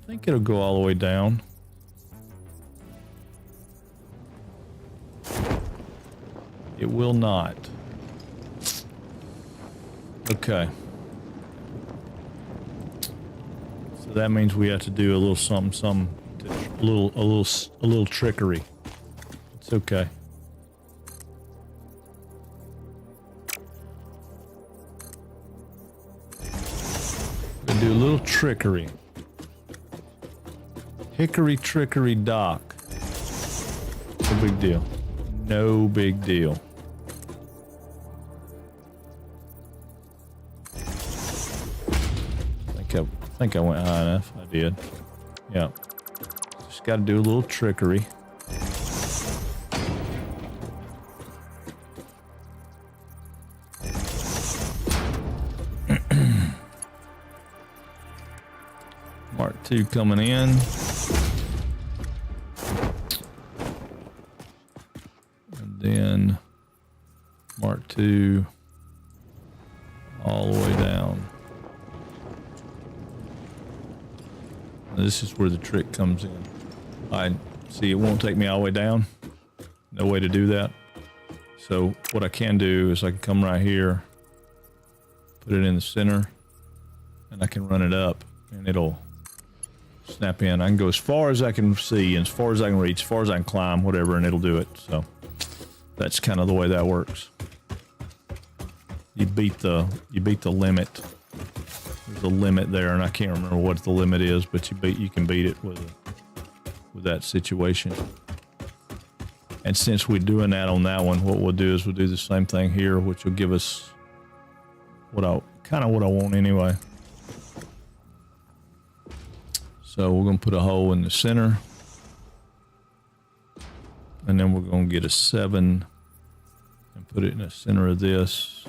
I think it'll go all the way down. It will not. Okay. So that means we have to do a little something, a little trickery. It's okay. We'll do a little trickery. Hickory trickery dock. No big deal. No big deal. I think I went high enough. I did. Yeah. Just got to do a little trickery. Mark II coming in. And then Mark II all the way down. This is where the trick comes in. I see it won't take me all the way down. No way to do that. So what I can do is I can come right here, put it in the center, and I can run it up and it'll snap in. I can go as far as I can see and as far as I can reach, as far as I can climb, whatever, and it'll do it. So that's kind of the way that works. You beat the limit. There's a limit there, and I can't remember what the limit is, but you can beat it with that situation. And since we're doing that on that one, what we'll do is we'll do the same thing here, which will give us what I want anyway. So we're going to put a hole in the center, and then we're going to get a 7 and put it in the center of this.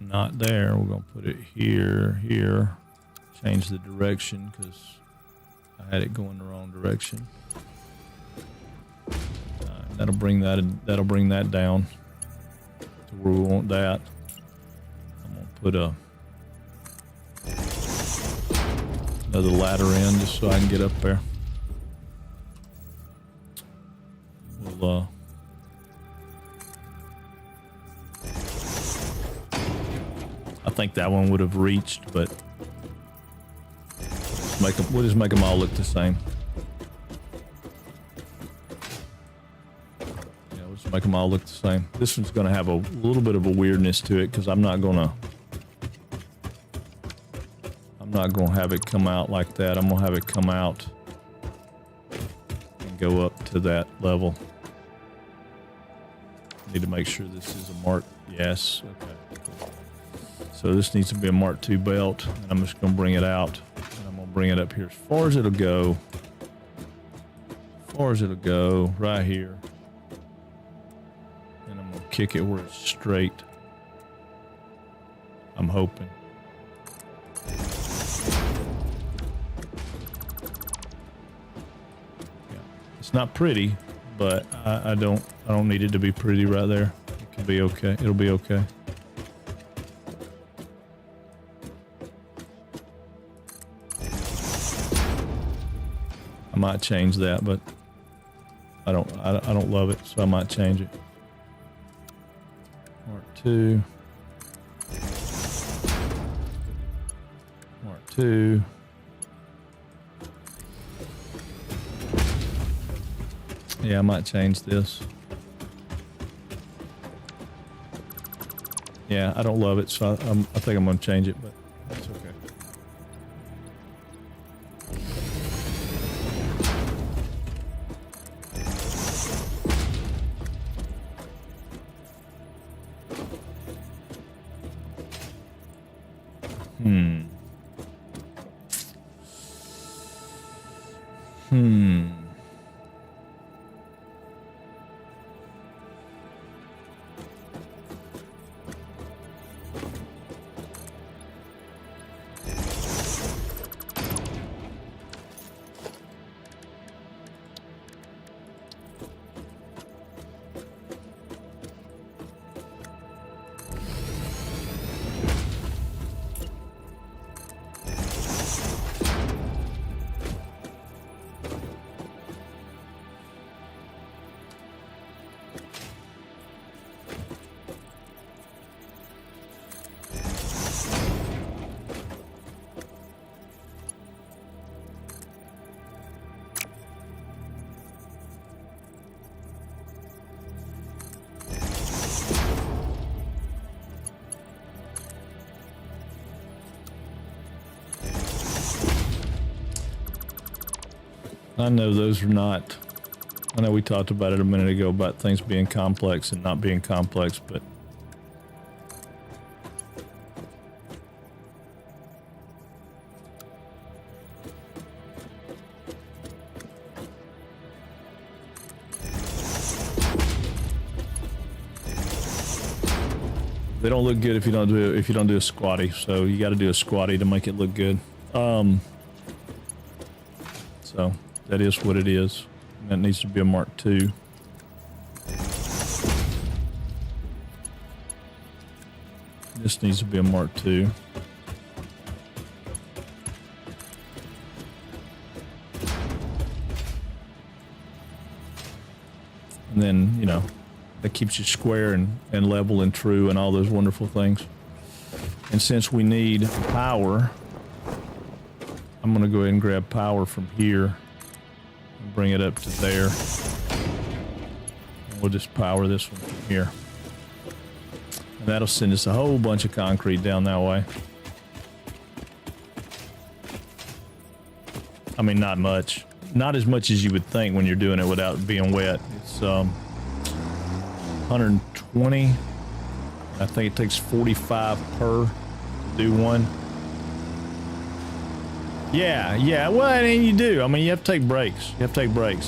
Not there. We're going to put it here. Change the direction because I had it going the wrong direction. That'll bring that down to where we want that. I'm going to put another ladder in just so I can get up there. We'll I think that one would have reached, but we'll just make them all look the same. Yeah, we'll just make them all look the same. This one's going to have a little bit of a weirdness to it because I'm not going to have it come out like that. I'm going to have it come out and go up to that level. Need to make sure this is a Mark. Yes. Okay. Cool. So this needs to be a Mark II belt, and I'm just going to bring it out, and I'm going to bring it up here as far as it'll go. As far as it'll go, right here. And I'm going to kick it where it's straight. I'm hoping. Yeah. It's not pretty, but I don't need it to be pretty right there. It can be okay. It'll be okay. I might change that, but I don't love it, so I might change it. Mark 2. Mark 2. Yeah, I might change this. Yeah, I don't love it, so I think I'm going to change it, but that's okay. I know those are not, I know we talked about it a minute ago about things being complex and not being complex, but they don't look good if you don't do a squatty. So you got to do a squatty to make it look good. So that is what it is. That needs to be a Mark 2. This needs to be a Mark 2. And then, you know, that keeps you square and level and true and all those wonderful things. And since we need power, I'm going to go ahead and grab power from here and bring it up to there. And we'll just power this one from here. And that'll send us a whole bunch of concrete down that way. I mean, not much. Not as much as you would think when you're doing it without being wet. It's 120. I think it takes 45 per to do one. Yeah. Well, I mean, you do. I mean, you have to take breaks. I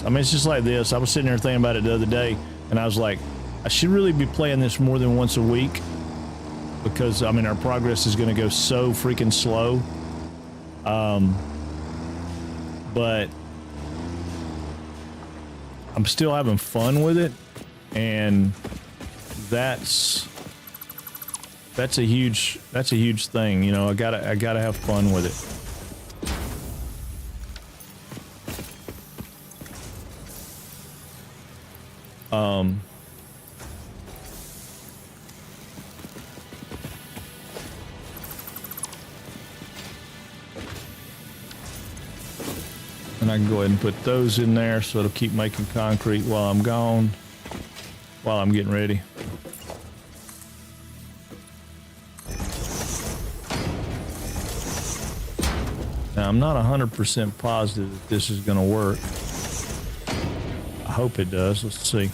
mean, it's just like this. I was sitting there thinking about it the other day, and I was like, I should really be playing this more than once a week because, I mean, our progress is going to go so freaking slow. But I'm still having fun with it, and that's a huge thing. You know, I gotta have fun with it. And I can go ahead and put those in there so it'll keep making concrete while I'm gone, while I'm getting ready. Now, I'm not 100% positive that this is going to work. I hope it does. Let's see.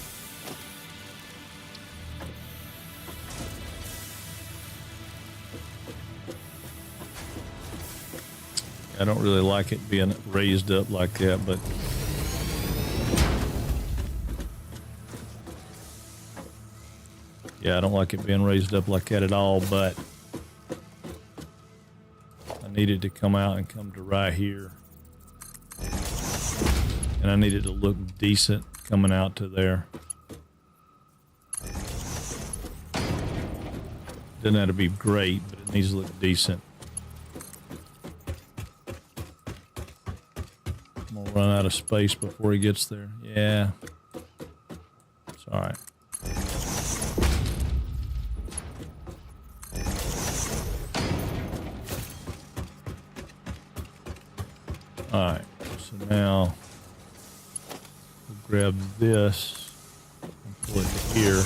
I don't really like it being raised up like that, but yeah, I don't like it being raised up like that at all, but I need it to come out and come to right here. And I need it to look decent coming out to there. Doesn't have to be great, but it needs to look decent. gonna run out of space before he gets there. Yeah. It's alright. Alright, so now we'll grab this and pull it to here and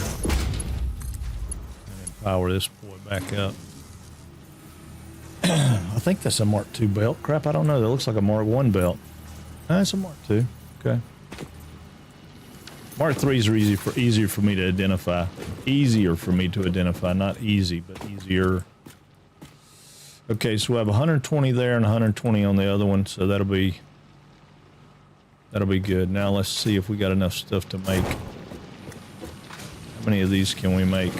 then power this boy back up. I think that's a Mark II belt. Crap, I don't know. That looks like a Mark I belt. That's a Mark II. Okay. Mark IIIs are easier for me to identify. Easier for me to identify. Not easy, but easier. Okay, so we have 120 there and 120 on the other one, so that'll be good. Now let's see if we got enough stuff to make. How many of these can we make?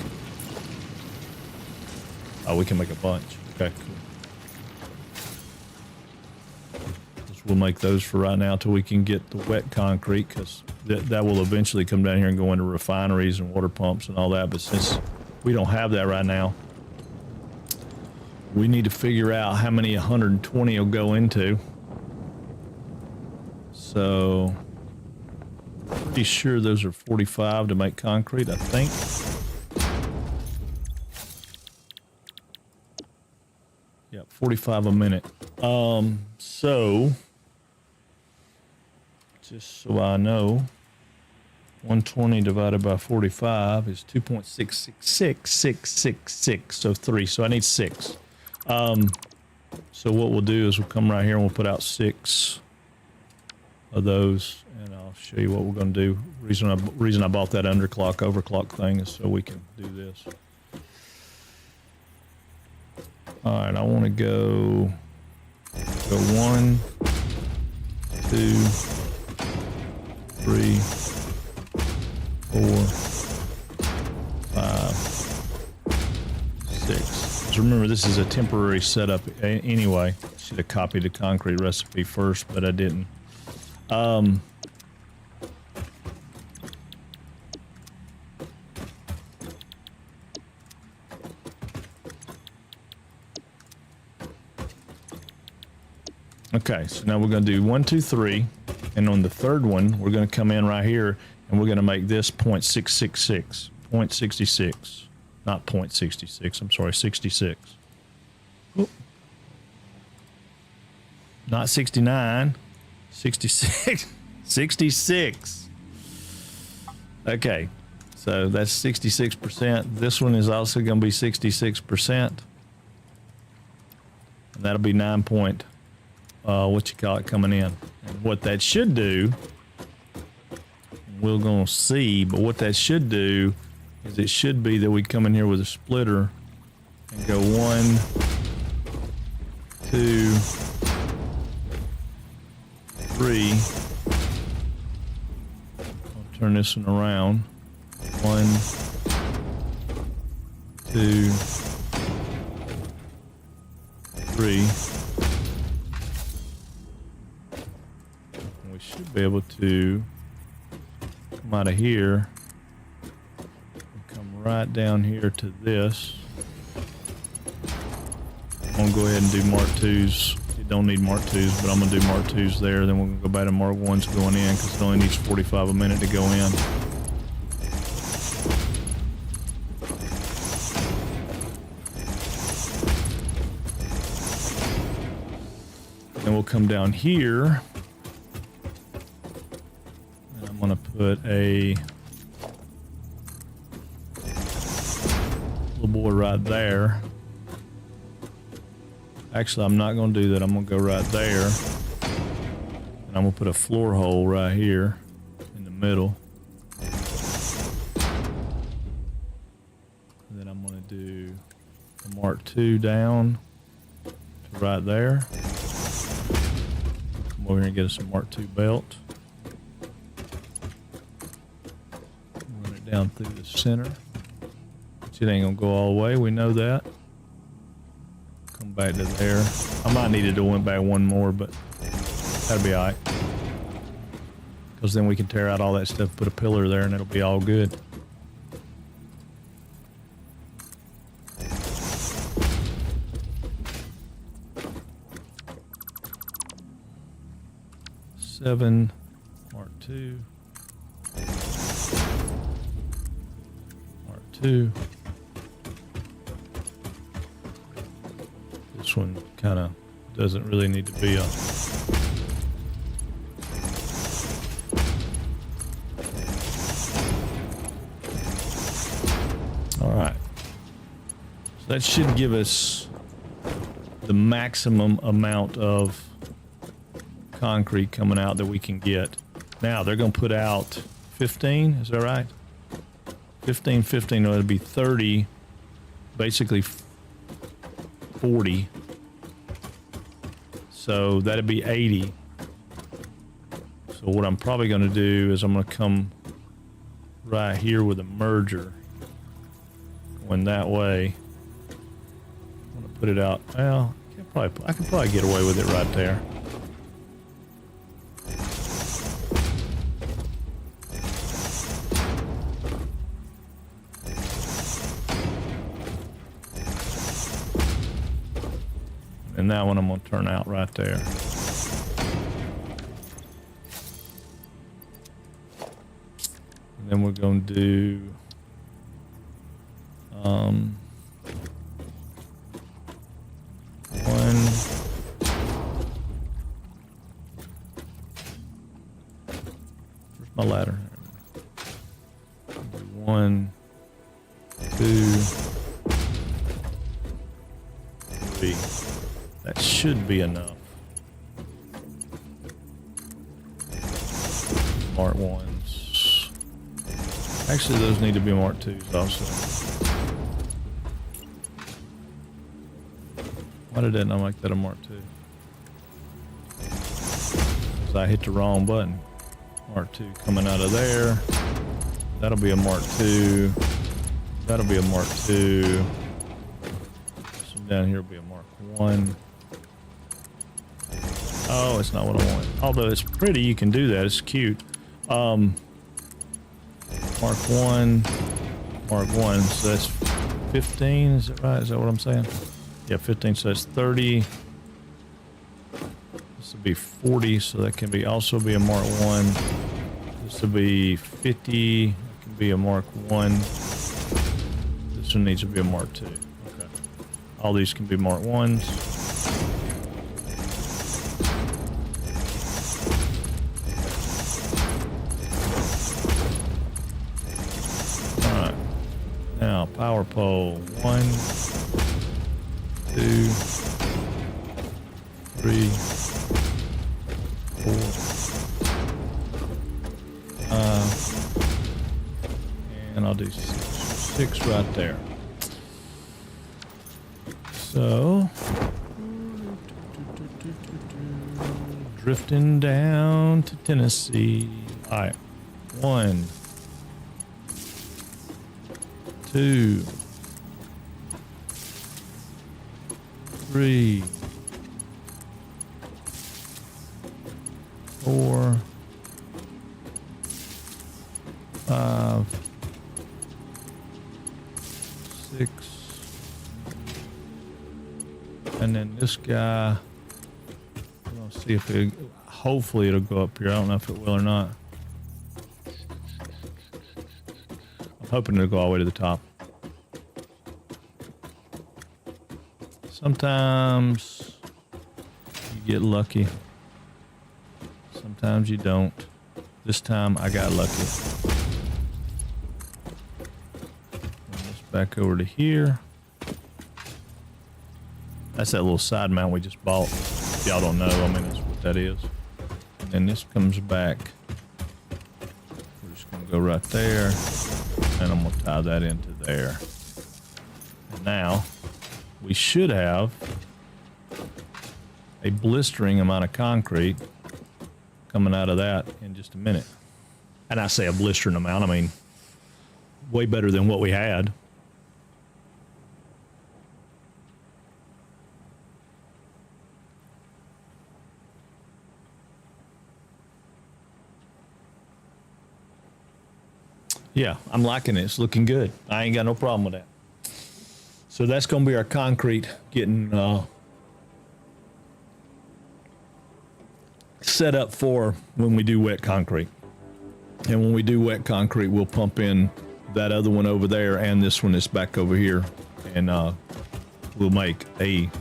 Oh, we can make a bunch. Okay, cool. We'll make those for right now till we can get the wet concrete, because that will eventually come down here and go into refineries and water pumps and all that. But since we don't have that right now, we need to figure out how many 120 will go into. So, pretty sure those are 45 to make concrete, I think. Yep, 45 a minute. So, just so I know, 120 divided by 45 is 2.666666, so 3. So I need 6. So what we'll do is we'll come right here and we'll put out 6 of those, and I'll show you what we're going to do. Reason I bought that overclock thing is so we can do this. All right, I want to go 1, 2, 3, 4, 5, 6. Just remember, this is a temporary setup anyway. Should have copied the concrete recipe first, but I didn't. Okay, so now we're going to do 1, 2, 3, and on the third one, we're going to come in right here, and we're going to make this 0.666, 0.66, not 0.66. I'm sorry, 66. Oop. Not 69, 66, 66. Okay, so that's 66%. This one is also going to be 66%, and that'll be 9 point. Coming in. And what that should do, we're going to see, but what that should do is it should be that we come in here with a splitter and go 1, 2, 3. I'll turn this one around. 1, 2, 3. Should be able to come out of here and come right down here to this. I'm gonna go ahead and do Mark IIs. You don't need Mark IIs, but I'm gonna do Mark IIs there. Then we're gonna go back to Mark I's going in, because it only needs 45 a minute to go in. Then we'll come down here. I'm going to put a little boy right there. Actually, I'm not going to do that. I'm going to go right there. And I'm going to put a floor hole right here in the middle. And then I'm going to do a Mark II down to right there. Come over here and get us a Mark II belt. Down through the center. It ain't gonna go all the way, we know that. Come back to there. I might need to went back one more, but that'll be alright. Because then we can tear out all that stuff, put a pillar there, and it'll be all good. 7, Mark 2. Mark 2. This one kind of doesn't really need to be a... All right. So that should give us the maximum amount of concrete coming out that we can get. Now they're going to put out 15, is that right? 15, 15, it'll be 30, basically 40. So that'd be 80. So what I'm probably going to do is I'm going to come right here with a merger. Going that way. I'm going to put it out. Well, I could probably get away with it right there. And that one I'm going to turn out right there. And then we're going to do one. Where's my ladder? 1, 2, 3. That should be enough. Mark 1s. Actually, those need to be Mark 2s also. Why did that not make that a Mark 2? Because I hit the wrong button. Mark 2 coming out of there. That'll be a Mark 2. That'll be a Mark 2. So down here will be a Mark 1. Oh, it's not what I want. Although it's pretty, you can do that. It's cute. Mark 1, Mark 1. So that's 15. Is that right? Is that what I'm saying? Yeah, 15. So that's 30. This will be 40. So that can be also be a Mark 1. This will be 50. That can be a Mark 1. This one needs to be a Mark 2. Okay. All these can be Mark 1s. Now, power pole 1, 2, 3, 4, 5, and I'll do 6 right there. So, drifting down to Tennessee. All right, 1, 2, 3, 4, 5, 6, and then this guy. I'm gonna see if it. Hopefully, it'll go up here. I don't know if it will or not. Hoping to go all the way to the top. Sometimes you get lucky. Sometimes you don't. This time I got lucky. Bring this back over to here. That's that little side mount we just bought. If y'all don't know, I mean, that's what that is. And then this comes back. We're just gonna go right there. And I'm going to tie that into there. And now, we should have a blistering amount of concrete coming out of that in just a minute. And I say a blistering amount, I mean, way better than what we had. Yeah, I'm liking it. It's looking good. I ain't got no problem with that. So that's going to be our concrete getting set set up for when we do wet concrete. And when we do wet concrete, we'll pump in that other one over there and this one that's back over here. And we'll make a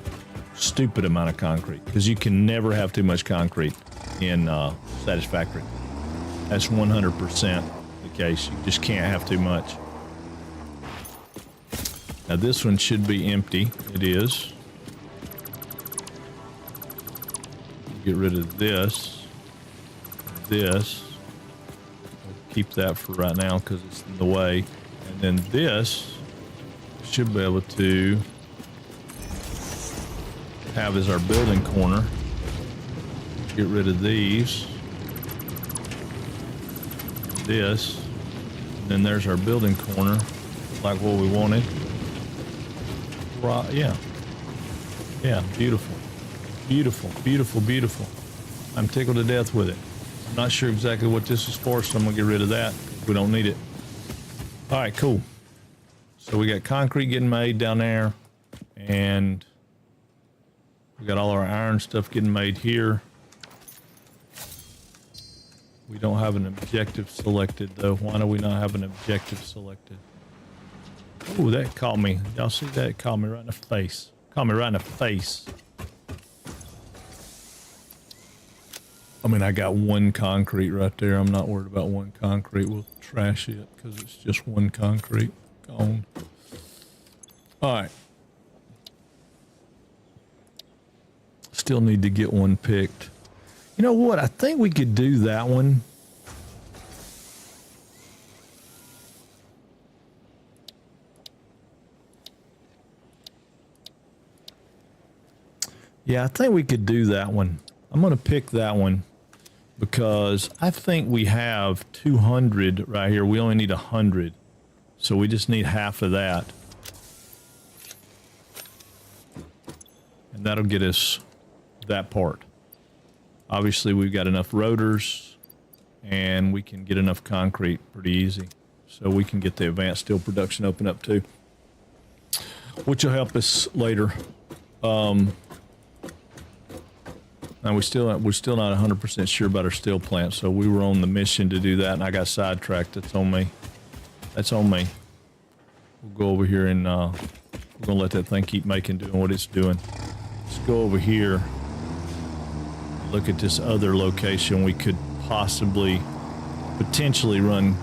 stupid amount of concrete because you can never have too much concrete in Satisfactory. That's 100% the case. You just can't have too much. Now this one should be empty. It is. Get rid of this. This. We'll keep that for right now because it's in the way. And then this should be able to have as our building corner. Get rid of these. This. And then there's our building corner, like what we wanted. Right, yeah. Yeah, beautiful. Beautiful, beautiful, beautiful. I'm tickled to death with it. I'm not sure exactly what this is for, so I'm gonna get rid of that. We don't need it. All right, cool. So we got concrete getting made down there, and we got all our iron stuff getting made here. We don't have an objective selected though. Why do we not have an objective selected? Oh, that caught me. Y'all see that? It caught me right in the face. Caught me right in the face. I mean, I got one concrete right there. I'm not worried about one concrete. We'll trash it because it's just one concrete. Gone. All right. Still need to get one picked. You know what? I think we could do that one. Yeah, I think we could do that one. I'm going to pick that one because I think we have 200 right here. We only need 100. So we just need half of that. And that'll get us that part. Obviously, we've got enough rotors and we can get enough concrete pretty easy. So we can get the advanced steel production open up too, which will help us later. Now we're still not 100% sure about our steel plant, so we were on the mission to do that, and I got sidetracked. That's on me. That's on me. We'll go over here and we're gonna let that thing keep doing what it's doing. Let's go over here. Look at this other location we could potentially run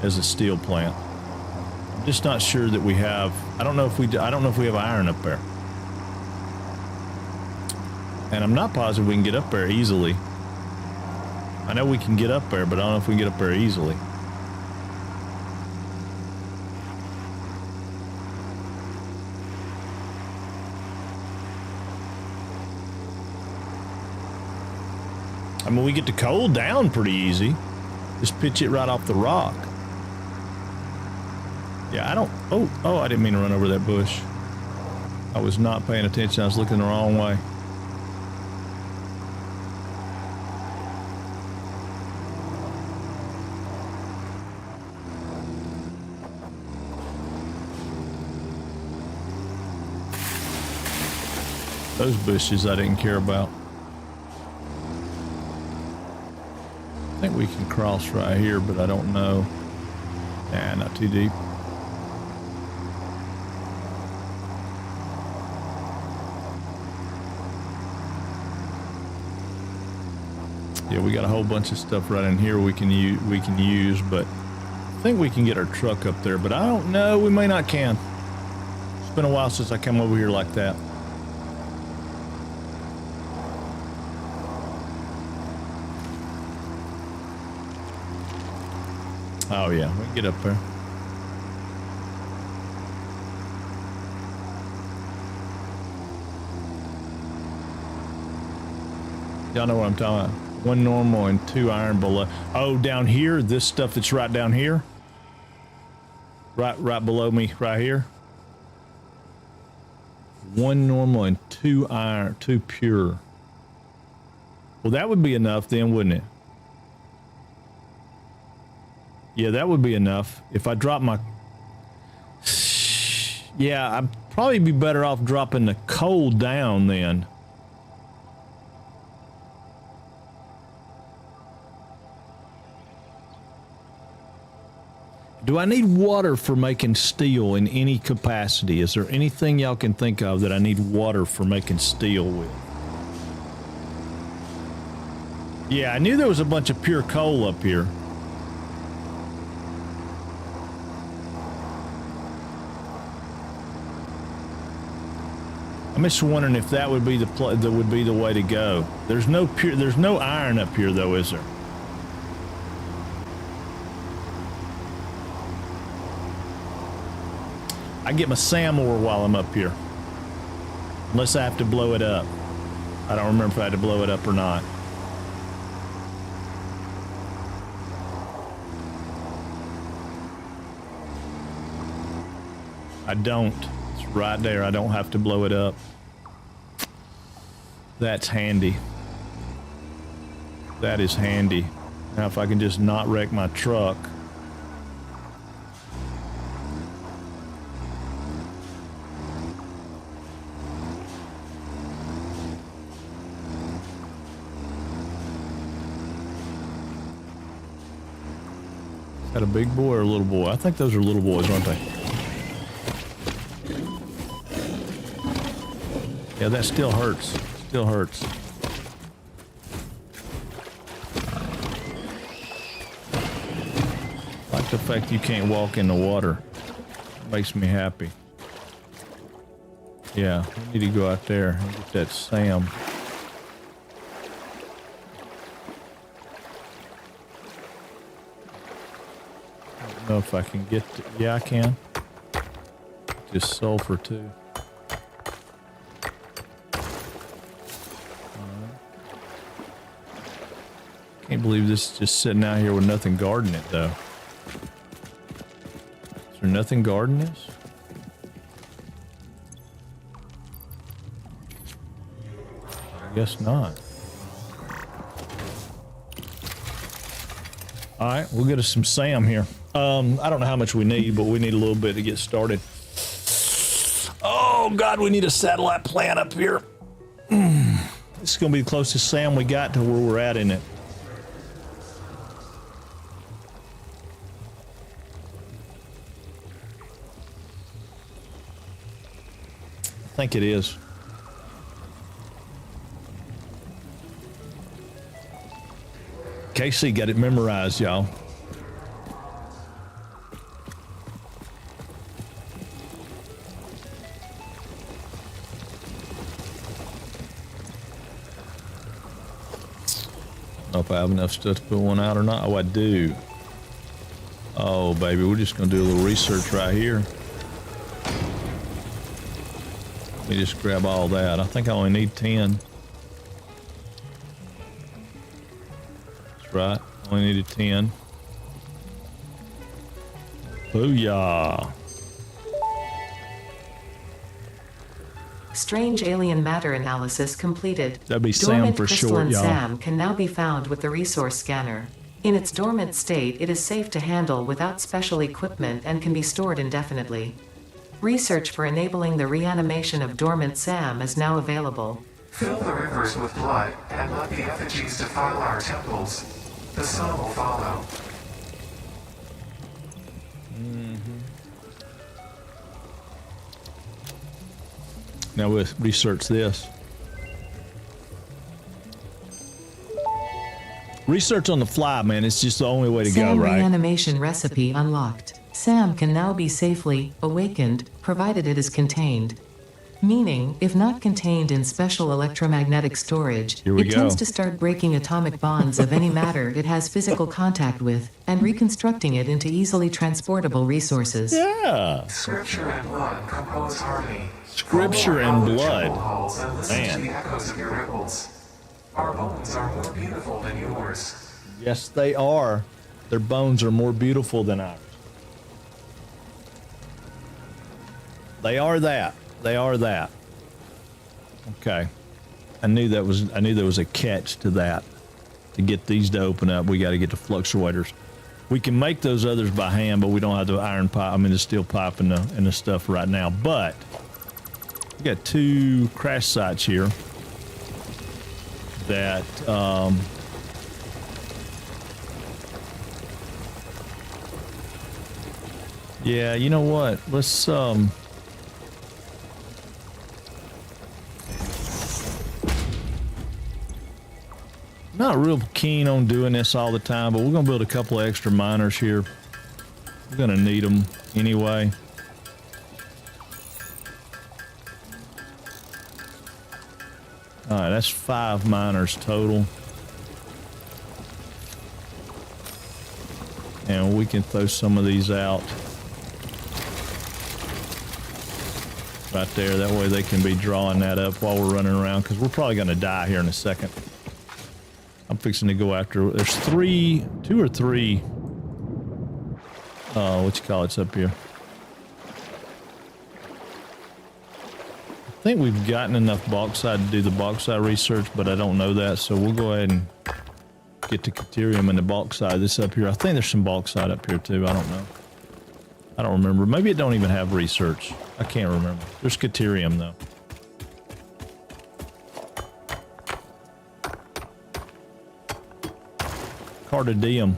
as a steel plant. I'm just not sure that we have. I don't know if we have iron up there. And I'm not positive we can get up there easily. I know we can get up there, but I don't know if we can get up there easily. I mean, we get the coal down pretty easy. Just pitch it right off the rock. Yeah, I don't... Oh, I didn't mean to run over that bush. I was not paying attention. I was looking the wrong way. Those bushes I didn't care about. I think we can cross right here, but I don't know. Nah, not too deep. Yeah, we got a whole bunch of stuff right in here we can use, but I think we can get our truck up there, but I don't know. We may not can. It's been a while since I come over here like that. Oh yeah, we can get up there. Y'all know what I'm talking about. One normal and two iron below. Oh, down here, this stuff that's right down here. Right below me, right here. One normal and two iron, two pure. Well, that would be enough then, wouldn't it? Yeah, that would be enough. If I drop my... Yeah, I'd probably be better off dropping the coal down then. Do I need water for making steel in any capacity? Is there anything y'all can think of that I need water for making steel with? Yeah, I knew there was a bunch of pure coal up here. I'm just wondering if that would be the way to go. There's no iron up here though, is there? I get my SAM ore while I'm up here. Unless I have to blow it up. I don't remember if I had to blow it up or not. I don't. It's right there. I don't have to blow it up. That's handy. That is handy. Now if I can just not wreck my truck. Is that a big boy or a little boy? I think those are little boys, aren't they? Yeah, that still hurts. Still hurts. I like the fact you can't walk in the water. It makes me happy. Yeah, we need to go out there and get that SAM. I don't know if I can get to, yeah, I can. Just sulfur too. Can't believe this is just sitting out here with nothing guarding it though. Is there nothing guarding this? I guess not. All right, we'll get us some SAM here. I don't know how much we need, but we need a little bit to get started. Oh God, we need a satellite plant up here. This is gonna be the closest SAM we got to where we're at in it. I think it is. Casey got it memorized, y'all. I don't know if I have enough stuff to put one out or not. Oh, I do. Oh, baby, we're just gonna do a little research right here. Let me just grab all that. I think I only need 10. That's right. Only needed 10. Booyah. Strange alien matter analysis completed. That'd be SAM Dormant for crystalline short, y'all. SAM can now be found with the resource scanner. In its dormant state, it is safe to handle without special equipment and can be stored indefinitely. Research for enabling the reanimation of dormant SAM is now available. Fill the rivers with blood and let the effigies defile our temples. The sun will follow. Now we'll research this. Research on the fly, man. It's just the only way to go, SAM right? reanimation recipe unlocked. SAM can now be safely awakened, provided it is contained. Meaning, if not contained in special electromagnetic storage, Here we it go. tends to start breaking atomic bonds of any matter it has physical contact with, and reconstructing it into easily transportable resources. Yeah. Scripture and blood compose harmony. Scripture Follow and the blood. temple halls and listen Man. to the echoes of your ripples. Our bones are more beautiful than yours. Yes, they are. Their bones are more beautiful than ours. They are that. They are that. Okay. I knew there was a catch to that. To get these to open up, we got to get the fluctuators. We can make those others by hand, but we don't have the iron pipe. I mean, the steel pipe and the stuff right now. But we got 2 crash sites here that Yeah, you know what? Let's not real keen on doing this all the time, but we're gonna build a couple of extra miners here. We're gonna need them anyway. All right, that's 5 miners total. And we can throw some of these out right there. That way they can be drawing that up while we're running around, because we're probably going to die here in a second. I'm fixing to go after... There's 2 or 3... what you call it's up here. I think we've gotten enough bauxite to do the bauxite research, but I don't know that, so we'll go ahead and get the Caterium and the bauxite. This up here, I think there's some bauxite up here too. I don't know. I don't remember. Maybe it don't even have research. I can't remember. There's Caterium though. Cardidium.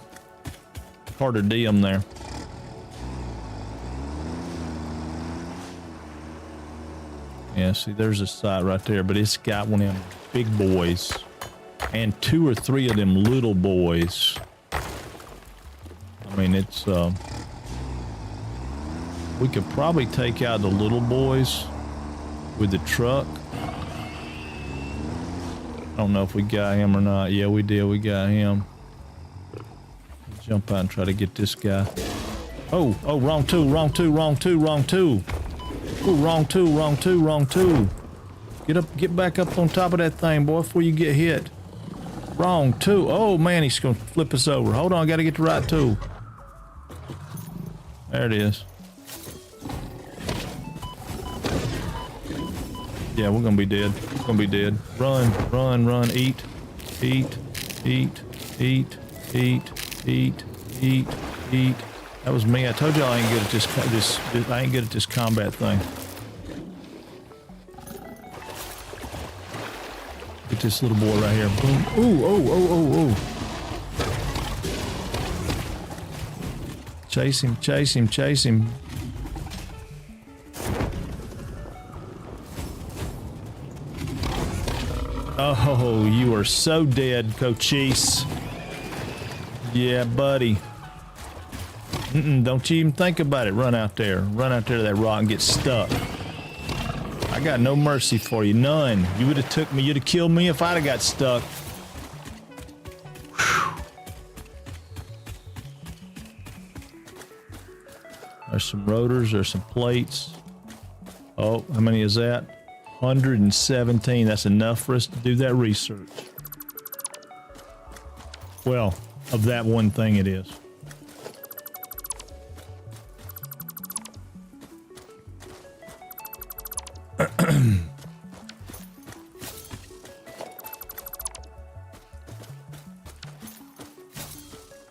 Cardidium there. Yeah, see, there's a site right there, but it's got one of them big boys and 2 or 3 of them little boys. I mean, it's, we could probably take out the little boys with the truck. I don't know if we got him or not. Yeah, we did. We got him. Jump out and try to get this guy. Oh, wrong tool, wrong tool, wrong tool, wrong tool. Ooh, wrong tool, wrong tool, wrong tool. Get back up on top of that thing, boy, before you get hit. Wrong tool. Oh, man, he's going to flip us over. Hold on, I got to get the right tool. There it is. Yeah, we're going to be dead. We're going to be dead. Run, run, run. Eat, eat, eat, eat, eat, eat, eat, eat. That was me. I told you I ain't good at this. I ain't good at this combat thing. Get this little boy right here. Boom. Ooh, oh. Chase him, chase him, chase him. Oh, you are so dead, Cochise. Yeah, buddy. Don't you even think about it. Run out there. Run out there to that rock and get stuck. I got no mercy for you. None. You would have took me. You'd have killed me if I'd have got stuck. Whew. There's some rotors. There's some plates. Oh, how many is that? 117. That's enough for us to do that research. Well, of that one thing it is. I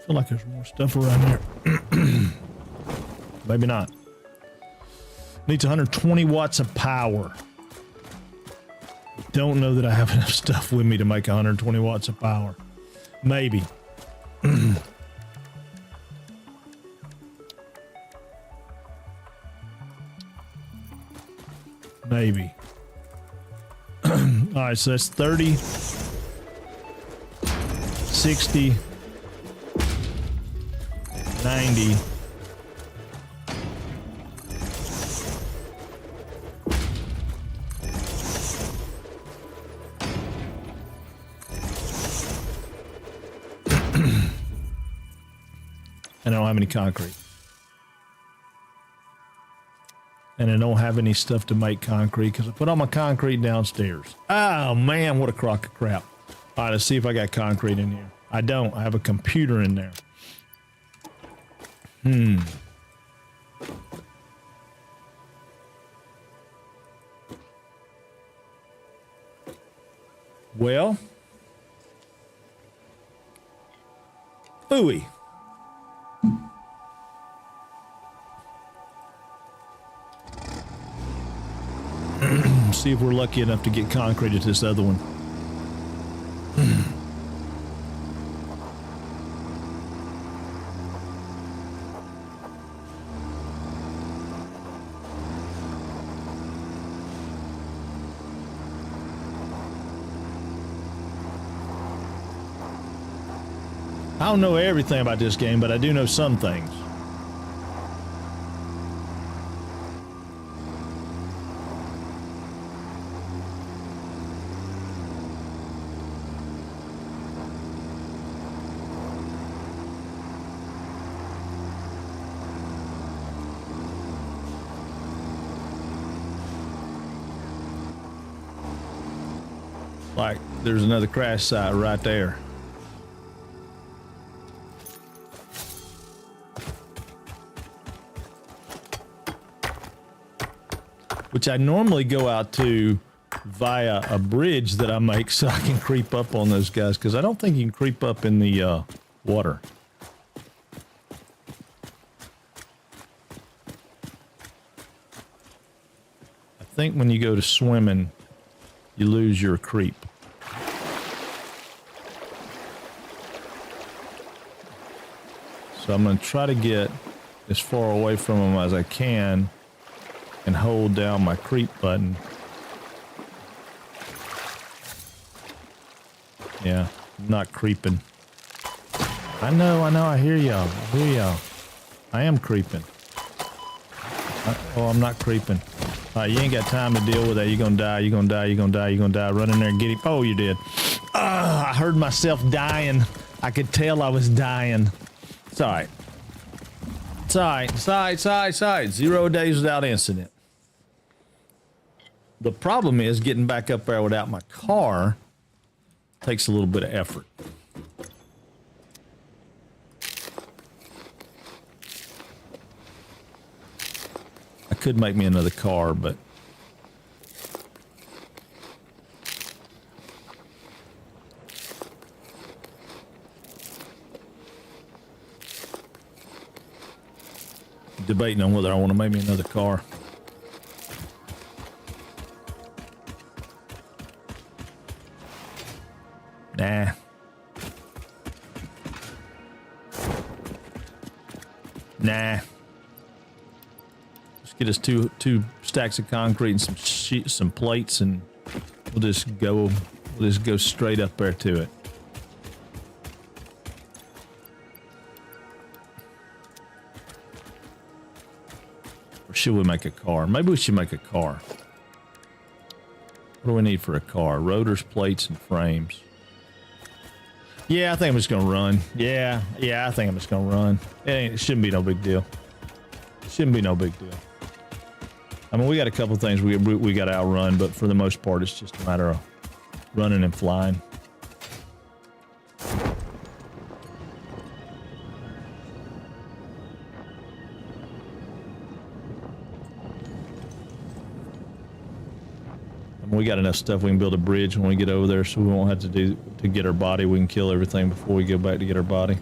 feel like there's more stuff around here. Maybe not. Needs 120 watts of power. Don't know that I have enough stuff with me to make 120 watts of power. Maybe. Maybe. All right, so that's 30, 60, 90. And I don't have any concrete. And I don't have any stuff to make concrete because I put all my concrete downstairs. Oh man, what a crock of crap. All right, let's see if I got concrete in here. I don't. I have a computer in there. Well. Ooey. See if we're lucky enough to get concrete at this other one. I don't know everything about this game, but I do know some things. Like, there's another crash site right there. Which I normally go out to via a bridge that I make so I can creep up on those guys, because I don't think you can creep up in the water. I think when you go to swimming, you lose your creep. So I'm going to try to get as far away from them as I can and hold down my creep button. Yeah, I'm not creeping. I know, I hear y'all. I am creeping. Oh, I'm not creeping. All right, you ain't got time to deal with that. You're gonna die, you're gonna die, you're gonna die, you're gonna die. Run in there and get him. Oh, you did. I heard myself dying. I could tell I was dying. It's all right. It's all right. It's all right. It's all right. It's all right. 0 days without incident. The problem is getting back up there without my car takes a little bit of effort. I could make me another car, but debating on whether I want to make me another car. Nah. Nah. Just get us two stacks of concrete and some some plates, and we'll just go straight up there to it. Or should we make a car? Maybe we should make a car. What do we need for a car? Rotors, plates, and frames. Yeah, I think I'm just gonna run. Yeah, I think I'm just gonna run. It shouldn't be no big deal. Shouldn't be no big deal. I mean, we got a couple things we got to outrun, but for the most part, it's just a matter of running and flying. We got enough stuff we can build a bridge when we get over there, so we won't have to get our body. We can kill everything before we go back to get our body.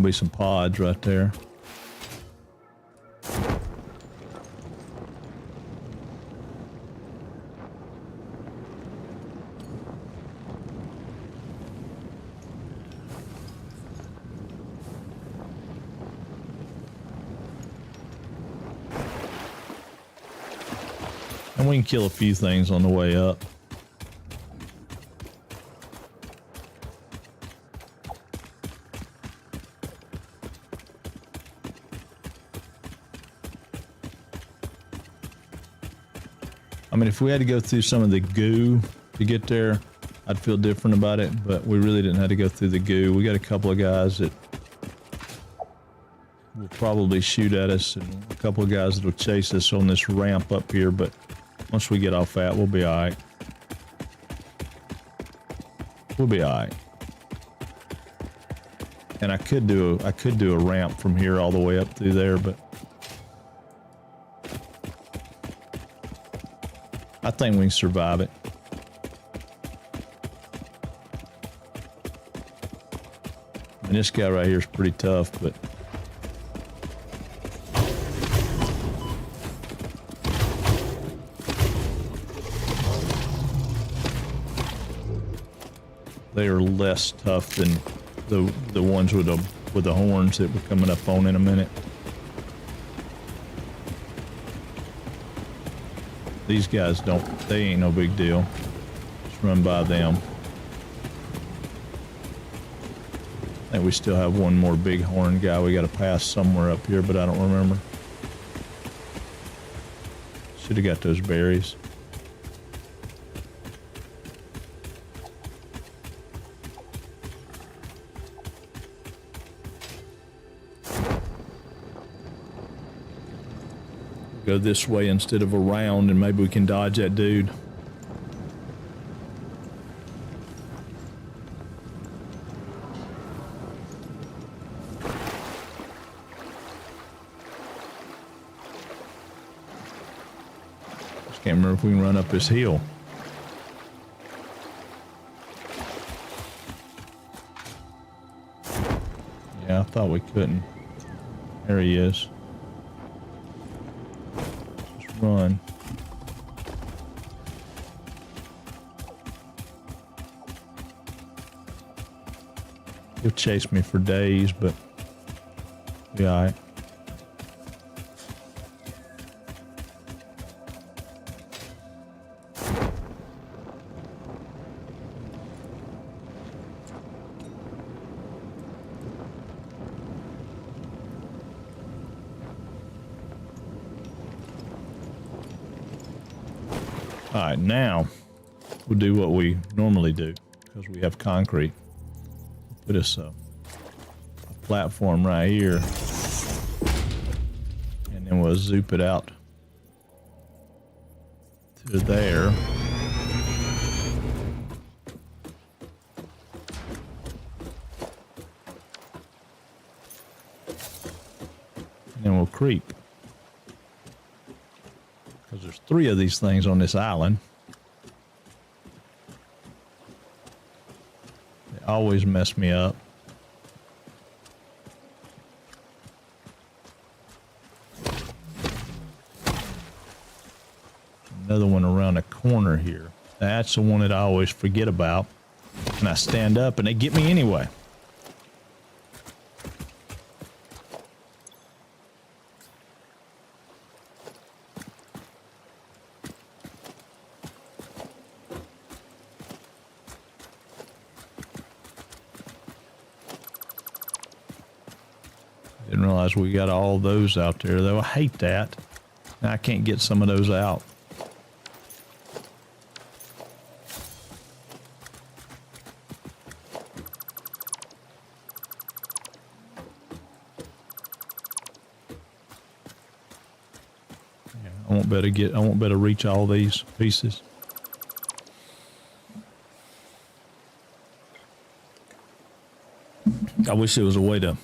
Be some pods right there. And we can kill a few things on the way up. I mean, if we had to go through some of the goo to get there, I'd feel different about it, but we really didn't have to go through the goo. We got a couple of guys that will probably shoot at us, and a couple of guys that will chase us on this ramp up here, but once we get off that, we'll be all right. We'll be all right. And I could do a ramp from here all the way up through there, but I think we can survive it. And this guy right here is pretty tough, but they are less tough than the ones with the horns that we're coming up on in a minute. These guys they ain't no big deal. Just run by them. I think we still have one more big horn guy we got to pass somewhere up here, but I don't remember. Should have got those berries. Go this way instead of around, and maybe we can dodge that dude. Just can't remember if we can run up this hill. Yeah, I thought we couldn't. There he is. Run. He'll chase me for days, but be all right. All right, now we'll do what we normally do because we have concrete. Put us a platform right here, and then we'll zoop it out to there. And then we'll creep. Because there's 3 of these things on this island. They always mess me up. Another one around the corner here. That's the one that I always forget about. And I stand up and they get me anyway. Didn't realize we got all those out there, though. I hate that. Now I can't get some of those out. Yeah, I won't be able to reach all these pieces. I wish there was a way to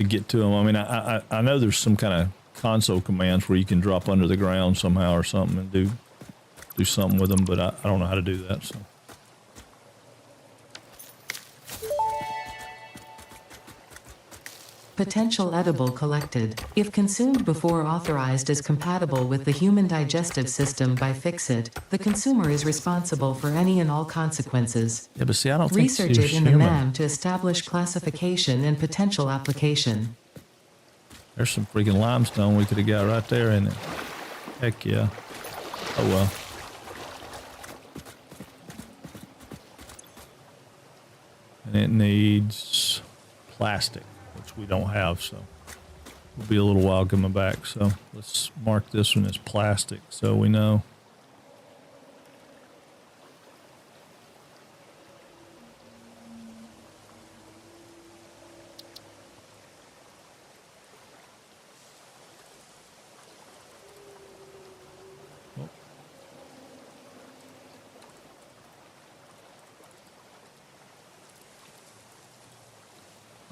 get to them. I mean, I know there's some kind of console commands where you can drop under the ground somehow or something and do something with them, but I don't know how to do that. So. Potential edible collected. If consumed before authorized as compatible with the human digestive system by Fixit, the consumer is responsible for any and all consequences. Yeah, but see, I don't think Research it in the MAM to establish classification and potential application. There's some freaking limestone we could have got right there, isn't it? Heck yeah. Oh well. And it needs plastic, which we don't have, so we'll be a little while coming back. So let's mark this one as plastic so we know.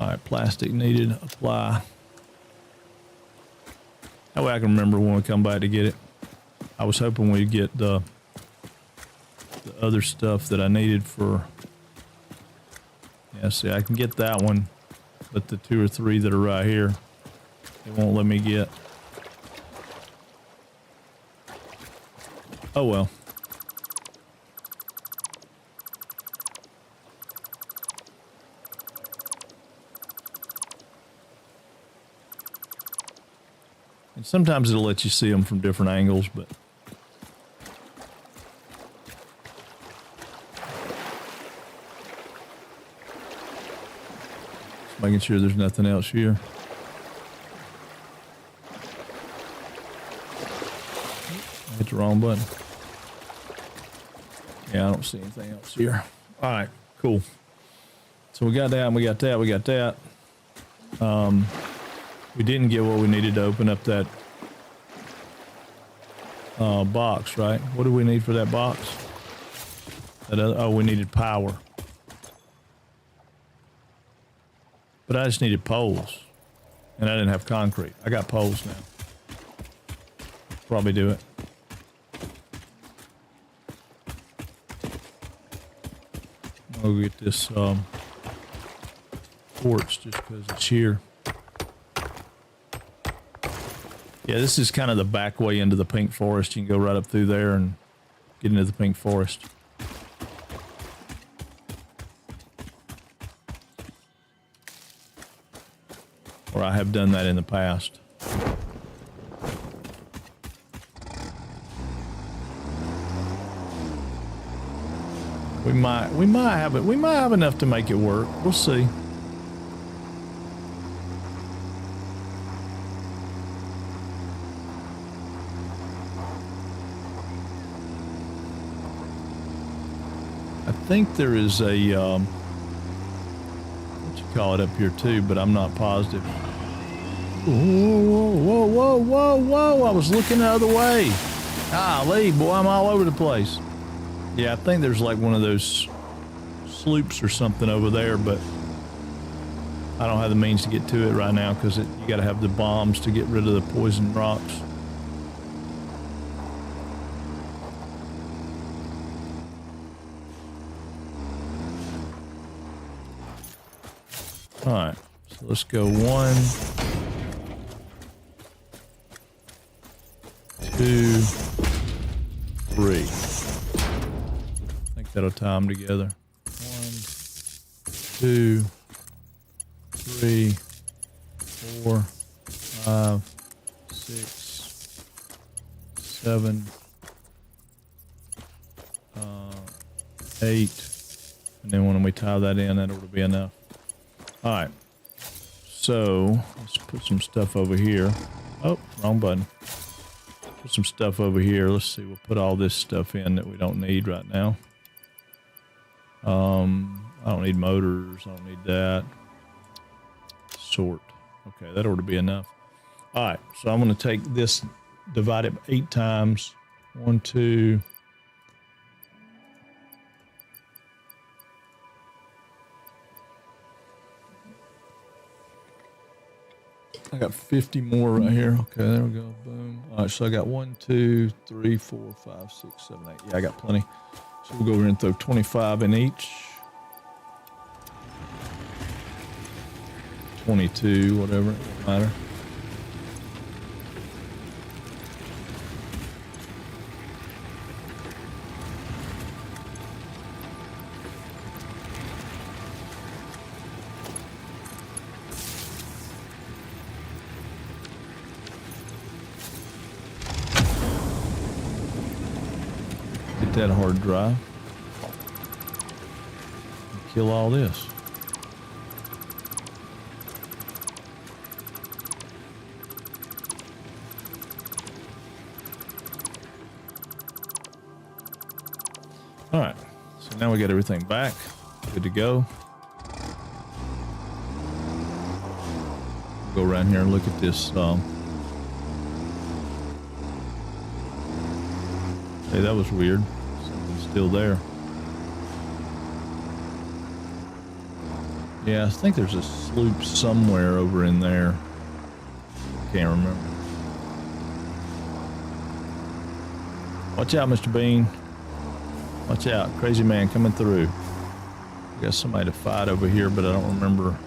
All right, plastic needed, apply. That way I can remember when we come back to get it. I was hoping we'd get the other stuff that I needed for, yeah, see, I can get that one, but the 2 or 3 that are right here, it won't let me get. Oh well. Sometimes it'll let you see them from different angles, but just making sure there's nothing else here. I hit the wrong button. Yeah, I don't see anything else here. All right, cool. So we got that, and we got that, we got that. We didn't get what we needed to open up that box, right? What do we need for that box? Oh, we needed power. But I just needed poles. And I didn't have concrete. I got poles now. Probably do it. I'll get this quartz just because it's here. Yeah, this is kind of the back way into the pink forest. You can go right up through there and get into the pink forest. Or I have done that in the past. We might have enough to make it work. We'll see. I think there is a what you call it up here too, but I'm not positive. Whoa, whoa, whoa, whoa, whoa! I was looking the other way. Golly, boy, I'm all over the place. Yeah, I think there's like one of those sloops or something over there, but I don't have the means to get to it right now because you got to have the bombs to get rid of the poison rocks. All right, so let's go 1, 2, 3. I think that'll tie them together. 1, 2, 3, 4, 5, 6, 7, 8. And then when we tie that in, that ought to be enough. All right, so let's put some stuff over here. Oh, wrong button. Put some stuff over here. Let's see, we'll put all this stuff in that we don't need right now. I don't need motors, I don't need that. Sort. Okay, that ought to be enough. All right, so I'm going to take this, divide it 8 times. 1, 2. I got 50 more right here. Okay, there we go. Boom. All right, so I got 1, 2, 3, 4, 5, 6, 7, 8. Yeah, I got plenty. So we'll go over and throw 25 in each. 22, whatever, it doesn't matter. Get that hard drive. And kill all this. All right, so now we got everything back, good to go. Go around here and look at this. Hey, that was weird. Something's still there. Yeah, I think there's a sloop somewhere over in there. Can't remember. Watch out, Mr. Bean. Watch out, crazy man coming through. We got somebody to fight over here, but I don't remember.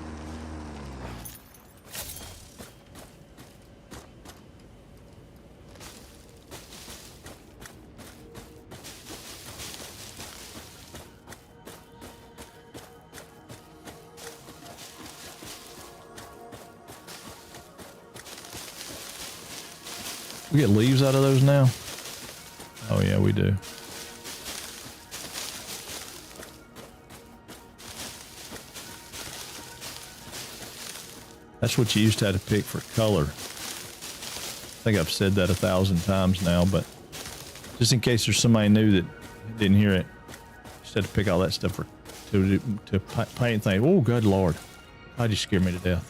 We get leaves out of those now? Oh yeah, we do. That's what you used to have to pick for color. I think I've said that 1,000 times now, but just in case there's somebody new that didn't hear it, you just had to pick all that stuff for to paint things. Oh, good Lord. Why'd you scare me to death?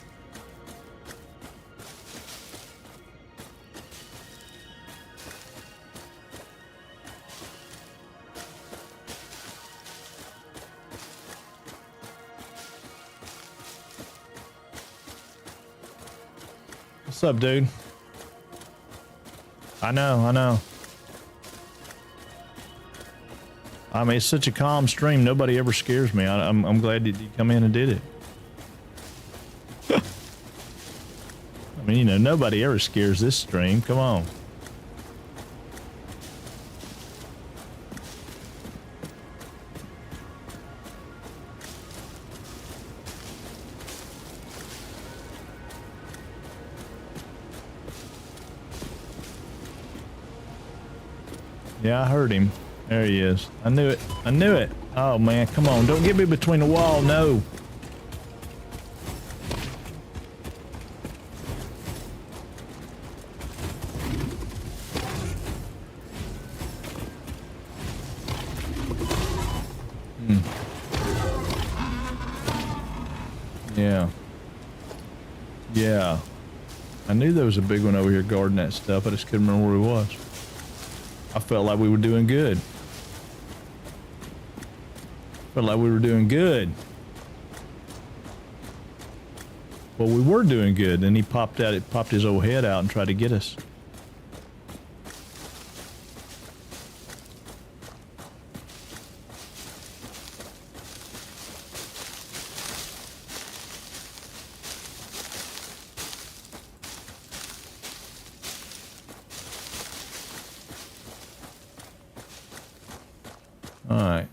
What's up, dude? I know. I mean, it's such a calm stream. Nobody ever scares me. I'm glad that you come in and did it. I mean, you know, nobody ever scares this stream. Come on. Yeah, I heard him. There he is. I knew it. I knew it. Oh, man. Come on. Don't get me between the wall. No. Yeah. Yeah. I knew there was a big one over here guarding that stuff. I just couldn't remember where he was. I felt like we were doing good. Felt like we were doing good. Well, we were doing good. Then he popped out. It popped his old head out and tried to get us. All right.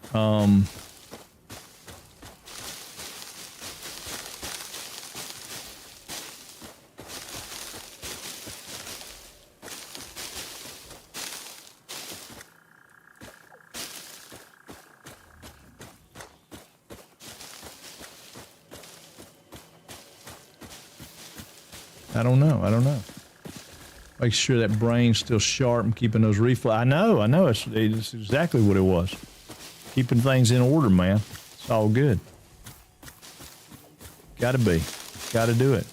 I don't know. Make sure that brain's still sharp and keeping those reflex. I know. It's exactly what it was. Keeping things in order, man. It's all good. Gotta be. Gotta do it.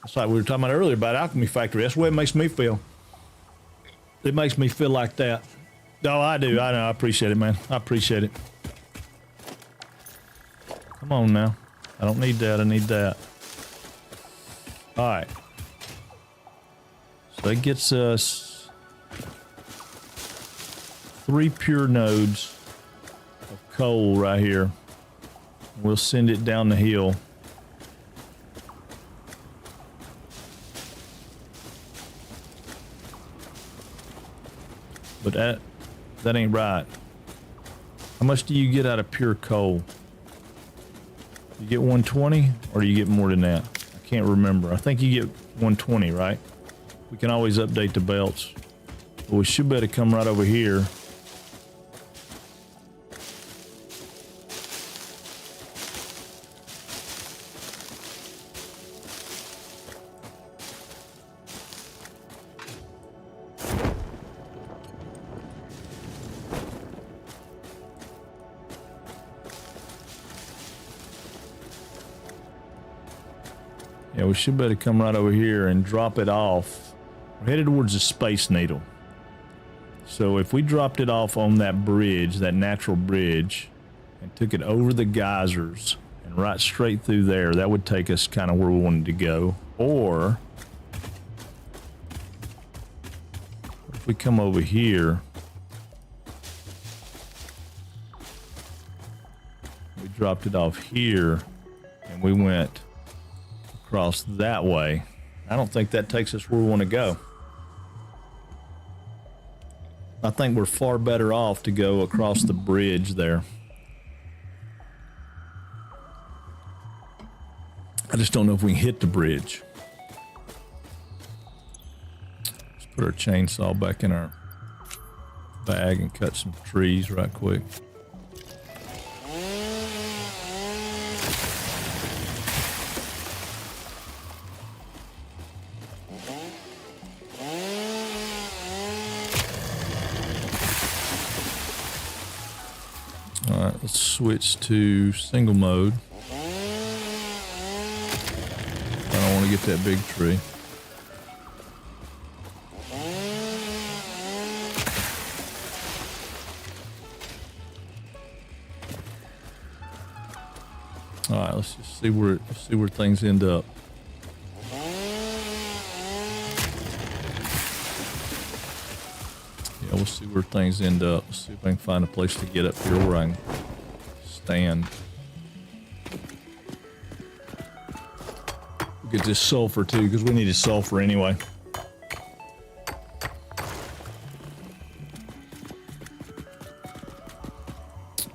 It's like we were talking about earlier about Alchemy Factory. That's the way it makes me feel. It makes me feel like that. Oh, I do. I know. I appreciate it, man. I appreciate it. Come on now. I don't need that. I need that. All right. So that gets us 3 pure nodes of coal right here. We'll send it down the hill. But that ain't right. How much do you get out of pure coal? You get 120 or do you get more than that? I can't remember. I think you get 120, right? We can always update the belts. But we should better come right over here. Yeah, we should better come right over here and drop it off. We're headed towards the Space Needle. So if we dropped it off on that bridge, that natural bridge, and took it over the geysers and right straight through there, that would take us kind of where we wanted to go. Or if we come over here, we dropped it off here and we went across that way. I don't think that takes us where we want to go. I think we're far better off to go across the bridge there. I just don't know if we can hit the bridge. Let's put our chainsaw back in our bag and cut some trees right quick. All right, let's switch to single mode. I don't want to get that big tree. All right, let's just see where things end up. Yeah, we'll see where things end up. Let's see if I can find a place to get up here where I can stand. We'll get this sulfur too, because we need a sulfur anyway.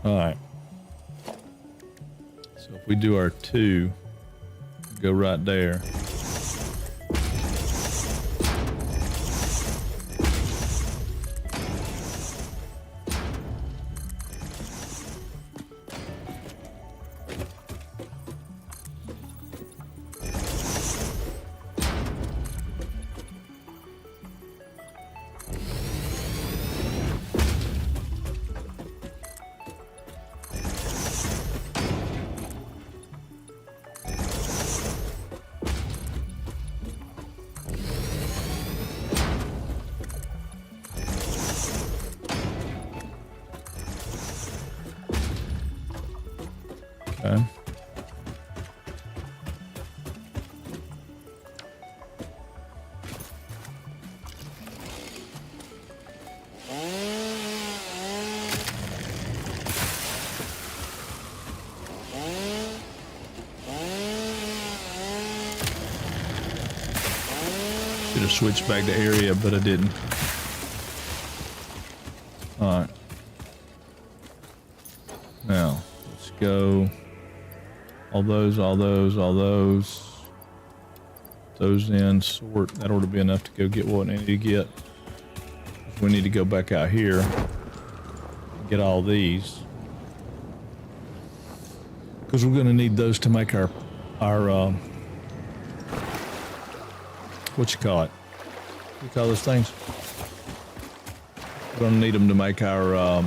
All right. So if we do our 2, go right there. Okay. Should have switched back to area, but I didn't. All right. Now, let's go. All those in, sort. That ought to be enough to go get what I need to get. We need to go back out here and get all these. Because we're going to need those to make our what you call it? What do you call those things? We're going to need them to make our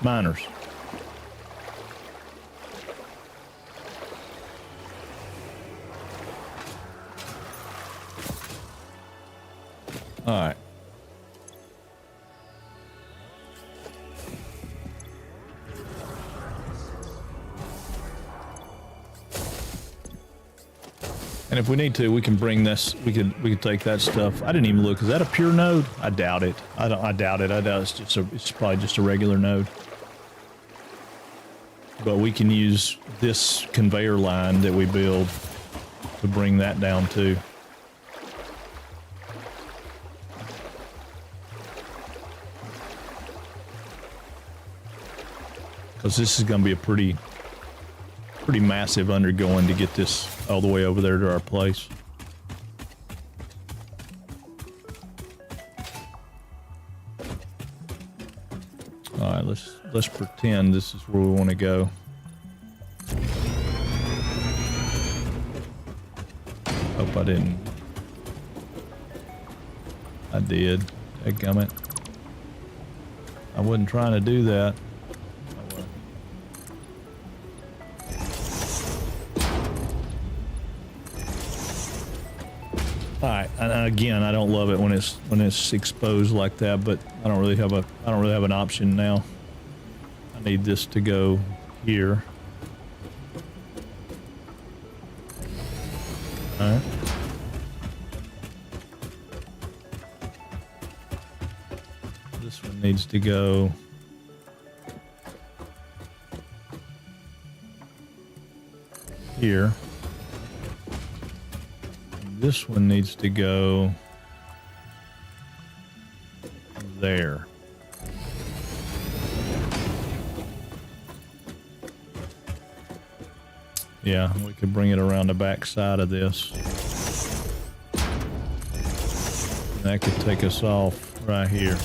miners. All right. And if we need to, we can bring this. We could take that stuff. I didn't even look. Is that a pure node? I doubt it. I doubt it. I doubt it's probably just a regular node. But we can use this conveyor line that we build to bring that down too. Because this is going to be a pretty massive undergoing to get this all the way over there to our place. All right, let's pretend this is where we want to go. Hope I didn't. I did. Dadgummit. I wasn't trying to do that. All right, and again, I don't love it when it's exposed like that, but I don't really have an option now. I need this to go here. All right. This one needs to go here. This one needs to go there. Yeah, we could bring it around the back side of this. That could take us off right here.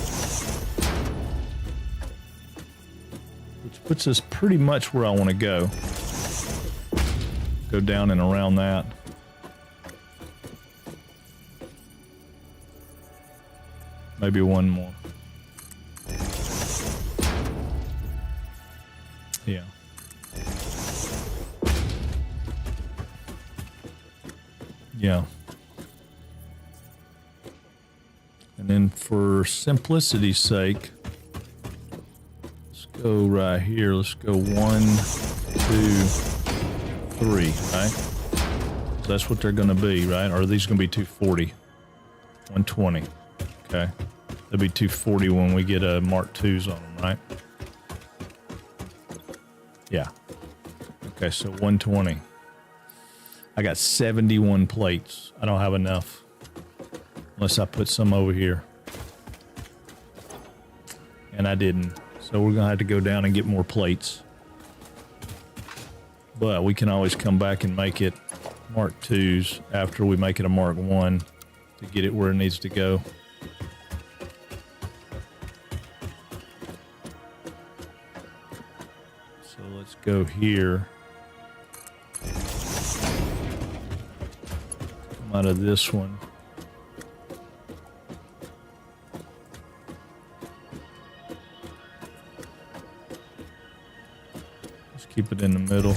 Which puts us pretty much where I want to go. Go down and around that. Maybe one more. Yeah. Yeah. And then for simplicity's sake, let's go right here. Let's go 1, 2, 3, right? So that's what they're going to be, right? Or are these going to be 240? 120. Okay. They'll be 240 when we get a Mark IIs on them, right? Yeah. Okay, so 120. I got 71 plates. I don't have enough. Unless I put some over here. And I didn't. So we're going to have to go down and get more plates. But we can always come back and make it Mark IIs after we make it a Mark I to get it where it needs to go. So let's go here. Come out of this one. Let's keep it in the middle.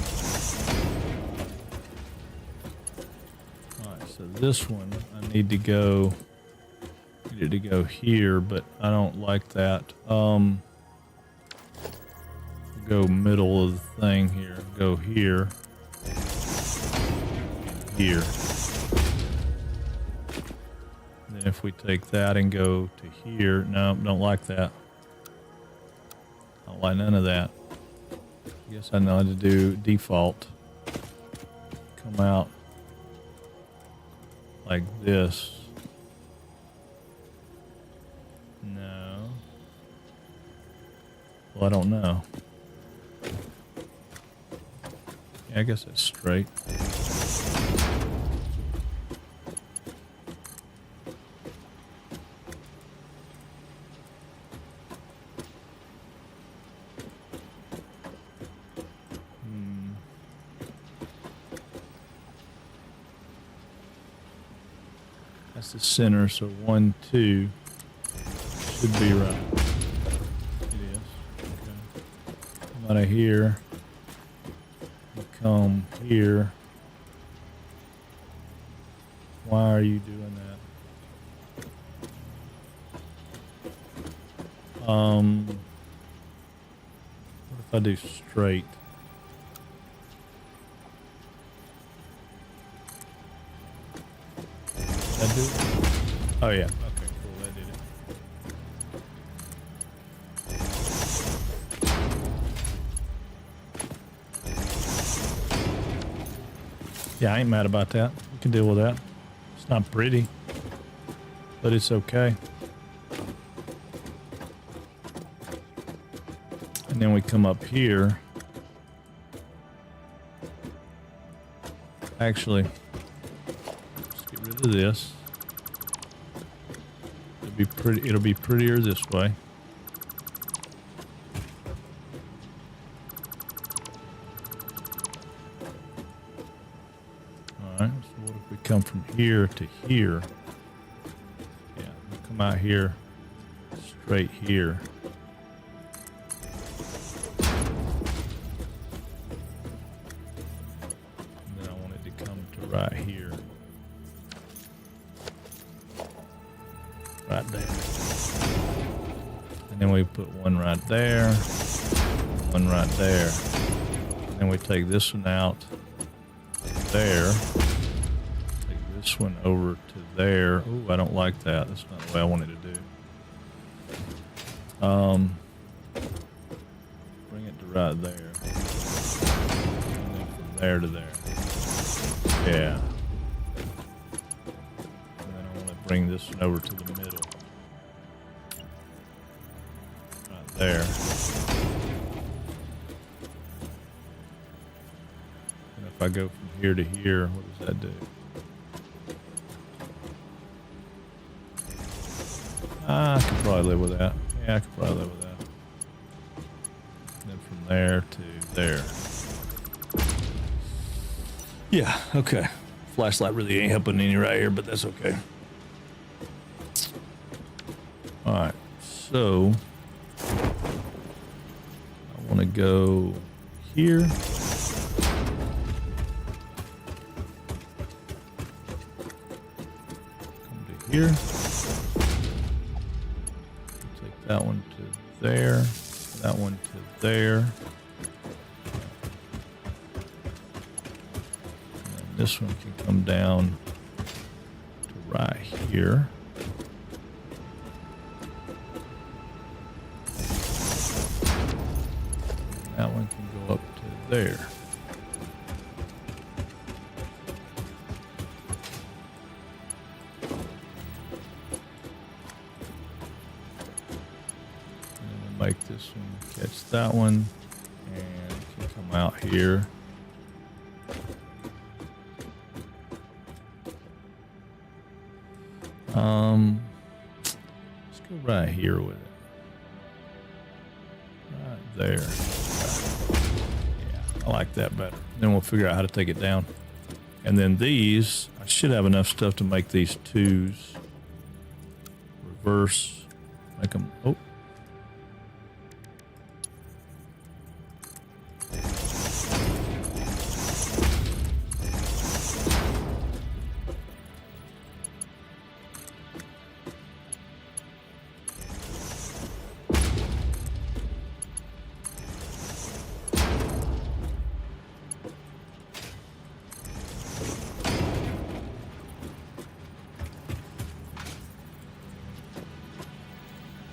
Alright, so this one I need to go here, but I don't like that. Go middle of the thing here. Go here. Here. Then if we take that and go to here, no, don't like that. I don't like none of that. I guess I know how to do default. Come out like this. No. Well, I don't know. Yeah, I guess that's straight. That's the center, so 1, 2 should be right. It is. Okay. Come out of here. Come here. Why are you doing that? What if I do straight? Did I do it? Oh yeah. Okay, cool. That did it. Yeah, I ain't mad about that. We can deal with that. It's not pretty, but it's okay. And then we come up here. Actually, let's get rid of this. It'll be pretty. It'll be prettier this way. Come from here to here. Yeah, we'll come out here, straight here. And then I want it to come to right here. Right there. And then we put one right there, one right there. And then we take this one out there. This one over to there. Oh, I don't like that. That's not the way I wanted to do. Bring it to right there. And then from there to there. Yeah. And then I want to bring this one over to the middle. there. And if I go from here to here, what does that do? I could probably live with that. Yeah, I could probably live with that. And then from there to there. Yeah, okay. Flashlight really ain't helping any right here, but that's okay. Alright, so I want to go here. Come to here. Take that one to there. That one to there. This one can come down to right here. That one can go up to there. And then we'll make this one catch that one and it can come out here. Let's go right here with it. Right there. Yeah, I like that better. Then we'll figure out how to take it down. And then these, I should have enough stuff to make these twos. Reverse. Make them, oh.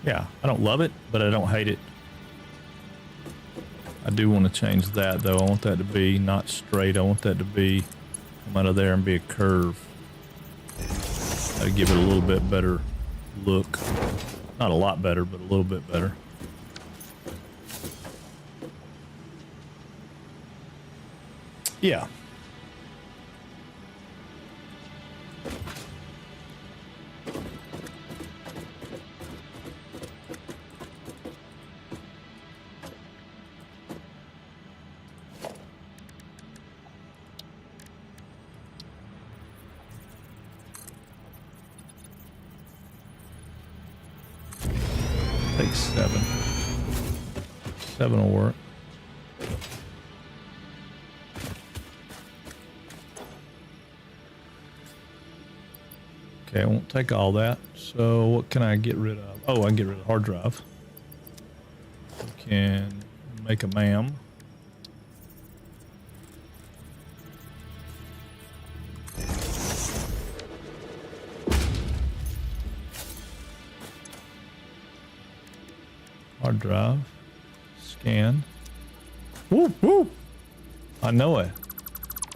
Yeah, I don't love it, but I don't hate it. I do want to change that though. I want that to be not straight. I want that to be come out of there and be a curve. That'll give it a little bit better look. Not a lot better, but a little bit better. Yeah. Take 7. 7 will work. Okay, I won't take all that. So what can I get rid of? Oh, I can get rid of the hard drive. We can make a MAM. Hard drive. Scan. Woo, woo. I know it.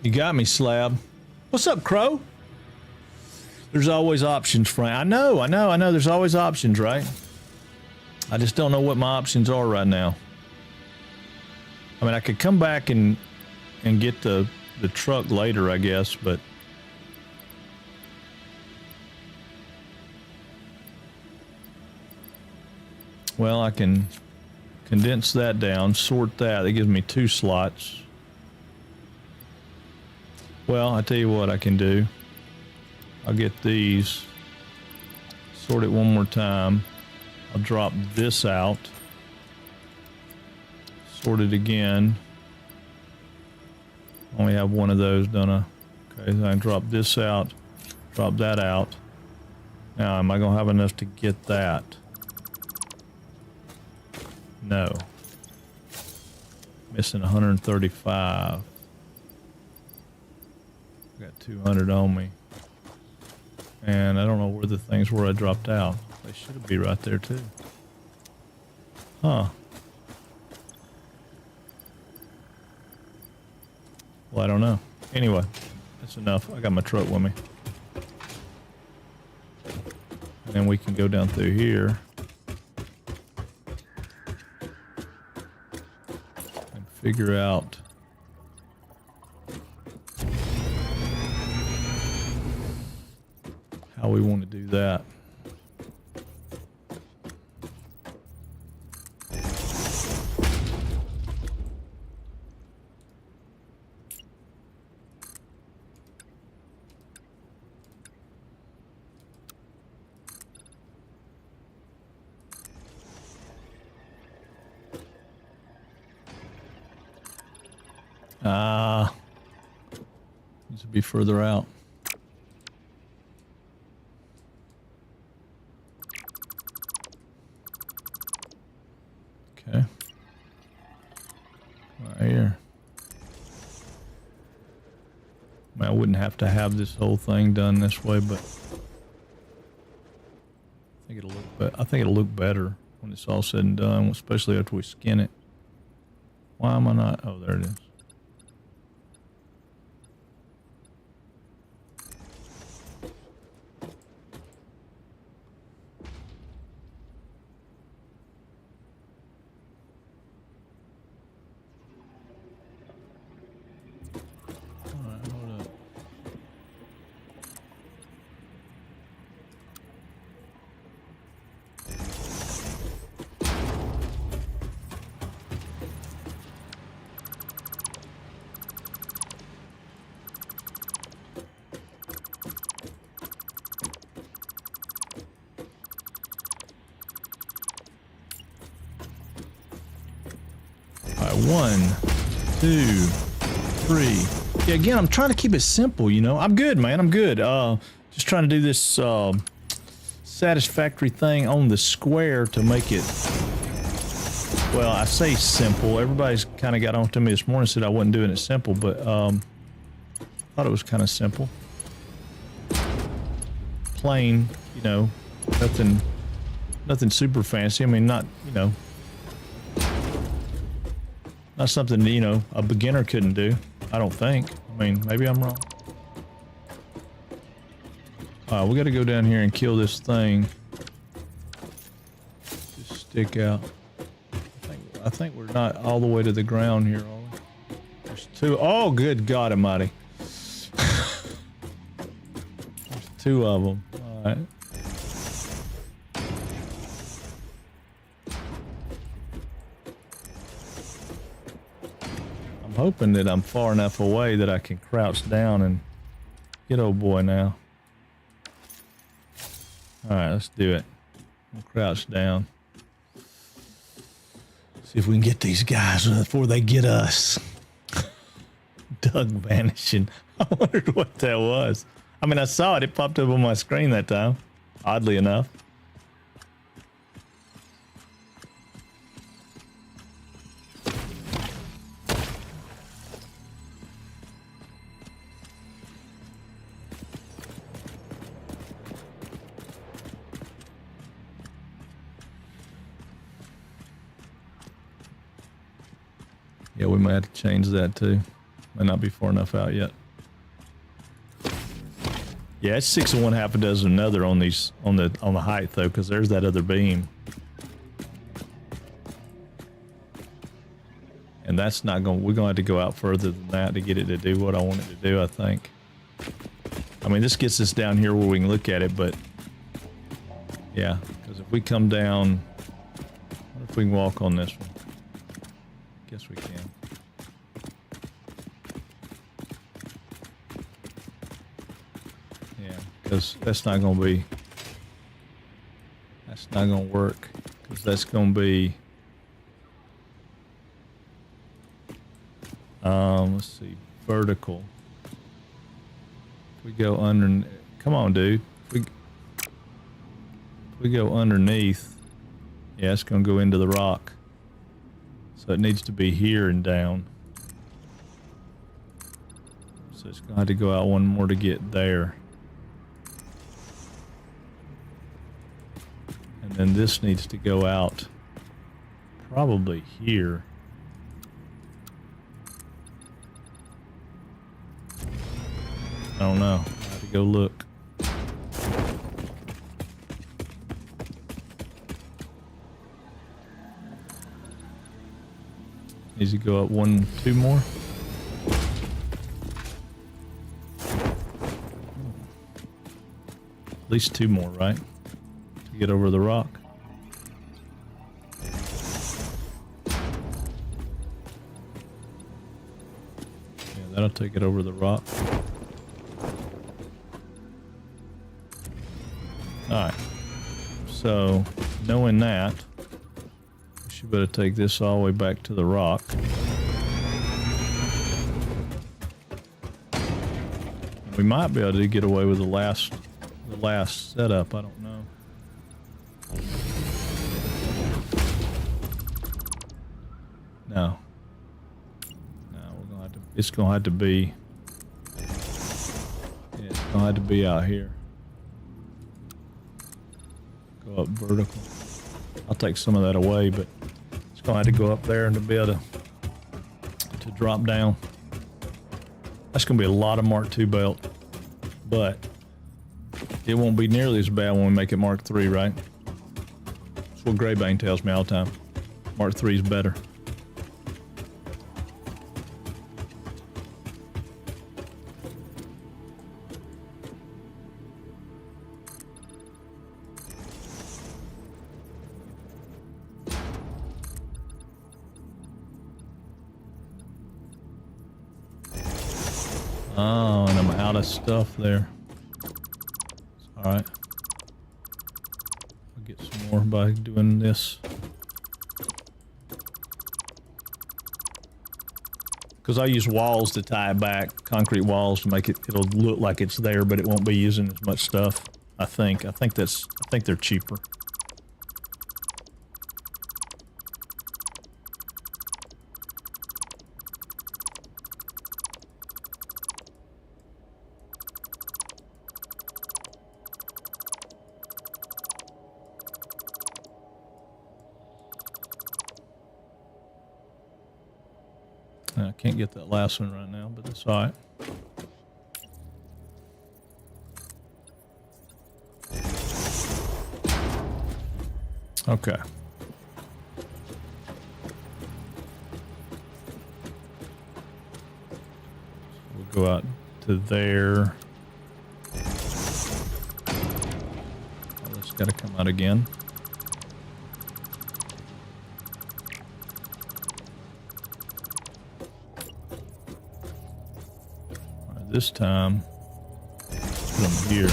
You got me, Slab. What's up, Crow? There's always options, Frank. I know. There's always options, right? I just don't know what my options are right now. I mean, I could come back and get the truck later, I guess, but well, I can condense that down, sort that. That gives me 2 slots. Well, I tell you what I can do. I'll get these, sort it one more time. I'll drop this out, sort it again. Only have one of those, don't I? Okay, so I can drop this out, drop that out. Now, am I gonna have enough to get that? No. Missing 135. Got 200 on me. And I don't know where the things were I dropped out. They should be right there too. Huh. Well, I don't know. Anyway, that's enough. I got my truck with me. And then we can go down through here. figure out how we want to do that. Needs to be further out. Okay. Right here. I mean, I wouldn't have to have this whole thing done this way, but I think it'll look better when it's all said and done, especially after we skin it. Why am I not? Oh, there it is. One, two, three. Yeah, again, I'm trying to keep it simple, you know. I'm good, man. I'm good. Just trying to do this satisfactory thing on the square to make it, well, I say simple. Everybody's kind of got on to me this morning and said I wasn't doing it simple, but thought it was kind of simple. Plain, you know, nothing super fancy. I mean, not, you know, not something, you know, a beginner couldn't do, I don't think. I mean, maybe I'm wrong. We got to go down here and kill this thing. Just stick out. I think we're not all the way to the ground here, are we? There's two. Oh, good God Almighty. There's two of them. All right. Hoping that I'm far enough away that I can crouch down and get old boy now. All right, let's do it. We'll crouch down. See if we can get these guys before they get us. Doug vanishing. I wondered what that was. I mean, I saw it. It popped up on my screen that time, oddly enough. Yeah, we might have to change that too. Might not be far enough out yet. Yeah, it's 6 of one, half a dozen another on these on the height though, because there's that other beam. And that's not going. We're going to have to go out further than that to get it to do what I want it to do, I think. I mean, this gets us down here where we can look at it, but yeah, because if we come down, what if we can walk on this one? Guess we can. Yeah, because that's not going to work, because that's going to be, let's see, vertical. If we go under, come on, dude. If we go underneath, yeah, it's going to go into the rock. So it needs to be here and down. So it's going to have to go out one more to get there. And then this needs to go out probably here. I don't know. I have to go look. Needs to go up 1, 2 more. At least 2 more, right? To get over the rock. Yeah, that'll take it over the rock. Alright. So, knowing that, we should better take this all the way back to the rock. We might be able to get away with the last setup. I don't know. No. No, we're gonna have to. It's gonna have to be. Yeah, it's gonna have to be out here. Go up vertical. I'll take some of that away, but it's gonna have to go up there and to be able to drop down. That's gonna be a lot of Mark II belt, but it won't be nearly as bad when we make it Mark III, right? That's what Greybane tells me all the time. Mark III is better. Oh, and I'm out of stuff there. It's alright. I'll get some more by doing this. Because I use walls to tie it back, concrete walls to make it, it'll look like it's there, but it won't be using as much stuff. I think they're cheaper. I can't get that last one right now, but that's all right. Okay. So we'll go out to there. Oh, it's got to come out again. This time, put them here.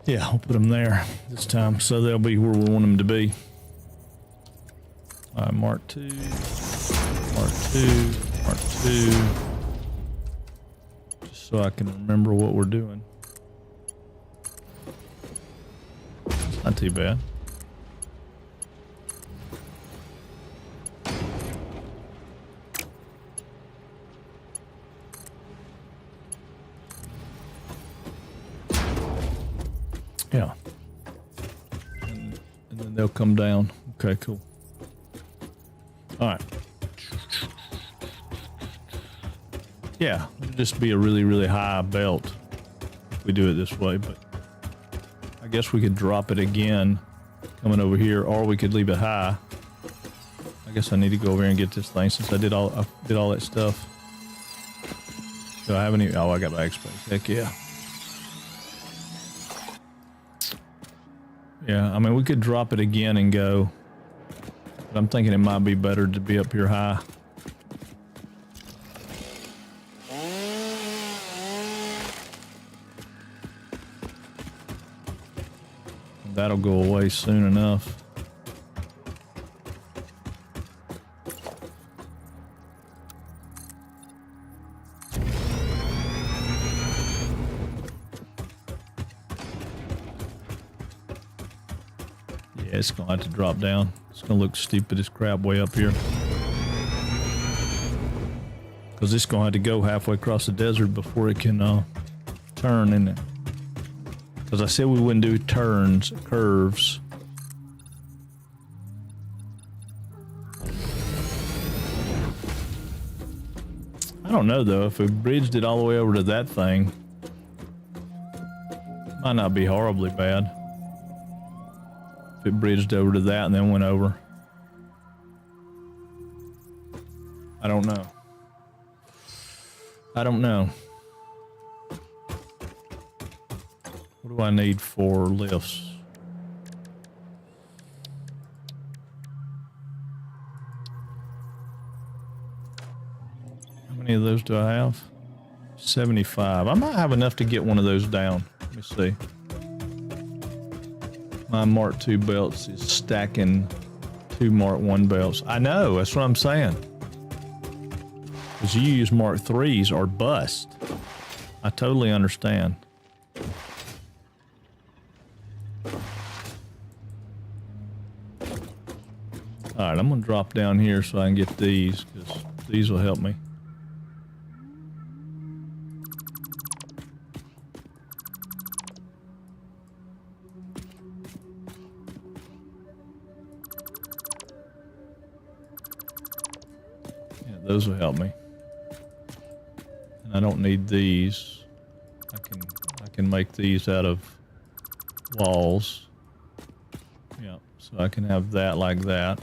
Yeah, I'll put them there this time, so they'll be where we want them to be. All right, Mark II, Mark II, Mark II. Just so I can remember what we're doing. Not too bad. Yeah. And then they'll come down. Okay, cool. All right. Yeah, it'll just be a really, really high belt if we do it this way, but I guess we could drop it again coming over here, or we could leave it high. I guess I need to go over here and get this thing since I did all that stuff. Do I have any? Oh, I got bag space. Heck yeah. Yeah, I mean, we could drop it again and go, but I'm thinking it might be better to be up here high. That'll go away soon enough. Yeah, it's gonna have to drop down. It's gonna look stupid as crap way up here. Because it's gonna have to go halfway across the desert before it can turn, isn't it? Because I said we wouldn't do turns, curves. I don't know though, if we bridged it all the way over to that thing, might not be horribly bad. If it bridged over to that and then went over. I don't know. I don't know. What do I need for lifts? How many of those do I have? 75. I might have enough to get one of those down. Let me see. My Mark II belts is stacking 2 Mark I belts. I know, that's what I'm saying. Because you use Mark IIIs or bust. I totally understand. Alright, I'm going to drop down here so I can get these, because these will help me. Yeah, those will help me. And I don't need these. I can make these out of walls. Yeah, so I can have that like that.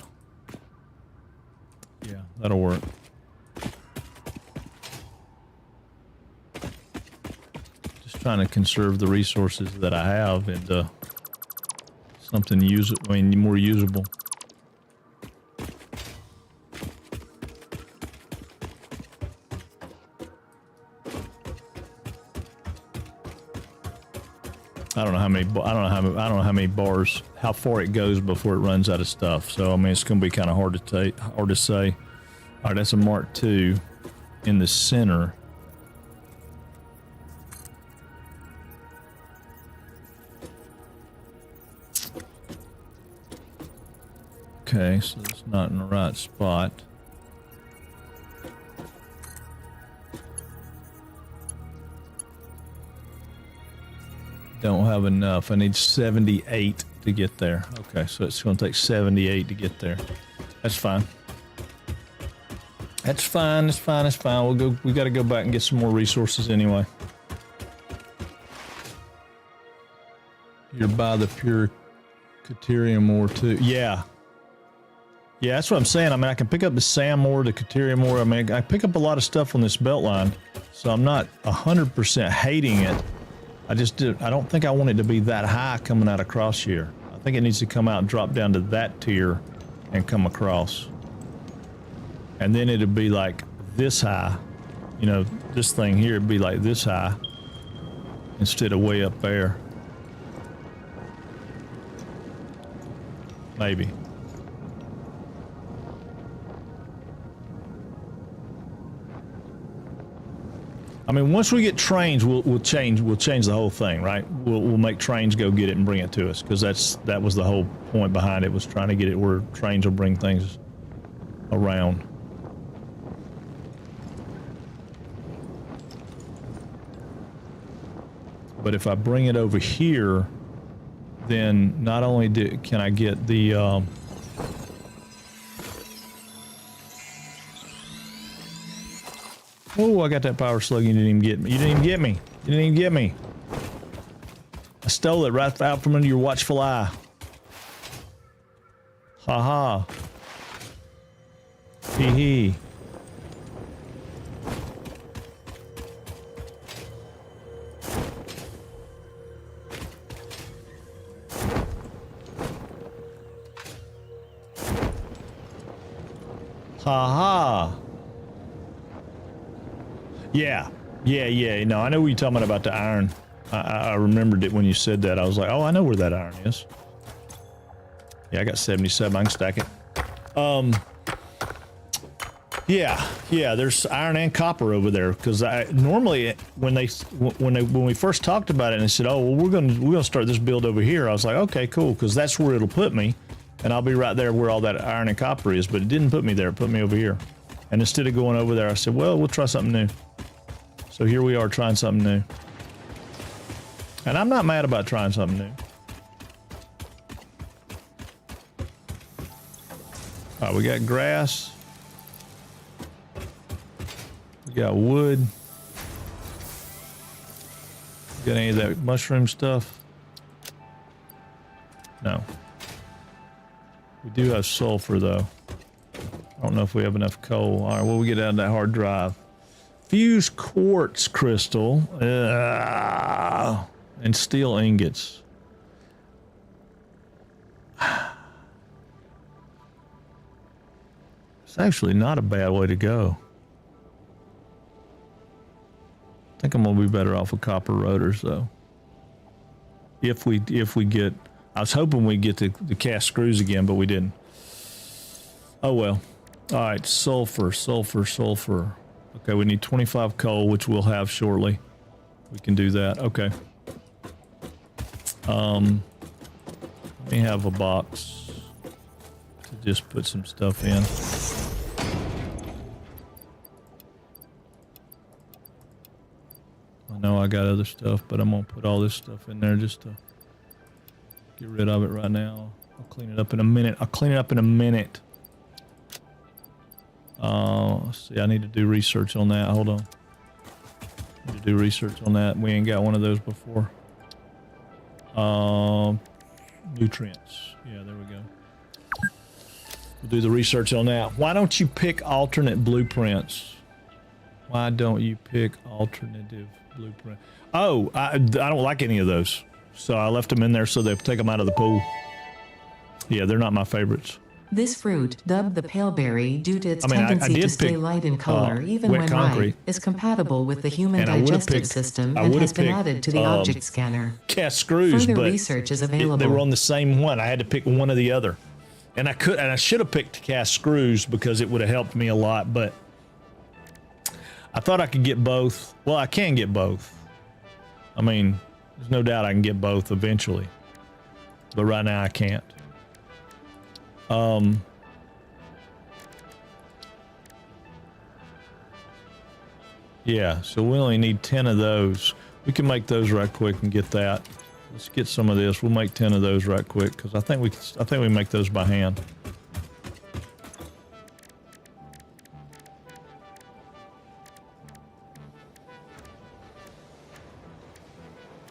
Yeah, that'll work. Just trying to conserve the resources that I have into something more usable. I don't know how many bars, how far it goes before it runs out of stuff. So I mean, it's going to be kind of hard to say. All right, that's a Mark II in the center. Okay, so it's not in the right spot. Don't have enough. I need 78 to get there. Okay, so it's going to take 78 to get there. That's fine. That's fine. That's fine. That's fine. We'll go. We got to go back and get some more resources anyway. You're by the pure Caterium ore too. Yeah. Yeah, that's what I'm saying. I mean, I can pick up the Sam ore, the Caterium ore. I mean, I pick up a lot of stuff on this belt line, so I'm not 100% hating it. I don't think I want it to be that high coming out across here. I think it needs to come out and drop down to that tier and come across. And then it'd be like this high. You know, this thing here would be like this high instead of way up there. Maybe. I mean, once we get trains, we'll change the whole thing, right? We'll make trains go get it and bring it to us, because that was the whole point behind it, was trying to get it where trains will bring things around. But if I bring it over here, then not only can I get the oh, I got that power slug. You didn't even get me. You didn't even get me. You didn't even get me. I stole it right out from under your watchful eye. Ha ha. Hee hee. Ha ha. Yeah. No, I know what you're talking about the iron. I remembered it when you said that. I was like, oh, I know where that iron is. Yeah, I got 77. I can stack it. Yeah, there's iron and copper over there, because I normally when we first talked about it and they said, oh, well, we're gonna start this build over here, I was like, okay, cool, because that's where it'll put me, and I'll be right there where all that iron and copper is. But it didn't put me there; it put me over here. And instead of going over there, I said, well, we'll try something new. So here we are trying something new. And I'm not mad about trying something new. All right, we got grass. We got wood. Got any of that mushroom stuff? No. We do have sulfur though. I don't know if we have enough coal. All right, well, we get out of that hard drive. Fused quartz crystal. And steel ingots. It's actually not a bad way to go. I think I'm gonna be better off with copper rotors though. If we get, I was hoping we'd get the cast screws again, but we didn't. Oh well. All right, sulfur. Okay, we need 25 coal, which we'll have shortly. We can do that. Okay. Let me have a box to just put some stuff in. I know I got other stuff, but I'm gonna put all this stuff in there just to get rid of it right now. I'll clean it up in a minute. Let's see, I need to do research on that. Hold on. I need to do research on that. We ain't got one of those before. Nutrients. Yeah, there we go. We'll do the research on that. Why don't you pick alternate blueprints? Why don't you pick alternative blueprint? Oh, I don't like any of those. So I left them in there so they'll take them out of the pool. Yeah, they're not my favorites. This fruit, dubbed the paleberry due to its tendency to stay light in color even when ripe, is compatible with the human digestive system and has been added to the object scanner. Cast screws, Further but research is available. They were on the same one. I had to pick one or the other. And I should have picked cast screws because it would have helped me a lot, but I thought I could get both. Well, I can get both. I mean, there's no doubt I can get both eventually. But right now I can't. Yeah, so we only need 10 of those. We can make those right quick and get that. Let's get some of this. We'll make 10 of those right quick because I think we make those by hand.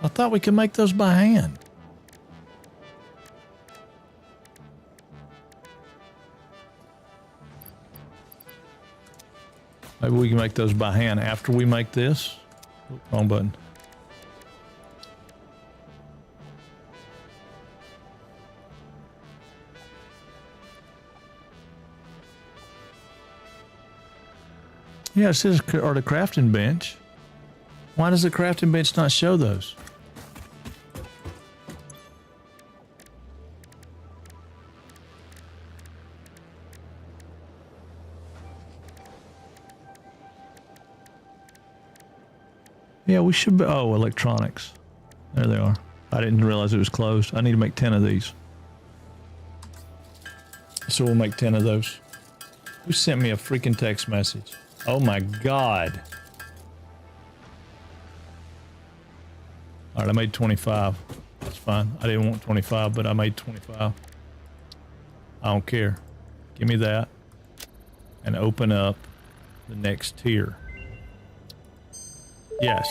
I thought we could make those by hand. Maybe we can make those by hand after we make this. Oops, wrong button. Yeah, it says, or the crafting bench. Why does the crafting bench not show those? Yeah, we should be. Oh, electronics. There they are. I didn't realize it was closed. I need to make 10 of these. So we'll make 10 of those. Who sent me a freaking text message? Oh my God. All right, I made 25. That's fine. I didn't want 25, but I made 25. I don't care. Give me that. And open up the next tier. Yes.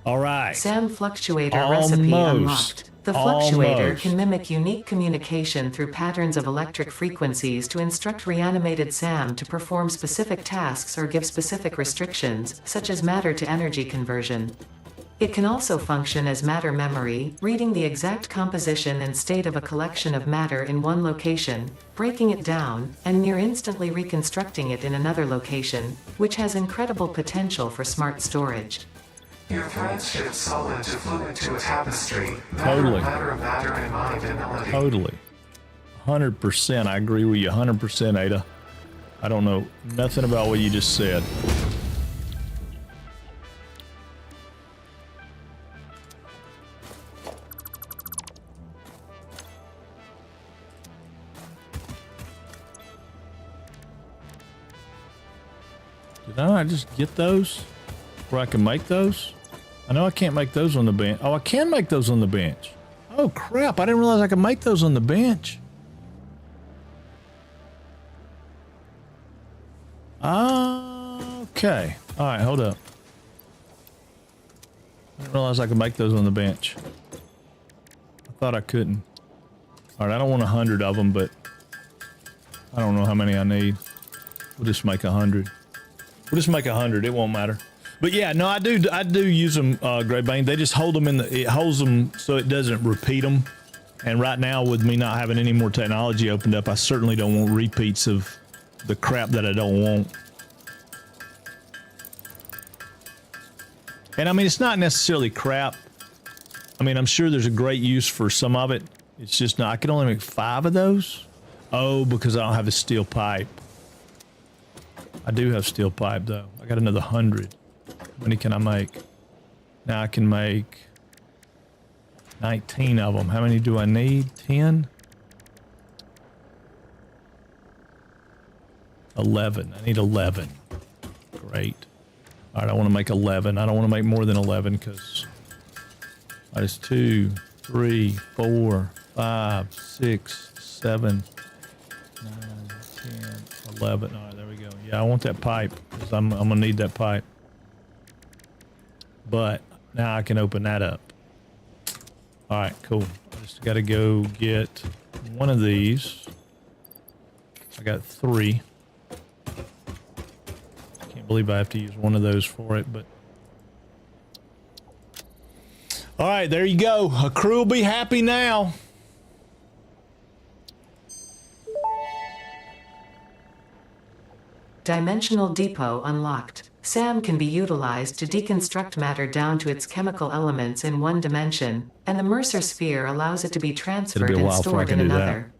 All right. SAM fluctuator recipe unlocked. The fluctuator can mimic unique communication through patterns of electric frequencies to instruct reanimated SAM to perform specific tasks or give specific restrictions, such as matter to energy conversion. It can also function as matter memory, reading the exact composition and state of a collection of matter in one location, breaking it down, and near instantly reconstructing it in another location, which has incredible potential for smart storage. Your threads shift solid to fluid to a tapestry. Totally. Matter, and mind and melody. Totally. 100%. I agree with you 100%, Ada. I don't know nothing about what you just said. Did I not just get those where I can make those? I know I can't make those on the bench. Oh, I can make those on the bench. Oh, crap. I didn't realize I could make those on the bench. Okay. All right, hold up. I didn't realize I could make those on the bench. I thought I couldn't. All right, I don't want 100 of them, but I don't know how many I need. We'll just make 100. We'll just make 100. It won't matter. But yeah, no, I do use them, Gray Bane. They just hold them it holds them so it doesn't repeat them. And right now, with me not having any more technology opened up, I certainly don't want repeats of the crap that I don't want. And I mean, it's not necessarily crap. I mean, I'm sure there's a great use for some of it. It's just not, I can only make 5 of those. Oh, because I don't have the steel pipe. I do have steel pipe though. I got another 100. How many can I make? Now I can make 19 of them. How many do I need? 10? 11. I need 11. Great. All right, I want to make 11. I don't want to make more than 11 because that's 2, 3, 4, 5, 6, 7, 9, 10, 11. All right, there we go. Yeah, I want that pipe because I'm going to need that pipe. But now I can open that up. All right, cool. I just got to go get one of these. I got 3. Can't believe I have to use one of those for it, but all right, there you go. A crew will be happy now. Dimensional depot unlocked. SAM can be utilized to deconstruct matter down to its chemical elements in one dimension, and the Mercer sphere allows it to be transferred and stored in another.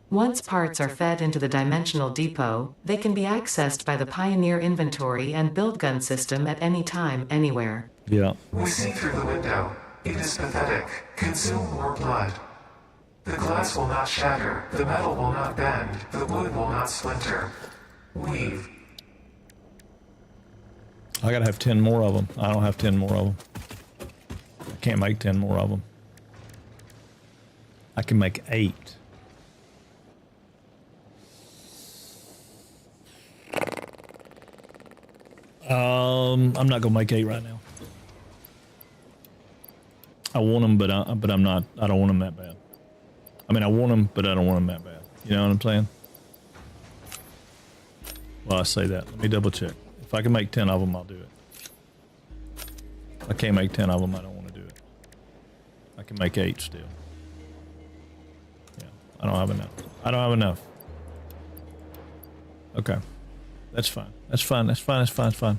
Once parts are fed into the dimensional depot, they can be accessed by the Pioneer inventory and build gun system at any time, anywhere. Yeah. We see through the window. It is pathetic. Consume more blood. The glass will not shatter. The metal will not bend. The wood will not splinter. Weave. I gotta have 10 more of them. I don't have 10 more of them. I can't make 10 more of them. I can make 8. I'm not gonna make 8 right now. I want them, but I'm not. I don't want them that bad. I mean, I want them, but I don't want them that bad. You know what I'm saying? Well, I say that. Let me double check. If I can make 10 of them, I'll do it. If I can't make 10 of them, I don't want to do it. I can make 8 still. Yeah, I don't have enough. I don't have enough. Okay. That's fine. That's fine. That's fine. That's fine. That's fine.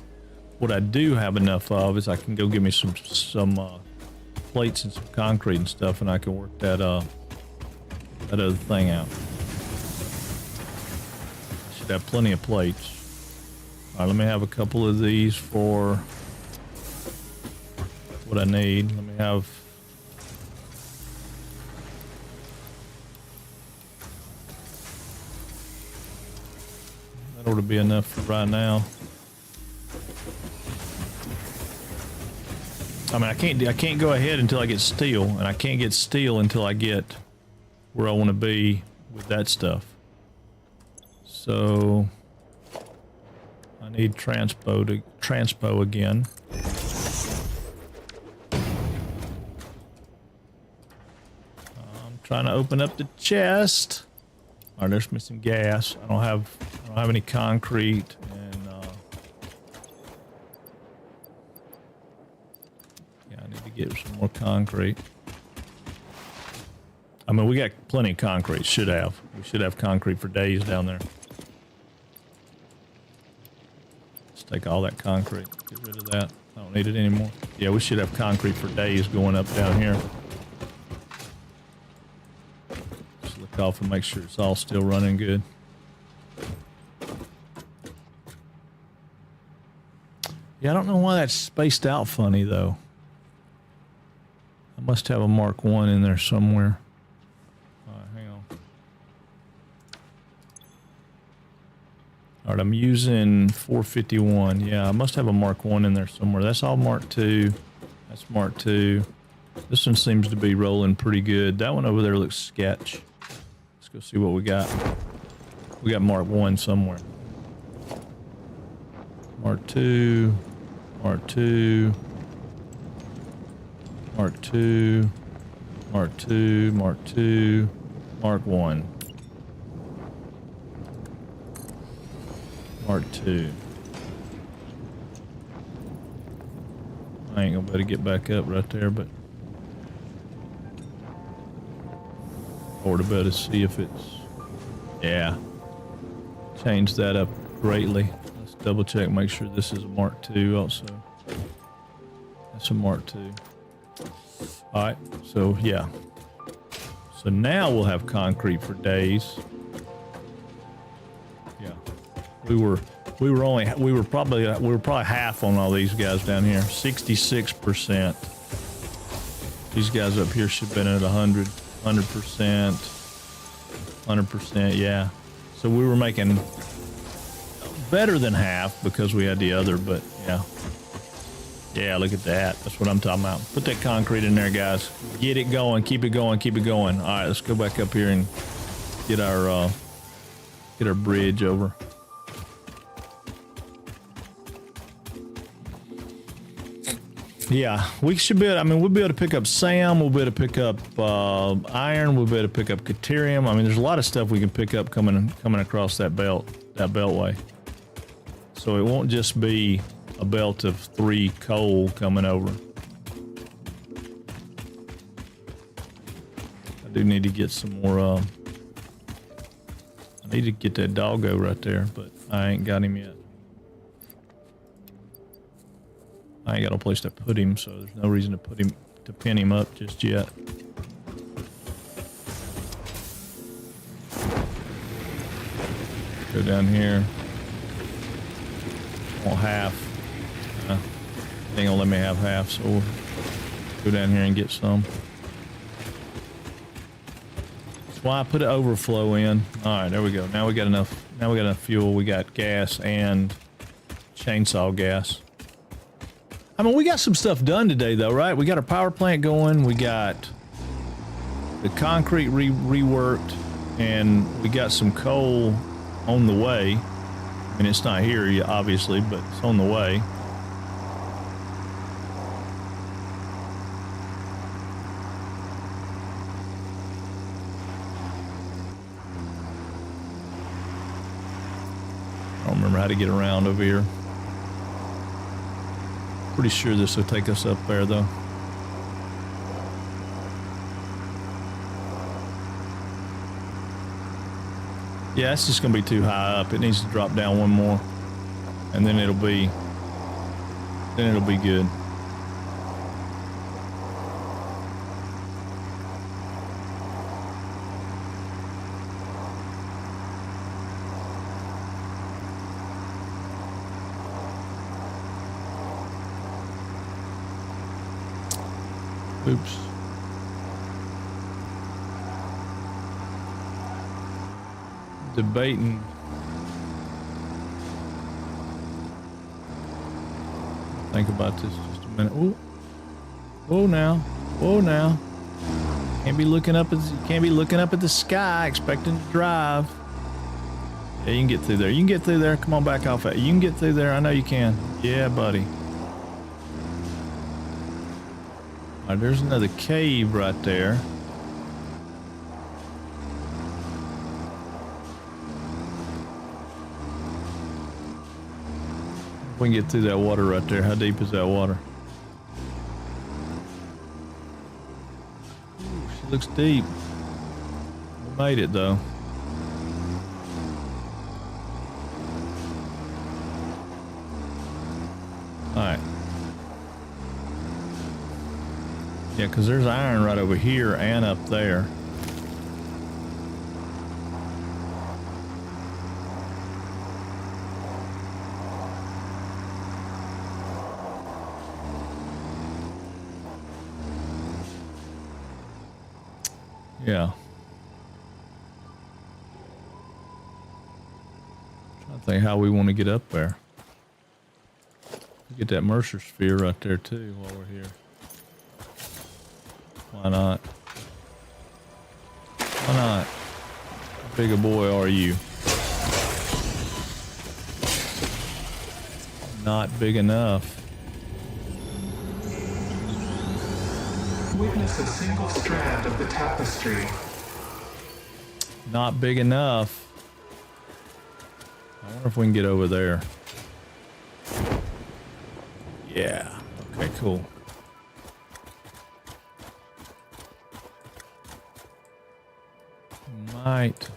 What I do have enough of is I can go get me some plates and some concrete and stuff, and I can work that that other thing out. Should have plenty of plates. All right, let me have a couple of these for what I need. Let me have. That ought to be enough for right now. I mean, I can't go ahead until I get steel, and I can't get steel until I get where I want to be with that stuff. So I need transpo again. I'm trying to open up the chest. All right, there's me some gas. I don't have any concrete, and yeah, I need to get some more concrete. I mean, we got plenty of concrete. We should have concrete for days down there. Let's take all that concrete. Get rid of that. I don't need it anymore. Yeah, we should have concrete for days going up down here. Just look off and make sure it's all still running good. Yeah, I don't know why that's spaced out funny, though. I must have a Mark 1 in there somewhere. All right, hang on. All right, I'm using 451. Yeah, I must have a Mark 1 in there somewhere. That's all Mark 2. That's Mark 2. This one seems to be rolling pretty good. That one over there looks sketch. Let's go see what we got. We got Mark 1 somewhere. Mark 2. Mark 2. Mark 2. Mark 2. Mark 2. Mark 1. Mark 2. I ain't gonna be able to get back up right there, but or to better see if it's, yeah, change that up greatly. Let's double check, make sure this is a Mark 2 also. That's a Mark 2. All right, so yeah. So now we'll have concrete for days. Yeah, we were probably half on all these guys down here. 66%. These guys up here should have been at 100%, 100%. Yeah. So we were making better than half because we had the other, but yeah. Yeah, look at that. That's what I'm talking about. Put that concrete in there, guys. Get it going. Keep it going. Keep it going. All right, let's go back up here and get our bridge over. Yeah, we should be able, I mean, we'll be able to pick up SAM, we'll be able to pick up iron, we'll be able to pick up Caterium. I mean, there's a lot of stuff we can pick up coming across that beltway. So it won't just be a belt of 3 coal coming over. I do need to get some more, I need to get that doggo right there, but I ain't got him yet. I ain't got no place to put him, so there's no reason to pin him up just yet. Go down here. Want half. They ain't gonna let me have half, so we'll go down here and get some. That's why I put an overflow in. All right, there we go. Now we got enough. Now we got enough fuel. We got gas and chainsaw gas. I mean, we got some stuff done today, though, right? We got our power plant going. We got the concrete reworked, and we got some coal on the way. I mean, it's not here, obviously, but it's on the way. I don't remember how to get around over here. Pretty sure this will take us up there, though. Yeah, it's just gonna be too high up. It needs to drop down one more, and then it'll be good. Oops. Debating. Think about this just a minute. Ooh. Whoa now. Whoa now. Can't be looking up at the sky expecting to drive. Yeah, you can get through there. You can get through there. Come on back off it. You can get through there. I know you can. Yeah, buddy. All right, there's another cave right there. We can get through that water right there. How deep is that water? Ooh, she looks deep. We made it though. Alright. Yeah, because there's iron right over here and up there. Yeah. Trying to think how we want to get up there. Get that Mercer sphere right there too while we're here. Why not? Why not? How big a boy are you? Not big enough. Witness a single strand of the tapestry. Not big enough. I wonder if we can get over there. Yeah. Okay, cool. Might.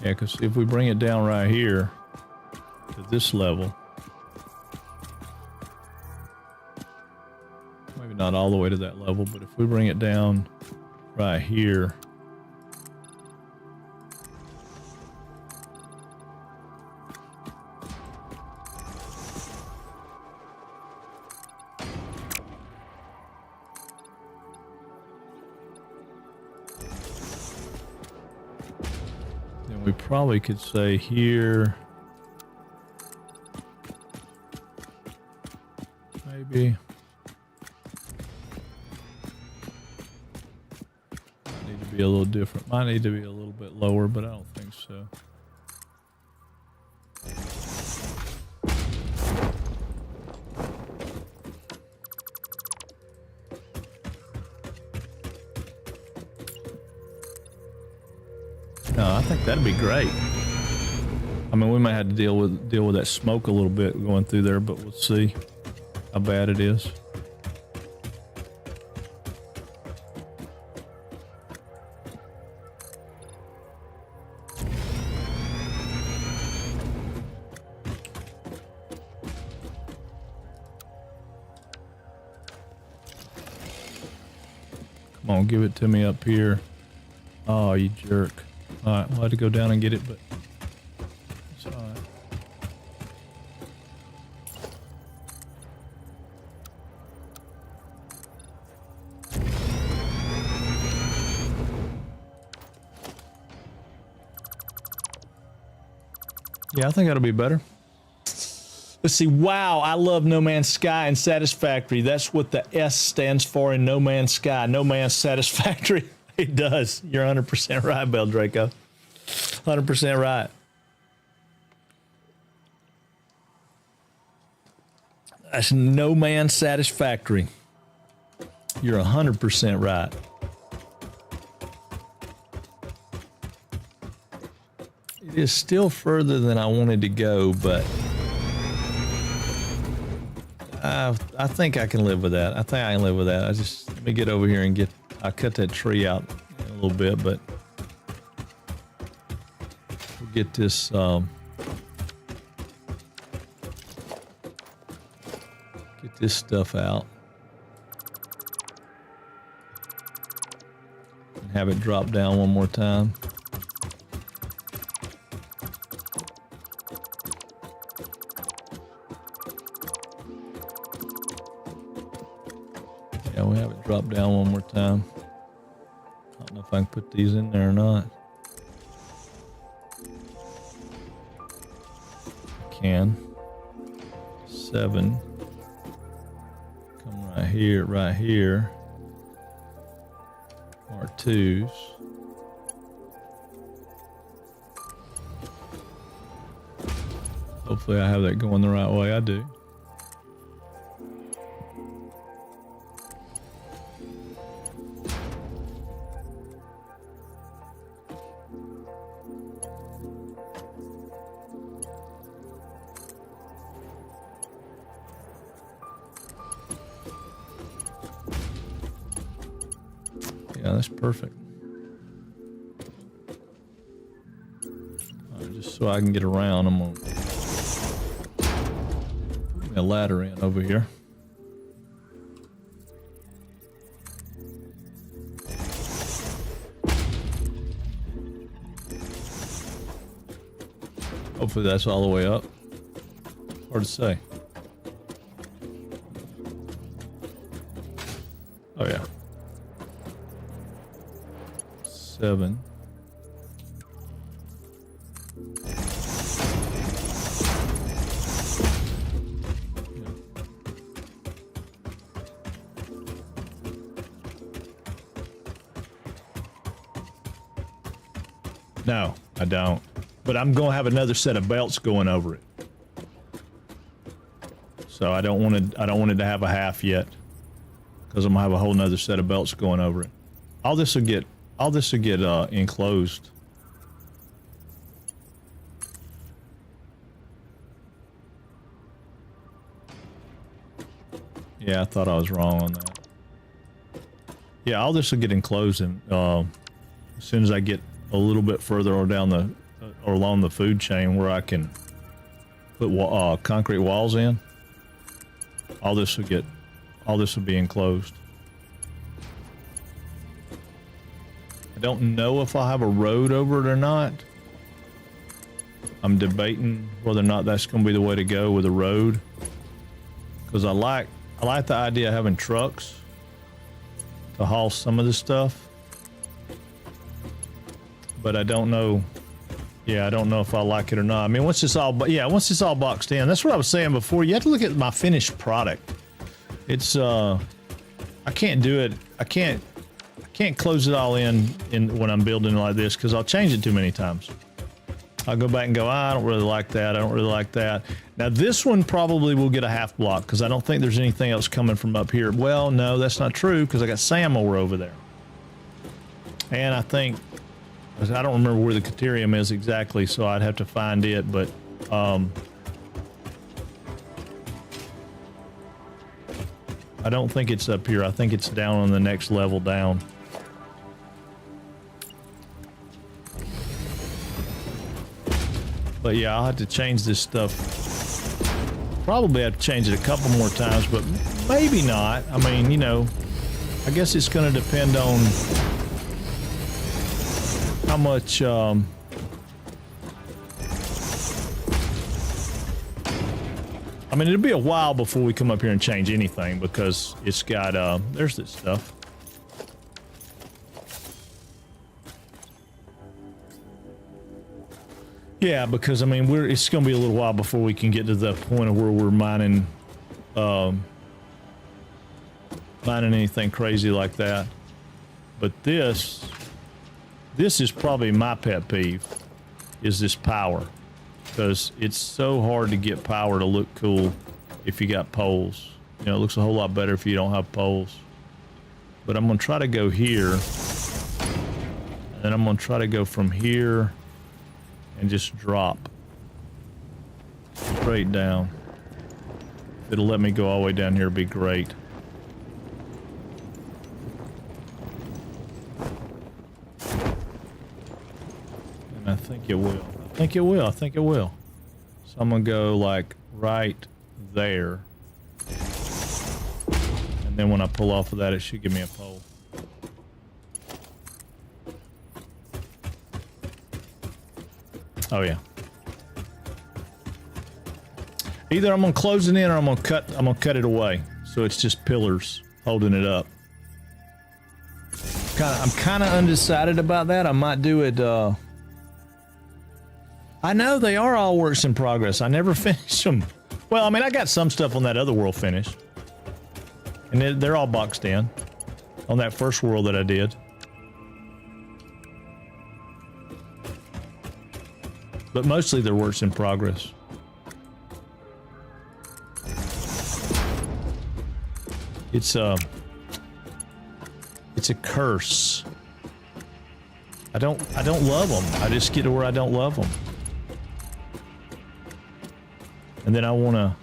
Yeah, because if we bring it down right here to this level, maybe not all the way to that level, but if we bring it down right here, we probably could say here, maybe. Might need to be a little different. Might need to be a little bit lower, but I don't think so. No, I think that'd be great. I mean, we might have to deal with that smoke a little bit going through there, but we'll see how bad it is. Come on, give it to me up here. Oh, you jerk. Alright, we'll have to go down and get it, but it's alright. Yeah, I think that'll be better. Let's see. Wow, I love No Man's Sky and Satisfactory. That's what the S stands for in No Man's Sky. No Man's Satisfactory. It does. You're 100% right, Bell Draco. 100% right. That's No Man's Satisfactory. You're 100% right. It is still further than I wanted to go, but I think I can live with that. I think I can live with that. Let me get over here and I cut that tree out a little bit, but we'll get this stuff out and have it drop down one more time. Yeah, we have it drop down one more time. I don't know if I can put these in there or not. I can. 7. Come right here. R2s. Hopefully I have that going the right way. I do. Yeah, that's perfect. All right, just so I can get around, I'm gonna put a ladder in over here. Hopefully that's all the way up. Hard to say. 7. No, I don't. But I'm going to have another set of belts going over it. So I don't want it to have a half yet, because I'm gonna have a whole nother set of belts going over it. All this will get enclosed. Yeah, I thought I was wrong on that. Yeah, all this will get enclosed, and as soon as I get a little bit further or down the or along the food chain where I can put concrete walls in, all this will be enclosed. I don't know if I'll have a road over it or not. I'm debating whether or not that's going to be the way to go with a road, because I like the idea of having trucks to haul some of this stuff, but I don't know. Yeah, I don't know if I like it or not. I mean, once it's all boxed in, that's what I was saying before. You have to look at my finished product. It's I can't do it. I can't close it all in when I'm building like this, because I'll change it too many times. I'll go back and go, I don't really like that. I don't really like that. Now this one probably will get a half block, because I don't think there's anything else coming from up here. Well, no, that's not true, because I got Sam over there. And I think, I don't remember where the Caterium is exactly, so I'd have to find it, but I don't think it's up here. I think it's down on the next level down. But yeah, I'll have to change this stuff. Probably have to change it a couple more times, but maybe not. I mean, you know, I guess it's going to depend on how much I mean, it'll be a while before we come up here and change anything, because it's got there's this stuff. Yeah, because I mean, it's going to be a little while before we can get to the point of where we're mining anything crazy like that. But this is probably my pet peeve, is this power, because it's so hard to get power to look cool if you got poles. You know, it looks a whole lot better if you don't have poles. But I'm going to try to go here, and then I'm going to try to go from here and just drop straight down. If it'll let me go all the way down here, it'd be great. And I think it will. I think it will. I think it will. So I'm gonna go like right there. And then when I pull off of that, it should give me a pole. Oh yeah. Either I'm gonna close it in, or I'm gonna cut it away, so it's just pillars holding it up. I'm kind of undecided about that. I might do it. I know they are all works in progress. I never finish them. Well, I mean, I got some stuff on that other world finished, and they're all boxed in on that first world that I did. But mostly they're works in progress. It's a curse. I don't love them. I just get to where I don't love them. And then I want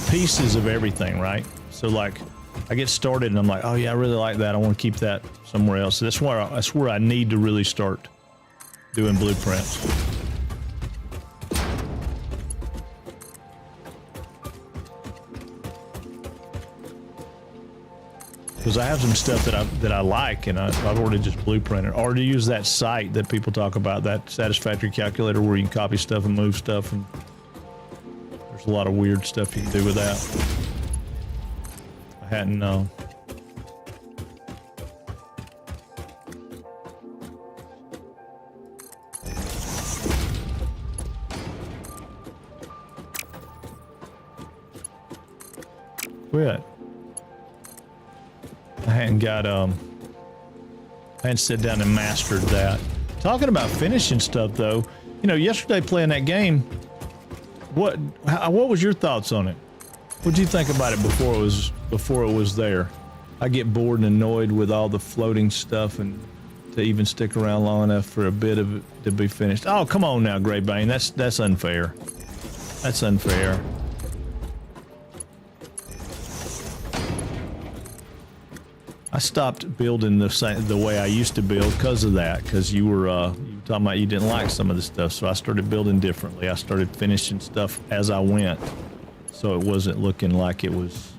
pieces of everything, right? So like I get started and I'm like, oh yeah, I really like that. I want to keep that somewhere else. So that's where I need to really start doing blueprints. Because I have some stuff that I like, and I've already just blueprinted. Or to use that site that people talk about, that Satisfactory calculator where you can copy stuff and move stuff, and there's a lot of weird stuff you can do with that. I hadn't known. quit. I hadn't got, I hadn't sat down and mastered that. Talking about finishing stuff though, you know, yesterday playing that game, what was your thoughts on it? What'd you think about it before it was there? I get bored and annoyed with all the floating stuff, and to even stick around long enough for a bit of it to be finished. Oh, come on now, Greybane. That's unfair. That's unfair. I stopped building the way I used to build because of that. Because you were talking about you didn't like some of the stuff, so I started building differently. I started finishing stuff as I went, so it wasn't looking like it was,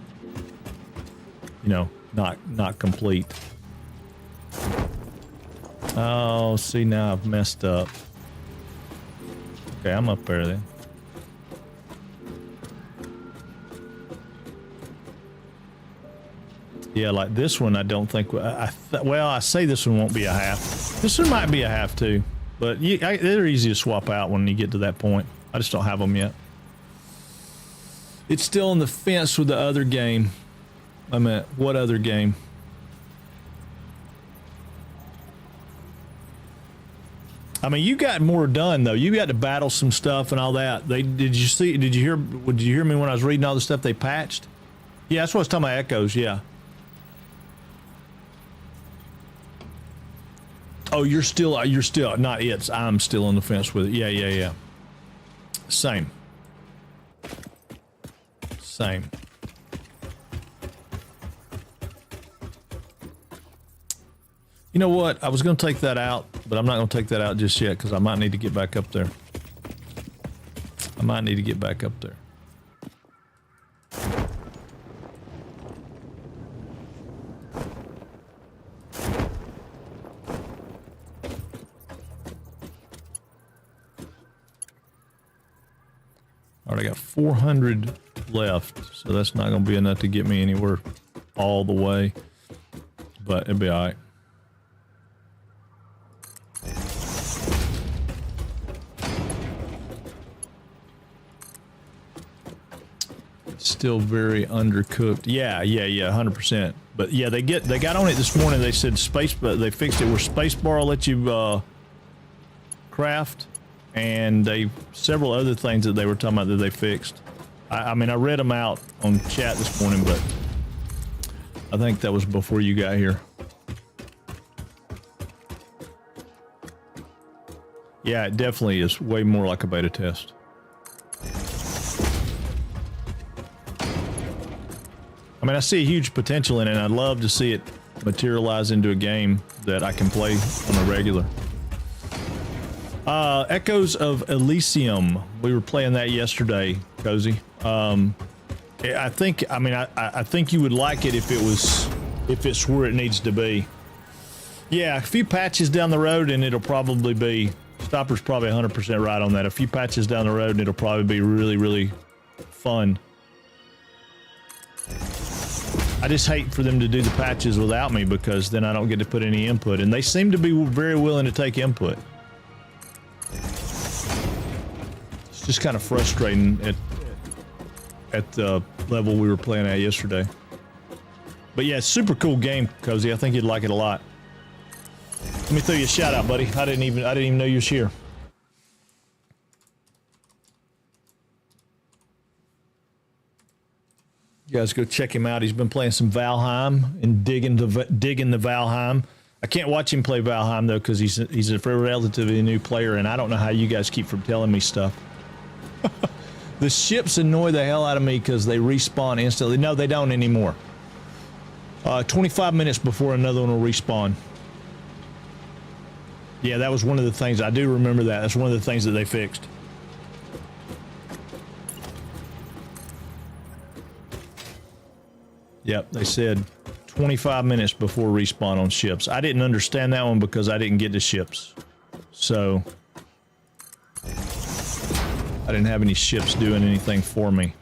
you know, not complete. Oh, see, now I've messed up. Okay, I'm up there then. Yeah, like this one, I don't think. Well, I say this one won't be a half. This one might be a half too, but they're easy to swap out when you get to that point. I just don't have them yet. It's still on the fence with the other game. I meant, what other game? I mean, you got more done though. You got to battle some stuff and all that. Did you hear me when I was reading all the stuff they patched? Yeah, that's what I was talking about, echoes, yeah. Oh, you're still not it. I'm still on the fence with it. Yeah. Same. You know what? I was going to take that out, but I'm not going to take that out just yet because I might need to get back up there. All right, I got 400 left, so that's not going to be enough to get me anywhere all the way, but it'll be all right. Still very undercooked. Yeah, 100%. But yeah, they got on it this morning. They said but they fixed it where spacebar will let you craft, and several other things that they were talking about that they fixed. I mean, I read them out on chat this morning, but I think that was before you got here. Yeah, it definitely is way more like a beta test. I mean, I see a huge potential in it, and I'd love to see it materialize into a game that I can play on a regular. Echoes of Elysium. We were playing that yesterday, Cozy. I think you would like it if it's where it needs to be. Yeah, a few patches down the road, and it'll probably be. Stopper's probably 100% right on that. A few patches down the road, and it'll probably be really, really fun. I just hate for them to do the patches without me because then I don't get to put any input, and they seem to be very willing to take input. It's just kind of frustrating at the level we were playing at yesterday. But yeah, super cool game, Cozy. I think you'd like it a lot. Let me throw you a shout out, buddy. I didn't even know you was here. You guys go check him out. He's been playing some Valheim and digging the Valheim. I can't watch him play Valheim though because he's a relatively new player, and I don't know how you guys keep from telling me stuff. The ships annoy the hell out of me because they respawn instantly. No, they don't anymore. 25 minutes before another one will respawn. Yeah, that was one of the things. I do remember that. That's one of the things that they fixed. Yep, they said 25 minutes before respawn on ships. I didn't understand that one because I didn't get to ships. So I didn't have any ships doing anything for me.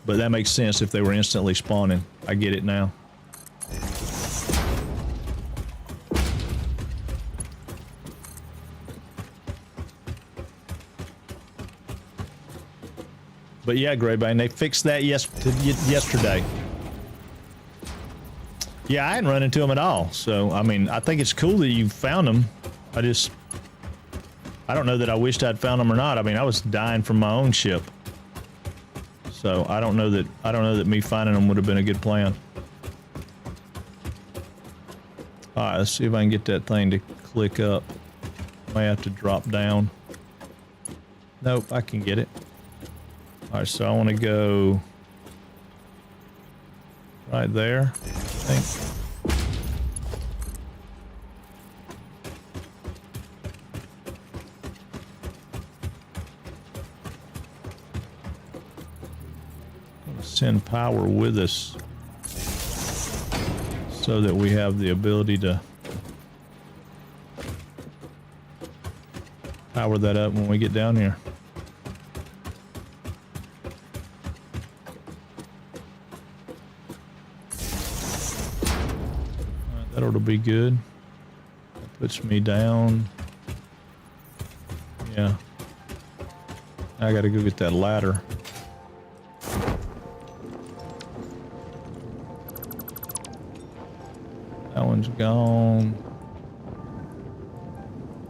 But that makes sense if they were instantly spawning. I get it now. But yeah, Greybane, they fixed that yesterday. Yeah, I hadn't run into them at all. So, I mean, I think it's cool that you found them. I don't know that I wished I'd found them or not. I mean, I was dying from my own ship. So, I don't know that me finding them would have been a good plan. All right, let's see if I can get that thing to click up. May have to drop down. Nope, I can get it. All right, so I want to go right there, I think. Send power with us so that we have the ability to power that up when we get down here. That ought to be good. That puts me down. Yeah. I gotta go get that ladder. That one's gone.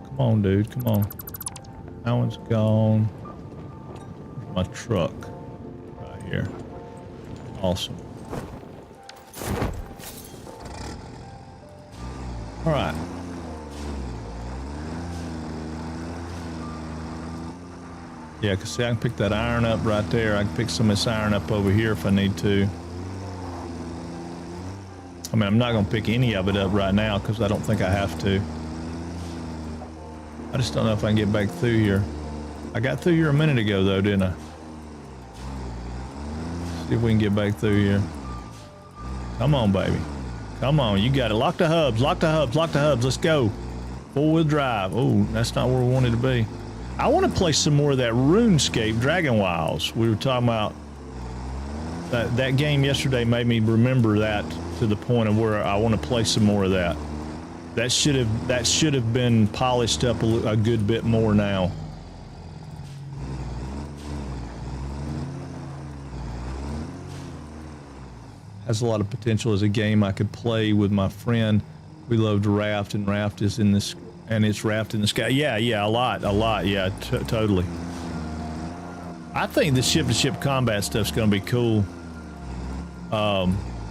Come on, dude. Come on. That one's gone. Where's my truck? Right here. Awesome. All right. Yeah, because see, I can pick that iron up right there. I can pick some of this iron up over here if I need to. I mean, I'm not going to pick any of it up right now because I don't think I have to. I just don't know if I can get back through here. I got through here a minute ago, though, didn't I? See if we can get back through here. Come on, baby. Come on, you got it. Lock the hubs, lock the hubs, lock the hubs. Let's go. Four-wheel drive. Oh, that's not where we wanted to be. I want to play some more of that RuneScape Dragon Wilds. We were talking about that game yesterday. Made me remember that to the point of where I want to play some more of that. That should have been polished up a good bit more now. Has a lot of potential as a game I could play with my friend. We loved Raft, and Raft is in this, and it's Raft in the Sky. Yeah, a lot, yeah, totally. I think the ship-to-ship combat stuff's gonna be cool.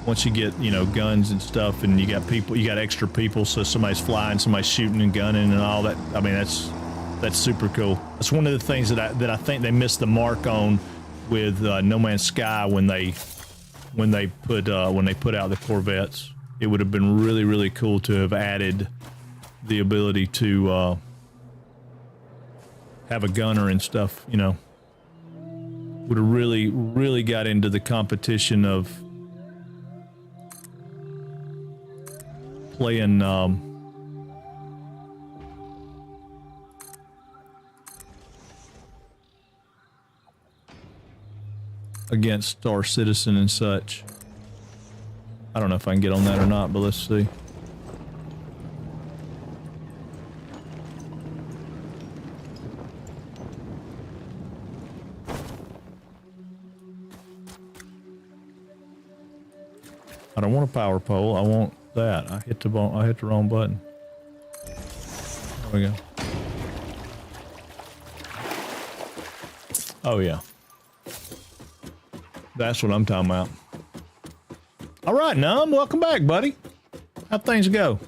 Once you get, you know, guns and stuff, and you got people, you got extra people, so somebody's flying, somebody's shooting and gunning and all that. I mean, that's super cool. That's one of the things that I think they missed the mark on with No Man's Sky when they put out the Corvettes. It would have been really, really cool to have added the ability to have a gunner and stuff, you know. Would have really, really got into the competition of playing against Star Citizen and such. I don't know if I can get on that or not, but let's see. I don't want a power pole. I want that. I hit the wrong button. There we go. Oh yeah. That's what I'm talking about. All right, Num, welcome back, buddy. How'd things go?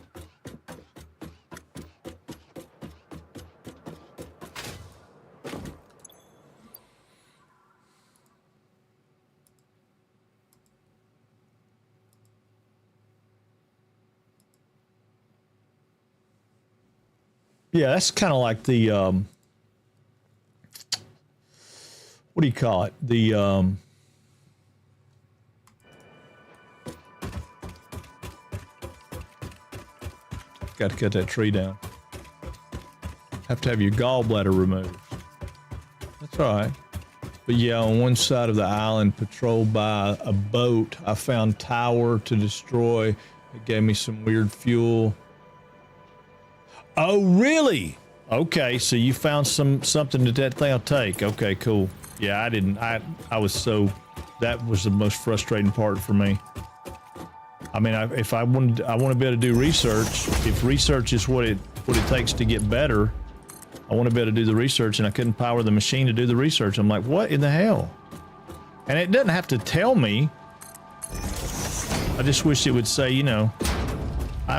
Yeah, that's kind of like the, what do you call it? The, got to cut that tree down. Have to have your gallbladder removed. That's all right. But yeah, on one side of the island patrolled by a boat, I found tower to destroy. It gave me some weird fuel. Oh, really? Okay, so you found something that thing will take. Okay, cool. Yeah, I didn't. I was so. That was the most frustrating part for me. I mean, if I wanted, I want to be able to do research. If research is what it takes to get better, I want to be able to do the research, and I couldn't power the machine to do the research. I'm like, what in the hell? And it doesn't have to tell me. I just wish it would say, you know,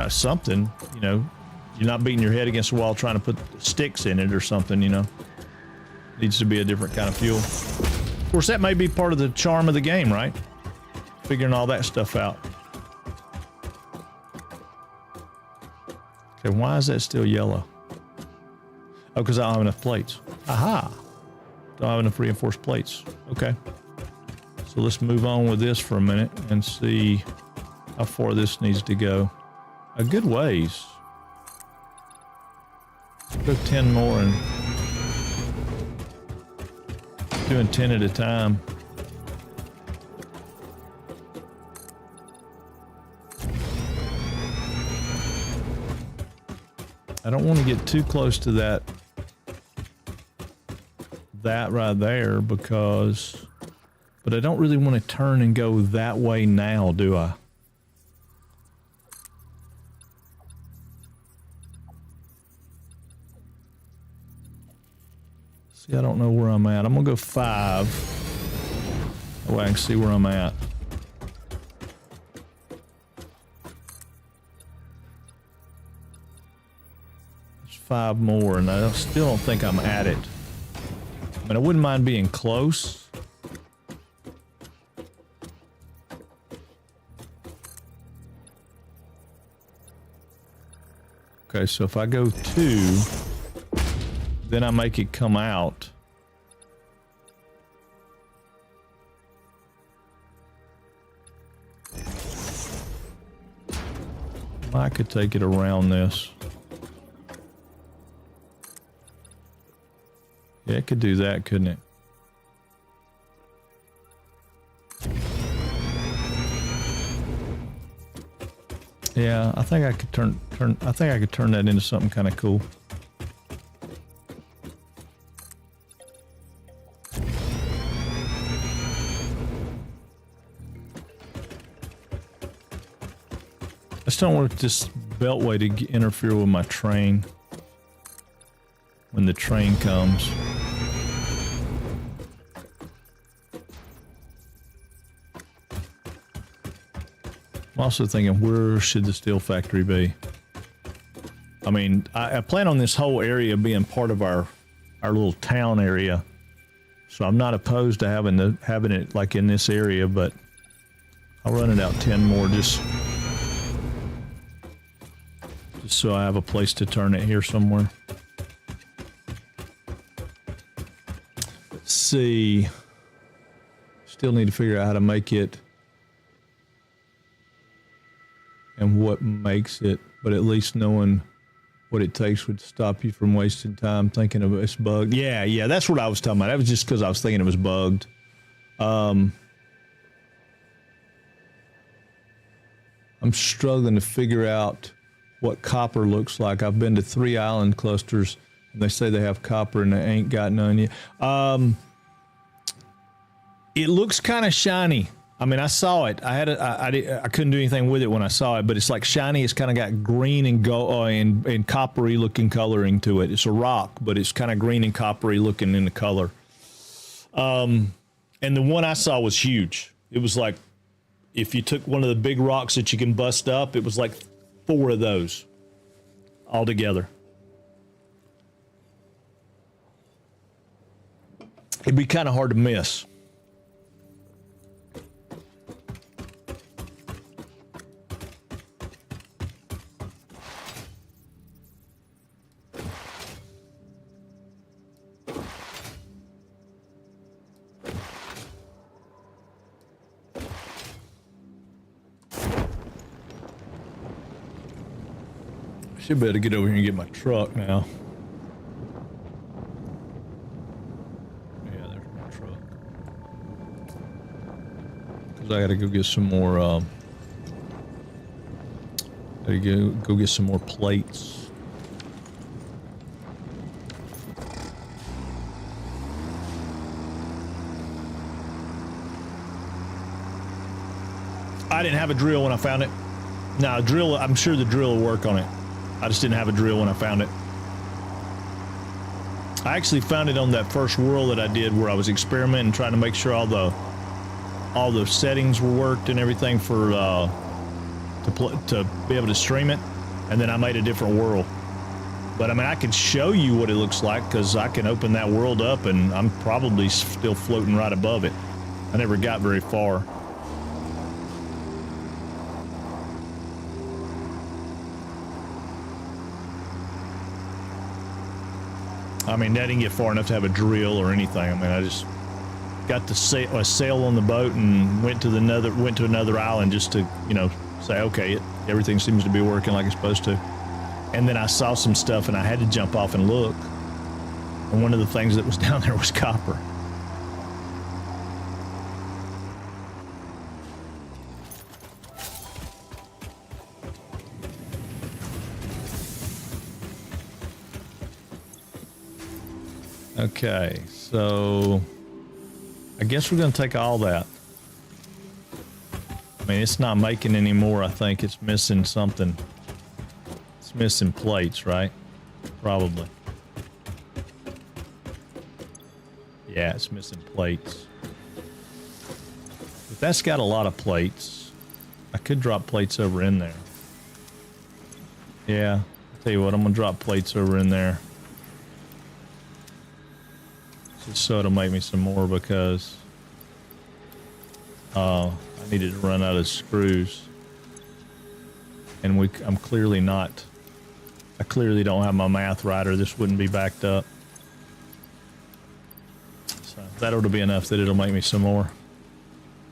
something. You know, you're not beating your head against the wall trying to put sticks in it or something. You know, needs to be a different kind of fuel. Of course, that may be part of the charm of the game, right? Figuring all that stuff out. Okay, why is that still yellow? Oh, because I don't have enough plates. Aha! Don't have enough reinforced plates. Okay. So let's move on with this for a minute and see how far this needs to go. A good ways. Go 10 more and doing 10 at a time. I don't want to get too close to that right there because, but I don't really want to turn and go that way now, do I? See, I don't know where I'm at. I'm gonna go 5. That way I can see where I'm at. There's 5 more, and I still don't think I'm at it. I mean, I wouldn't mind being close. Okay, so if I go 2, then I make it come out. I could take it around this. Yeah, it could do that, couldn't it? Yeah, I think I could turn I think I could turn that into something kind of cool. I just don't want this beltway to interfere with my train when the train comes. I'm also thinking, where should the steel factory be? I mean, I plan on this whole area being part of our little town area, so I'm not opposed to having it like in this area, but I'll run it out 10 more just so I have a place to turn it here somewhere. Let's see. Still need to figure out how to make it and what makes it, but at least knowing what it takes would stop you from wasting time thinking of it's bugged. Yeah, that's what I was talking about. That was just because I was thinking it was bugged. I'm struggling to figure out what copper looks like. I've been to 3 island clusters, and they say they have copper, and they ain't got none yet. It looks kind of shiny. I mean, I saw it. I couldn't do anything with it when I saw it, but it's like shiny. It's kind of got green and and coppery looking coloring to it. It's a rock, but it's kind of green and coppery looking in the color. And the one I saw was huge. It was like, if you took one of the big rocks that you can bust up, it was like 4 of those all together. It'd be kind of hard to miss. Should better get over here and get my truck now. Yeah, there's my truck. Cause I gotta go get some more. Gotta go get some more plates. I didn't have a drill when I found it. No, drill, I'm sure the drill will work on it. I just didn't have a drill when I found it. I actually found it on that first world that I did where I was experimenting, trying to make sure all the settings were worked and everything for to be able to stream it. And then I made a different world. But I mean, I can show you what it looks like because I can open that world up and I'm probably still floating right above it. I never got very far. I mean, I didn't get far enough to have a drill or anything. I mean, I just got to sail on the boat and went to another island just to, you know, say, okay, everything seems to be working like it's supposed to. And then I saw some stuff and I had to jump off and look. And one of the things that was down there was copper. Okay, so I guess we're going to take all that. I mean, it's not making any more. I think it's missing something. It's missing plates, right? Probably. Yeah, it's missing plates. But that's got a lot of plates. I could drop plates over in there. Yeah, I'll tell you what, I'm going to drop plates over in there. Just so it'll make me some more because I needed to run out of screws. And I'm clearly not, I clearly don't have my math right or this wouldn't be backed up. So that ought to be enough that it'll make me some more.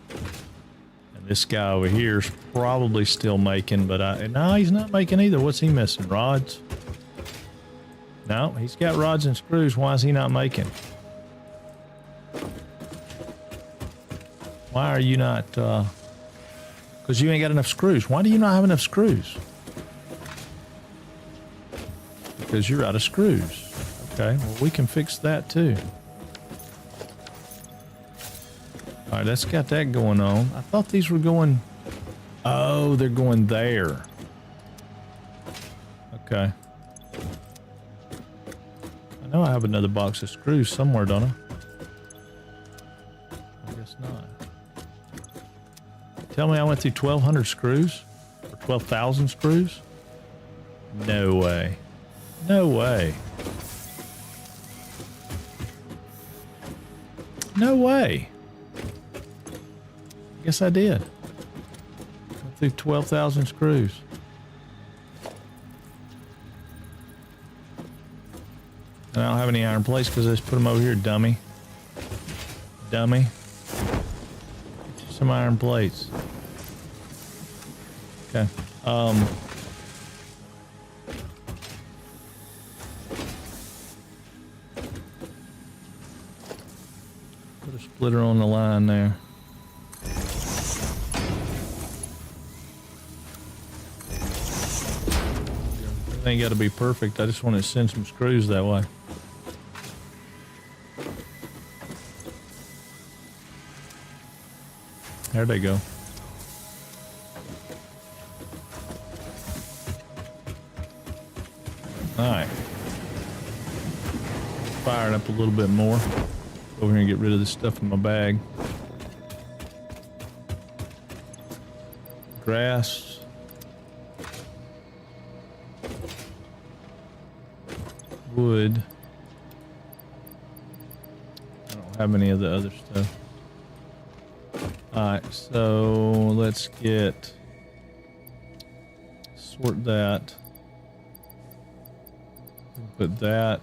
And this guy over here is probably still making, but no, he's not making either. What's he missing? Rods? No, he's got rods and screws. Why is he not making? Why are you not, because you ain't got enough screws. Why do you not have enough screws? Because you're out of screws. Okay, well, we can fix that too. All right, that's got that going on. I thought these were going, oh, they're going there. Okay. I know I have another box of screws somewhere, don't I? I guess not. Tell me I went through 1,200 screws? Or 12,000 screws? No way. No way. No way. I guess I did. Went through 12,000 screws. And I don't have any iron plates because I just put them over here, dummy. Dummy. Get you some iron plates. Okay. Put a splitter on the line there. It ain't got to be perfect. I just want to send some screws that way. There they go. Alright. Fire it up a little bit more. Over here and get rid of this stuff in my bag. Grass. Wood. I don't have any of the other stuff. Alright, so let's sort that. Put that,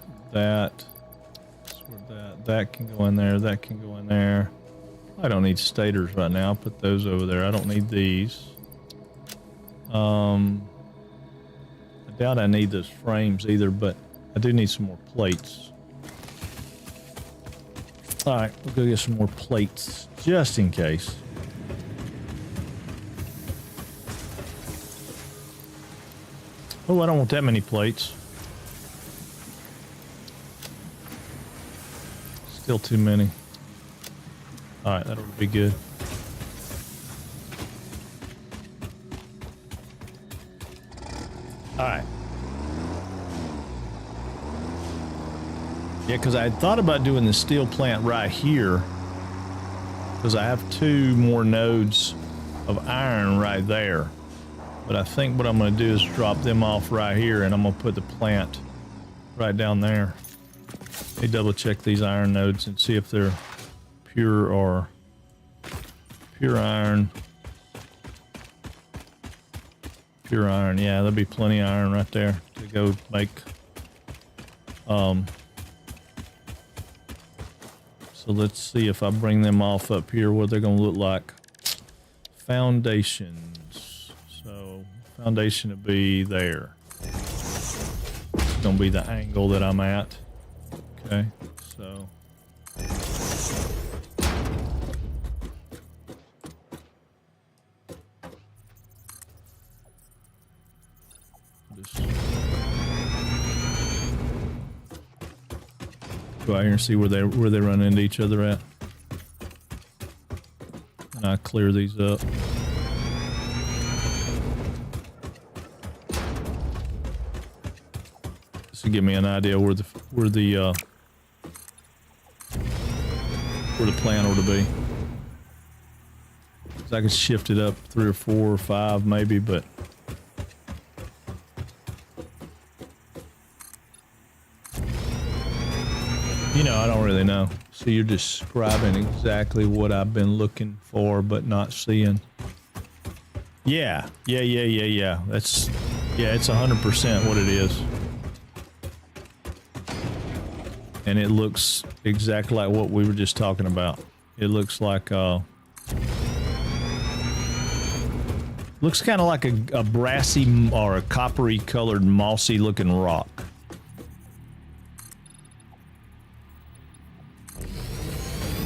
sort that. That can go in there, that can go in there. I don't need stators right now. I'll put those over there. I don't need these. I doubt I need those frames either, but I do need some more plates. Alright, we'll go get some more plates, just in case. Oh, I don't want that many plates. Still too many. Alright, that'll be good. All right. Yeah, because I had thought about doing the steel plant right here, because I have 2 more nodes of iron right there. But I think what I'm going to do is drop them off right here, and I'm going to put the plant right down there. Let me double check these iron nodes and see if they're pure or pure iron. Pure iron, yeah, there'll be plenty of iron right there to go make. So let's see if I bring them off up here, what they're going to look like. Foundations. So foundation would be there. It's going to be the angle that I'm at. Okay, so. Go out here and see where they run into each other at. And I clear these up. This will give me an idea where the plant ought to be. So I could shift it up 3 or 4 or 5 maybe, but you know, I don't really know. So you're describing exactly what I've been looking for, but not seeing. Yeah. That's, yeah, it's 100% what it is. And it looks exactly like what we were just talking about. It looks like, looks kind of like a brassy or a coppery colored mossy looking rock.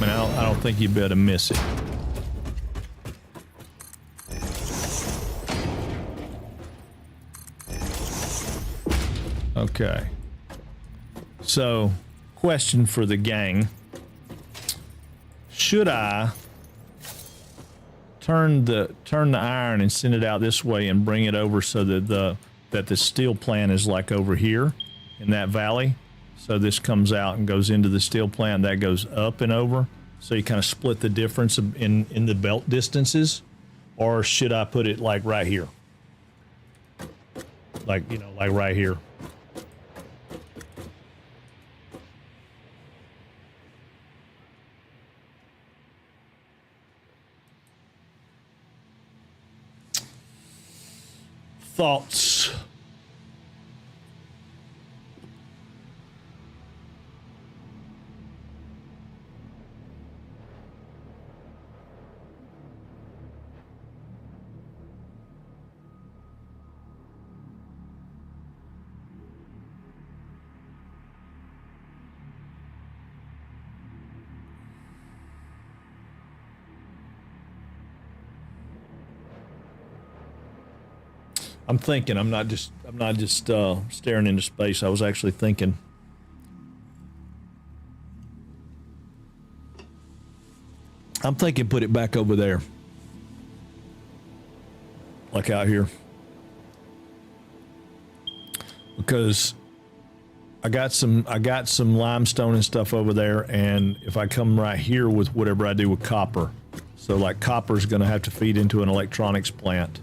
I mean, I don't think you'd be able to miss it. Okay. So, question for the gang. Should I turn the iron and send it out this way and bring it over so that the steel plant is like over here in that valley? So this comes out and goes into the steel plant, that goes up and over. So you kind of split the difference in the belt distances. Or should I put it like right here? Like, you know, like right here. Thoughts? I'm thinking. I'm not just staring into space. I was actually thinking. I'm thinking put it back over there. Like out here. Because I got some limestone and stuff over there, and if I come right here with whatever I do with copper. So like copper's gonna have to feed into an electronics plant.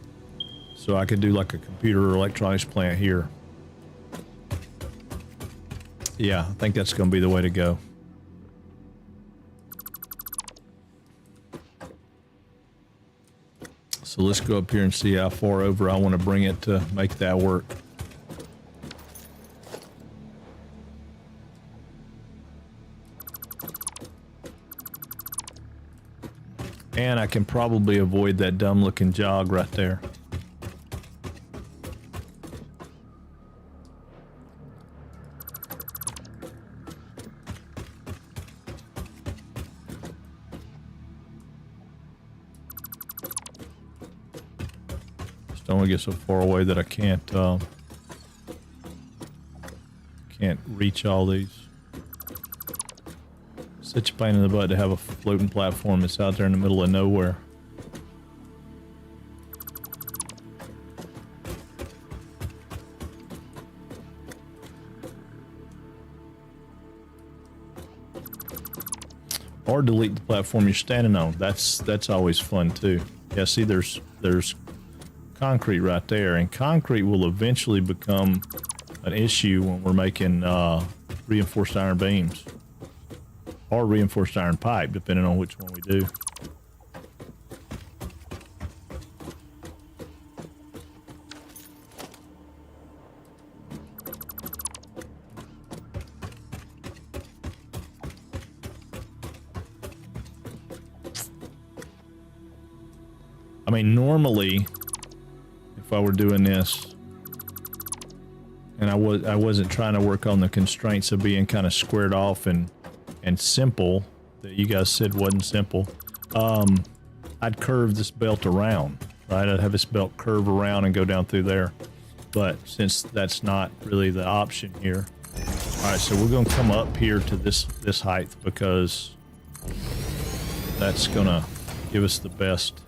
So I could do like a computer or electronics plant here. Yeah, I think that's going to be the way to go. So let's go up here and see how far over I want to bring it to make that work. And I can probably avoid that dumb looking jog right there. Don't want to get so far away that I can't reach all these. Such a pain in the butt to have a floating platform that's out there in the middle of nowhere. or delete the platform you're standing on. That's always fun too. Yeah, see, there's concrete right there, and concrete will eventually become an issue when we're making reinforced iron beams or reinforced iron pipe, depending on which one we do. I mean, normally, if I were doing this, and I wasn't trying to work on the constraints of being kind of squared off and simple, that you guys said wasn't simple, I'd curve this belt around, right? I'd have this belt curve around and go down through there. But since that's not really the option here, all right, so we're going to come up here to this height because that's going to give us the best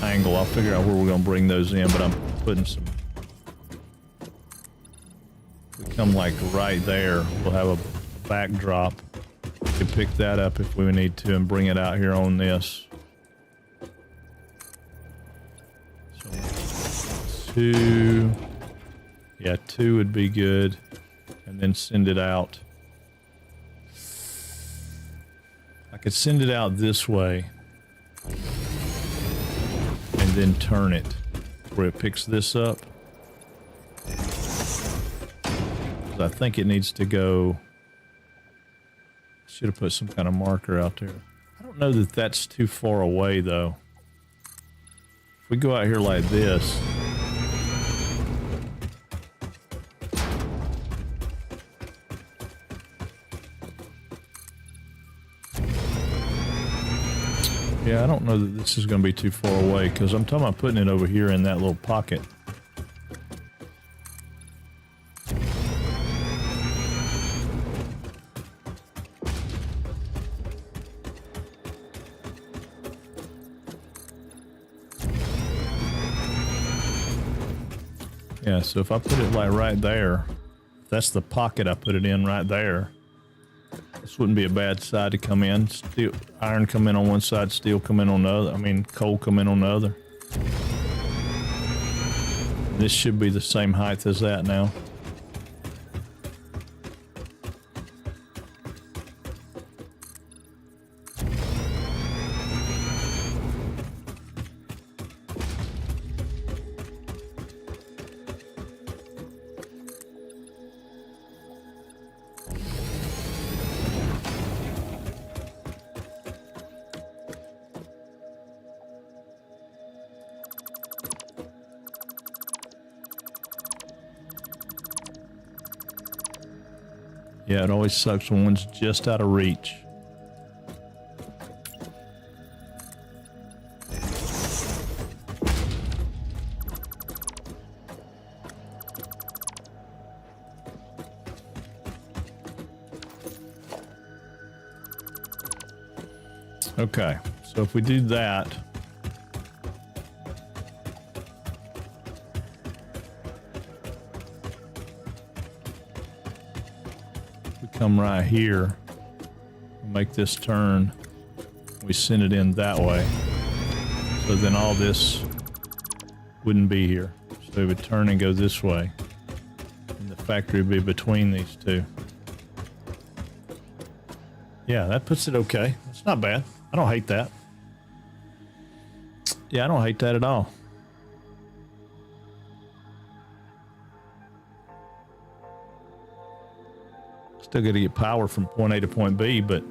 angle. I'll figure out where we're going to bring those in, but I'm putting some. We come like right there. We'll have a backdrop. We can pick that up if we need to and bring it out here on this. So 2. Yeah, 2 would be good. And then send it out. I could send it out this way. And then turn it where it picks this up. I think it needs to go. Should have put some kind of marker out there. I don't know that that's too far away though. If we go out here like this. Yeah, I don't know that this is going to be too far away because I'm talking about putting it over here in that little pocket. Yeah, so if I put it like right there, that's the pocket I put it in right there. This wouldn't be a bad side to come in. Steel, iron come in on one side, steel come in on the other. I mean, coal come in on the other. This should be the same height as that now. Yeah, it always sucks when one's just out of reach. Okay, so if we do that, come right here, make this turn, we send it in that way, so then all this wouldn't be here, so it would turn and go this way, and the factory would be between these two. Yeah, that puts it okay. It's not bad. I don't hate that. Yeah, I don't hate that at all. Still got to get power from point A to point B, but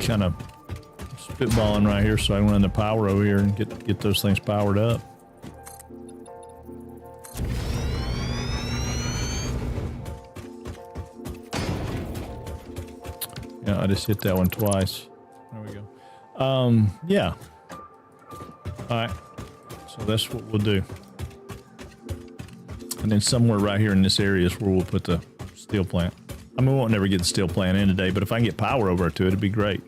kind of spitballing right here so I can run the power over here and get those things powered up. Yeah, I just hit that one twice. There we go. Yeah. All right. So that's what we'll do. And then somewhere right here in this area is where we'll put the steel plant. I mean, we won't never get the steel plant in today, but if I can get power over to it, it'd be great.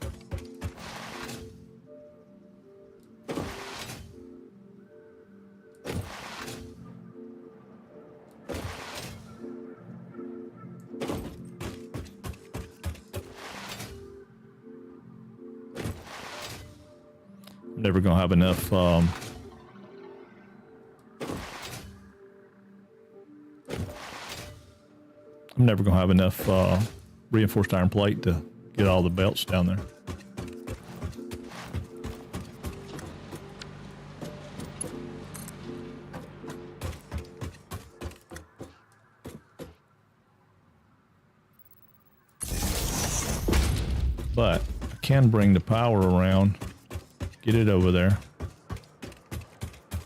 I'm never gonna have enough I'm never gonna have enough reinforced iron plate to get all the belts down there. But I can bring the power around, get it over there,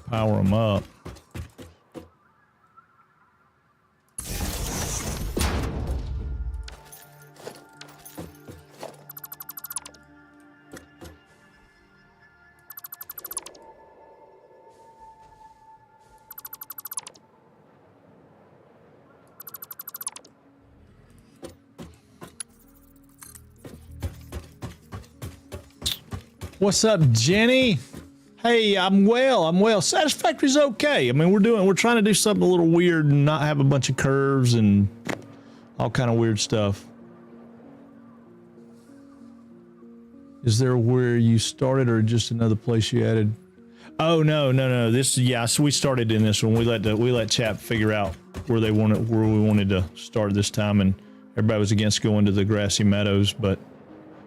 power them up. What's up, Jenny? Hey, I'm well. I'm well. Satisfactory's okay. I mean, we're trying to do something a little weird and not have a bunch of curves and all kind of weird stuff. Is there where you started or just another place you added? Oh, no. This, yeah, so we started in this one. We let chat figure out where we wanted to start this time, and everybody was against going to the grassy meadows, but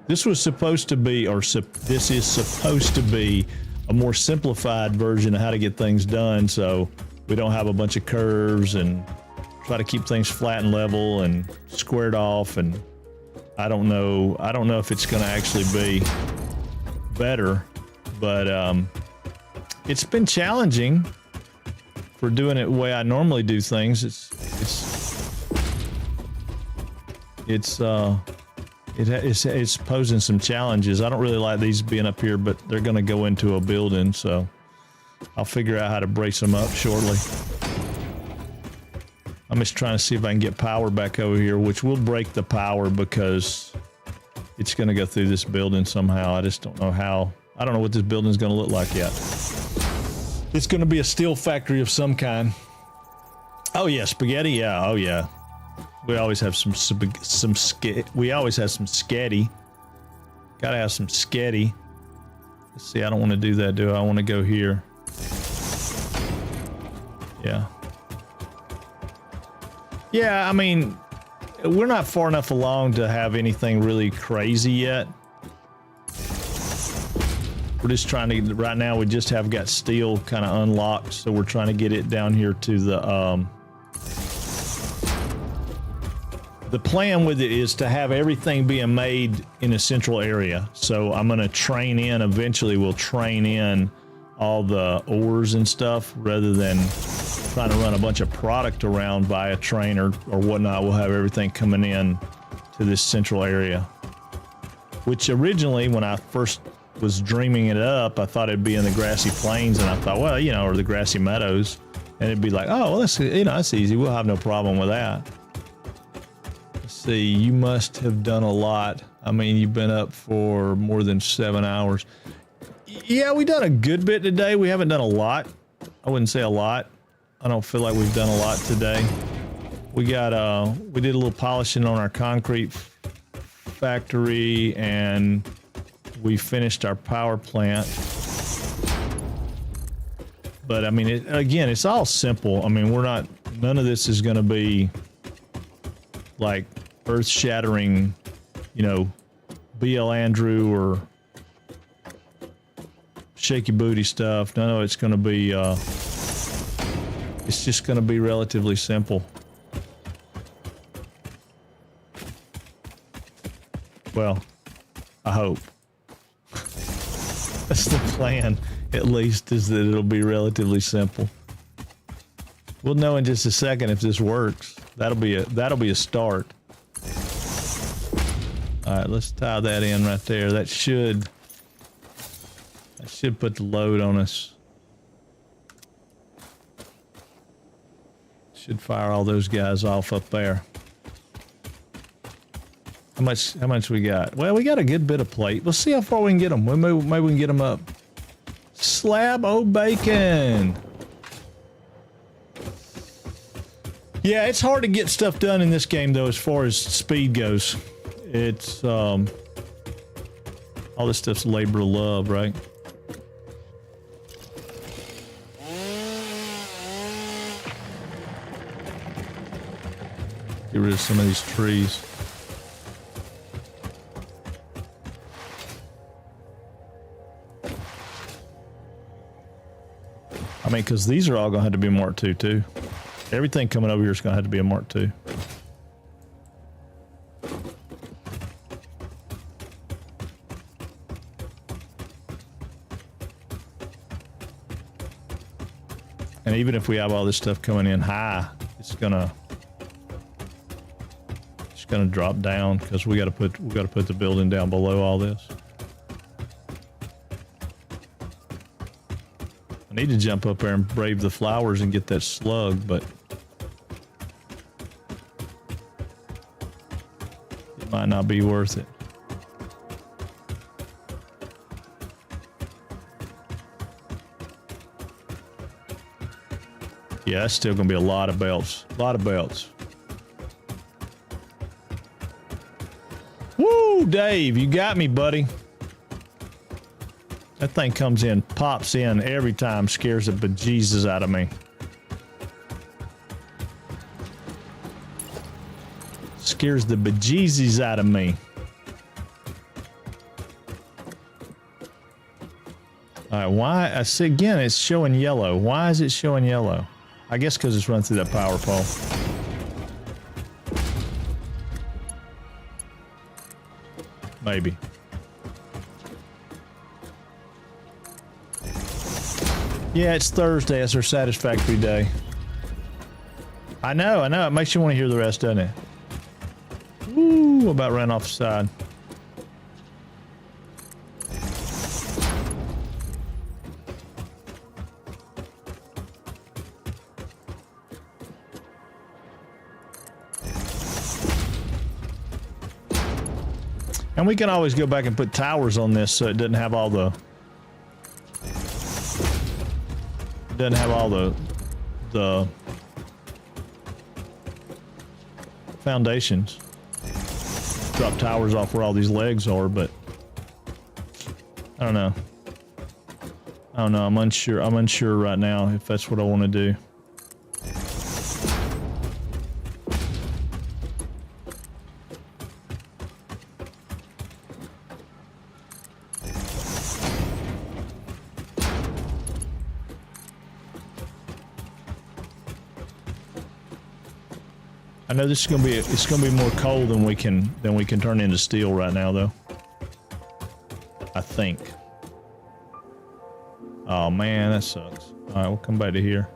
this was supposed to be, this is supposed to be a more simplified version of how to get things done, so we don't have a bunch of curves and try to keep things flat and level and squared off. And I don't know if it's going to actually be better, but it's been challenging for doing it the way I normally do things. It's posing some challenges. I don't really like these being up here, but they're going to go into a building, so I'll figure out how to brace them up shortly. I'm just trying to see if I can get power back over here, which will break the power because it's going to go through this building somehow. I just don't know how. I don't know what this building is going to look like yet. It's going to be a steel factory of some kind. Oh yeah, spaghetti. Yeah. Oh yeah. We always have some we always have some sketty. Gotta have some sketty. Let's see, I don't want to do that, do I? I want to go here. Yeah. Yeah, I mean, we're not far enough along to have anything really crazy yet. We're just trying to, right now we just have got steel kind of unlocked, so we're trying to get it down here to the plan with it is to have everything being made in a central area. So I'm going to train in, eventually we'll train in all the ores and stuff rather than trying to run a bunch of product around via train or whatnot. We'll have everything coming in to this central area, which originally when I first was dreaming it up, I thought it'd be in the grassy plains, and I thought, well, you know, or the grassy meadows, and it'd be like, oh, well, that's, you know, that's easy. We'll have no problem with that. See, you must have done a lot. I mean, you've been up for more than 7 hours. Yeah, we done a good bit today. We haven't done a lot. I wouldn't say a lot. I don't feel like we've done a lot today. We got we did a little polishing on our concrete factory, and we finished our power plant. But I mean, again, it's all simple. I mean, none of this is going to be like earth-shattering, you know, BL Andrew or shaky booty stuff. No, it's going to be, it's just going to be relatively simple. Well, I hope. That's the plan, at least, is that it'll be relatively simple. We'll know in just a second if this works. That'll be a start. All right, let's tie that in right there. That should put the load on us. Should fire all those guys off up there. How much we got? Well, we got a good bit of plate. We'll see how far we can get them. Maybe we can get them up. Slab o' bacon. Yeah, it's hard to get stuff done in this game though, as far as speed goes. It's all this stuff's labor of love, right? Get rid of some of these trees. I mean, because these are all going to have to be Mark II, too. Everything coming over here is going to have to be a Mark II. And even if we have all this stuff coming in high, it's gonna drop down because we got to put the building down below all this. I need to jump up there and brave the flowers and get that slug, but it might not be worth it. Yeah, that's still gonna be a lot of belts. A lot of belts. Woo, Dave, you got me, buddy. That thing comes in, pops in every time, scares the bejesus out of me. Scares the bejesus out of me. All right, why? I see again, it's showing yellow. Why is it showing yellow? I guess because it's run through that power pole. Maybe. Yeah, it's Thursday. It's our Satisfactory day. I know. It makes you want to hear the rest, doesn't it? Ooh, about ran off the side. And we can always go back and put towers on this so it doesn't have all the foundations. Drop towers off where all these legs are, but I don't know. I'm unsure right now if that's what I want to do. I know this is gonna be more coal than we can turn into steel right now, though. I think. Oh man, that sucks. All right, we'll come back to here.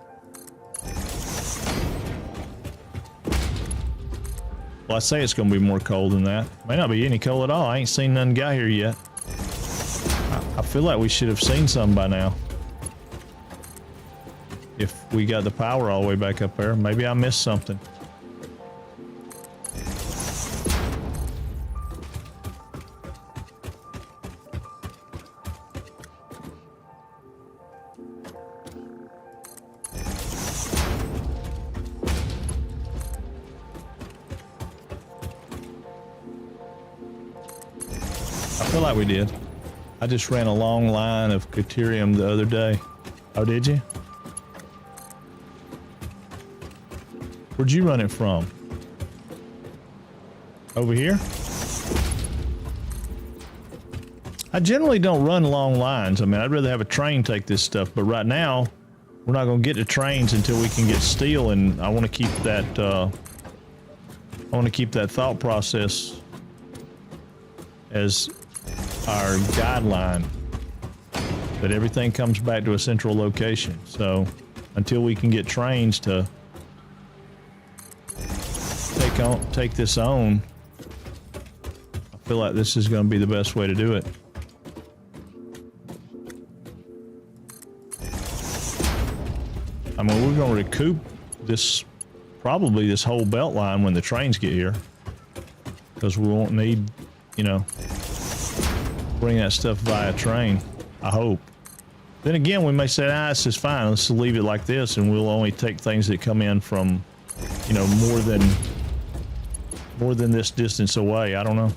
Well, I say it's gonna be more coal than that. May not be any coal at all. I ain't seen none got here yet. I feel like we should have seen some by now. If we got the power all the way back up there, maybe I missed something. I feel like we did. I just ran a long line of Caterium the other day. Oh, did you? Where'd you run it from? Over here? I generally don't run long lines. I mean, I'd rather have a train take this stuff, but right now, we're not going to get to trains until we can get steel, and I want to keep that, thought process as our guideline, that everything comes back to a central location. So until we can get trains to take this on, I feel like this is going to be the best way to do it. I mean, we're going to recoup this probably this whole belt line when the trains get here. Because we won't need, you know, bring that stuff via train, I hope. Then again, we may say, this is fine, let's leave it like this, and we'll only take things that come in from, you know, more than this distance away. I don't know.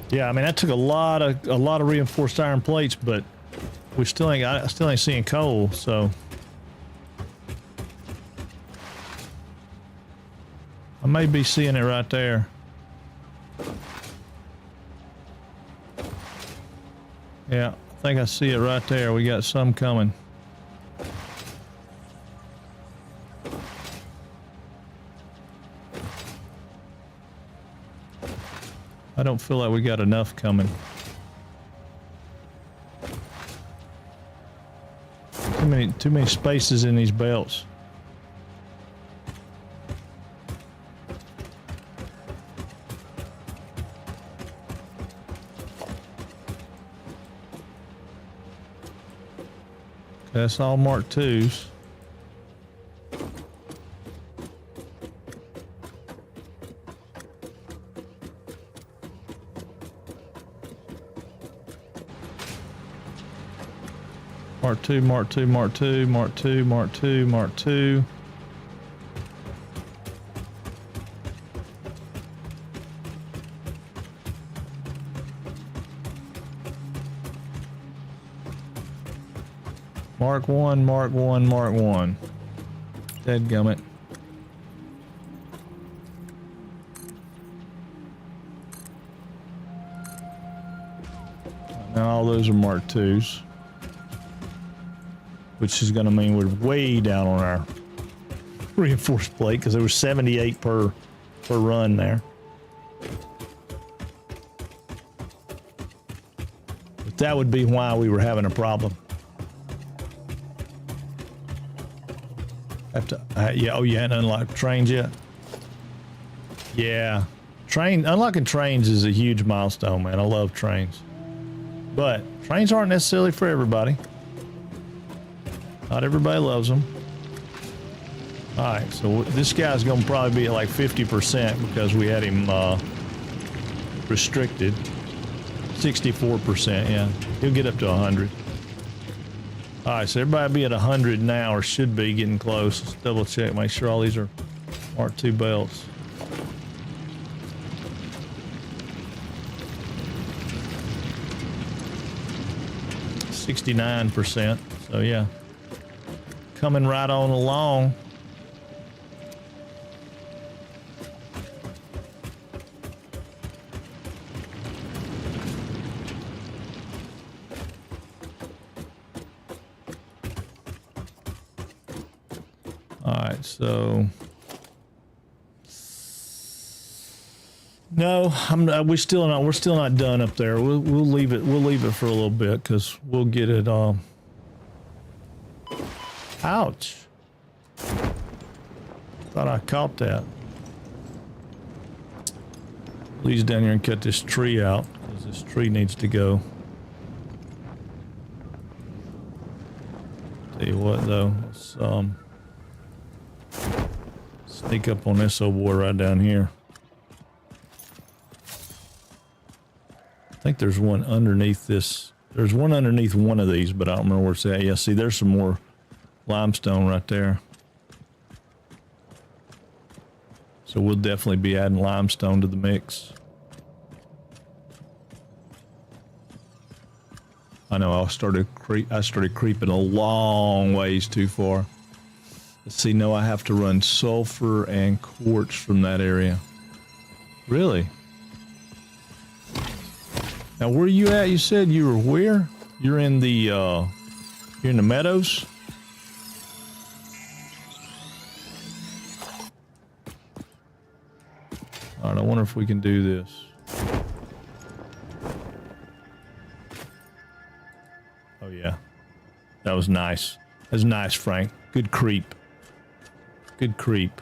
Yeah, I mean that took a lot of reinforced iron plates, but we still ain't I still ain't seeing coal, so I may be seeing it right there. Yeah, I think I see it right there. We got some coming. I don't feel like we got enough coming. Too many spaces in these belts. That's all Mark IIs. Mark II, Mark II, Mark II, Mark II, Mark II, Mark II. Mark 1, Mark 1, Mark 1. Dadgummit. Now all those are Mark IIs. Which is going to mean we're way down on our reinforced plate because there was 78 per run there. But that would be why we were having a problem. Yeah. Oh, you hadn't unlocked trains yet? Yeah. Unlocking trains is a huge milestone, man. I love trains. But trains aren't necessarily for everybody. Not everybody loves them. All right, so this guy's going to probably be at like 50% because we had him restricted. 64%, yeah. He'll get up to 100. All right, so everybody be at 100 now, or should be getting close. Let's double check, make sure all these are Mark II belts. %, so yeah. Coming right on along. All right, so no, we're still not done up there. We'll leave it for a little bit because we'll get it. Ouch. Thought I caught that. Please down here and cut this tree out because this tree needs to go. Tell you what though, let's sneak up on this old boy right down here. I think there's one underneath this. There's one underneath one of these, but I don't remember where it's at. Yeah, see, there's some more limestone right there. So we'll definitely be adding limestone to the mix. I know I started creeping a long ways too far. Let's see, no, I have to run sulfur and quartz from that area. Really? Now where are you at? You said you were where? You're in the meadows? All right, I wonder if we can do this. Oh yeah. That was nice. That was nice, Frank. Good creep. Good creep.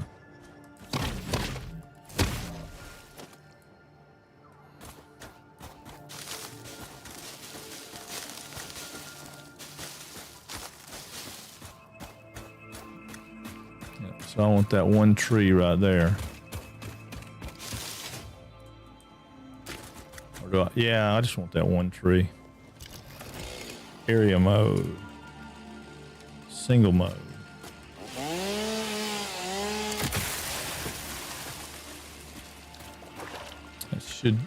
So I want that one tree right there. Or do I? Yeah, I just want that one tree. Area mode. Single mode.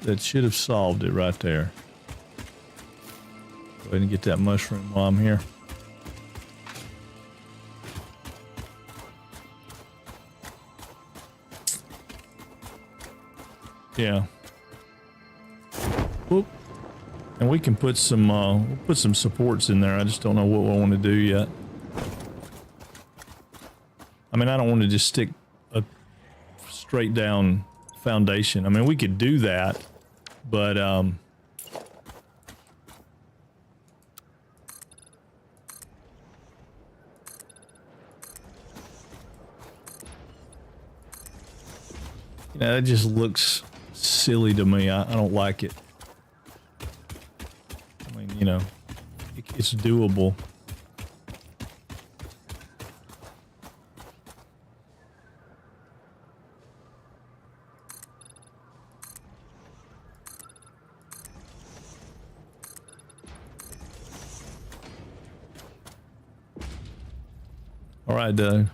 That should have solved it right there. Go ahead and get that mushroom while I'm here. Yeah. Whoop. And we can put some we'll put some supports in there. I just don't know what I want to do yet. I mean, I don't want to just stick a straight down foundation. I mean, we could do that, but you know, that just looks silly to me. I don't like it. I mean, you know, it's doable. All right, Doug.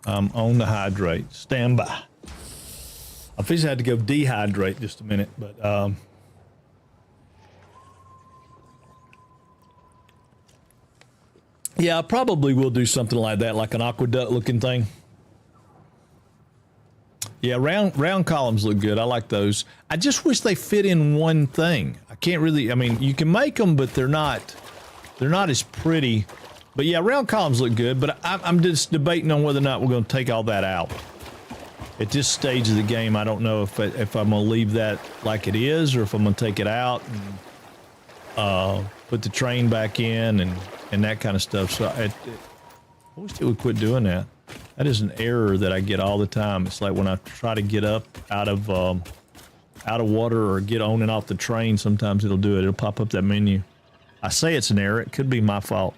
I'm on the hydrate. Stand by. I officially had to go dehydrate just a minute, but yeah, I probably will do something like that, like an aqueduct looking thing. Yeah, round columns look good. I like those. I just wish they fit in one thing. I can't really, I mean, you can make them, but they're not as pretty. But yeah, round columns look good, but I'm just debating on whether or not we're going to take all that out. At this stage of the game, I don't know if I'm going to leave that like it is or if I'm going to take it out and put the train back in and that kind of stuff. So I wish it would quit doing that. That is an error that I get all the time. It's like when I try to get up out of water or get on and off the train, sometimes it'll do it. It'll pop up that menu. I say it's an error. It could be my fault.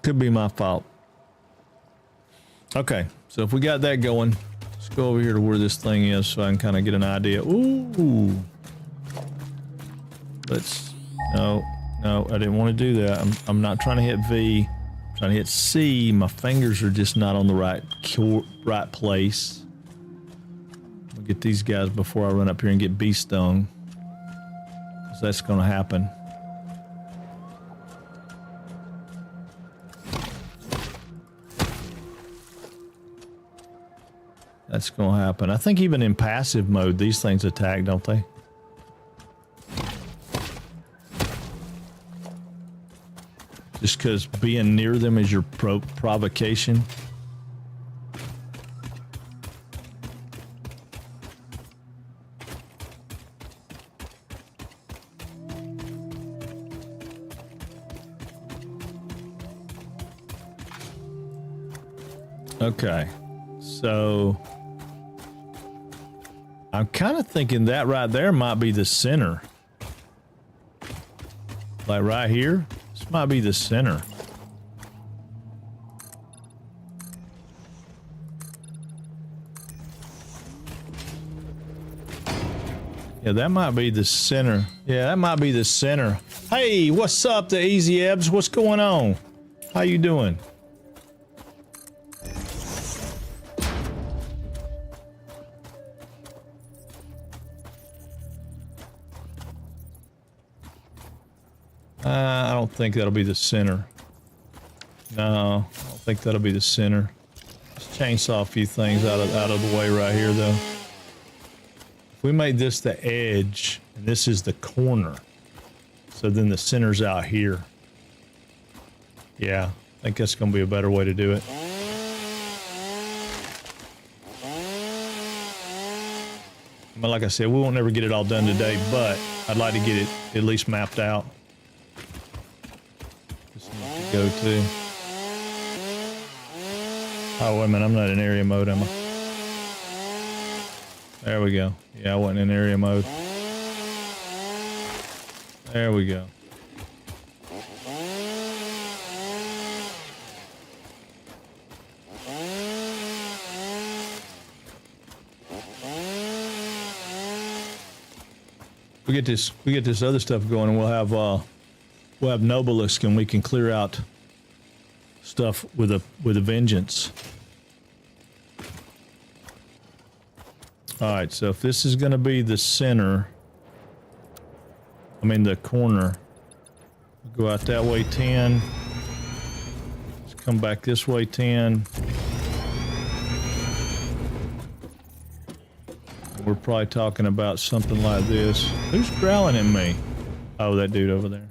Could be my fault. Okay, so if we got that going, let's go over here to where this thing is so I can kind of get an idea. Ooh. No, I didn't want to do that. I'm not trying to hit V. I'm trying to hit C. My fingers are just not on the right place. I'll get these guys before I run up here and get bee stung. So that's going to happen. That's going to happen. I think even in passive mode, these things attack, don't they? Just because being near them is your provocation. Okay, so I'm kind of thinking that right there might be the center. Like right here, this might be the center. Yeah, that might be the center. Yeah, that might be the center. Hey, what's up, the Easy Ebbs? What's going on? How you doing? I don't think that'll be the center. No, I don't think that'll be the center. Let's chainsaw a few things out of the way right here, though. If we made this the edge, and this is the corner, So then the center's out here. Yeah, I think that's going to be a better way to do it. But like I said, we won't never get it all done today, but I'd like to get it at least mapped out. Just need to go to. Oh, wait a minute, I'm not in area mode, am I? There we go. Yeah, I wasn't in area mode. There we go. We get this other stuff going, and we'll have Nobelisk, and we can clear out stuff with a vengeance. All right, so if this is going to be the center, I mean the corner, we'll go out that way 10. Let's come back this way 10. We're probably talking about something like this. Who's growling at me? Oh, that dude over there.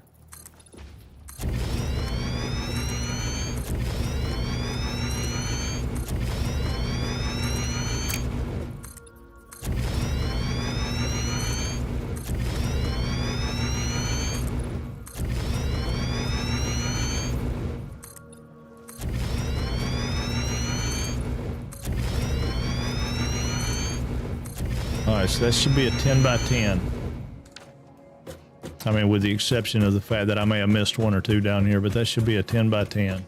Alright, so that should be a 10 by 10. I mean, with the exception of the fact that I may have missed one or two down here, but that should be a 10 by 10.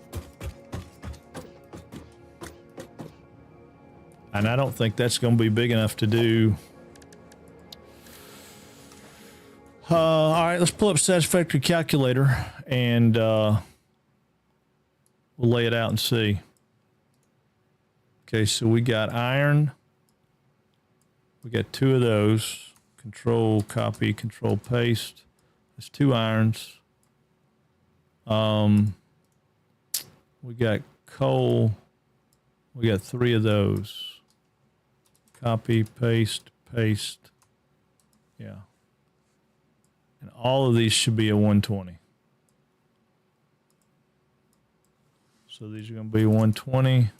And I don't think that's going to be big enough to do. Alright, let's pull up Satisfactory calculator and we'll lay it out and see. Okay, so we got iron. We got 2 of those. Control copy, control paste. That's 2 irons. We got coal. We got 3 of those. Copy, paste, paste. Yeah. And all of these should be a 120. So these are going to be 120.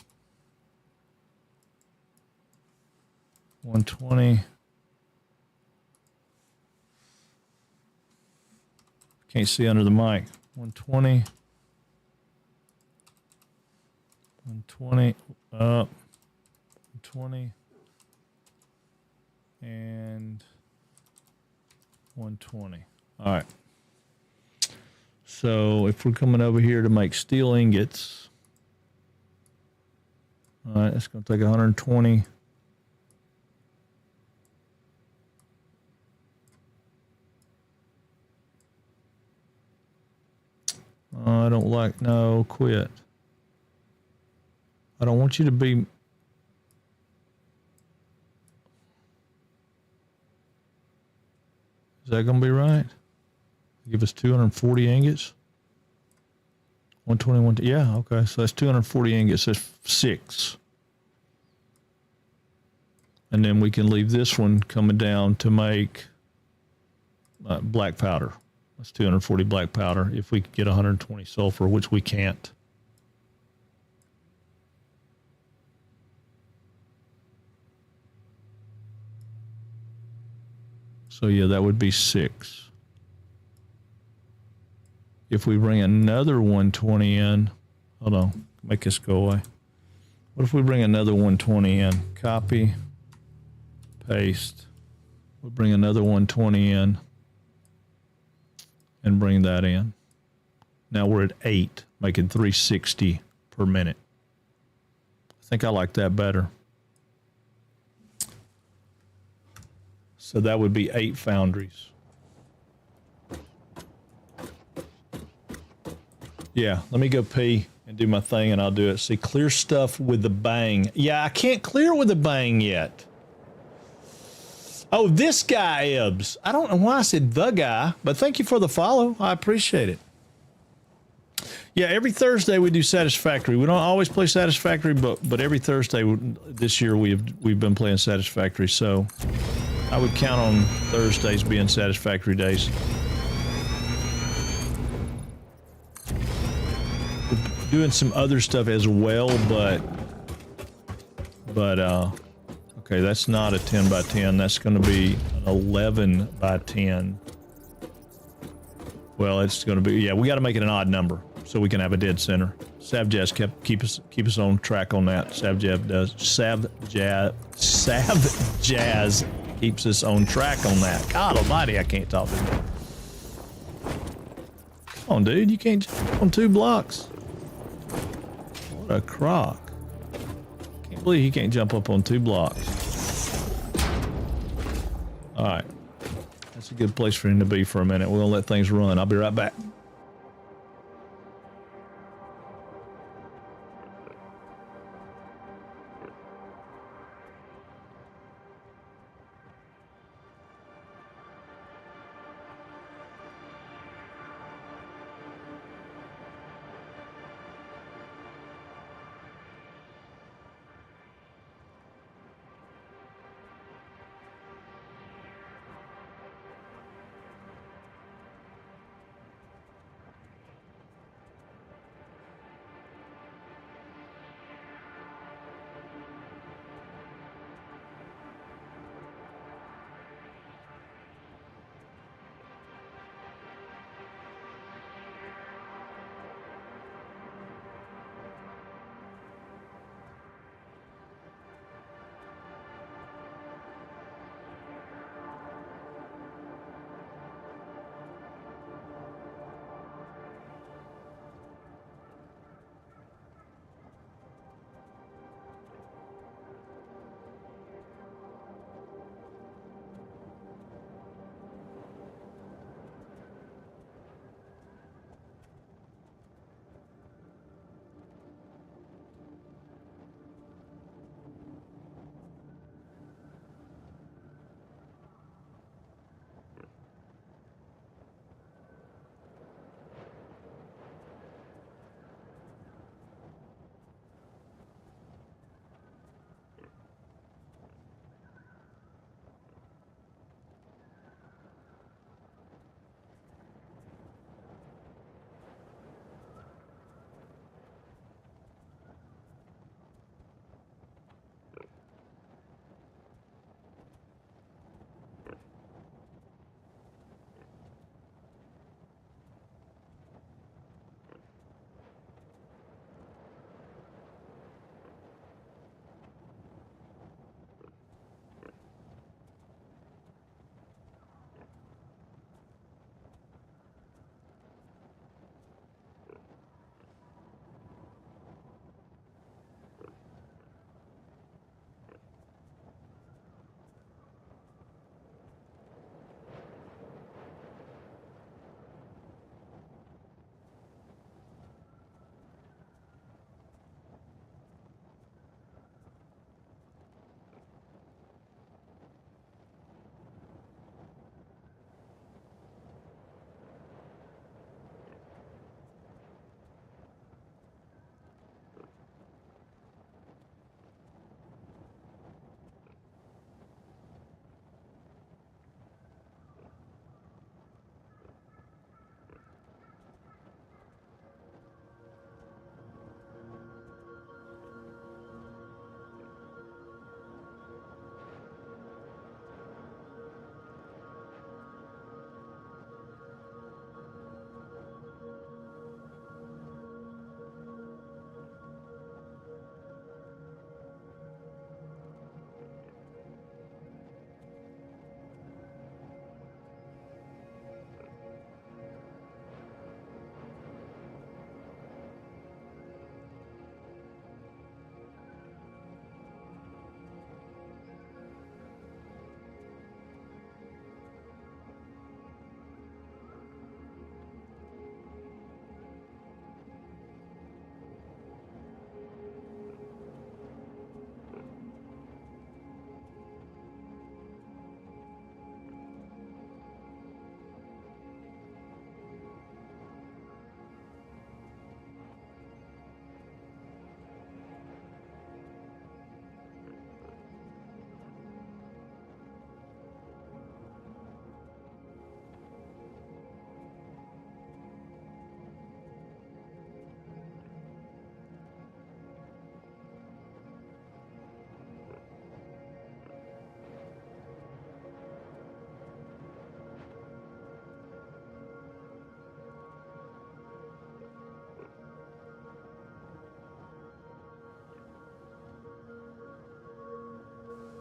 120. Can't see under the mic. 120. 120. Up. 120. And 120. All right. So if we're coming over here to make steel ingots, all right, it's going to take 120. I don't like, no, quit. I don't want you to be. Is that going to be right? Give us 240 ingots? 121, yeah, okay, so that's 240 ingots, that's 6. And then we can leave this one coming down to make black powder. That's 240 black powder if we could get 120 sulfur, which we can't. So yeah, that would be 6. If we bring another 120 in, hold on, make this go away. What if we bring another 120 in? Copy, paste. We'll bring another 120 in. And bring that in. Now we're at 8, making 360 per minute. I think I like that better. So that would be 8 foundries. Yeah, let me go pee and do my thing and I'll do it. See, clear stuff with the bang. Yeah, I can't clear with the bang yet. Oh, this guy, Ebbs. I don't know why I said the guy, but thank you for the follow. I appreciate it. Yeah, every Thursday we do Satisfactory. We don't always play Satisfactory, but every Thursday this year we've been playing Satisfactory. So I would count on Thursdays being Satisfactory days. doing some other stuff as well, but okay, that's not a 10 by 10. That's going to be an 11 by 10. Well, it's going to be, yeah, we got to make it an odd number so we can have a dead center. Savjazz keep us on track on that. Savjazz keeps us on track on that. God almighty, I can't talk to him. Come on, dude, you can't jump on 2 blocks. What a crock. Can't believe he can't jump up on 2 blocks. All right. That's a good place for him to be for a minute. We're gonna let things run. I'll be right back.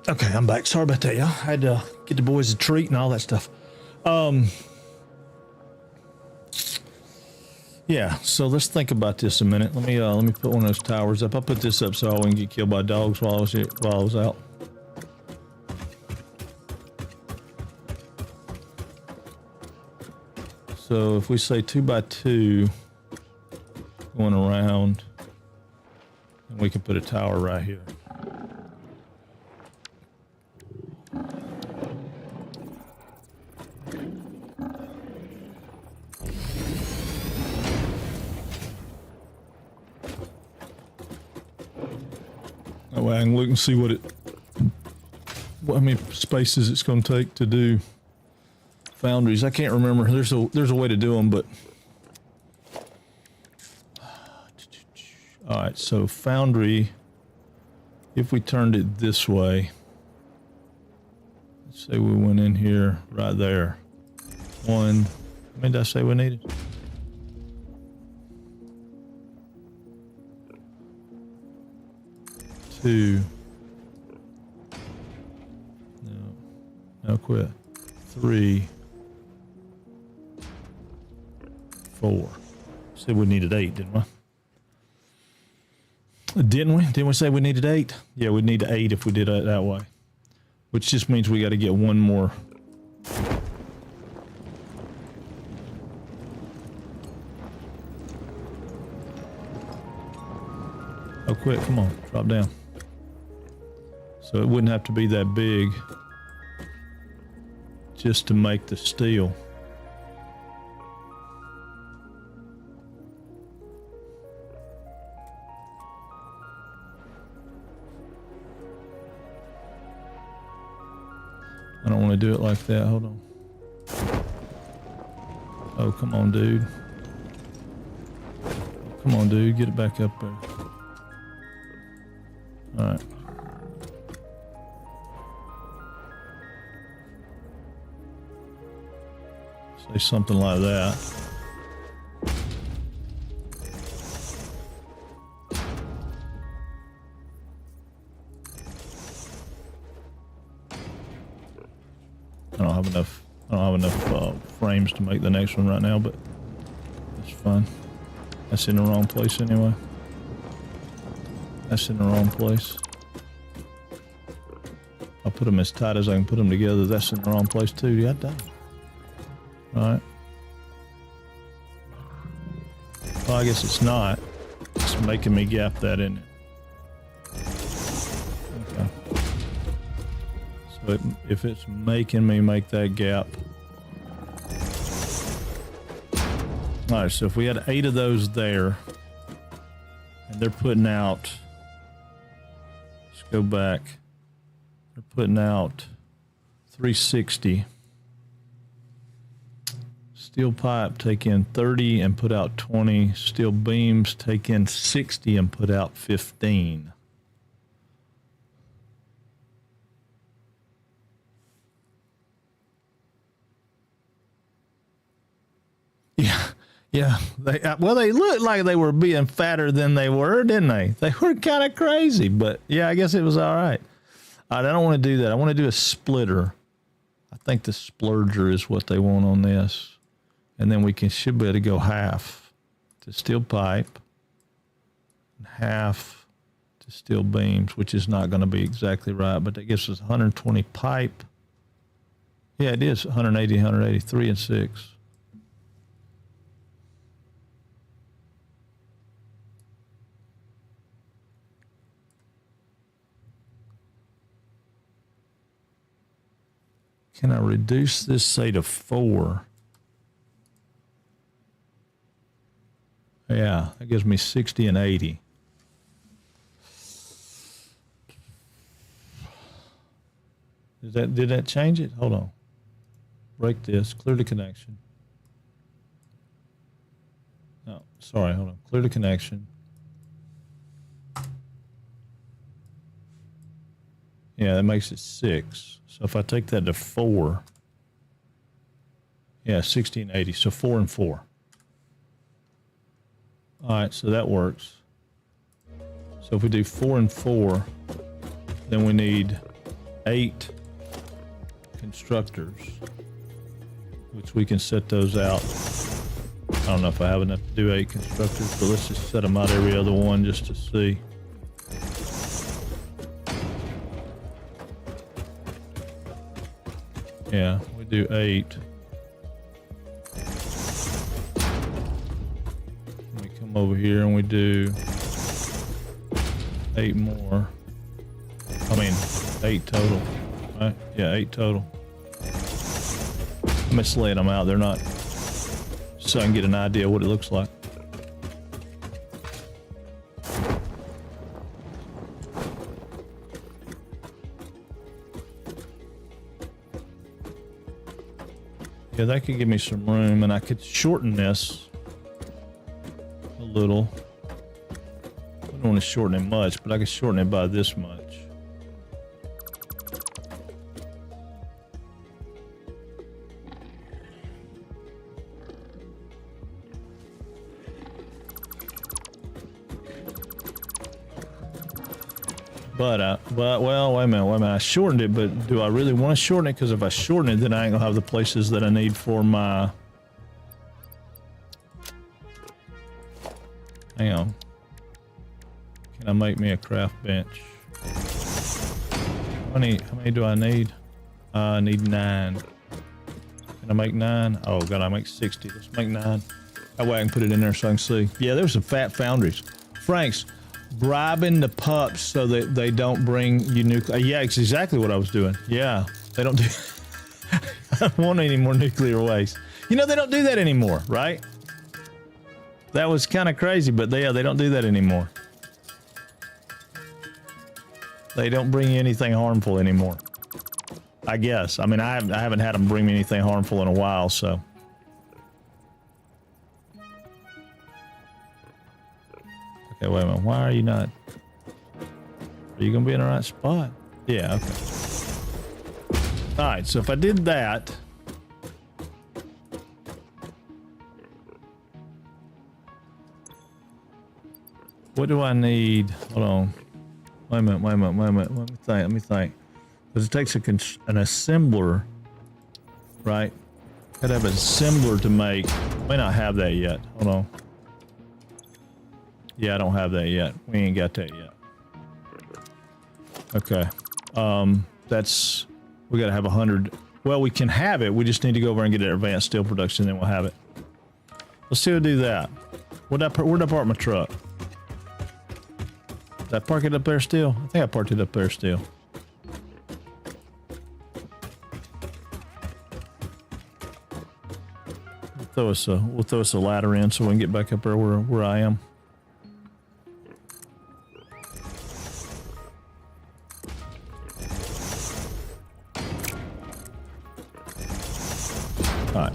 Okay, I'm back. Sorry about that, y'all. I had to get the boys a treat and all that stuff. Yeah, so let's think about this a minute. Let me put one of those towers up. I put this up so I wouldn't get killed by dogs while I was out. So if we say 2 by 2 going around, and we can put a tower right here. That way I can look and see how many spaces it's going to take to do foundries. I can't remember. There's a way to do them, but all right. So foundry, if we turned it this way, let's say we went in here right there. One. How many did I say we needed? Two. No, quit. 3. 4. Said we needed 8, didn't we? Didn't we? Didn't we say we needed 8? Yeah, we'd need 8 if we did it that way. Which just means we got to get one more. Oh, quit. Come on. Drop down. So it wouldn't have to be that big just to make the steel. I don't want to do it like that. Hold on. Oh, come on, dude. Come on, dude. Get it back up there. All right. Say something like that. I don't have enough frames to make the next one right now, but that's fine. That's in the wrong place anyway. That's in the wrong place. I'll put them as tight as I can put them together. That's in the wrong place too. Yeah, done. All right. Well, I guess it's not. It's making me gap that in it. Okay. So if it's making me make that gap. All right, so if we had 8 of those there, and they're putting out, let's go back. They're putting out 360. Steel pipe take in 30 and put out 20. Steel beams take in 60 and put out 15. Yeah. They looked like they were being fatter than they were, didn't they? They were kind of crazy, but yeah, I guess it was all right. All right, I don't want to do that. I want to do a splitter. I think the splurger is what they want on this. And then we should be able to go half to steel pipe and half to steel beams, which is not going to be exactly right, but that gives us 120 pipe. Yeah, it is 180, 180, 3 and 6. Can I reduce this, say, to 4? Yeah, that gives me 60 and 80. Did that change it? Hold on. Break this. Clear the connection. No, sorry, hold on. Clear the connection. Yeah, that makes it 6. So if I take that to 4, yeah, 60 and 80. So 4 and 4. All right, so that works. So if we do 4 and 4, then we need 8 constructors, which we can set those out. I don't know if I have enough to do 8 constructors, but let's just set them out every other one just to see. Yeah, we do 8. We come over here and we do 8 more. I mean, 8 total, right? Yeah, 8 total. I'm just laying them out. They're not, so I can get an idea what it looks like. Yeah, that could give me some room, and I could shorten this a little. I don't want to shorten it much, but I could shorten it by this much. But well, wait a minute. I shortened it, but do I really want to shorten it? Because if I shorten it, then I ain't gonna have the places that I need for my. Hang on. Can I make me a craft bench? How many do I need? I need 9. Can I make 9? Oh god, I make 60. Let's make 9. That way I can put it in there so I can see. Yeah, there's some fat foundries. Frank's. Bribing the pups so that they don't bring you nuclear. Yeah, it's exactly what I was doing. Yeah, they don't do. I don't want any more nuclear waste. You know, they don't do that anymore, right? That was kind of crazy, but they don't do that anymore. They don't bring you anything harmful anymore. I guess. I mean, I haven't had them bring me anything harmful in a while, so. Okay, wait a minute. Why are you not? Are you gonna be in the right spot? Yeah, okay. Alright, so if I did that. What do I need? Hold on. Wait a minute. Let me think. Because it takes an assembler, right? Gotta have an assembler to make. May not have that yet. Hold on. Yeah, I don't have that yet. We ain't got that yet. Okay. We gotta have 100. Well, we can have it. We just need to go over and get it advanced steel production, then we'll have it. Let's still do that. Where'd I park my truck? Did I park it up there still? I think I parked it up there still. We'll throw us a ladder in so we can get back up there where I am. Alright.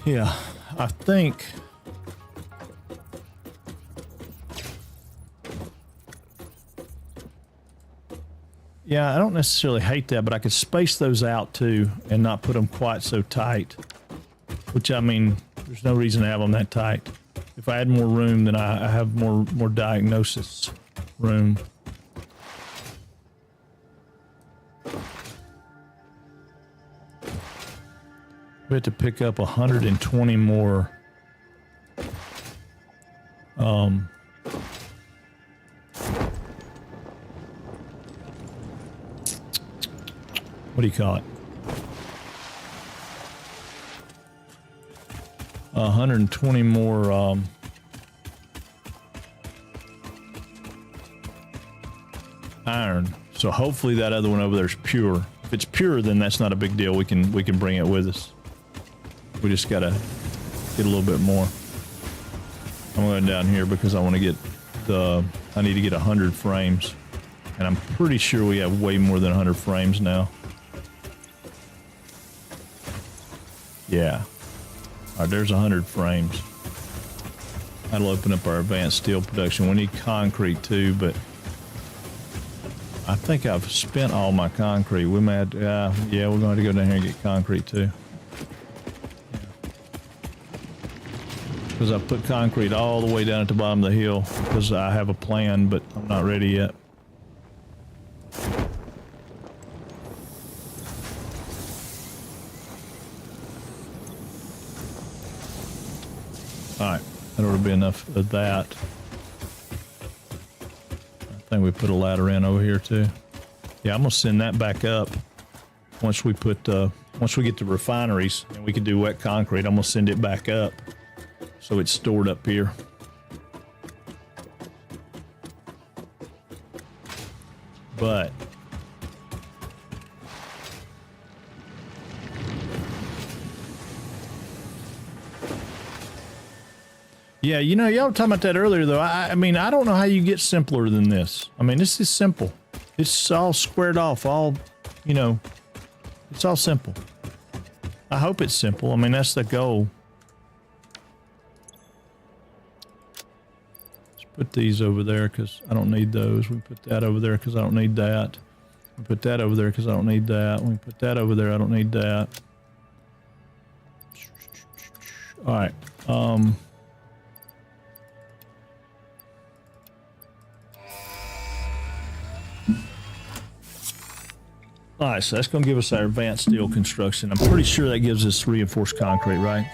Yeah, I think. Yeah, I don't necessarily hate that, but I could space those out too and not put them quite so tight. Which, I mean, there's no reason to have them that tight. If I had more room, then I have more diagnosis room. We have to pick up 120 more. What do you call it? 120 more. Iron. So hopefully that other one over there is pure. If it's pure, then that's not a big deal. We can bring it with us. We just gotta get a little bit more. I'm going down here because I want to get I need to get 100 frames. And I'm pretty sure we have way more than 100 frames now. Yeah. Alright, there's 100 frames. That'll open up our advanced steel production. We need concrete too, but I think I've spent all my concrete. We may have to, yeah, we're going to go down here and get concrete too. Because I put concrete all the way down at the bottom of the hill because I have a plan, but I'm not ready yet. All right, that ought to be enough of that. I think we put a ladder in over here too. Yeah, I'm gonna send that back up once we put once we get to refineries and we can do wet concrete. I'm gonna send it back up so it's stored up here. But yeah, you know, y'all were talking about that earlier, though. I mean, I don't know how you get simpler than this. I mean, this is simple. It's all squared off, all, you know, it's all simple. I hope it's simple. I mean, that's the goal. Let's put these over there because I don't need those. We put that over there because I don't need that. We put that over there because I don't need that. We put that over there. I don't need that. All right. All right, so that's going to give us our advanced steel construction. I'm pretty sure that gives us reinforced concrete, right?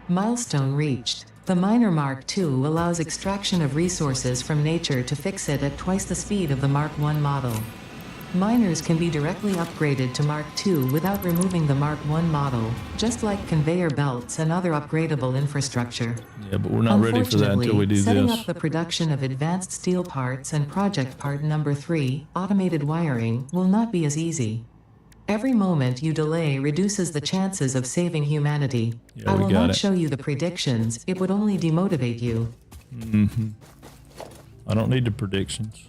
Milestone reached. The Miner Mark II allows extraction of resources from nature to fix it at twice the speed of the Mark I model. Miners can be directly upgraded to Mark II without removing the Mark I model, just like conveyor belts and other upgradable infrastructure. Yeah, but we're not ready for that until we do setting this. up the production of advanced steel parts and project part number 3, automated wiring, will not be as easy. Every moment you delay reduces the chances of saving humanity. Yeah, I we will got not it. show you the predictions, it would only demotivate you. Mm-hmm. I don't need the predictions.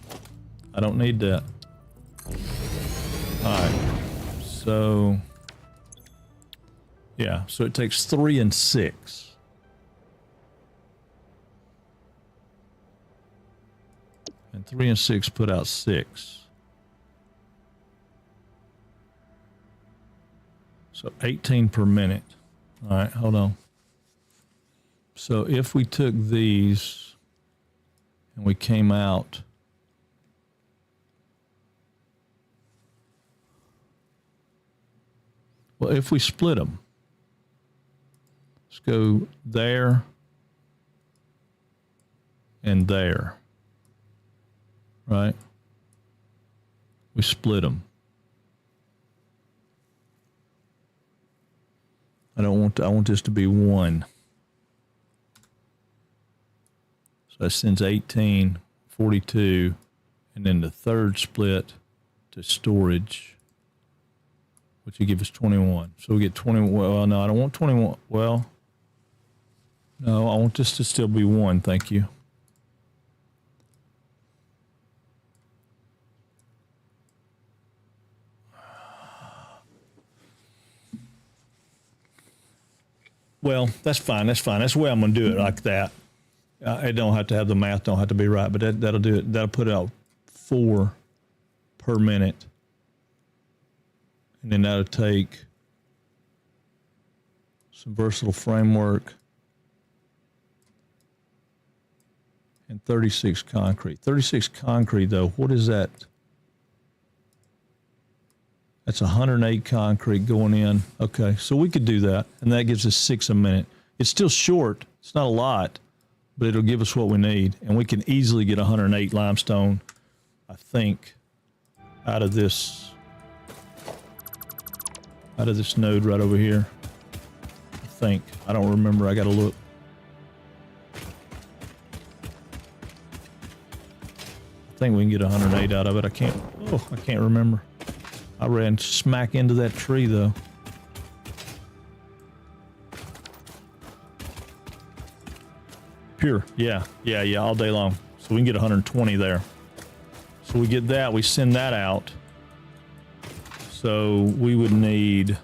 I don't need that. Alright. So... yeah, so it takes 3 and 6. And 3 and 6 put out 6. So 18 per minute. All right, hold on. So if we took these and we came out, well, if we split them, let's go there and there, right? We split them. I want this to be 1. So that sends 18, 42, and then the third split to storage, which would give us 21. So we get 20. Well, no, I don't want 21. Well, no, I want this to still be 1. Thank you. Well, that's fine. That's fine. That's the way I'm going to do it, like that. I don't have to have the math. Don't have to be right, but that'll do it. That'll put out 4 per minute, and then that'll take some versatile framework and 36 concrete. 36 concrete, though. What is that? That's 108 concrete going in. Okay, so we could do that, and that gives us 6 a minute. It's still short. It's not a lot, but it'll give us what we need, and we can easily get 108 limestone, I think, out of this node right over here. I think. I don't remember. I got to look. I think we can get 108 out of it. I can't remember. I ran smack into that tree, though. Pure. Yeah, all day long. So we can get 120 there. So we get that. We send that out. So we would need...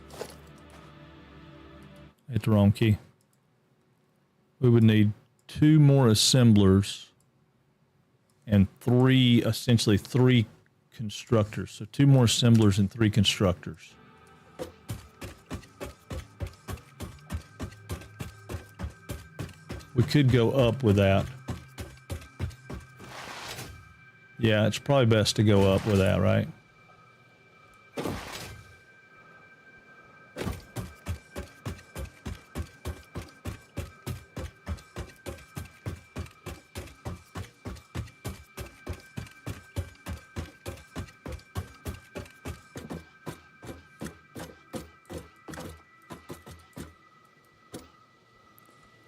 hit the wrong key. We would need 2 more assemblers and essentially three constructors. So 2 more assemblers and 3 constructors. We could go up with that. Yeah, it's probably best to go up with that, right?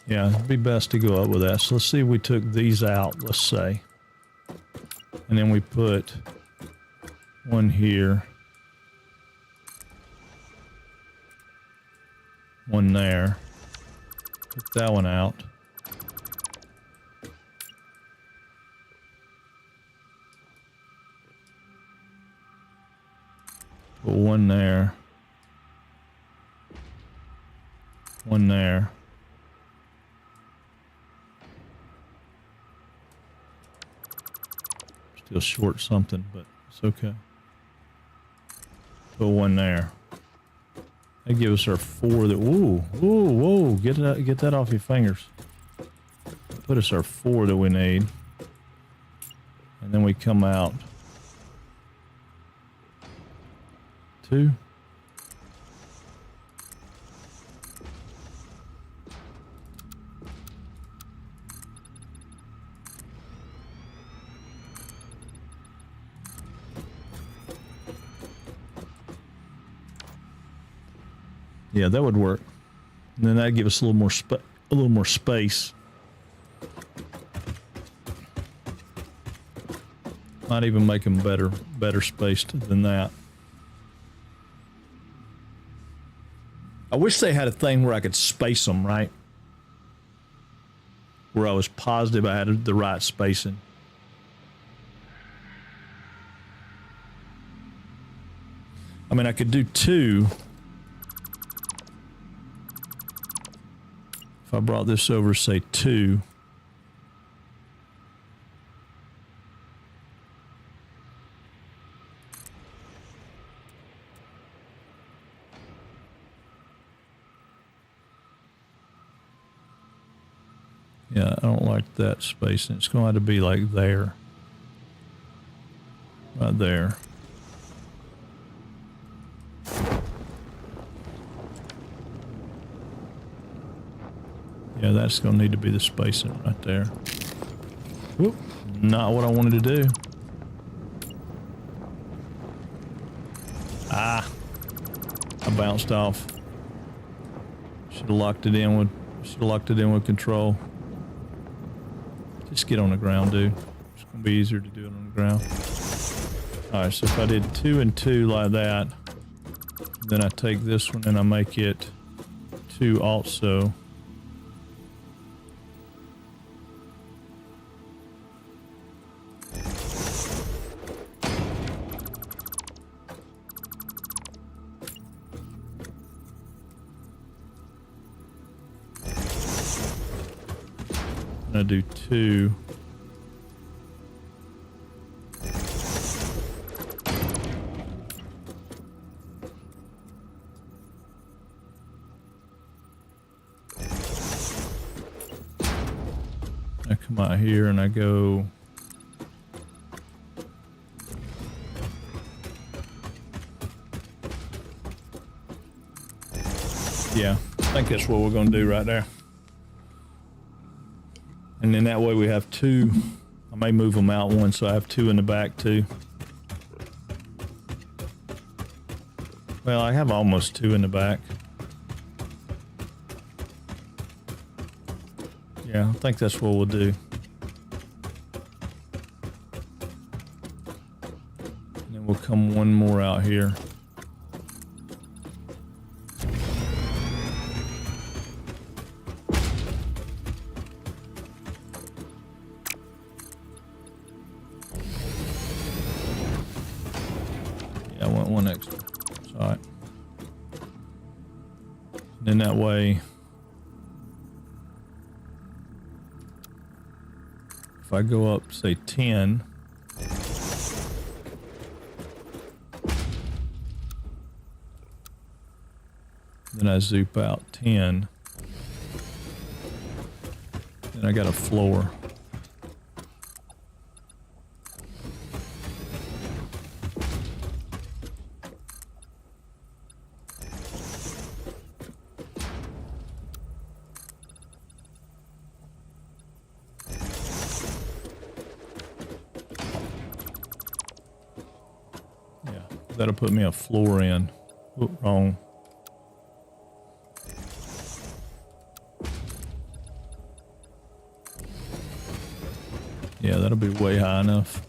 Yeah, it'd be best to go up with that. So let's see if we took these out, let's say. And then we put one here. One there. Put that one out. Put one there. One there. Still short something, but it's okay. Put one there. That gives us our 4 that, whoa, get that off your fingers. Put us our 4 that we need. And then we come out 2. Yeah, that would work. And then that'd give us a little more space. Might even make them better spaced than that. I wish they had a thing where I could space them, right? Where I was positive I had the right spacing. I mean, I could do 2. If I brought this over, say 2. Yeah, I don't like that spacing. It's going to have to be like there. Right there. Yeah, that's going to need to be the spacing right there. Whoop, not what I wanted to do. Ah, I bounced off. Should have locked it in with control. Just get on the ground, dude. It's going to be easier to do it on the ground. Alright, so if I did 2 and 2 like that, then I take this one and I make it 2 also. And I do 2. I come out here and I go yeah, I think that's what we're going to do right there. And then that way we have 2. I may move them out one so I have 2 in the back too. Well, I have almost 2 in the back. Yeah, I think that's what we'll do. And then we'll come one more out here. Yeah, I want one extra. It's all right. And then that way, if I go up, say 10, then I zoop out 10, then I got a floor. That'll put me a floor in. Oop, wrong. Yeah, that'll be way high enough.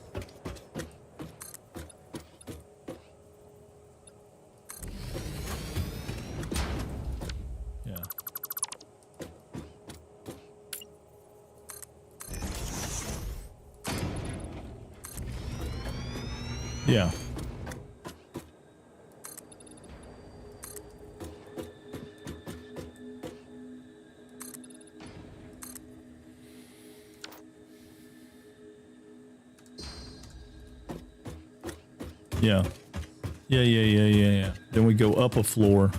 Yeah. Yeah. Yeah. Yeah. Then we go up a floor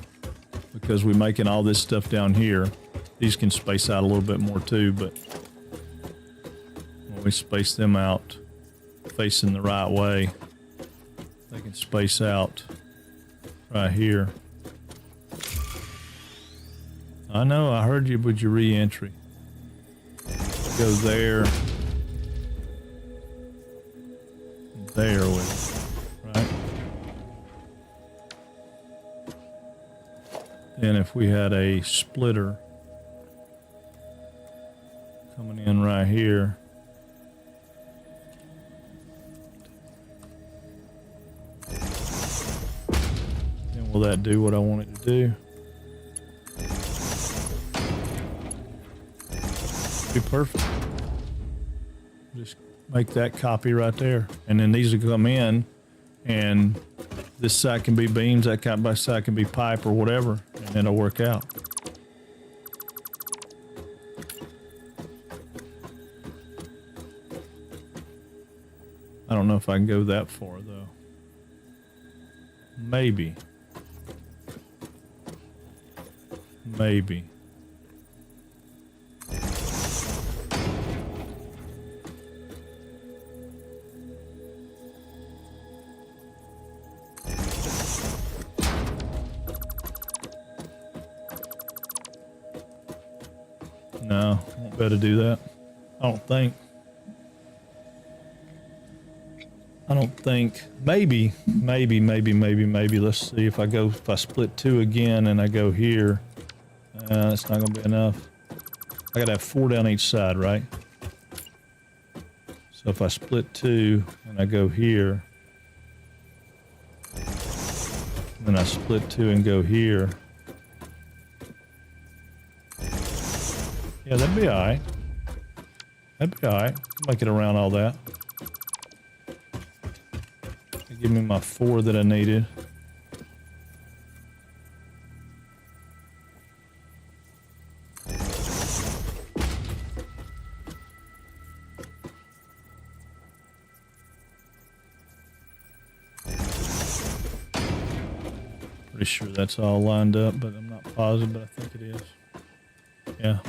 because we're making all this stuff down here. These can space out a little bit more too, but when we space them out facing the right way, they can space out right here. I know, I heard you with your re-entry. Go there. There with it, right? And if we had a splitter coming in right here, then will that do what I want it to do? Be perfect. Just make that copy right there, and then these will come in, and this side can be beams, that side can be pipe or whatever, and then it'll work out. I don't know if I can go that far though. Maybe. No, won't be able to do that. I don't think. Maybe. Let's see if I split two again and I go here. It's not gonna be enough. I gotta have 4 down each side, right? So if I split two and I go here, then I split two and go here. Yeah, that'd be alright. Make it around all that. Give me my 4 that I needed. Pretty sure that's all lined up, but I'm not positive, but I think it is. Yeah.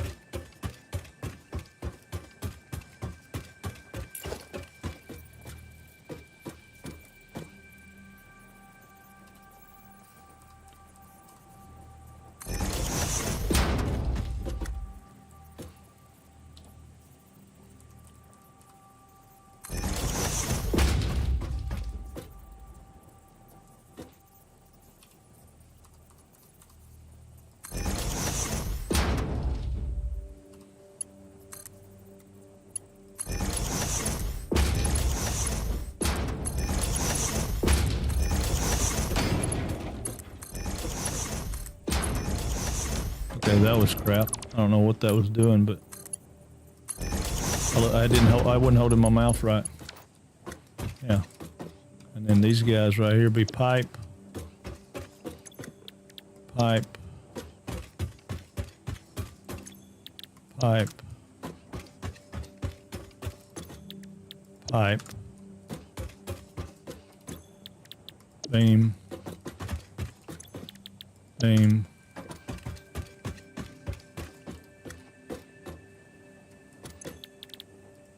Okay, that was crap. I don't know what that was doing, but I wasn't holding my mouth right. Yeah. And then these guys right here be pipe. Pipe. Pipe. Pipe. Beam. Beam.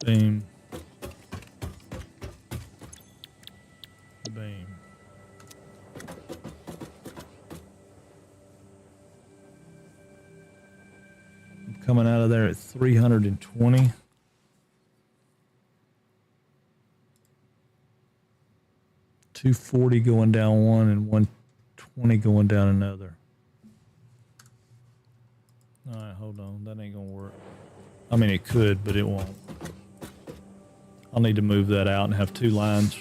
Beam. Beam. I'm coming out of there at 320. $240 going down one and $120 going down another. All right, hold on. That ain't gonna work. I mean, it could, but it won't. I'll need to move that out and have 2 lines.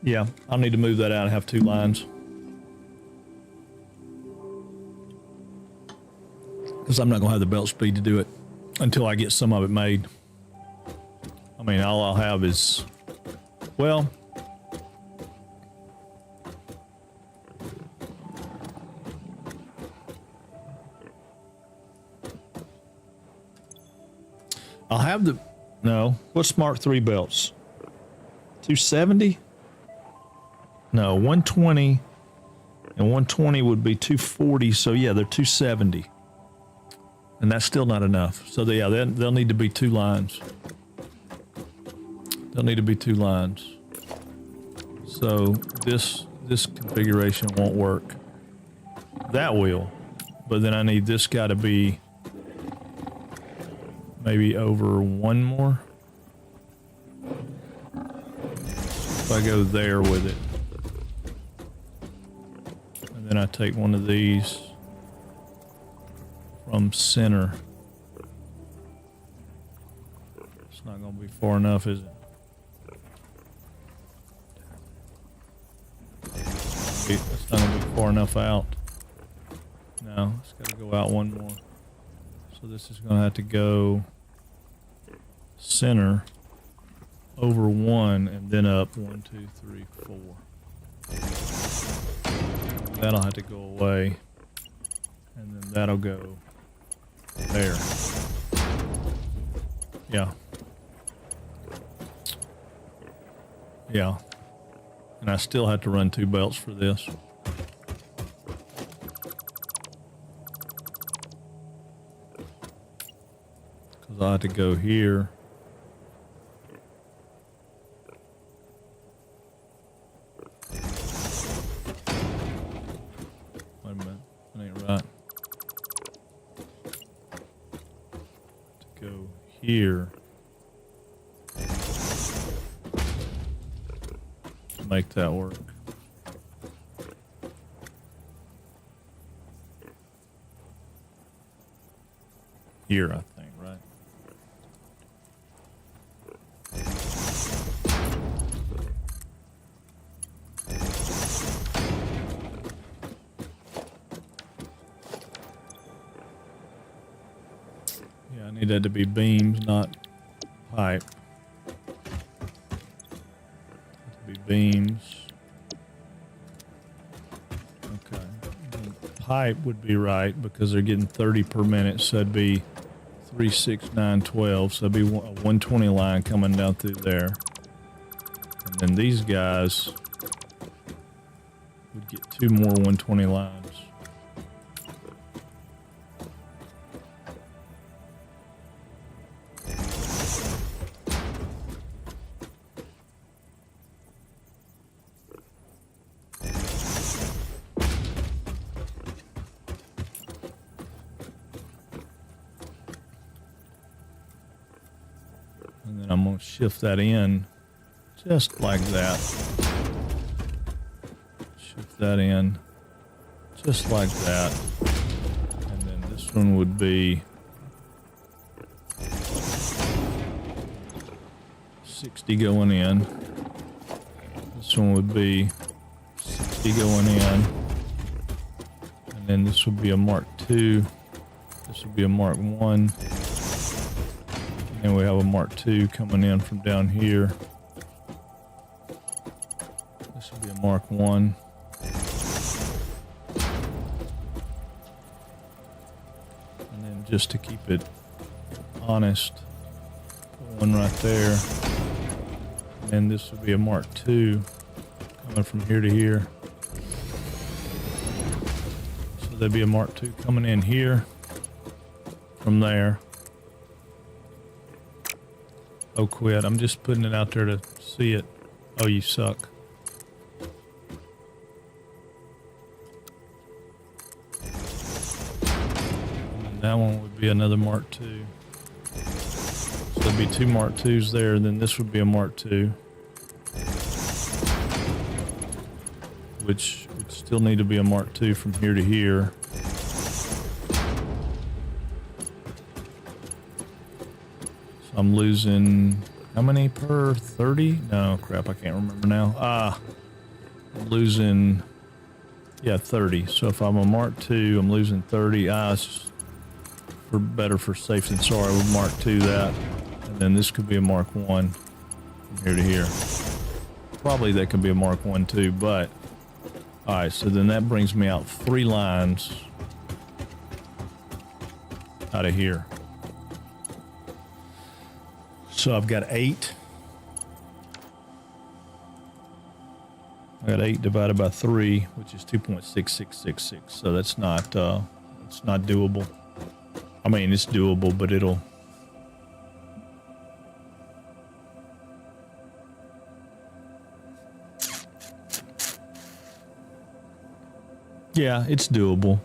Yeah, I'll need to move that out and have 2 lines. Because I'm not going to have the belt speed to do it until I get some of it made. I mean, all I'll have is, well, I'll have the, no, what's Mark 3 belts? 270? No, 120 and 120 would be 240. So yeah, they're 270. And that's still not enough. So yeah, they'll need to be 2 lines. They'll need to be 2 lines. So this configuration won't work. That will, but then I need this guy to be maybe over 1 more. If I go there with it. And then I take one of these from center. It's not going to be far enough, is it? It's not going to be far enough out. No, it's got to go out 1 more. So this is going to have to go center over 1 and then up 1, 2, 3, 4. That'll have to go away. And then that'll go there. Yeah. Yeah. And I still have to run 2 belts for this. Because I have to go here. Wait a minute. That ain't right. To go here. Make that work. Here, I think, right? Yeah, I need that to be beams, not pipe. Beams. Okay. The pipe would be right because they're getting 30 per minute, so it'd be 3, 6, 9, 12. So it'd be a 120 line coming down through there. And then these guys would get 2 more 120 lines. And then I'm going to shift that in just like that. Shift that in just like that. And then this one would be 60 going in. This one would be 60 going in. And then this would be a Mark II. This would be a Mark I. And we have a Mark II coming in from down here. This will be a Mark I. And then just to keep it honest, put one right there. And this will be a Mark II coming from here to here. So there'll be a Mark II coming in here from there. Oh, quit. I'm just putting it out there to see it. Oh, you suck. And that one would be another Mark II. So there'd be 2 Mark IIs there, and then this would be a Mark II. Which would still need to be a Mark II from here to here. I'm losing how many per 30? No, crap, I can't remember now. I'm losing, yeah, 30. So if I'm a Mark II, I'm losing 30. It's for better for safety. Sorry, we'll Mark II that. And then this could be a Mark I from here to here. Probably that could be a Mark I too, but all right, so then that brings me out 3 lines out of here. So I've got 8. I got 8 divided by 3, which is 2.6666. So that's not it's not doable. I mean, it's doable, but it'll. Yeah, it's doable.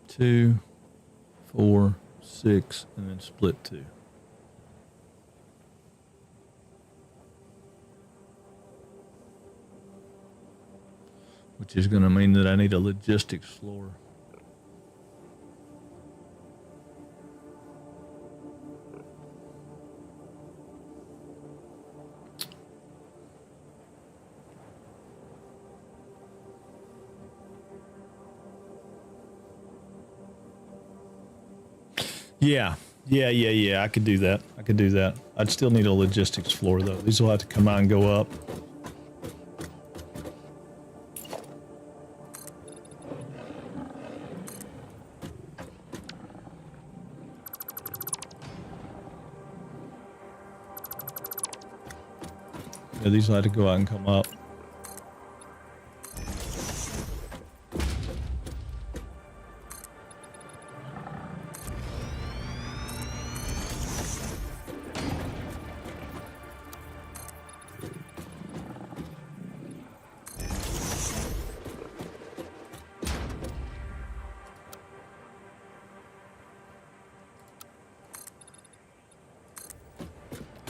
Two, 4, 6, and then split 2. Which is going to mean that I need a logistics floor. Yeah. I could do that. I'd still need a logistics floor, though. These will have to come out and go up. Yeah, these will have to go out and come up.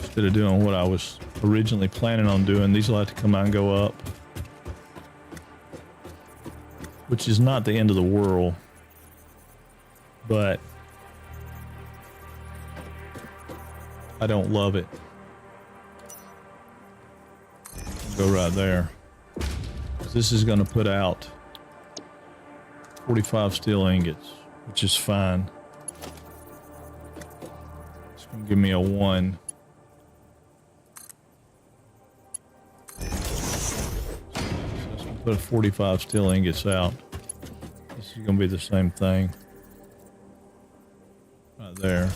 Instead of doing what I was originally planning on doing, these will have to come out and go up. Which is not the end of the world. But I don't love it. Go right there. This is going to put out 45 steel ingots, which is fine. It's going to give me a 1. Put 45 steel ingots out. This is going to be the same thing. Right there.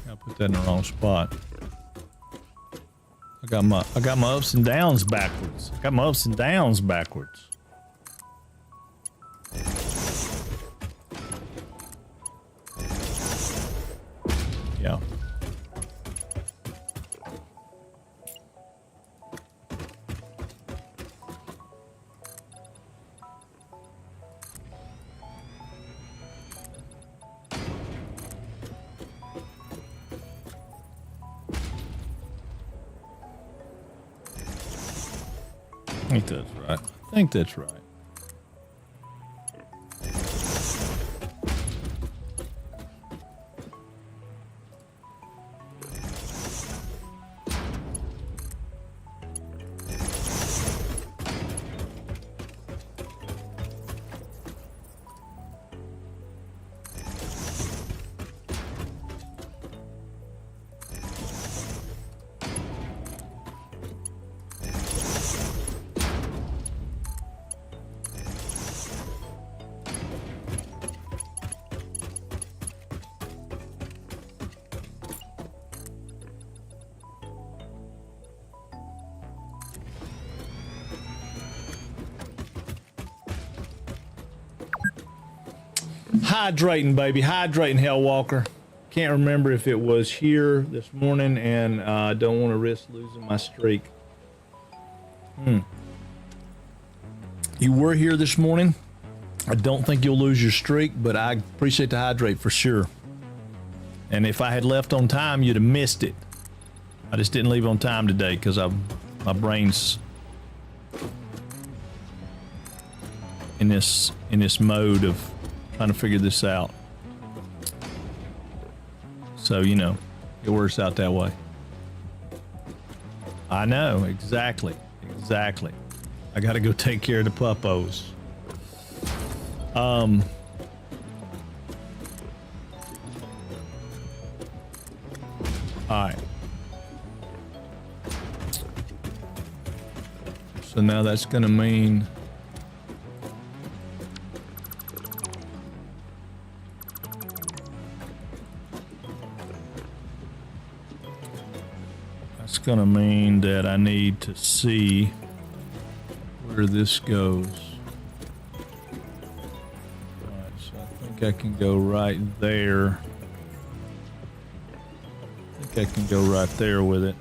I put that in the wrong spot. I got my ups and downs backwards. Yeah. I think that's right. Hydrating, baby. Hydrating, Hellwalker. Can't remember if it was here this morning, and I don't want to risk losing my streak. You were here this morning. I don't think you'll lose your streak, but I appreciate the hydrate for sure. And if I had left on time, you'd have missed it. I just didn't leave on time today because my brain's in this mode of trying to figure this out. So, you know, it works out that way. I know, exactly. I gotta go take care of the puppos. All right. So now that's gonna mean that I need to see where this goes. Alright, so I think I can go right there. I think I can go right there with it.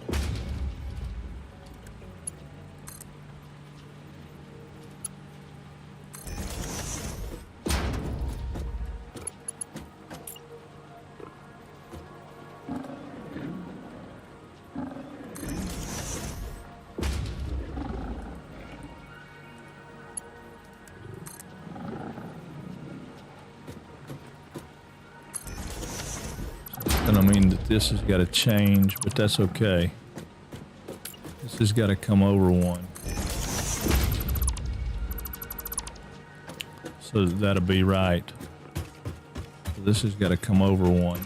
I mean that this has got to change, but that's okay. This has got to come over one. So that'll be right. So this has got to come over one.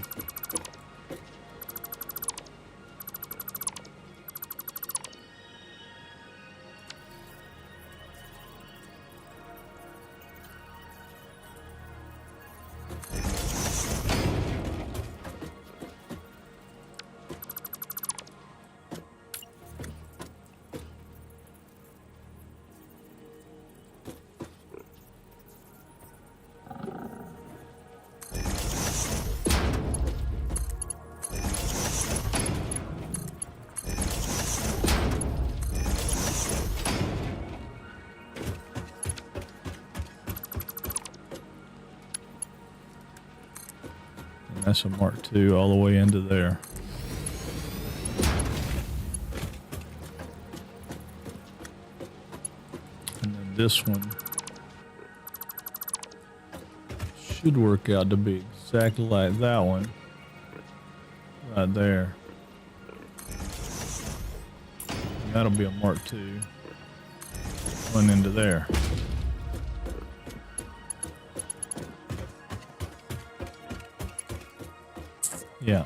That's a Mark II all the way into there. And then this one should work out to be exactly like that one. Right there. And that'll be a Mark II. One into there. Yeah.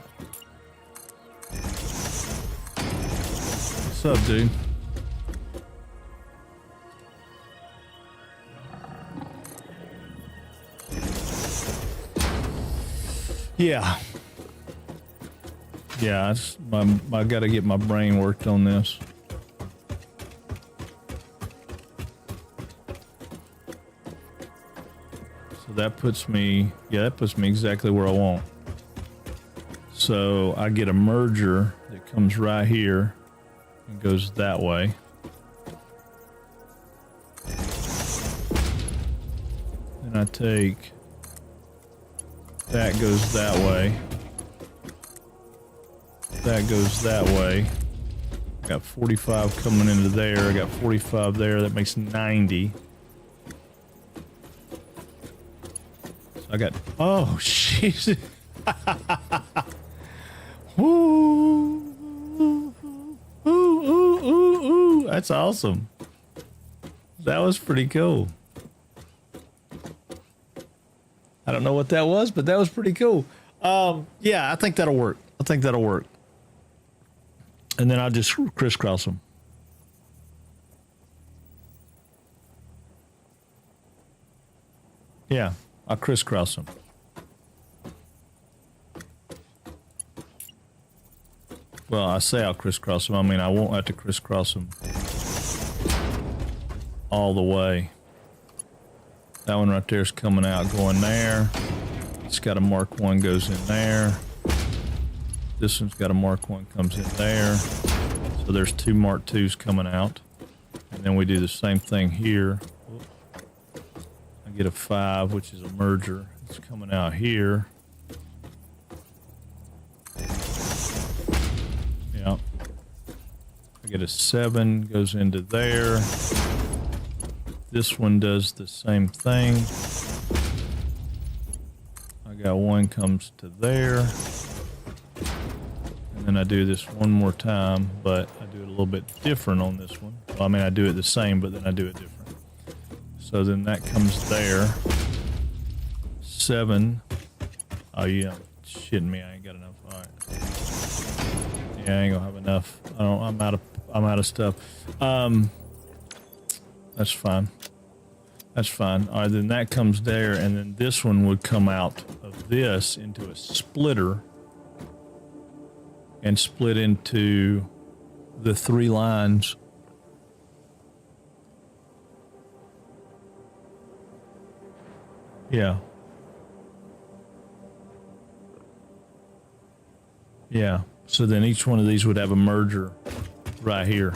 What's up, dude? Yeah. Yeah, I gotta get my brain worked on this. So that puts me, that puts me exactly where I want. So I get a merger that comes right here and goes that way. Then I take, that goes that way. That goes that way. I got 45 coming into there. I got 45 there. That makes 90. So I got, oh, jeez. Ooh, ooh, ooh, ooh, ooh. That's awesome. That was pretty cool. I don't know what that was, but that was pretty cool. Yeah, I think that'll work. I think that'll work. And then I'll just crisscross them. Yeah, I'll crisscross them. Well, I say I'll crisscross them. I mean, I won't have to crisscross them all the way. That one right there is coming out, going there. It's got a Mark 1 goes in there. This one's got a Mark 1 comes in there. So there's 2 Mark 2s coming out. And then we do the same thing here. I get a 5, which is a merger. It's coming out here. Yeah. I get a 7, goes into there. This one does the same thing. I got 1 comes to there. And then I do this one more time, but I do it a little bit different on this one. Well, I mean, I do it the same, but then I do it different. So then that comes there. 7. Oh, yeah. Shitting me. I ain't got enough. All right. Yeah, I ain't gonna have enough. I'm out of stuff. That's fine. That's fine. All right, then that comes there, and then this one would come out of this into a splitter and split into the 3 lines. Yeah. Yeah. So then each one of these would have a merger right here,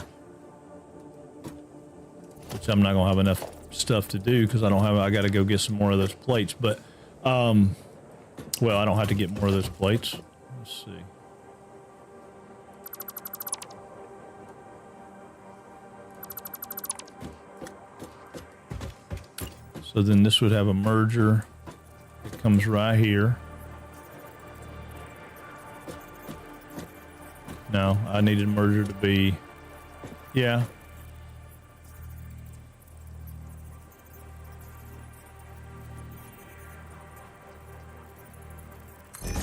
which I'm not gonna have enough stuff to do because I got to go get some more of those plates. But well, I don't have to get more of those plates. Let's see. So then this would have a merger. It comes right here. No, I needed merger to be, yeah.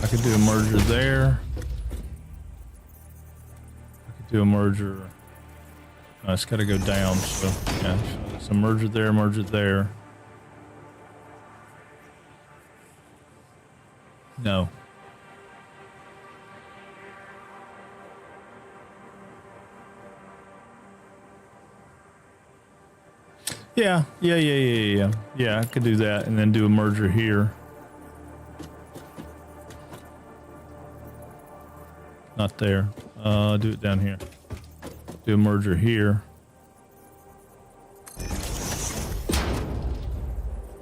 I could do a merger there. I could do a merger. No, it's got to go down. So yeah, so it's a merger there, merger there. No. Yeah. Yeah, I could do that and then do a merger here. Not there. Do it down here. Do a merger here.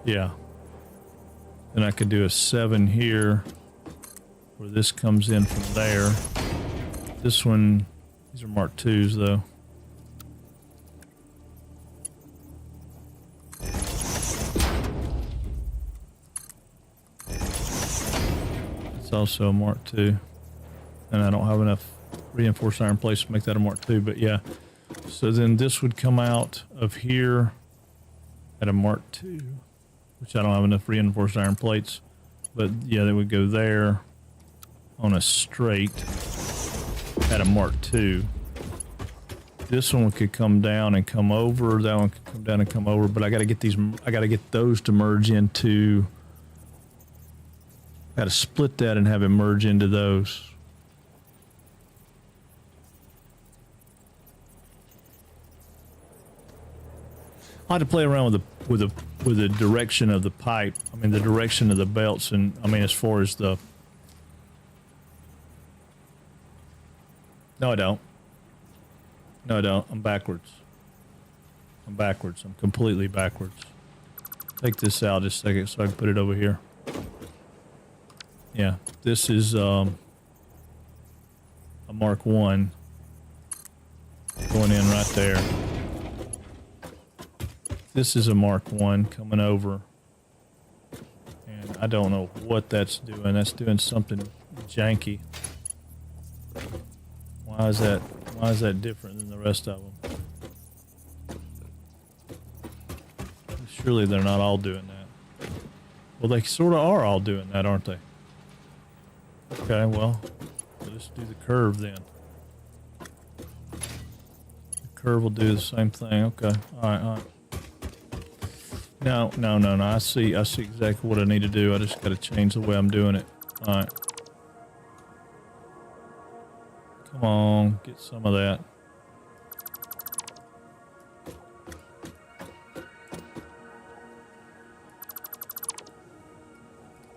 Yeah. Then I could do a 7 here where this comes in from there. This one, these are Mark 2s though. It's also a Mark 2. And I don't have enough reinforced iron plates to make that a Mark 2, but yeah. So then this would come out of here at a Mark 2, which I don't have enough reinforced iron plates. But yeah, they would go there on a straight at a Mark 2. This one could come down and come over. That one could come down and come over. But I got to get these. I got to get those to merge into. Got to split that and have it merge into those. I had to play around with the direction of the pipe. I mean, the direction of the belts, and I mean, as far as the. No, I don't. No, I don't. I'm backwards. I'm backwards. I'm completely backwards. Take this out just a second so I can put it over here. Yeah, this is a Mark 1 going in right there. This is a Mark 1 coming over. And I don't know what that's doing. That's doing something janky. Why is that different than the rest of them? Surely they're not all doing that. Well, they sort of are all doing that, aren't they? Okay, well, let's do the curve then. The curve will do the same thing. Okay, all right. No. I see exactly what I need to do. I just got to change the way I'm doing it. All right. Come on, get some of that.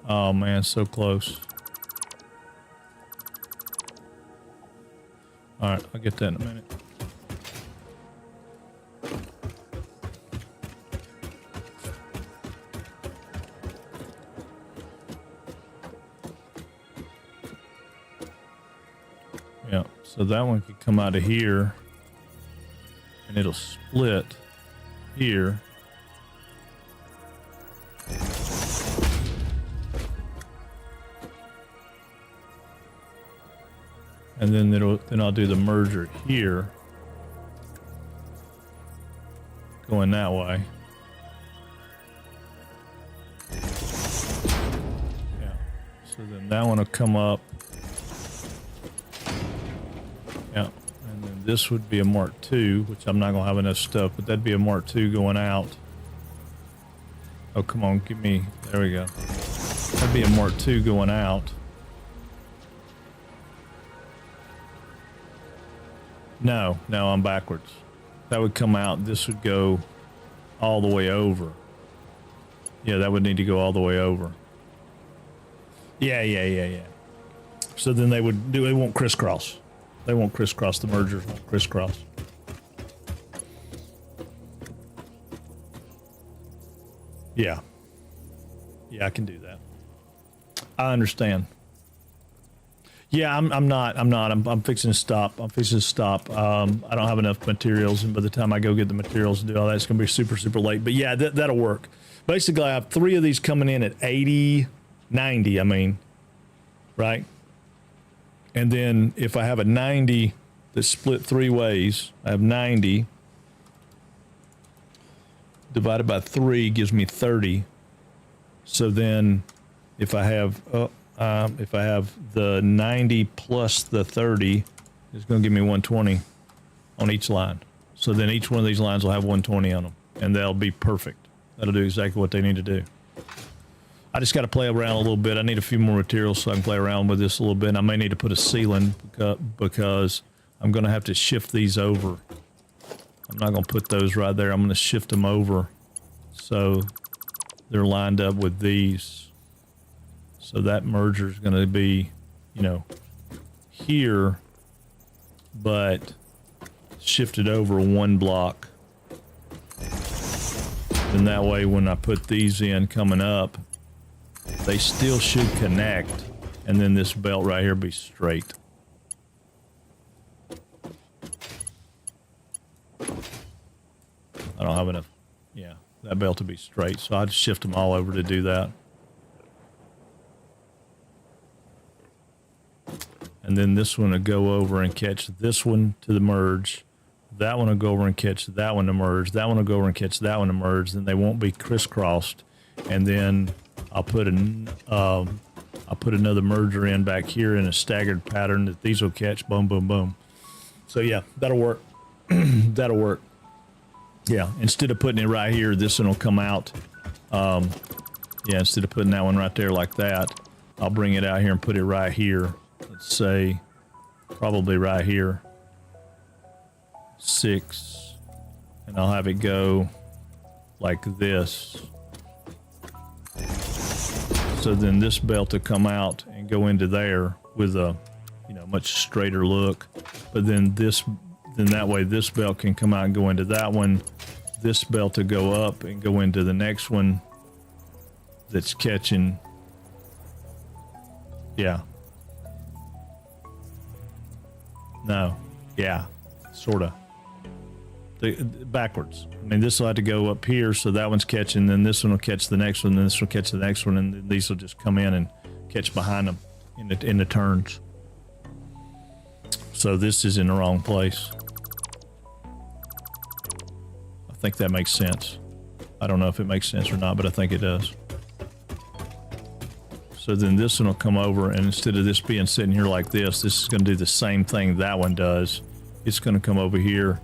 Oh man, so close. All right, I'll get that in a minute. Yeah, so that one could come out of here and it'll split here. And then I'll do the merger here, going that way. Yeah. So then that one will come up. Yeah. And then this would be a Mark II, which I'm not gonna have enough stuff, but that'd be a Mark II going out. Oh, come on, give me. There we go. That'd be a Mark II going out. No, I'm backwards. That would come out. This would go all the way over. Yeah, that would need to go all the way over. Yeah. So then they won't crisscross. They won't crisscross. The mergers won't crisscross. Yeah, I can do that. I understand. Yeah, I'm fixing to stop. I don't have enough materials, and by the time I go get the materials and do all that, it's going to be super, super late. But yeah, that'll work. Basically, I have 3 of these coming in at 80, 90, I mean, right? And then if I have a 90 that's split 3 ways, I have 90 divided by 3 gives me 30. So then if I have the 90 plus the 30, it's going to give me 120 on each line. So then each one of these lines will have 120 on them, and they'll be perfect. That'll do exactly what they need to do. I just got to play around a little bit. I need a few more materials so I can play around with this a little bit. And I may need to put a ceiling because I'm going to have to shift these over. I'm not going to put those right there. I'm going to shift them over so they're lined up with these. So that merger is going to be, here, but shifted over 1 block. And that way, when I put these in coming up, they still should connect. And then this belt right here be straight. I don't have enough. Yeah, that belt to be straight. So I just shift them all over to do that. And then this one will go over and catch this one to the merge. That one will go over and catch that one to merge. That one will go over and catch that one to merge. Then they won't be crisscrossed. And then I'll put another merger in back here in a staggered pattern that these will catch. Boom, boom, boom. So yeah, that'll work. That'll work. Yeah, instead of putting it right here, this one will come out. Yeah, instead of putting that one right there like that, I'll bring it out here and put it right here. Let's say probably right here. 6. And I'll have it go like this. So then this belt will come out and go into there with a, much straighter look. But then that way this belt can come out and go into that one. This belt to go up and go into the next one that's catching. Yeah. No. Yeah. Sorta. Backwards. I mean, this will have to go up here, so that one's catching, then this one will catch the next one, then this will catch the next one, and then these will just come in and catch behind them in the turns. So this is in the wrong place. I think that makes sense. I don't know if it makes sense or not, but I think it does. So then this one will come over, and instead of this being sitting here like this is going to do the same thing that one does. It's going to come over here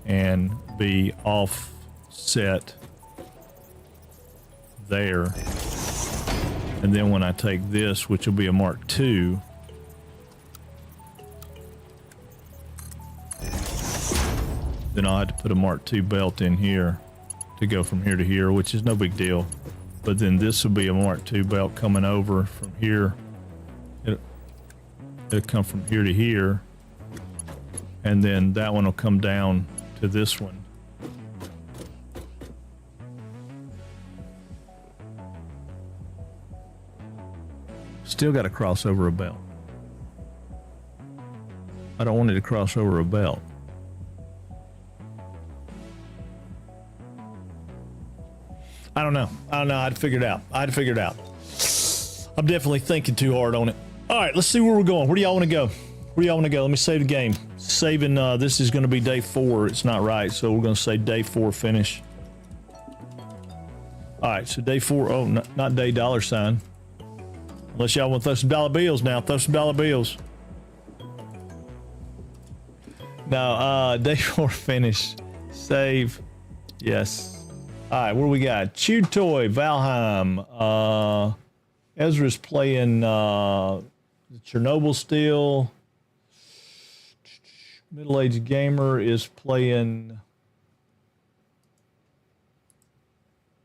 and be offset there. And then when I take this, which will be a Mark II, then I'll have to put a Mark II belt in here to go from here to here, which is no big deal. But then this will be a Mark II belt coming over from here. It'll come from here to here. and then that one will come down to this one. Still got to cross over a belt. I don't want it to cross over a belt. I don't know. I'd figure it out. I'm definitely thinking too hard on it. All right, let's see where we're going. Where do y'all want to go? Let me save the game. Saving, this is going to be day 4. It's not right, so we're going to say day 4 finish. All right, so day 4. Oh, not day $sign. Unless y'all want to throw some dollar bills now. Throw some dollar bills. No, day 4 finish. Save. Yes. All right, what do we got? Chewed Toy, Valheim. Ezra's playing Chernobyl still. Middle-aged Gamer is playing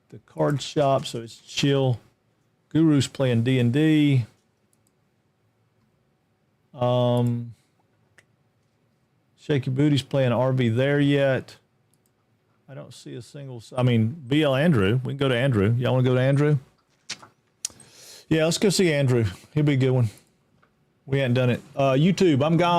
the card shop, so it's chill. Guru's playing D&D. Shaky Booty's playing RV there yet. I don't see a single. I mean, BL Andrew. We can go to Andrew. Y'all want to go to Andrew? Yeah, let's go see Andrew. He'll be a good one. We hadn't done it. YouTube, I'm gone.